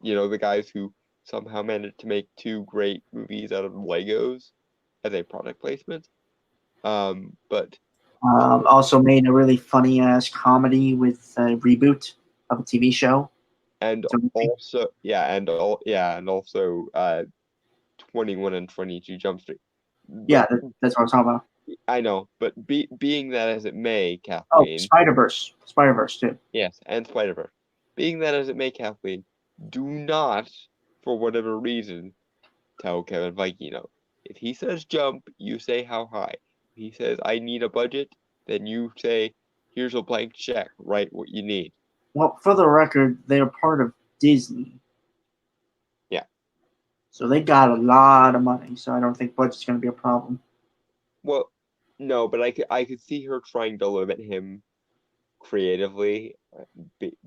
You know, the guys who somehow managed to make 2 great movies out of Legos as a product placement. But Also made a really funny ass comedy with a reboot of a TV show. and also 21 and 22 Jump Street. Yeah, that's what I'm talking about. I know, but being that as it may, Oh, Kathleen. Spider-Verse too. Yes, and Spider-Verse. Being that as it may, Kathleen, do not, for whatever reason, tell Kevin Feige no. If he says jump, you say how high. If he says I need a budget, then you say here's a blank check, write what you need. Well, for the record, they are part of Disney. Yeah. So they got a lot of money, so I don't think budget's going to be a problem. Well, no, but I could see her trying to limit him creatively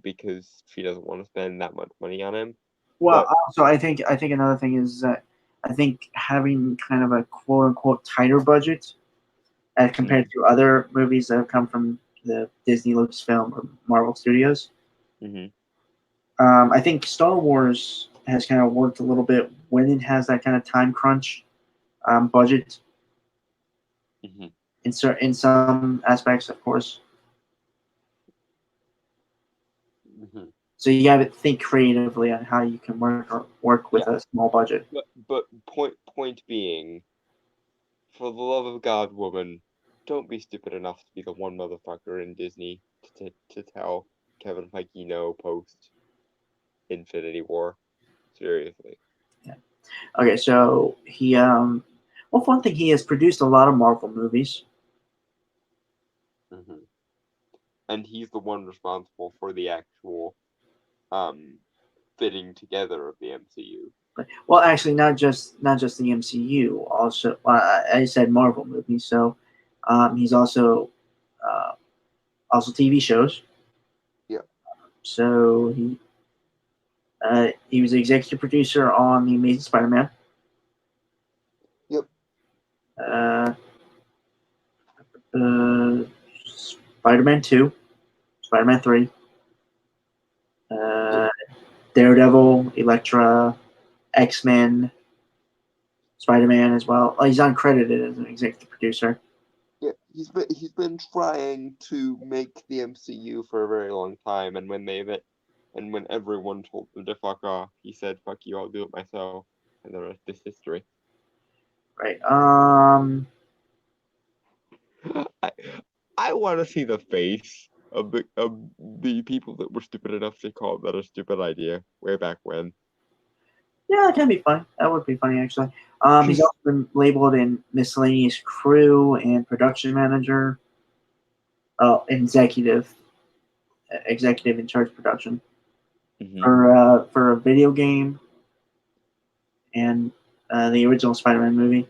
because she doesn't want to spend that much money on him. Well, also I think another thing is that I think having kind of a quote unquote tighter budget as compared to other movies that have come from the Disney, Lucasfilm, or Marvel Studios. I think Star Wars has kind of worked a little bit when it has that kind of time crunch budget. In some aspects, of course. So you got to think creatively on how you can work with a small budget. But point being, for the love of God, woman, don't be stupid enough to be the one motherfucker in Disney to tell Kevin Feige no post Infinity War. Seriously. Yeah. Okay, so he well, for one thing, he has produced a lot of Marvel movies. And he's the one responsible for the actual fitting together of the MCU. Well, actually, not just the MCU. Also, I said Marvel movies. So he's also TV shows. Yeah. So he was the executive producer on the Amazing Spider-Man. Yep. Spider-Man 2, Spider-Man 3, Daredevil, Elektra, X-Men, Spider-Man as well. Oh, he's uncredited as an executive producer. Yeah, he's been trying to make the MCU for a very long time, and when everyone told him to fuck off, he said, "Fuck you, I'll do it myself," and the rest is history. Right. I want to see the face of the people that were stupid enough to call that a stupid idea way back when. Yeah, that can be fun. That would be funny, actually. He's also been labeled in miscellaneous crew and production manager. Oh, executive in charge of production. for a video game and the original Spider-Man movie.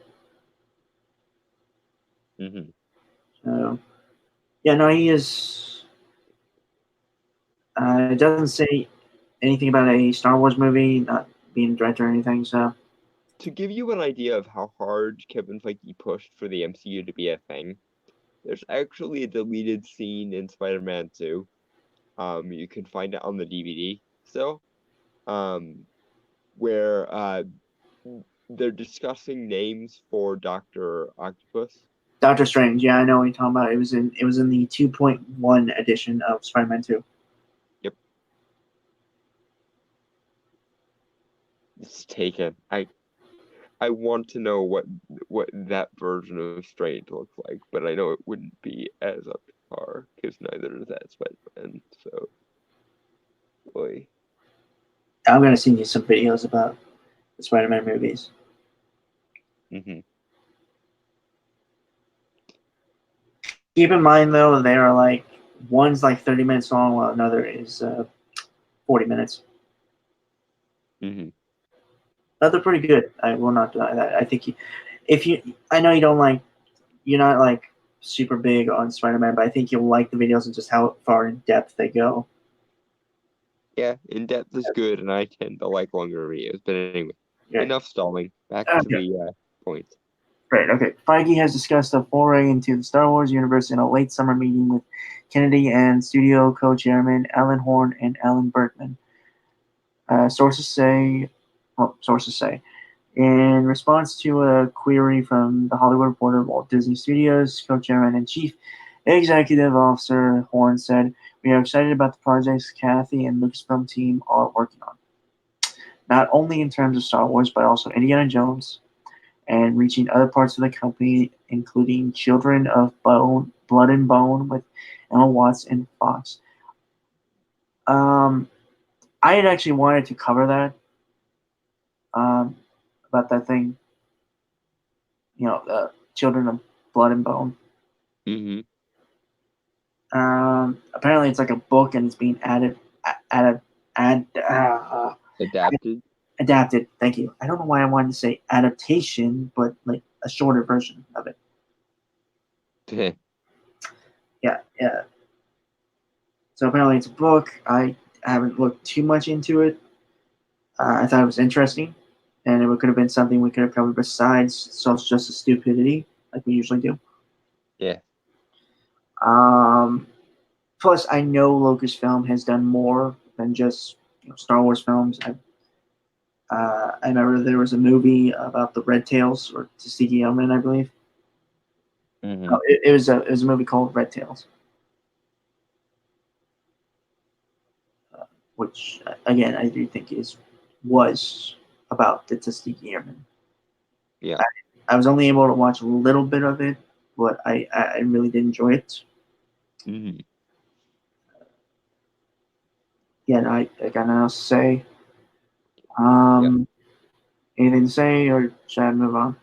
So, yeah, no, he is. It doesn't say anything about a Star Wars movie, not being a director or anything. So, to give you an idea of how hard Kevin Feige pushed for the MCU to be a thing, there's actually a deleted scene in Spider-Man 2. You can find it on the DVD still, where they're discussing names for Dr. Octopus. Doctor Strange, yeah, I know what you're talking about. It was in the 2.1 edition of Spider-Man 2. Yep. It's taken. I want to know what that version of Strange looks like, but I know it wouldn't be as up to par because neither is that Spider-Man. So, boy. I'm gonna send you some videos about the Spider-Man movies. Keep in mind though, they are like one's like 30 minutes long, while another is 40 minutes. But they're pretty good. I will not deny that. I think I know you don't like, you're not like super big on Spider-Man, but I think you'll like the videos and just how far in depth they go. Yeah, in depth is good, and I tend to like longer videos. But anyway, enough stalling. Back to the point. Right, okay. Feige has discussed a foray into the Star Wars universe in a late summer meeting with Kennedy and studio co-chairman Alan Horn and Alan Bergman. Sources say, in response to a query from the Hollywood Reporter, Walt Disney Studios co-chairman and chief executive officer Horn said, "We are excited about the projects Kathy and Lucasfilm team are working on, not only in terms of Star Wars, but also Indiana Jones, and reaching other parts of the company, including Children of Blood and Bone with Emma Watts and Fox." I had actually wanted to cover that, about that thing, Children of Blood and Bone. Apparently, it's like a book, and it's being adapted. Thank you. I don't know why I wanted to say adaptation, but like a shorter version of it. Yeah. So apparently, it's a book. I haven't looked too much into it. I thought it was interesting, and it could have been something we could have covered besides social justice stupidity, like we usually do. Yeah. Plus, I know Lucasfilm has done more than just Star Wars films. I remember there was a movie about the Red Tails, or Tuskegee Airmen, I believe. No, it was a movie called Red Tails, which again I do think was about the Tuskegee Airmen. Yeah, I was only able to watch a little bit of it, but I really did enjoy it. Yeah, I got nothing else to say. Anything to say, or should I move on?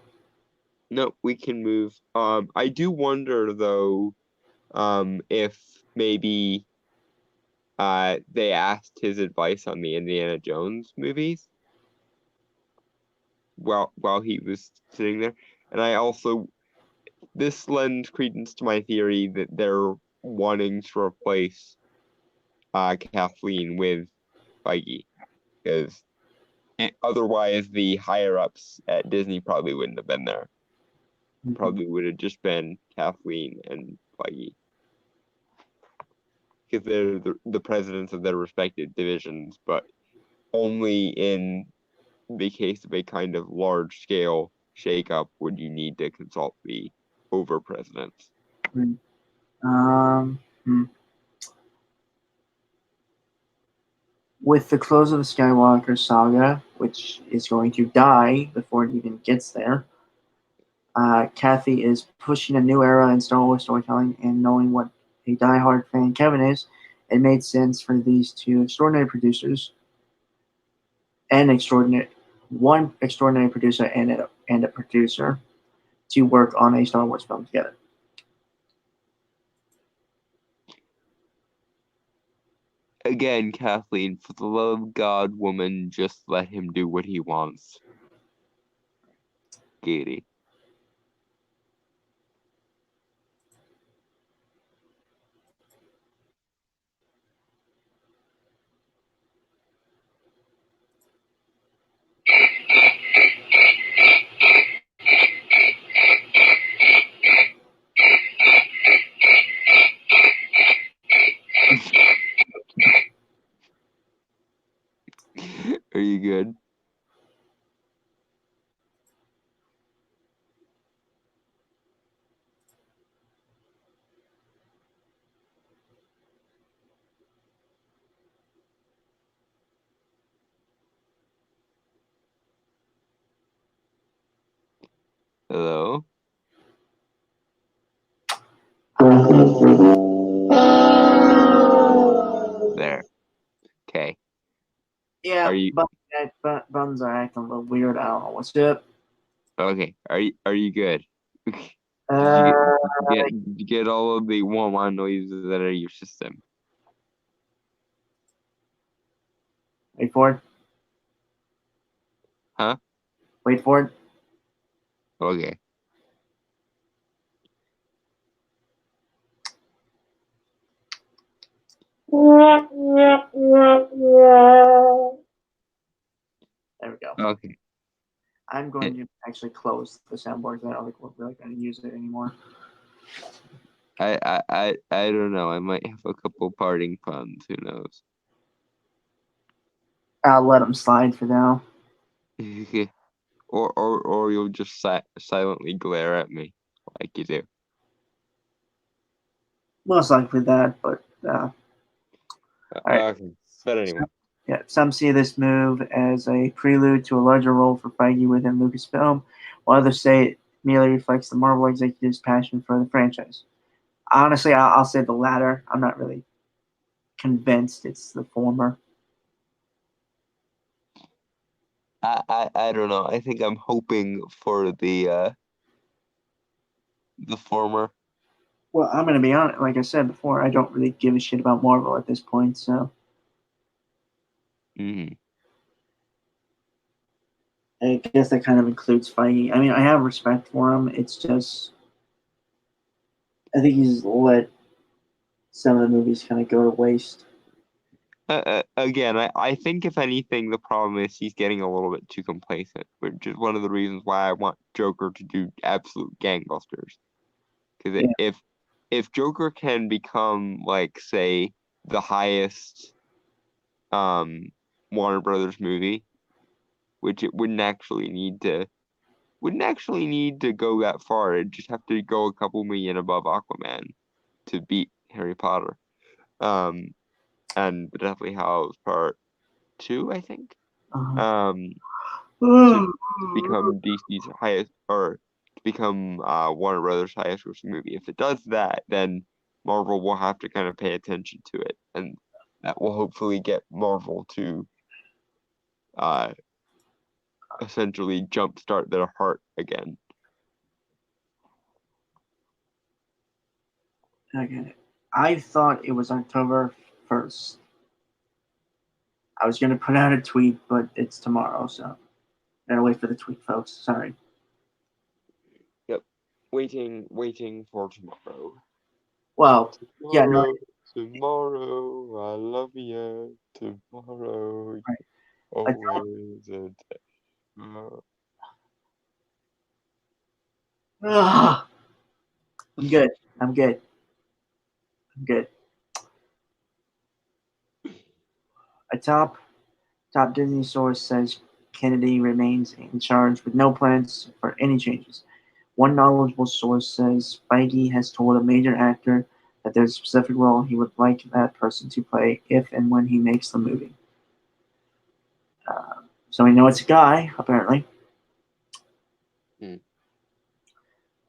No, we can move. I do wonder though, if maybe they asked his advice on the Indiana Jones movies while he was sitting there. And this lends credence to my theory that they're wanting to replace Kathleen with Feige, because otherwise the higher ups at Disney probably wouldn't have been there. Probably would have just been Kathleen and Feige, because they're the presidents of their respective divisions, but only in the case of a kind of large scale shakeup would you need to consult the over presidents. With the close of the Skywalker saga, which is going to die before it even gets there, Kathy is pushing a new era in Star Wars storytelling, and knowing what a diehard fan Kevin is, it made sense for these two extraordinary producers, one extraordinary producer and a producer, to work on a Star Wars film together. again, Kathleen, for the love of God, woman, just let him do what he wants. Katie. Are you good? Hello? There. Okay. Yeah, Are you buns are acting a little weird. I don't know what's up. okay? Are you good? Uh, Did you get all of the one noises that are your system? wait for it. Huh? Wait for it. Okay. There we go. Okay. I'm going to actually close the soundboard. I don't think we're really going to use it anymore. I don't know. I might have a couple parting puns. Who knows? I'll let them slide for now. or you'll just silently glare at me like you do. Most likely that, but all right. Okay. But anyway. Yeah, some see this move as a prelude to a larger role for Feige within Lucasfilm, while others say it merely reflects the Marvel executives' passion for the franchise. Honestly, I'll say the latter. I'm not really convinced it's the former. I don't know. I think I'm hoping for the former. Well, I'm going to be honest. Like I said before, I don't really give a shit about Marvel at this point, so. Mm-hmm. I guess that kind of includes Feige. I mean, I have respect for him. It's just, I think he's let some of the movies kind of go to waste. Again, I think if anything, the problem is he's getting a little bit too complacent, which is one of the reasons why I want Joker to do absolute gangbusters. Because Yeah. if Joker can become like, say, the highest Warner Brothers movie, which it wouldn't actually need to go that far. It'd just have to go a couple million above Aquaman to beat Harry Potter. And Deathly Hallows Part 2, I think. To become DC's highest, or to become Warner Brothers' highest grossing movie. If it does that, then Marvel will have to kind of pay attention to it, and that will hopefully get Marvel to essentially jumpstart their heart again. Okay. I thought it was October 1st. I was going to put out a tweet, but it's tomorrow, so gotta wait for the tweet, folks. Sorry. Yep. Waiting for tomorrow. Well, yeah, no. Tomorrow, I love you. Tomorrow, Right. always a day. I'm good. I'm good. I'm good. A top Disney source says Kennedy remains in charge with no plans for any changes. One knowledgeable source says Feige has told a major actor that there's a specific role he would like that person to play if and when he makes the movie. So we know it's a guy, apparently.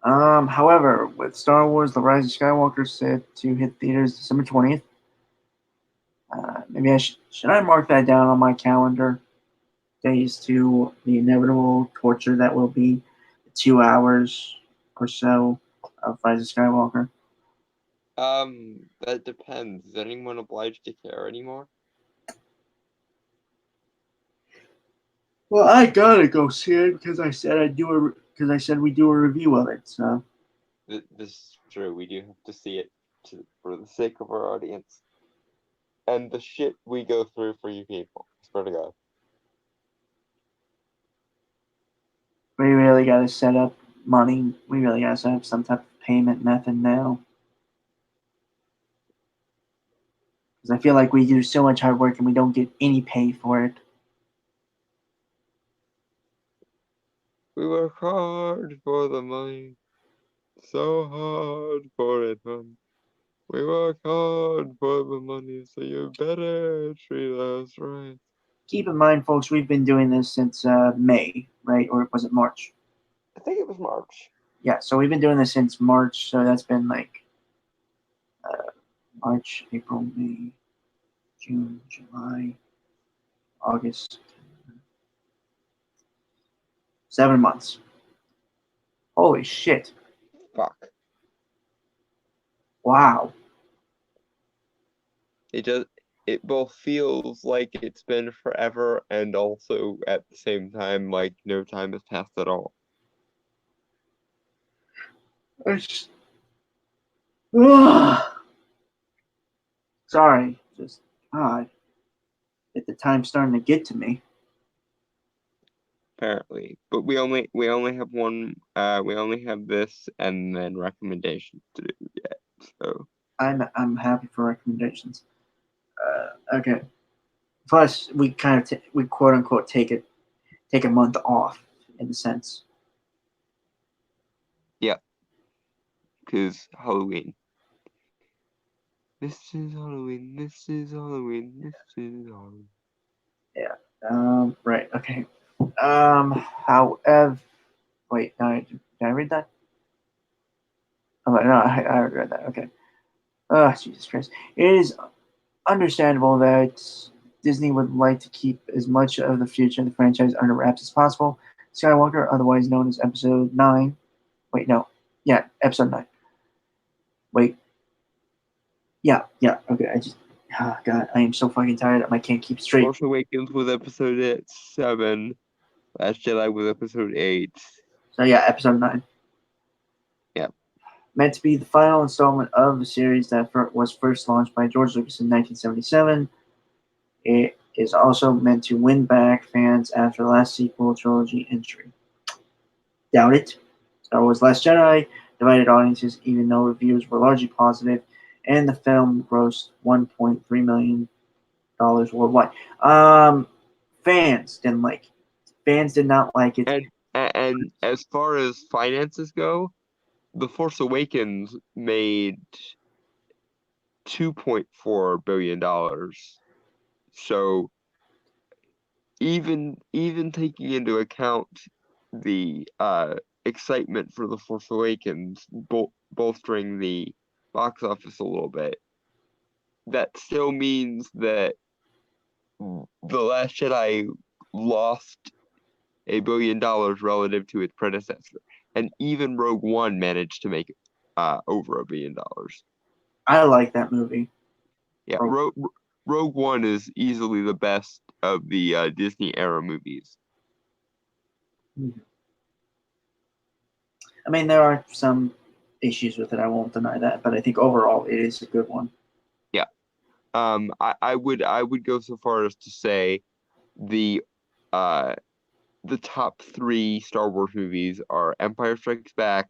However, with Star Wars: The Rise of Skywalker set to hit theaters December 20th, maybe should I mark that down on my calendar? Days to the inevitable torture that will be 2 hours or so of Rise of Skywalker. That depends. Is anyone obliged to care anymore? Well, I gotta go see it because I said because I said we do a review of it. So This is true. We do have to see it for the sake of our audience and the shit we go through for you people. I swear to God. we really gotta set up money. We really gotta set up some type of payment method now. Because I feel like we do so much hard work and we don't get any pay for it. We work hard for the money, so hard for it, man. We work hard for the money, so you better treat us right. Keep in mind, folks, we've been doing this since May, right? Or was it March? I think it was March. Yeah, so we've been doing this since March. So that's been like March, April, May, June, July, August. 7 months. Holy shit. Fuck. Wow. It both feels like it's been forever and also at the same time like no time has passed at all. It's, ugh. Sorry. Just, God. The time's starting to get to me. Apparently. But we only have one we only have this and then recommendations to do yet. So I'm happy for recommendations. Okay. Plus, we kind of we quote unquote take a month off in a sense. yeah, because Halloween. This is Halloween, this is Halloween, this is Halloween. Yeah. Right. Okay. However, wait. No, did I read that? Oh, no, I already read that. Okay. Oh, Jesus Christ! It is understandable that Disney would like to keep as much of the future of the franchise under wraps as possible. Skywalker, otherwise known as Episode 9. Wait, no. Yeah, Episode 9. Wait. Yeah, okay. Oh, God, I am so fucking tired. I can't keep straight. Force Awakens was episode 7. Last Jedi was episode 8. So, yeah, Episode 9. Yeah. Meant to be the final installment of the series that was first launched by George Lucas in 1977. It is also meant to win back fans after the last sequel trilogy entry. Doubt it. Star Wars Last Jedi divided audiences even though reviews were largely positive, and the film grossed $1.3 million worldwide. Fans didn't like it. Fans did not like it. And as far as finances go, The Force Awakens made $2.4 billion. So even taking into account the excitement for The Force Awakens bolstering the box office a little bit, that still means that The Last Jedi lost $1 billion relative to its predecessor, and even Rogue One managed to make over $1 billion. I like that movie. Yeah, Rogue One is easily the best of the Disney era movies. I mean, there are some issues with it. I won't deny that, but I think overall it is a good one. Yeah. I would go so far as to say the top 3 Star Wars movies are Empire Strikes Back,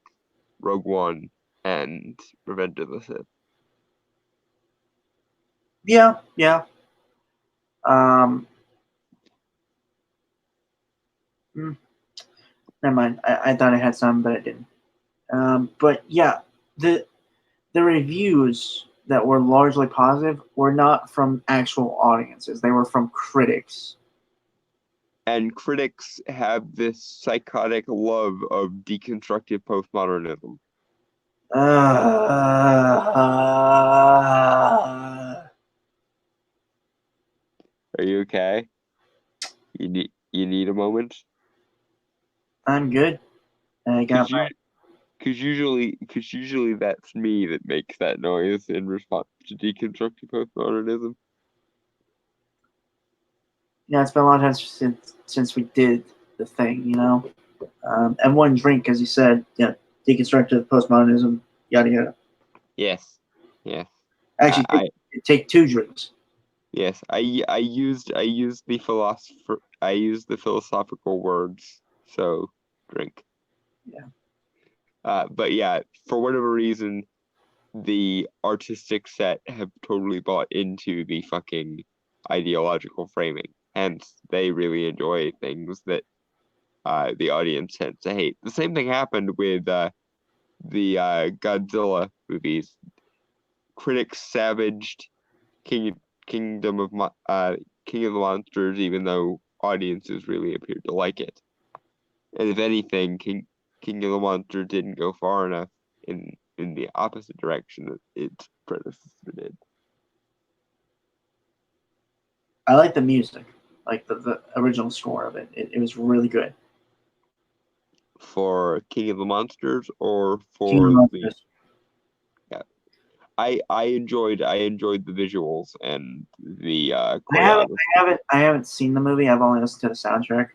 Rogue One, and Revenge of the Sith. Yeah. Never mind. I thought I had some, but I didn't. But yeah, the reviews that were largely positive were not from actual audiences. They were from critics. And critics have this psychotic love of deconstructive postmodernism. Are you okay? You need a moment? I'm good. I got Because usually that's me that makes that noise in response to deconstructive postmodernism. Yeah, it's been a long time since we did the thing, you know. And one drink, as you said, yeah, deconstructive postmodernism, yada yada. Yes. Yes. Actually, take 2 drinks. Yes, I used the philosophical words, so drink. Yeah. But yeah, for whatever reason, the artistic set have totally bought into the fucking ideological framing. Hence, they really enjoy things that the audience tends to hate. The same thing happened with the Godzilla movies. Critics savaged Kingdom of King of the Monsters, even though audiences really appeared to like it. And if anything, King of the Monsters didn't go far enough in the opposite direction that its predecessor did. I like the music, like the original score of it. It was really good. For King of the Monsters or King of for the Monsters. Yeah. I enjoyed the visuals and the I choreography. haven't seen the movie. I've only listened to the soundtrack,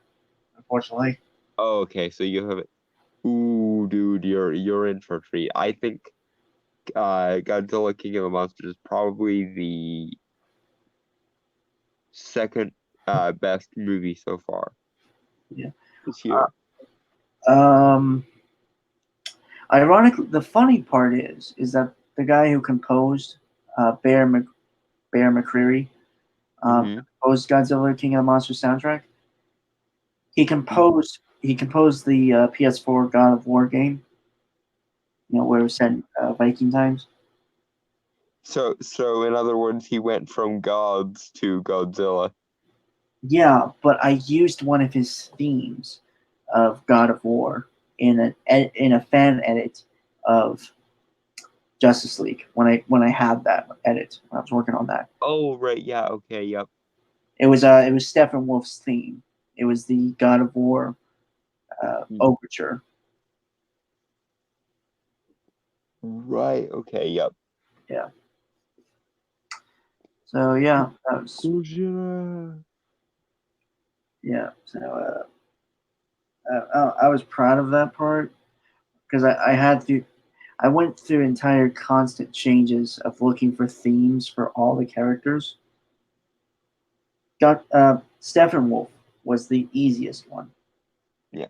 unfortunately. Oh, okay, so you have it. Ooh, dude, you're in for a treat. I think Godzilla King of the Monsters is probably the second best movie so far. Yeah. This year. Ironically, the funny part is that the guy who composed Bear McCreary composed Godzilla King of the Monsters soundtrack. He composed the PS4 God of War game. You know, where it was set in Viking times. So in other words, he went from gods to Godzilla. Yeah, but I used one of his themes of God of War in a fan edit of Justice League when I had that edit when I was working on that. Oh right, yeah, okay, yep. It was Steppenwolf's theme. It was the God of War overture. Right, okay, yep. Yeah. So yeah, that was yeah. So I was proud of that part because I went through entire constant changes of looking for themes for all the characters. Steppenwolf was the easiest one. Yeah.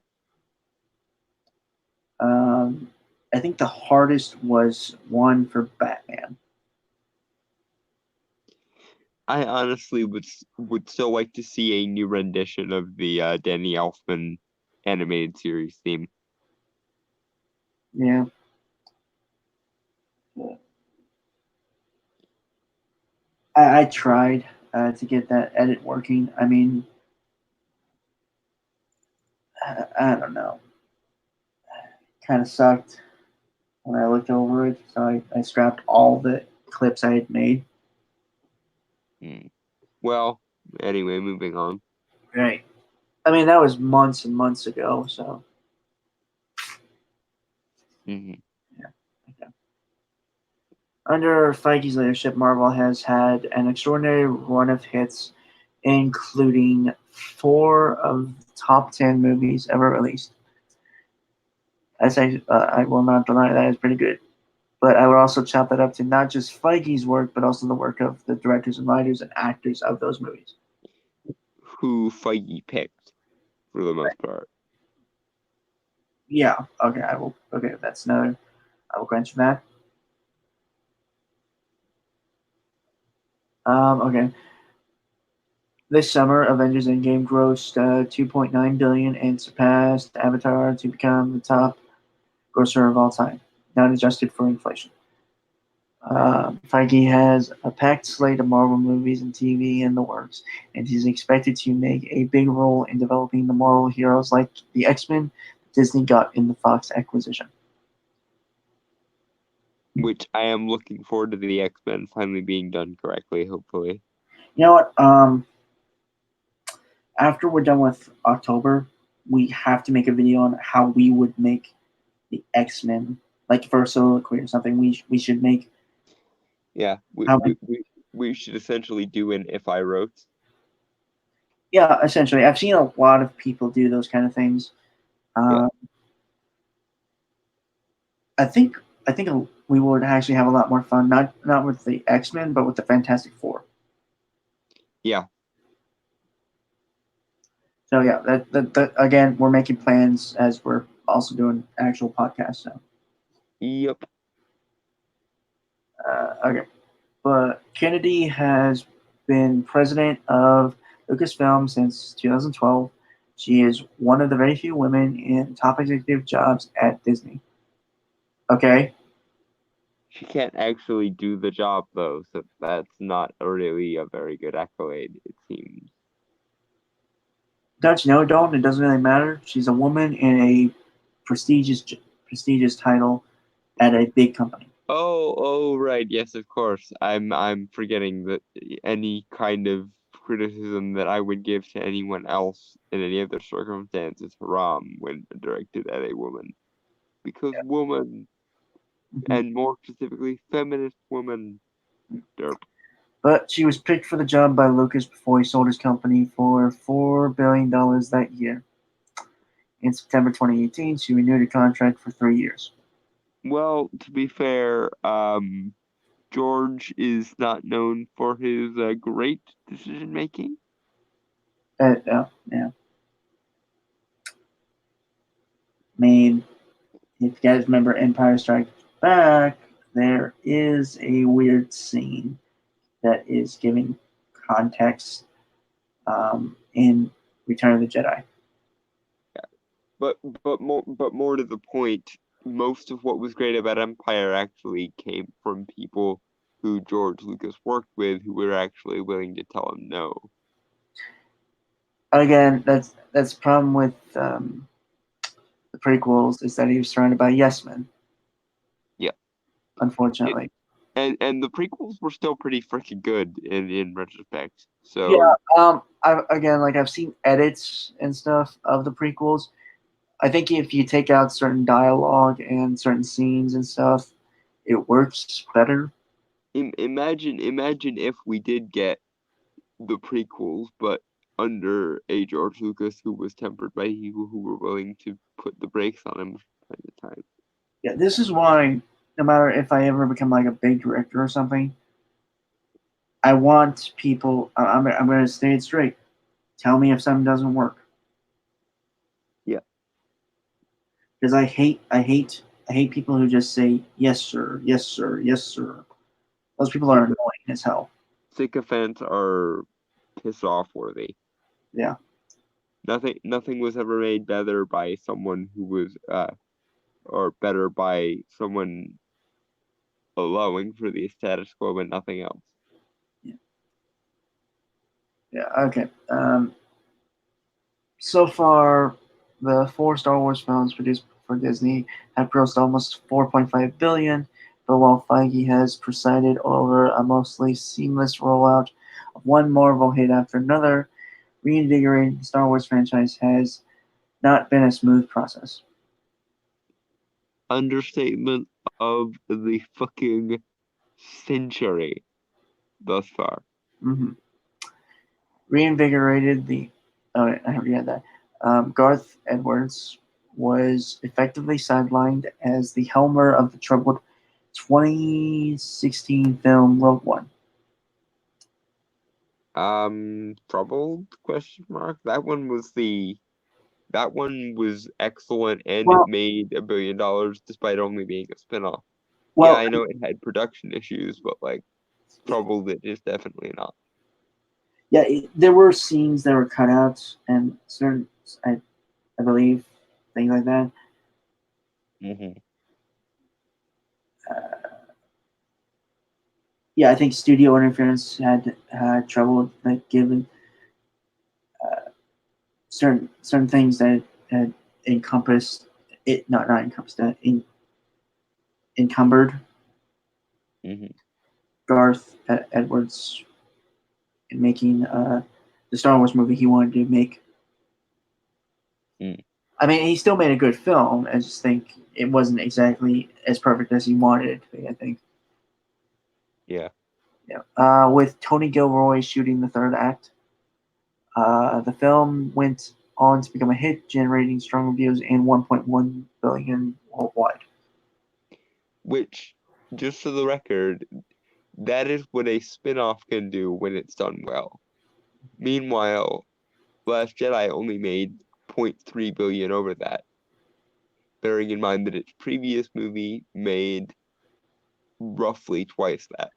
I think the hardest was one for Batman. I honestly would still like to see a new rendition of the Danny Elfman animated series theme. Yeah. I tried to get that edit working. I mean, I don't know. Kind of sucked when I looked over it, so I scrapped all the clips I had made. Well, anyway, moving on. Right. I mean, that was months and months ago, so. Mm-hmm. Yeah. Okay. Under Feige's leadership, Marvel has had an extraordinary run of hits, including 4 of the top 10 movies ever released. I will not deny that is pretty good. But I would also chop that up to not just Feige's work, but also the work of the directors and writers and actors of those movies. Who Feige picked, for the most part. Yeah. Okay. I will. Okay. That's another. I will grant you that. Okay. This summer, Avengers Endgame grossed $2.9 billion and surpassed Avatar to become the top grosser of all time, not adjusted for inflation. Feige has a packed slate of Marvel movies and TV in the works, and he's expected to make a big role in developing the Marvel heroes like the X-Men Disney got in the Fox acquisition. Which I am looking forward to the X-Men finally being done correctly, hopefully. You know what? After we're done with October, we have to make a video on how we would make the X-Men, like for a soliloquy or something. We should make. Yeah, How- we should essentially do an if I wrote. Yeah, essentially, I've seen a lot of people do those kind of things. Yeah. I think we would actually have a lot more fun, not with the X-Men, but with the Fantastic Four. Yeah. So yeah, that again, we're making plans as we're also doing actual podcasts. So Yep. okay, but Kennedy has been president of Lucasfilm since 2012. She is one of the very few women in top executive jobs at Disney. Okay. She can't actually do the job though, so that's not really a very good accolade, it seems. Don't you know, Dalton? It doesn't really matter. She's a woman in a prestigious title at a big company. Oh, right. Yes, of course. I'm forgetting that any kind of criticism that I would give to anyone else in any other circumstance is haram when directed at a woman. Because woman, and more specifically, feminist woman, derp. But she was picked for the job by Lucas before he sold his company for $4 billion that year. In September 2018, she renewed a contract for 3 years. Well, to be fair, George is not known for his great decision making. Yeah. I mean, if you guys remember Empire Strikes Back, there is a weird scene that is giving context in Return of the Jedi. But more to the point, most of what was great about Empire actually came from people who George Lucas worked with who were actually willing to tell him no. Again, that's the problem with the prequels is that he was surrounded by yes men. Yeah. Unfortunately. And the prequels were still pretty freaking good in retrospect. So yeah, I've seen edits and stuff of the prequels. I think if you take out certain dialogue and certain scenes and stuff, it works better. imagine if we did get the prequels, but under a George Lucas who was tempered by people who were willing to put the brakes on him at the time. Yeah, this is why no matter if I ever become like a big director or something, I want people. I'm going to state it straight. Tell me if something doesn't work. Yeah. Because I hate people who just say yes sir, yes sir, yes sir. Those people are annoying as hell. Sycophants are piss off worthy. Yeah. Nothing was ever made better by someone who was or better by someone allowing for the status quo and nothing else. Yeah, okay. So far, the 4 Star Wars films produced for Disney have grossed almost $4.5 billion, but while Feige has presided over a mostly seamless rollout of one Marvel hit after another, reinvigorating the Star Wars franchise has not been a smooth process. Understatement of the fucking century thus far. Mm-hmm. Reinvigorated the. Oh, I already had that. Garth Edwards was effectively sidelined as the helmer of the troubled 2016 film Rogue One. Troubled question mark. That one was excellent and Well, it made $1 billion despite only being a spinoff. well, Yeah, I know it had production issues, but like troubled it is definitely not. Yeah, there were scenes that were cut out and certain, I believe, things like that. Mm-hmm. Yeah, I think studio interference had trouble like giving certain things that had encompassed it, not encompassed that encumbered Mm-hmm. Garth Edwards in making the Star Wars movie he wanted to make. Mm. I mean, he still made a good film. I just think it wasn't exactly as perfect as he wanted it to be, I think. Yeah. Yeah. With Tony Gilroy shooting the third act, the film went on to become a hit, generating strong reviews and 1.1 billion worldwide. Which, just for the record, that is what a spin-off can do when it's done well. Meanwhile, Last Jedi only made 0.3 billion over that, bearing in mind that its previous movie made roughly twice that.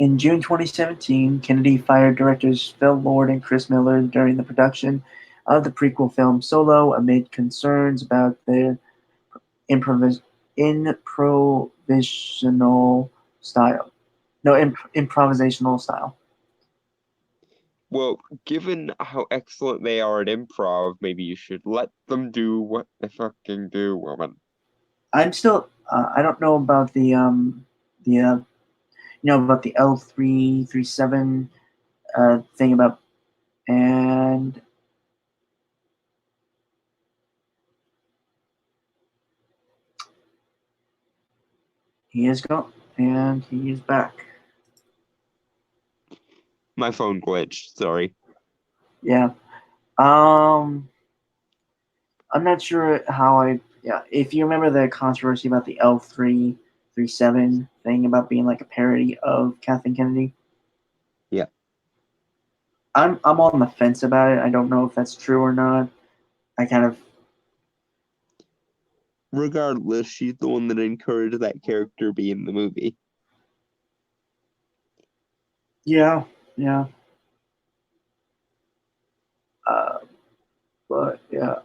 In June 2017, Kennedy fired directors Phil Lord and Chris Miller during the production of the prequel film Solo amid concerns about their improvisational style. No, improvisational style. Well, given how excellent they are at improv, maybe you should let them do what they fucking do, woman. I'm still. I don't know about about the L337 thing about, and he is gone, and he is back. My phone glitched, sorry. Yeah. I'm not sure how if you remember the controversy about the L337 thing about being like a parody of Kathleen Kennedy. Yeah. I'm on the fence about it. I don't know if that's true or not. I kind of. Regardless, she's the one that encouraged that character be in the movie. Yeah. But yeah.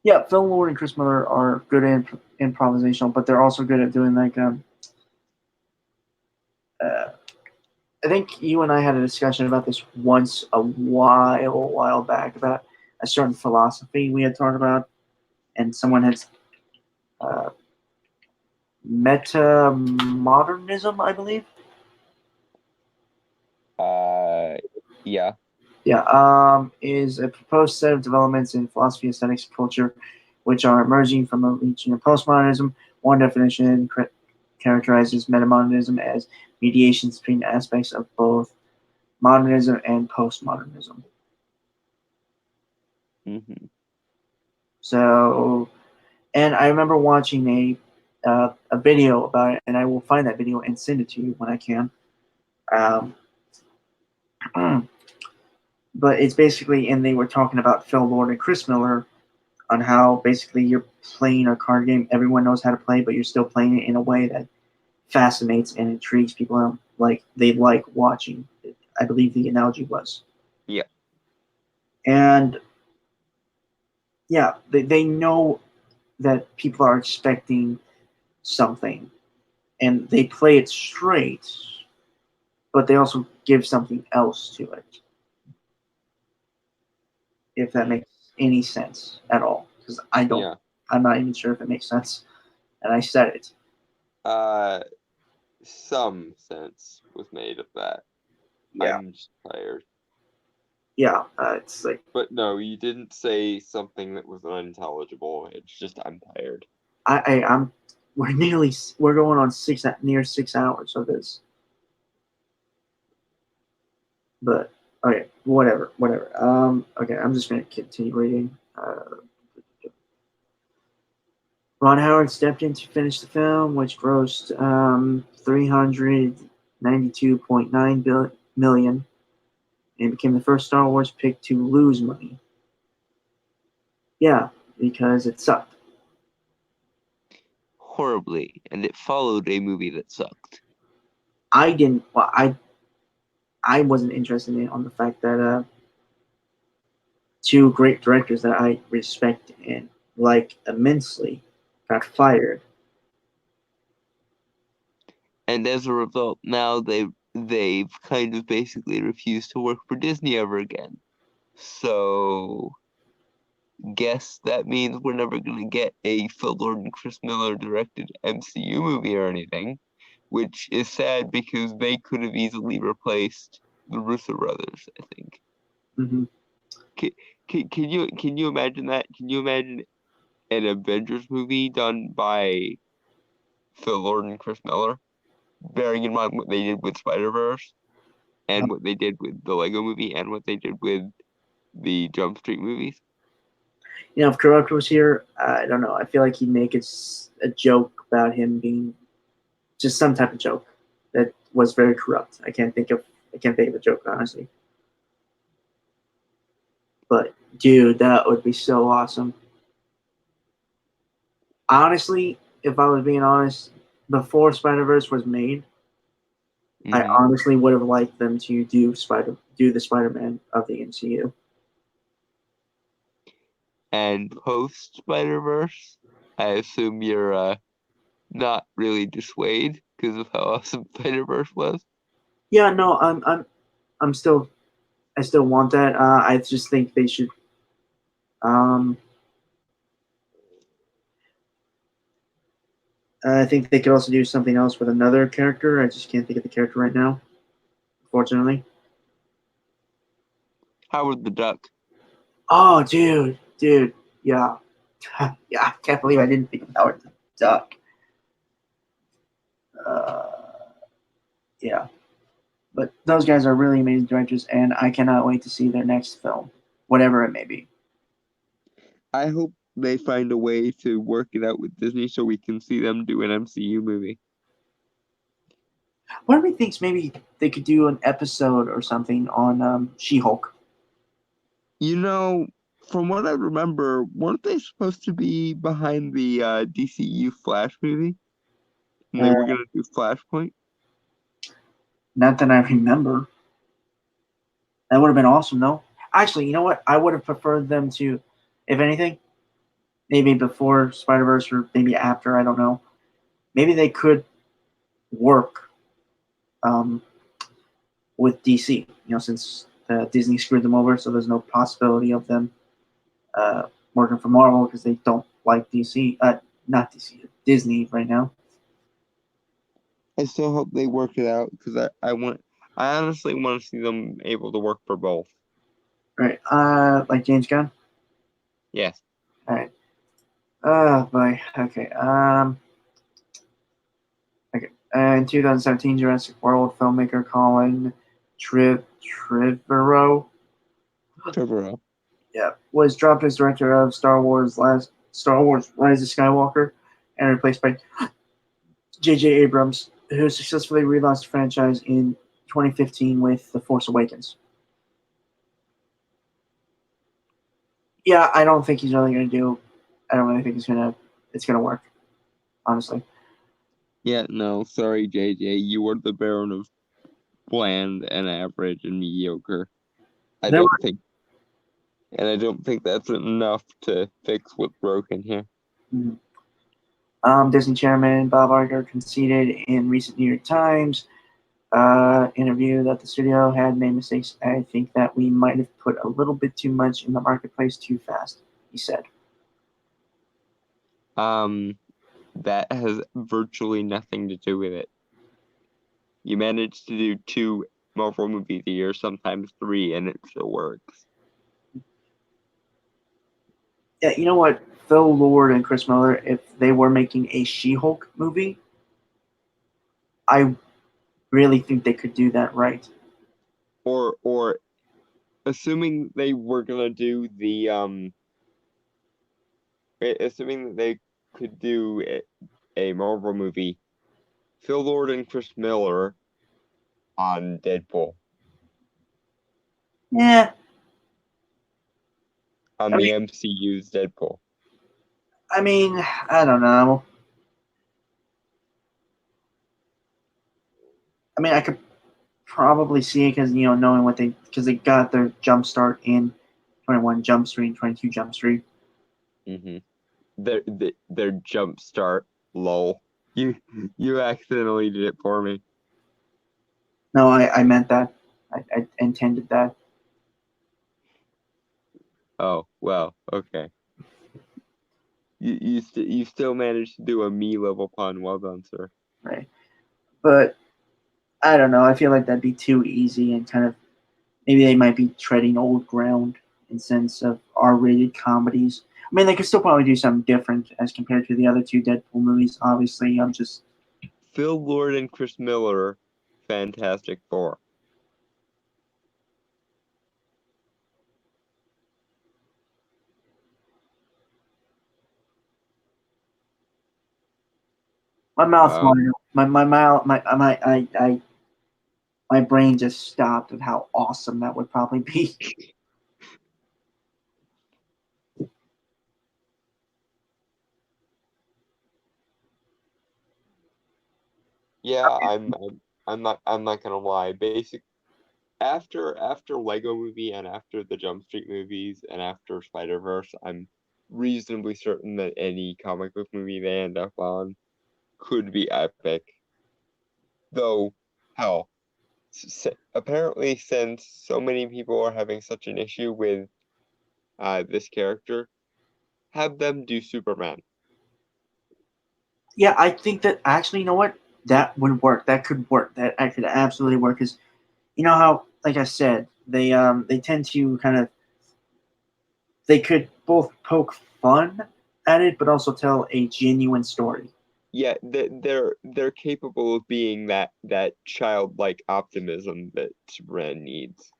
Yeah, Phil Lord and Chris Miller are good at improvisational, but they're also good at doing like I think you and I had a discussion about this once a while back about a certain philosophy we had talked about, and someone had uh, meta modernism, I believe. Yeah. Yeah, is a proposed set of developments in philosophy, aesthetics, culture, which are emerging from a region of postmodernism. One definition characterizes metamodernism as mediations between aspects of both modernism and postmodernism. Mm-hmm. So, and I remember watching a video about it, and I will find that video and send it to you when I can. But it's basically, and they were talking about Phil Lord and Chris Miller on how basically you're playing a card game everyone knows how to play, but you're still playing it in a way that fascinates and intrigues people. Like they like watching. I believe the analogy was. Yeah. And yeah, they know that people are expecting something, and they play it straight, but they also give something else to it. If that makes any sense at all, because I don't. Yeah. I'm not even sure if it makes sense, and I said it. Some sense was made of that. Yeah. I'm just tired. Yeah, it's like. But no, you didn't say something that was unintelligible. It's just I'm tired. I'm. We're going on near 6 hours of this. But okay, whatever. Okay, I'm just gonna continue reading. Ron Howard stepped in to finish the film, which grossed $392.9 million, and became the first Star Wars pick to lose money. Yeah, because it sucked. Horribly, and it followed a movie that sucked. I didn't. Well, I wasn't interested in it on the fact that two great directors that I respect and like immensely got fired. And as a result, now they've kind of basically refused to work for Disney ever again. So guess that means we're never gonna get a Phil Lord and Chris Miller directed MCU movie or anything, which is sad because they could have easily replaced the Russo brothers, I think. Mm-hmm. Can you imagine that? Can you imagine an Avengers movie done by Phil Lord and Chris Miller, bearing in mind what they did with Spider-Verse and what they did with the Lego movie and what they did with the Jump Street movies? You know, if Corrupt was here, I don't know. I feel like he'd make it a joke about him being just some type of joke that was very corrupt. I can't think of a joke, honestly. But dude, that would be so awesome. Honestly, if I was being honest, before Spider-Verse was made, I honestly would have liked them to do the Spider-Man of the MCU. And post Spider-Verse, I assume you're not really dissuaded because of how awesome Spider-Verse was. Yeah, no, I'm still, I still want that. I just think they should. I think they could also do something else with another character. I just can't think of the character right now, unfortunately. Howard the Duck. Oh, dude, yeah, yeah. I can't believe I didn't think of Howard the Duck. Yeah, but those guys are really amazing directors, and I cannot wait to see their next film, whatever it may be. I hope they find a way to work it out with Disney so we can see them do an MCU movie. Part of me thinks maybe they could do an episode or something on She-Hulk. You know, from what I remember, weren't they supposed to be behind the DCU Flash movie? And they were gonna do Flashpoint? Not that I remember. That would have been awesome, though. Actually, you know what? I would have preferred them to, if anything, maybe before Spider-Verse or maybe after. I don't know. Maybe they could work with DC. You know, since Disney screwed them over, so there's no possibility of them working for Marvel because they don't like DC. Not DC, Disney right now. I still hope they work it out because I honestly want to see them able to work for both. Right. Like James Gunn. Yes. All right. Oh boy. Okay. Okay. In 2017, Jurassic World filmmaker Colin Trevorrow. Yeah, was dropped as director of Star Wars Rise of Skywalker and replaced by J.J. Abrams, who successfully relaunched the franchise in 2015 with The Force Awakens. Yeah, I don't think he's really going to do. I don't really think it's gonna work, honestly. Yeah, no, sorry, JJ. You are the Baron of bland and average and mediocre. I don't think that's enough to fix what's broken here. Disney chairman Bob Iger conceded in recent New York Times interview that the studio had made mistakes. I think that we might have put a little bit too much in the marketplace too fast, he said. That has virtually nothing to do with it. You managed to do 2 Marvel movies a year, sometimes 3, and it still works. Yeah, you know what? Phil Lord and Chris Miller, if they were making a She-Hulk movie, I really think they could do that right. Or assuming they were gonna do the assuming that they could do a Marvel movie, Phil Lord and Chris Miller on Deadpool. Yeah. On the MCU's Deadpool. I mean, I don't know. I mean, I could probably see it because, you know, knowing because they got their jump start in 21 Jump Street, 22 Jump Street. Mm-hmm. Their jump start, lol. You accidentally did it for me. No, I meant that. I intended that. Oh, well, okay. You still managed to do a me level pun. Well done, sir. Right. But I don't know. I feel like that'd be too easy and kind of maybe they might be treading old ground in sense of R-rated comedies. I mean, they could still probably do something different as compared to the other two Deadpool movies. Obviously, I'm just Phil Lord and Chris Miller, Fantastic Four. my mouth wandered. My mouth my brain just stopped of how awesome that would probably be. Yeah, I'm not gonna lie. After Lego Movie and after the Jump Street movies and after Spider-Verse, I'm reasonably certain that any comic book movie they end up on could be epic. Though, hell, apparently since so many people are having such an issue with this character, have them do Superman. Yeah, I think that actually, you know what? That would work. That could work. That I could absolutely work. Because you know how, like I said, they tend to kind of they could both poke fun at it, but also tell a genuine story. Yeah, they're capable of being that childlike optimism that Superman needs.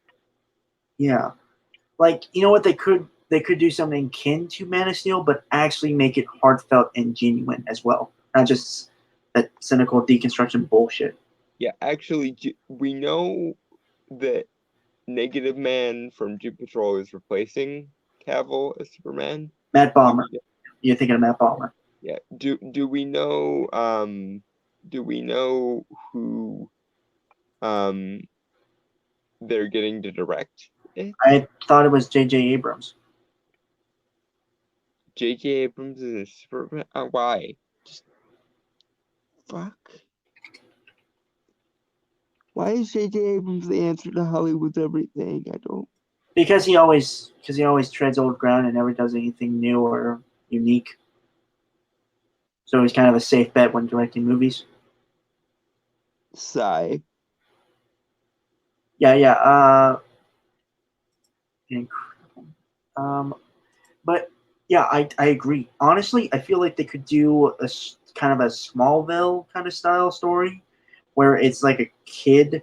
Yeah, like you know what they could do something akin to Man of Steel, but actually make it heartfelt and genuine as well, not just that cynical deconstruction bullshit. Yeah, actually, we know that Negative Man from Doom Patrol is replacing Cavill as Superman. Matt Bomber. You're thinking of Matt Bomber. Yeah. Do we know who they're getting to direct it? I thought it was J.J. Abrams. J.J. Abrams is a Superman. Why? Just fuck. Why is J.J. Abrams the answer to Hollywood's everything? I don't. Because he always treads old ground and never does anything new or unique. So he's kind of a safe bet when directing movies. Sigh. Yeah, yeah. Incredible. But yeah, I agree. Honestly, I feel like they could do a kind of a Smallville kind of style story where it's like a kid.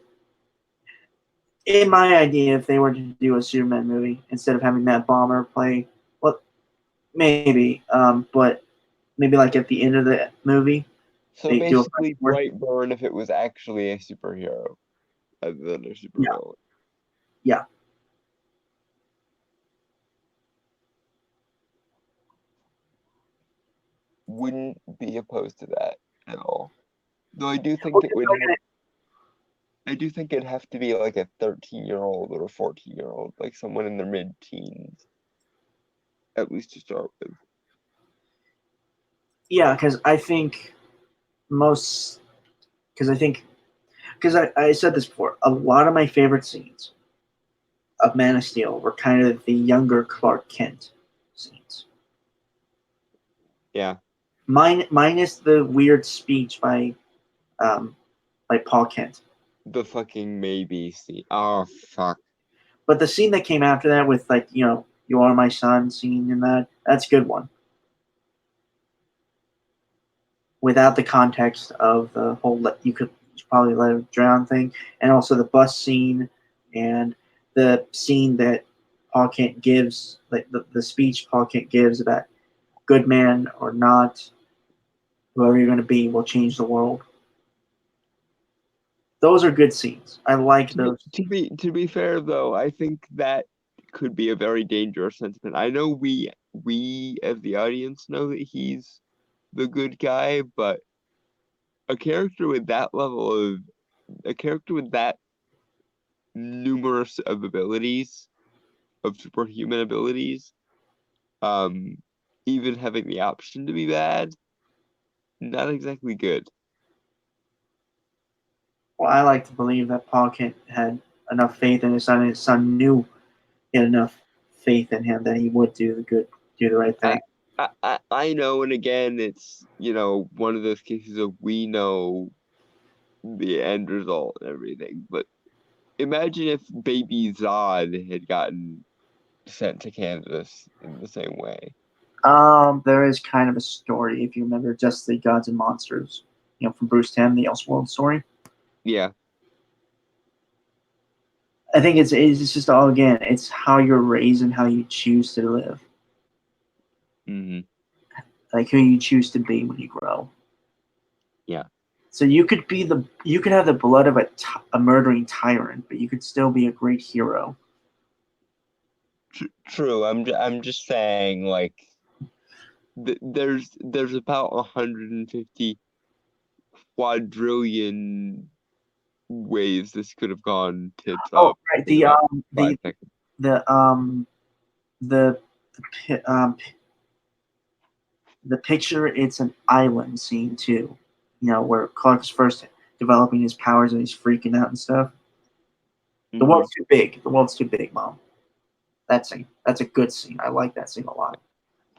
In my idea, if they were to do a Superman movie instead of having Matt Bomber play, well, maybe, but maybe like at the end of the movie, So they do a basically, Brightburn if it was actually a superhero rather than a supervillain. Yeah. Wouldn't be opposed to that at all. Though I do think it would have, I do think it'd have to be like a 13-year-old or a 14-year-old, like someone in their mid-teens, at least to start with. Yeah, because I think I said this before, a lot of my favorite scenes of Man of Steel were kind of the younger Clark Kent scenes. Yeah. Minus the weird speech by Paul Kent. The fucking maybe scene. Oh fuck. But the scene that came after that with like, you know, "You Are My Son" scene in that's a good one. Without the context of the whole you could probably let him drown thing, and also the bus scene and the scene that Paul Kent gives, like the speech Paul Kent gives about good man or not, whoever you're going to be will change the world. Those are good scenes. I like those. To be fair though, I think that could be a very dangerous sentiment. I know we as the audience know that he's the good guy, but a character with that numerous of abilities, of superhuman abilities, even having the option to be bad, not exactly good. Well, I like to believe that Paul Kent had enough faith in his son, and his son knew he had enough faith in him that he would do the right thing. I know, and again, it's, you know, one of those cases of we know the end result and everything. But imagine if Baby Zod had gotten sent to Kansas in the same way. There is kind of a story, if you remember, Just the Gods and Monsters, from Bruce Timm, the Elseworld story. Yeah. I think it's just all, again, it's how you're raised and how you choose to live. Mm-hmm. Like who you choose to be when you grow. Yeah. So you could have the blood of a murdering tyrant, but you could still be a great hero. True. I'm just saying, like, there's about 150 quadrillion ways this could have gone tits Oh, up right. in about 5 seconds. The pi- um, the picture, it's an island scene too, where Clark's first developing his powers and he's freaking out and stuff. The Mm-hmm. world's too big. The world's too big, Mom. That scene. That's a good scene. I like that scene a lot.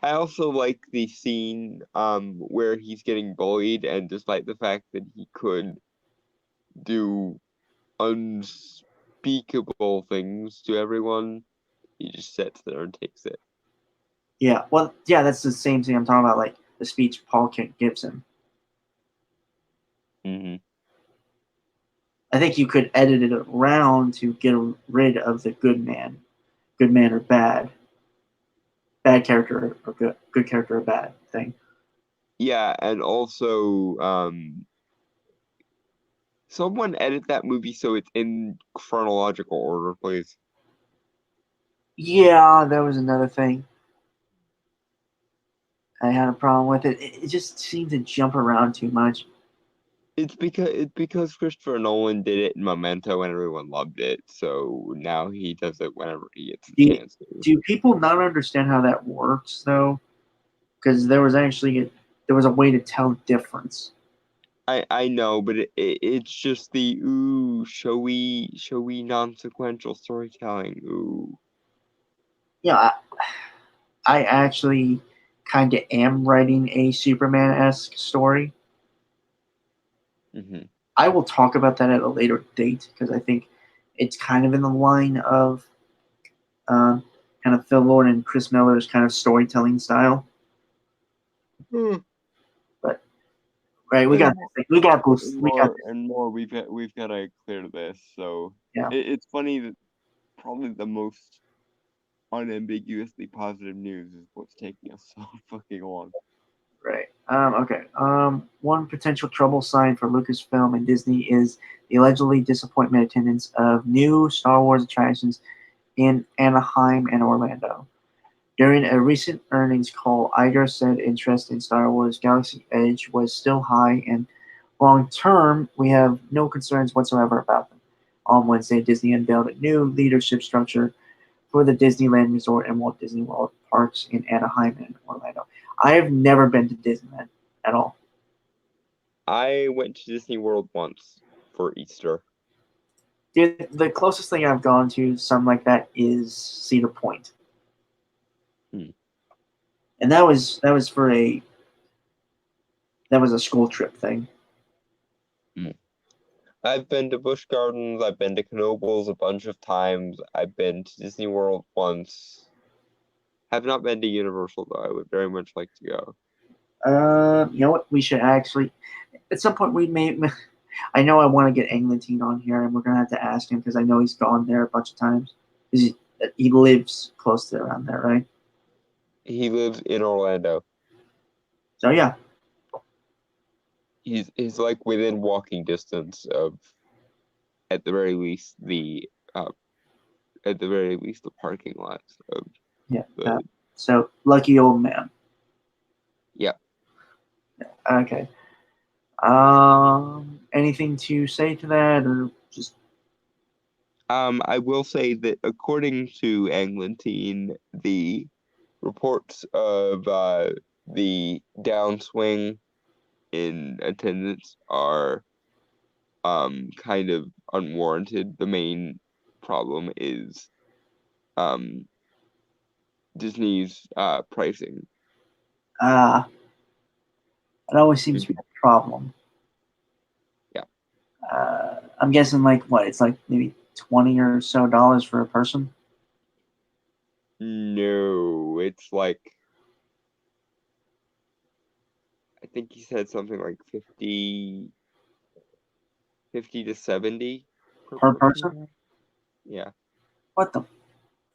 I also like the scene where he's getting bullied, and despite the fact that he could do unspeakable things to everyone, he just sits there and takes it. Yeah. Well, yeah, that's the same thing I'm talking about, like the speech Paul Kent gives him. Mm-hmm. I think you could edit it around to get rid of the good man or bad character or good character or bad thing. Yeah, and also someone edit that movie so it's in chronological order, please. Yeah, that was another thing. I had a problem with it. It just seemed to jump around too much. It's because Christopher Nolan did it in Memento and everyone loved it, so now he does it whenever he gets a chance to. Do people not understand how that works though? Because there was a way to tell the difference. I know, but it's just the showy non-sequential storytelling. Ooh. Yeah, I actually kind of am writing a Superman-esque story. Mm-hmm. I will talk about that at a later date because I think it's kind of in the line of kind of Phil Lord and Chris Miller's kind of storytelling style. But right, we got more. We've got to clear this. So yeah. it's funny that probably the most unambiguously positive news is what's taking us so fucking long. Right. Okay. One potential trouble sign for Lucasfilm and Disney is the allegedly disappointment attendance of new Star Wars attractions in Anaheim and Orlando. During a recent earnings call, Iger said interest in Star Wars Galaxy Edge was still high, and long term, we have no concerns whatsoever about them. On Wednesday, Disney unveiled a new leadership structure for the Disneyland Resort and Walt Disney World parks in Anaheim and Orlando. I have never been to Disneyland at all. I went to Disney World once for Easter. Dude, the closest thing I've gone to something like that is Cedar Point. And that was a school trip thing. I've been to Busch Gardens, I've been to Knoebels a bunch of times, I've been to Disney World once. Have not been to Universal though. I would very much like to go. You know what? We should actually, at some point, we may. I know I want to get Eglantine on here, and we're gonna have to ask him because I know he's gone there a bunch of times. He lives close to around there, right? He lives in Orlando. So yeah, He's like within walking distance of, at the very least, the parking lots of yeah. the. So lucky old man. Yeah. Okay. Anything to say to that, or just? I will say that according to Eglantine, the reports of the downswing in attendance are kind of unwarranted. The main problem is Disney's pricing. It always seems to be a problem. Yeah. I'm guessing like what? It's like maybe $20 or so for a person. No, it's like I think he said something like 50 to 70 Per person? Yeah. What the?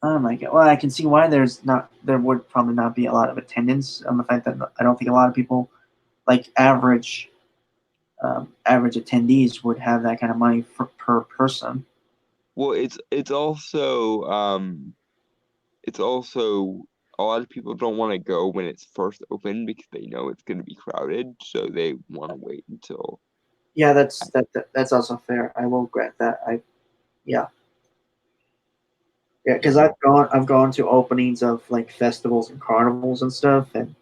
Oh my god. Well, I can see why there would probably not be a lot of attendance on the fact that I don't think a lot of people like average attendees would have that kind of money per person. Well, it's also a lot of people don't want to go when it's first open because they know it's going to be crowded, so they want to wait until. Yeah, that's also fair. I will grant that. Yeah. Yeah, because I've gone to openings of like festivals and carnivals and stuff, and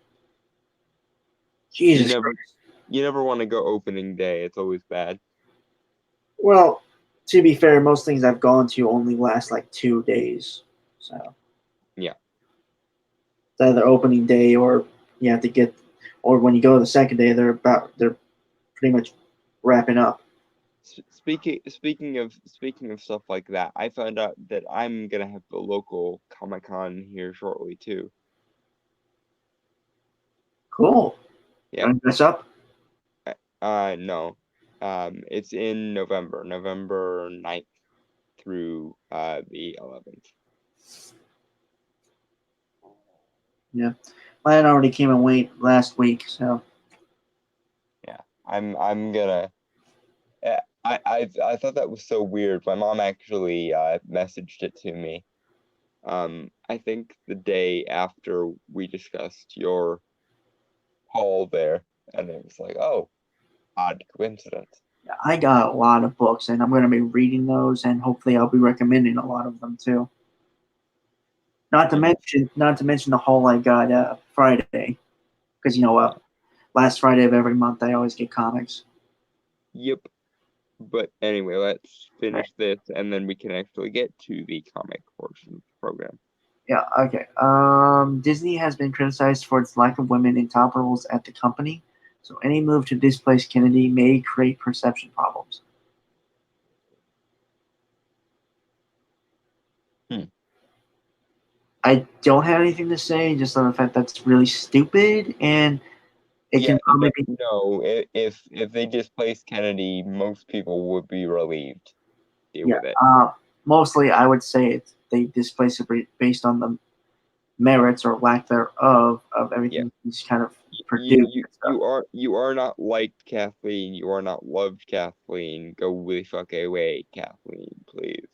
You Jesus never Christ. you never want to go opening day. It's always bad. Well, to be fair, most things I've gone to only last like 2 days, so Yeah. it's either opening day or you have to get, or when you go the second day, they're pretty much wrapping up. Speaking of stuff like that, I found out that I'm gonna have the local Comic-Con here shortly too. Cool. Yeah. Gonna dress up? No. It's in November 9th through the 11th. Yeah, mine already came and went last week, so Yeah. I'm gonna I thought that was so weird. My mom actually messaged it to me. I think the day after we discussed your haul there, and it was like, oh, odd coincidence. I got a lot of books, and I'm gonna be reading those, and hopefully, I'll be recommending a lot of them too. Yeah. Not to mention the haul I got Friday, because last Friday of every month I always get comics. Yep. But anyway, let's Right. finish this, and then we can actually get to the comic portion of the program. Yeah. Okay. Disney has been criticized for its lack of women in top roles at the company, so any move to displace Kennedy may create perception problems. Hmm. I don't have anything to say, just on the fact that's really stupid, and it Yeah, can probably but be. no, if they displaced Kennedy, most people would be relieved. Deal Yeah. with it. Mostly, I would say they displace it based on the merits or lack thereof of Yeah. everything he's kind of You produced you and stuff. you are not liked, Kathleen. You are not loved, Kathleen. Go the fuck away, Kathleen, please.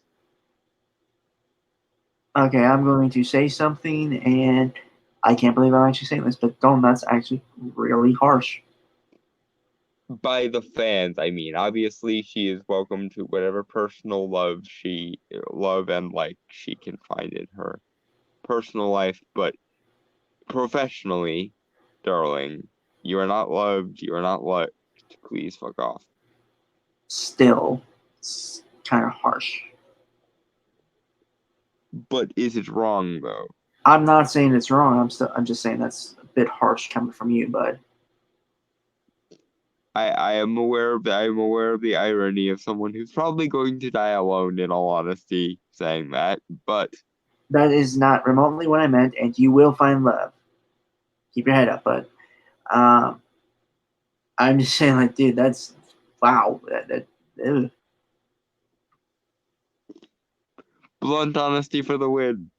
Okay, I'm going to say something, and I can't believe I'm actually saying this, but Donut's actually really harsh. By the fans, I mean. Obviously, she is welcome to whatever personal love and like she can find in her personal life, but professionally, darling, you are not loved. You are not liked. Please fuck off. Still, it's kind of harsh. But is it wrong though? I'm not saying it's wrong. I'm just saying that's a bit harsh coming from you, bud. I am aware of I am aware of the irony of someone who's probably going to die alone, in all honesty, saying that, but That is not remotely what I meant, and you will find love. Keep your head up, bud. Um, I'm just saying, like, dude, that's wow. Ew. blunt honesty for the win.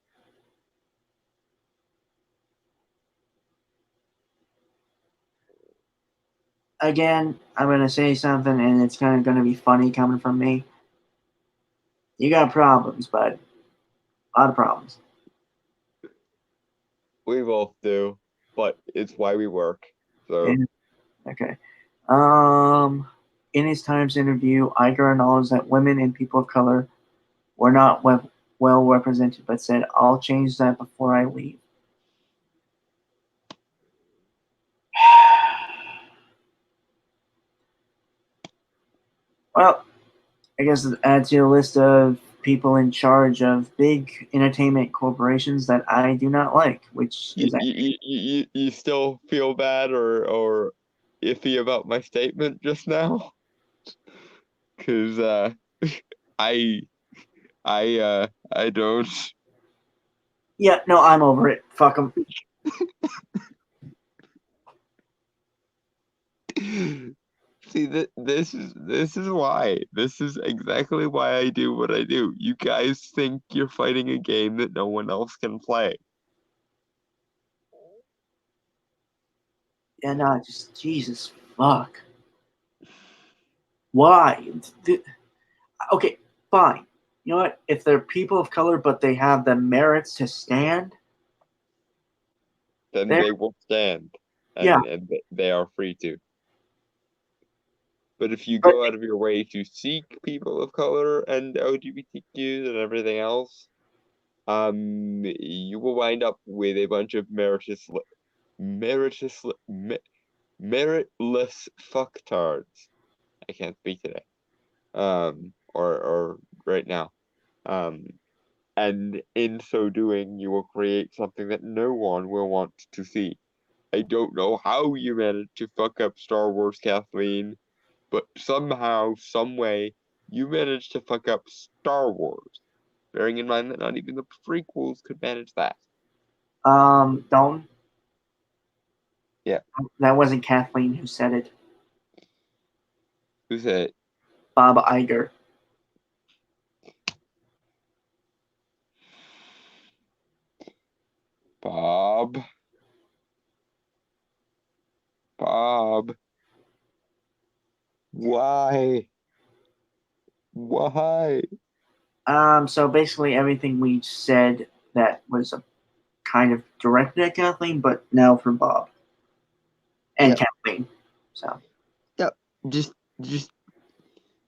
Again, I'm gonna say something, and it's kind of gonna be funny coming from me. You got problems, bud. A lot of problems. We both do, but it's why we work. So And, okay. Um, in his Times interview, Iger acknowledged that women and people of color were not well represented, but said, "I'll change that before I leave." Well, I guess it adds to the list of people in charge of big entertainment corporations that I do not like, which you is you still feel bad or iffy about my statement just now? Cause I I don't. Yeah, no, I'm over it. Fuck them. See that this is why. This is exactly why I do what I do. You guys think you're fighting a game that no one else can play. Yeah, no, just Jesus fuck. Why? Okay, fine. You know what? If they're people of color, but they have the merits to stand, Then they're they will stand, yeah. and they are free to. But if you But go out of your way to seek people of color and LGBTQs and everything else, you will wind up with a bunch of meritless, meritless fucktards. I can't speak today. Or right now. Um, and in so doing, you will create something that no one will want to see. I don't know how you managed to fuck up Star Wars, Kathleen, but somehow, some way, you managed to fuck up Star Wars. Bearing in mind that not even the prequels could manage that. don't. Yeah. That wasn't Kathleen who said it. Who said it? Bob Iger. Bob. Bob. Why? Why? So basically everything we said that was a kind of directed at Kathleen, but now for Bob and Yep. Kathleen. So Yep. Just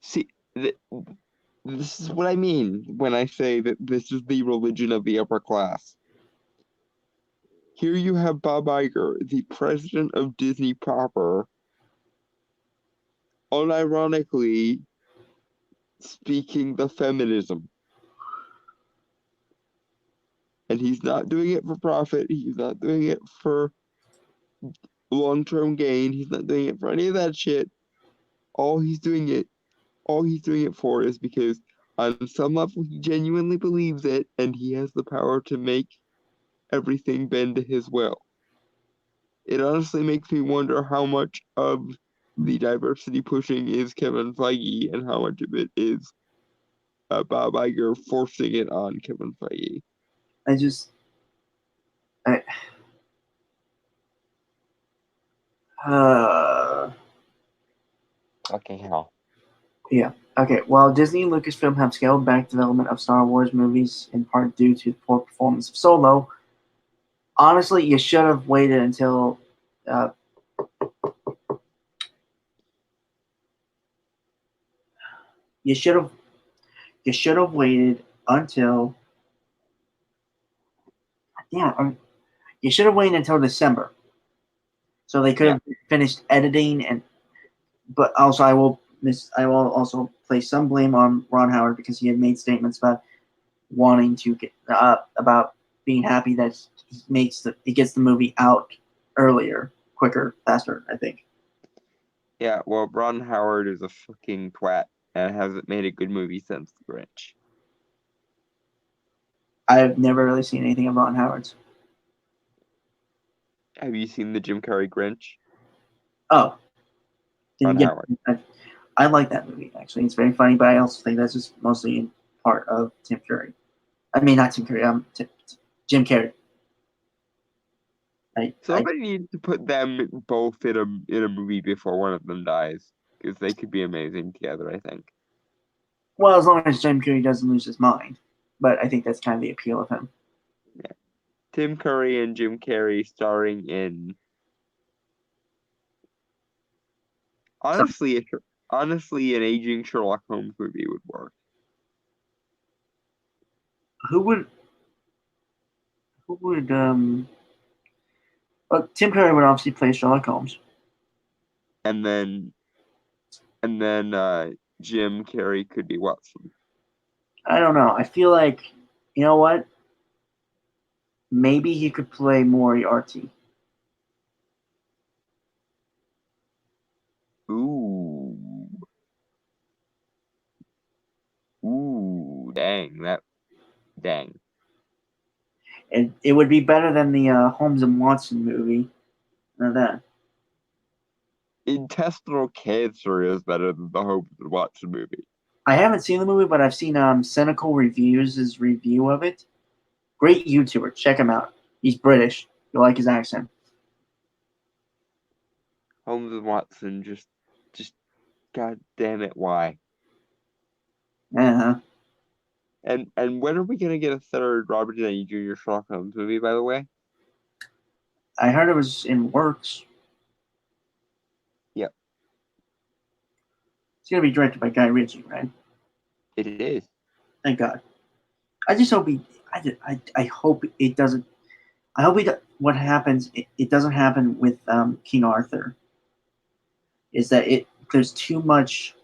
see. This is what I mean when I say that this is the religion of the upper class. Here you have Bob Iger, the president of Disney proper, unironically speaking the feminism. And he's not doing it for profit. He's not doing it for long-term gain. He's not doing it for any of that shit. All he's doing it for is because on some level he genuinely believes it and he has the power to make everything bend to his will. It honestly makes me wonder how much of the diversity pushing is Kevin Feige and how much of it is Bob Iger forcing it on Kevin Feige. I Fucking hell. yeah. Okay. Well, Disney and Lucasfilm have scaled back development of Star Wars movies in part due to the poor performance of Solo. Honestly, you should have waited until you should have waited until you should have waited until December, so they could have finished editing. And but also I will also place some blame on Ron Howard because he had made statements about wanting to get about being happy that he gets the movie out earlier, quicker, faster. I think. Yeah, well, Ron Howard is a fucking twat and hasn't made a good movie since The Grinch. I've never really seen anything of Ron Howard's. Have you seen the Jim Carrey Grinch? Oh, Ron Howard. I like that movie actually. It's very funny, but I also think that's just mostly in part of Tim Curry. I mean, not Tim Curry. Jim Carrey. Somebody needs to put them both in a movie before one of them dies, because they could be amazing together, I think. Well, as long as Jim Carrey doesn't lose his mind, but I think that's kind of the appeal of him. Yeah, Tim Curry and Jim Carrey starring in honestly, an aging Sherlock Holmes movie would work. Who would well, Tim Curry would obviously play Sherlock Holmes. And then Jim Carrey could be Watson. I don't know. I feel like, you know what? Maybe he could play Moriarty. Ooh. Dang. It would be better than the Holmes and Watson movie. Than that. Intestinal cancer is better than the Holmes and Watson movie. I haven't seen the movie, but I've seen Cynical Reviews' review of it. Great YouTuber. Check him out. He's British. You like his accent. Holmes and Watson, just god damn it, why? Uh-huh. And when are we gonna get a third Robert Downey Jr. Sherlock Holmes movie, by the way? I heard it was in works. Yep. It's gonna be directed by Guy Ritchie, right? It is. Thank God. I just hope I hope it doesn't. I hope what happens. It doesn't happen with King Arthur. Is that there's too much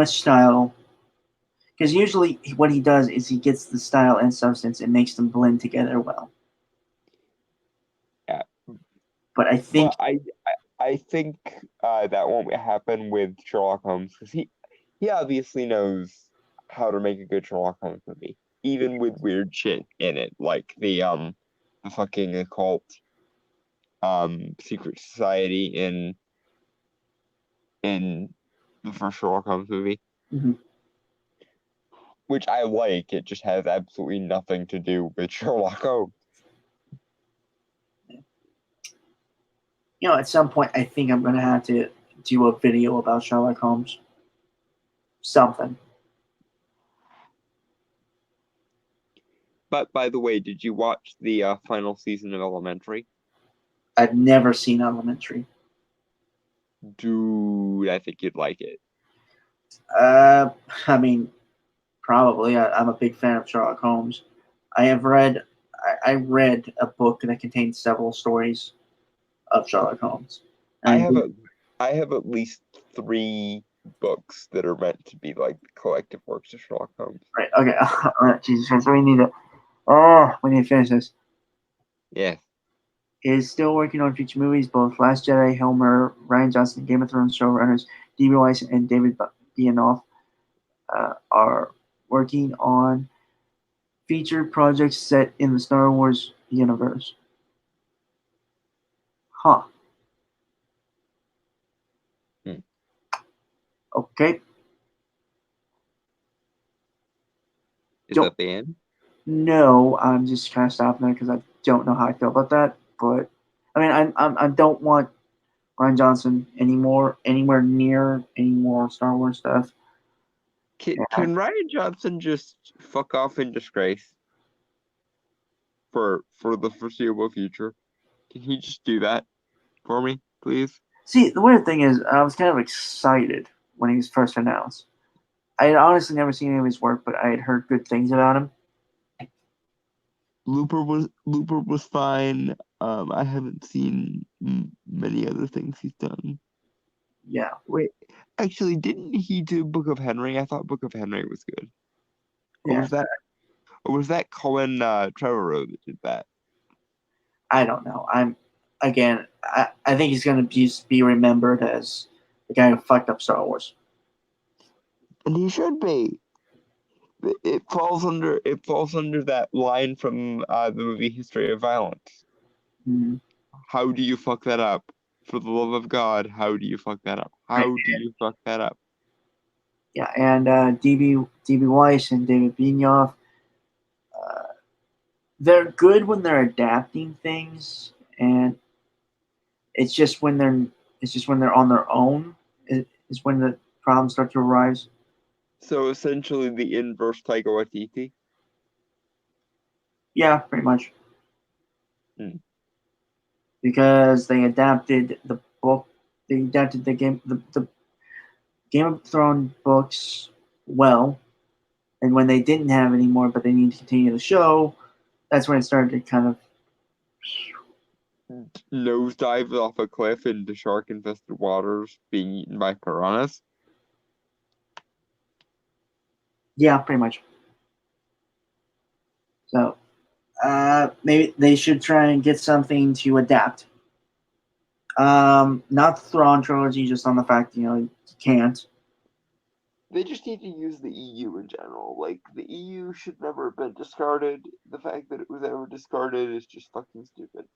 style. Because usually what he does is he gets the style and substance and makes them blend together well. Yeah. But I think I think that won't happen with Sherlock Holmes because he obviously knows how to make a good Sherlock Holmes movie, even with weird shit in it, like the fucking occult secret society in the first Sherlock Holmes movie. Mm-hmm. Which I like. It just has absolutely nothing to do with Sherlock Holmes. You know, at some point, I think I'm going to have to do a video about Sherlock Holmes. Something. But by the way, did you watch the final season of Elementary? I've never seen Elementary. Dude, I think you'd like it. I mean, probably. I'm a big fan of Sherlock Holmes. I read a book that contains several stories of Sherlock Holmes. I have at least 3 books that are meant to be like collective works of Sherlock Holmes. Right. Okay. All right. Jesus Christ. We need to finish this. Yeah. Is still working on future movies. Both Last Jedi, Helmer, Rian Johnson, Game of Thrones showrunners D.B. Weiss and David Benioff are working on feature projects set in the Star Wars universe. Huh. Okay. Is that the end? No, I'm just kind of stopping there because I don't know how I feel about that. But I mean, I don't want Rian Johnson anymore, anywhere near any more Star Wars stuff. Can Rian Johnson just fuck off in disgrace for the foreseeable future? Can he just do that for me, please? See, the weird thing is, I was kind of excited when he was first announced. I had honestly never seen any of his work, but I had heard good things about him. Looper was fine. I haven't seen many other things he's done. Yeah. Wait, actually, didn't he do Book of Henry? I thought Book of Henry was good. Yeah. Or was that Colin Trevorrow that did that? I don't know. I think he's going to just be remembered as the guy who fucked up Star Wars. And he should be. It falls under that line from the movie History of Violence. Mm-hmm. How do you fuck that up? For the love of God, how do you fuck that up? How do you fuck that up? Yeah, and D.B. Weiss and David Benioff, they're good when they're adapting things, and it's just when they're on their own is when the problems start to arise. So essentially, the inverse Taika Waititi. Yeah, pretty much. Hmm. Because they adapted the book, they adapted the Game of Thrones books well, and when they didn't have any more, but they needed to continue the show, that's when it started to kind of nosedive off a cliff into shark-infested waters, being eaten by piranhas. Yeah, pretty much. So maybe they should try and get something to adapt. Not the Thrawn trilogy, just on the fact you can't. they just need to use the EU in general. Like, the EU should never have been discarded. The fact that it was ever discarded is just fucking stupid.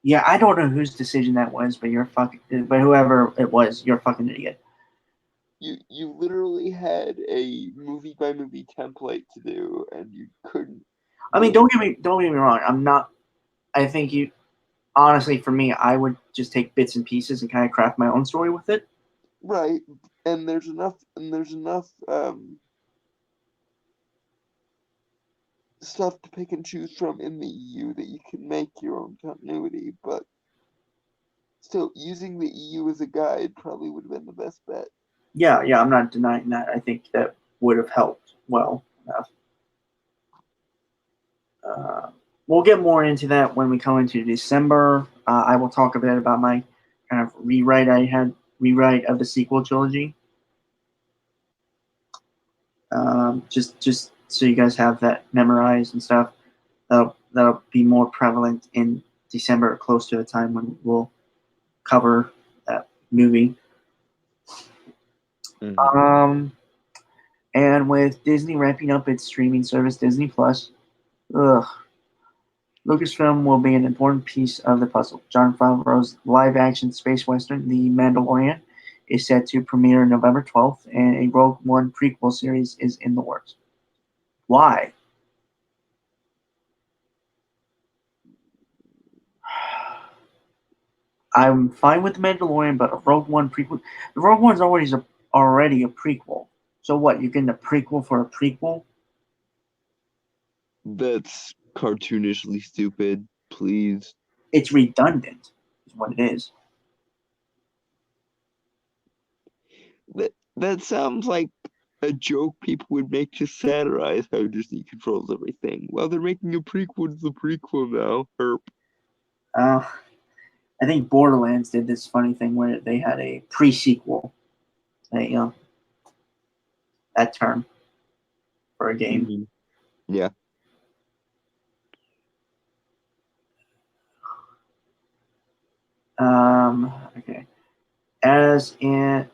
Yeah, I don't know whose decision that was, but whoever it was, you're a fucking idiot. You literally had a movie by movie template to do, and you couldn't. I mean, don't get me wrong. I'm not. I think you, honestly, for me, I would just take bits and pieces and kind of craft my own story with it. Right, and there's enough stuff to pick and choose from in the EU that you can make your own continuity, but still, using the EU as a guide probably would have been the best bet. Yeah, I'm not denying that. I think that would have helped well enough. We'll get more into that when we come into December. I will talk a bit about my kind of rewrite of the sequel trilogy. Just so you guys have that memorized and stuff. That'll be more prevalent in December, close to the time when we'll cover that movie. Mm-hmm. And with Disney ramping up its streaming service, Disney Plus, Lucasfilm will be an important piece of the puzzle. Jon Favreau's live-action space western, The Mandalorian, is set to premiere November 12th, and a Rogue One prequel series is in the works. Why? I'm fine with The Mandalorian, but a Rogue One prequel. The Rogue One's already a prequel. So what? You're getting a prequel for a prequel? That's cartoonishly stupid. Please. It's redundant, is what it is. That sounds like a joke people would make to satirize how Disney controls everything. Well, they're making a prequel to the prequel now. Herp. I think Borderlands did this funny thing where they had a pre-sequel, that term for a game. Mm-hmm. Yeah. Okay. As in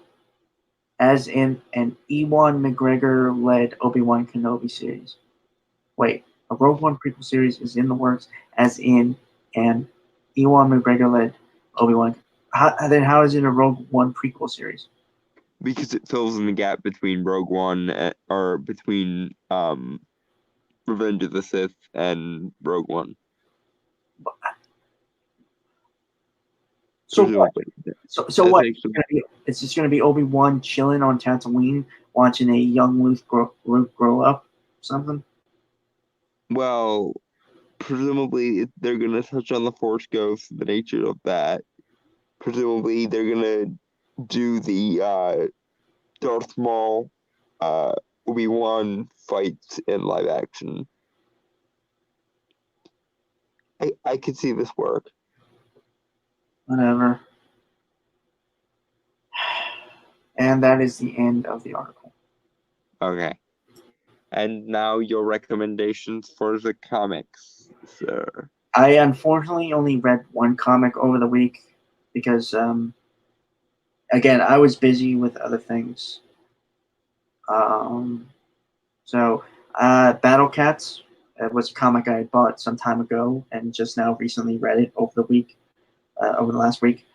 an Ewan McGregor-led Obi-Wan Kenobi series. Wait, a Rogue One prequel series is in the works, as in an Ewan McGregor-led Obi-Wan. Then how is it a Rogue One prequel series? Because it fills in the gap between Rogue One or between Revenge of the Sith and Rogue One. So what? So what? It's just going to be Obi-Wan chilling on Tatooine, watching a young Luke grow up, something. Well, presumably they're going to touch on the Force Ghost, the nature of that. Presumably they're going to do the Darth Maul, Obi-Wan fights in live action. I could see this work. Whatever. And that is the end of the article. Okay. And now your recommendations for the comics, sir. I unfortunately only read one comic over the week because, again, I was busy with other things. So Battle Cats was a comic I had bought some time ago and just now recently read it over the last week.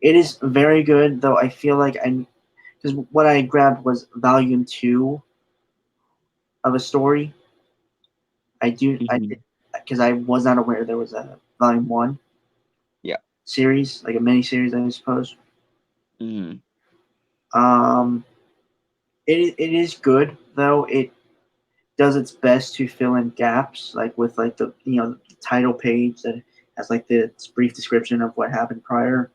It is very good, though I feel like because what I grabbed was volume 2 of a story. I did because I was not aware there was a volume 1 series, like a mini series, I suppose. It is good, though. It does its best to fill in gaps, like with like the title page that has like the brief description of what happened prior.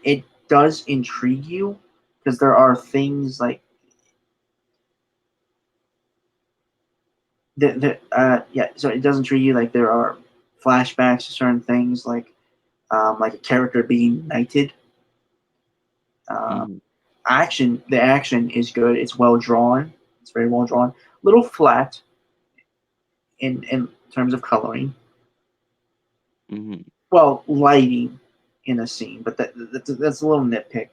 It does intrigue you because there are things like so it does intrigue you. Like there are flashbacks to certain things, like a character being knighted. The action is good. It's well drawn. It's very well drawn. Little flat in terms of coloring. Well, lighting in a scene, but that's a little nitpick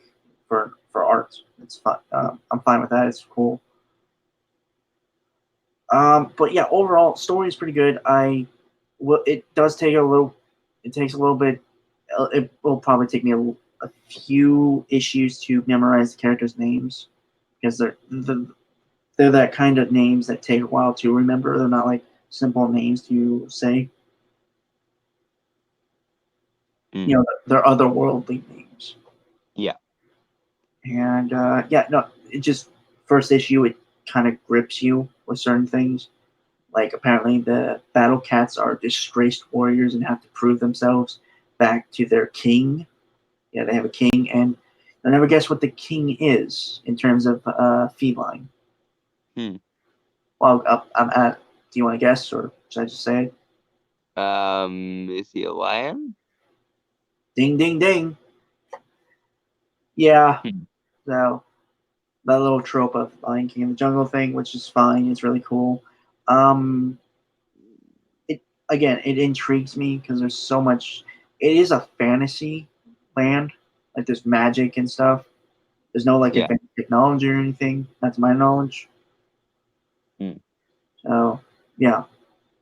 for art. It's fun. I'm fine with that. It's cool. But yeah, overall, story is pretty good. It does take a little. It takes a little bit. It will probably take me a few issues to memorize the characters' names because they're that kind of names that take a while to remember. They're not like simple names to say. You know, they're otherworldly names. Yeah. And yeah, no, it just first issue it kind of grips you with certain things. Like apparently the Battle Cats are disgraced warriors and have to prove themselves back to their king. Yeah, they have a king, and you'll never guess what the king is in terms of feline. Well, I'm at. Do you want to guess, or should I just say it? Is he a lion? Ding, ding, ding. Yeah. So that little trope of Lion King in the Jungle thing, which is fine. It's really cool. It intrigues me because there's so much. It is a fantasy land, like there's magic and stuff. There's no like advanced technology or anything, not to my knowledge. So yeah,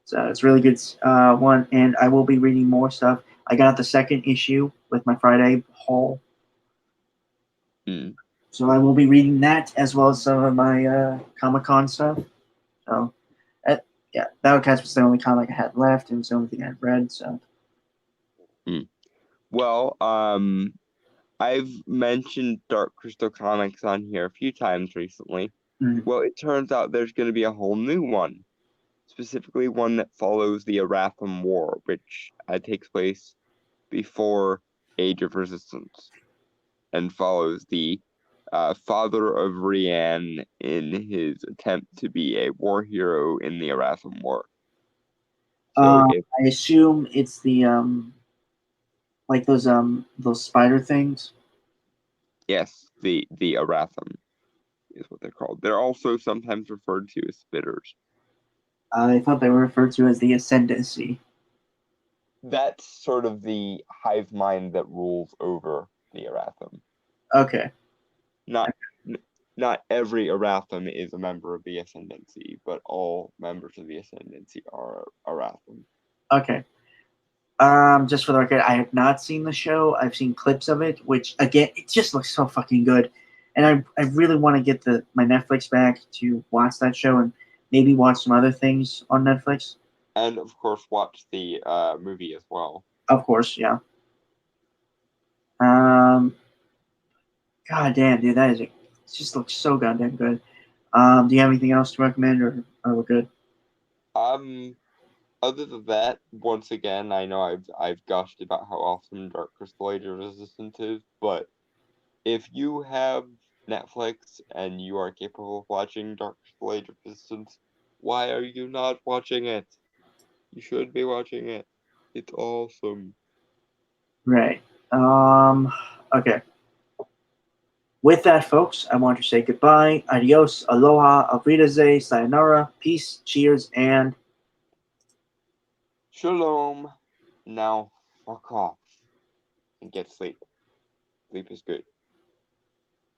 so it's really good one, and I will be reading more stuff. I got the second issue with my Friday haul, so I will be reading that as well as some of my Comic-Con stuff. So yeah, Battlecast was the only comic I had left, and it's the only thing I've read. So. Well, I've mentioned Dark Crystal Comics on here a few times recently. Well, it turns out there's going to be a whole new one, specifically one that follows the Aratham War, which takes place before Age of Resistance, and follows the father of Rian in his attempt to be a war hero in the Aratham War. So I assume it's the like those spider things. Yes, the Aratham is what they're called. They're also sometimes referred to as spitters. I thought they were referred to as the Ascendancy. That's sort of the hive mind that rules over the Aratham. Okay. Not every Aratham is a member of the Ascendancy, but all members of the Ascendancy are Aratham. Okay. Just for the record, I have not seen the show. I've seen clips of it, which again, it just looks so fucking good, and I really want to get my Netflix back to watch that show and maybe watch some other things on Netflix. And of course, watch the movie as well. Of course, yeah. God damn, dude, it just looks so goddamn good. Do you have anything else to recommend, or are we good? Other than that, once again, I know I've gushed about how awesome Dark Crystal Age of Resistance is, but if you have Netflix and you are capable of watching Dark Crystal Age of Resistance, why are you not watching it? You should be watching it. It's awesome. Right. Okay. With that, folks, I want to say goodbye, adios, aloha, auf Wiedersehen, sayonara, peace, cheers, and Shalom. Now, fuck off and get sleep. Sleep is good.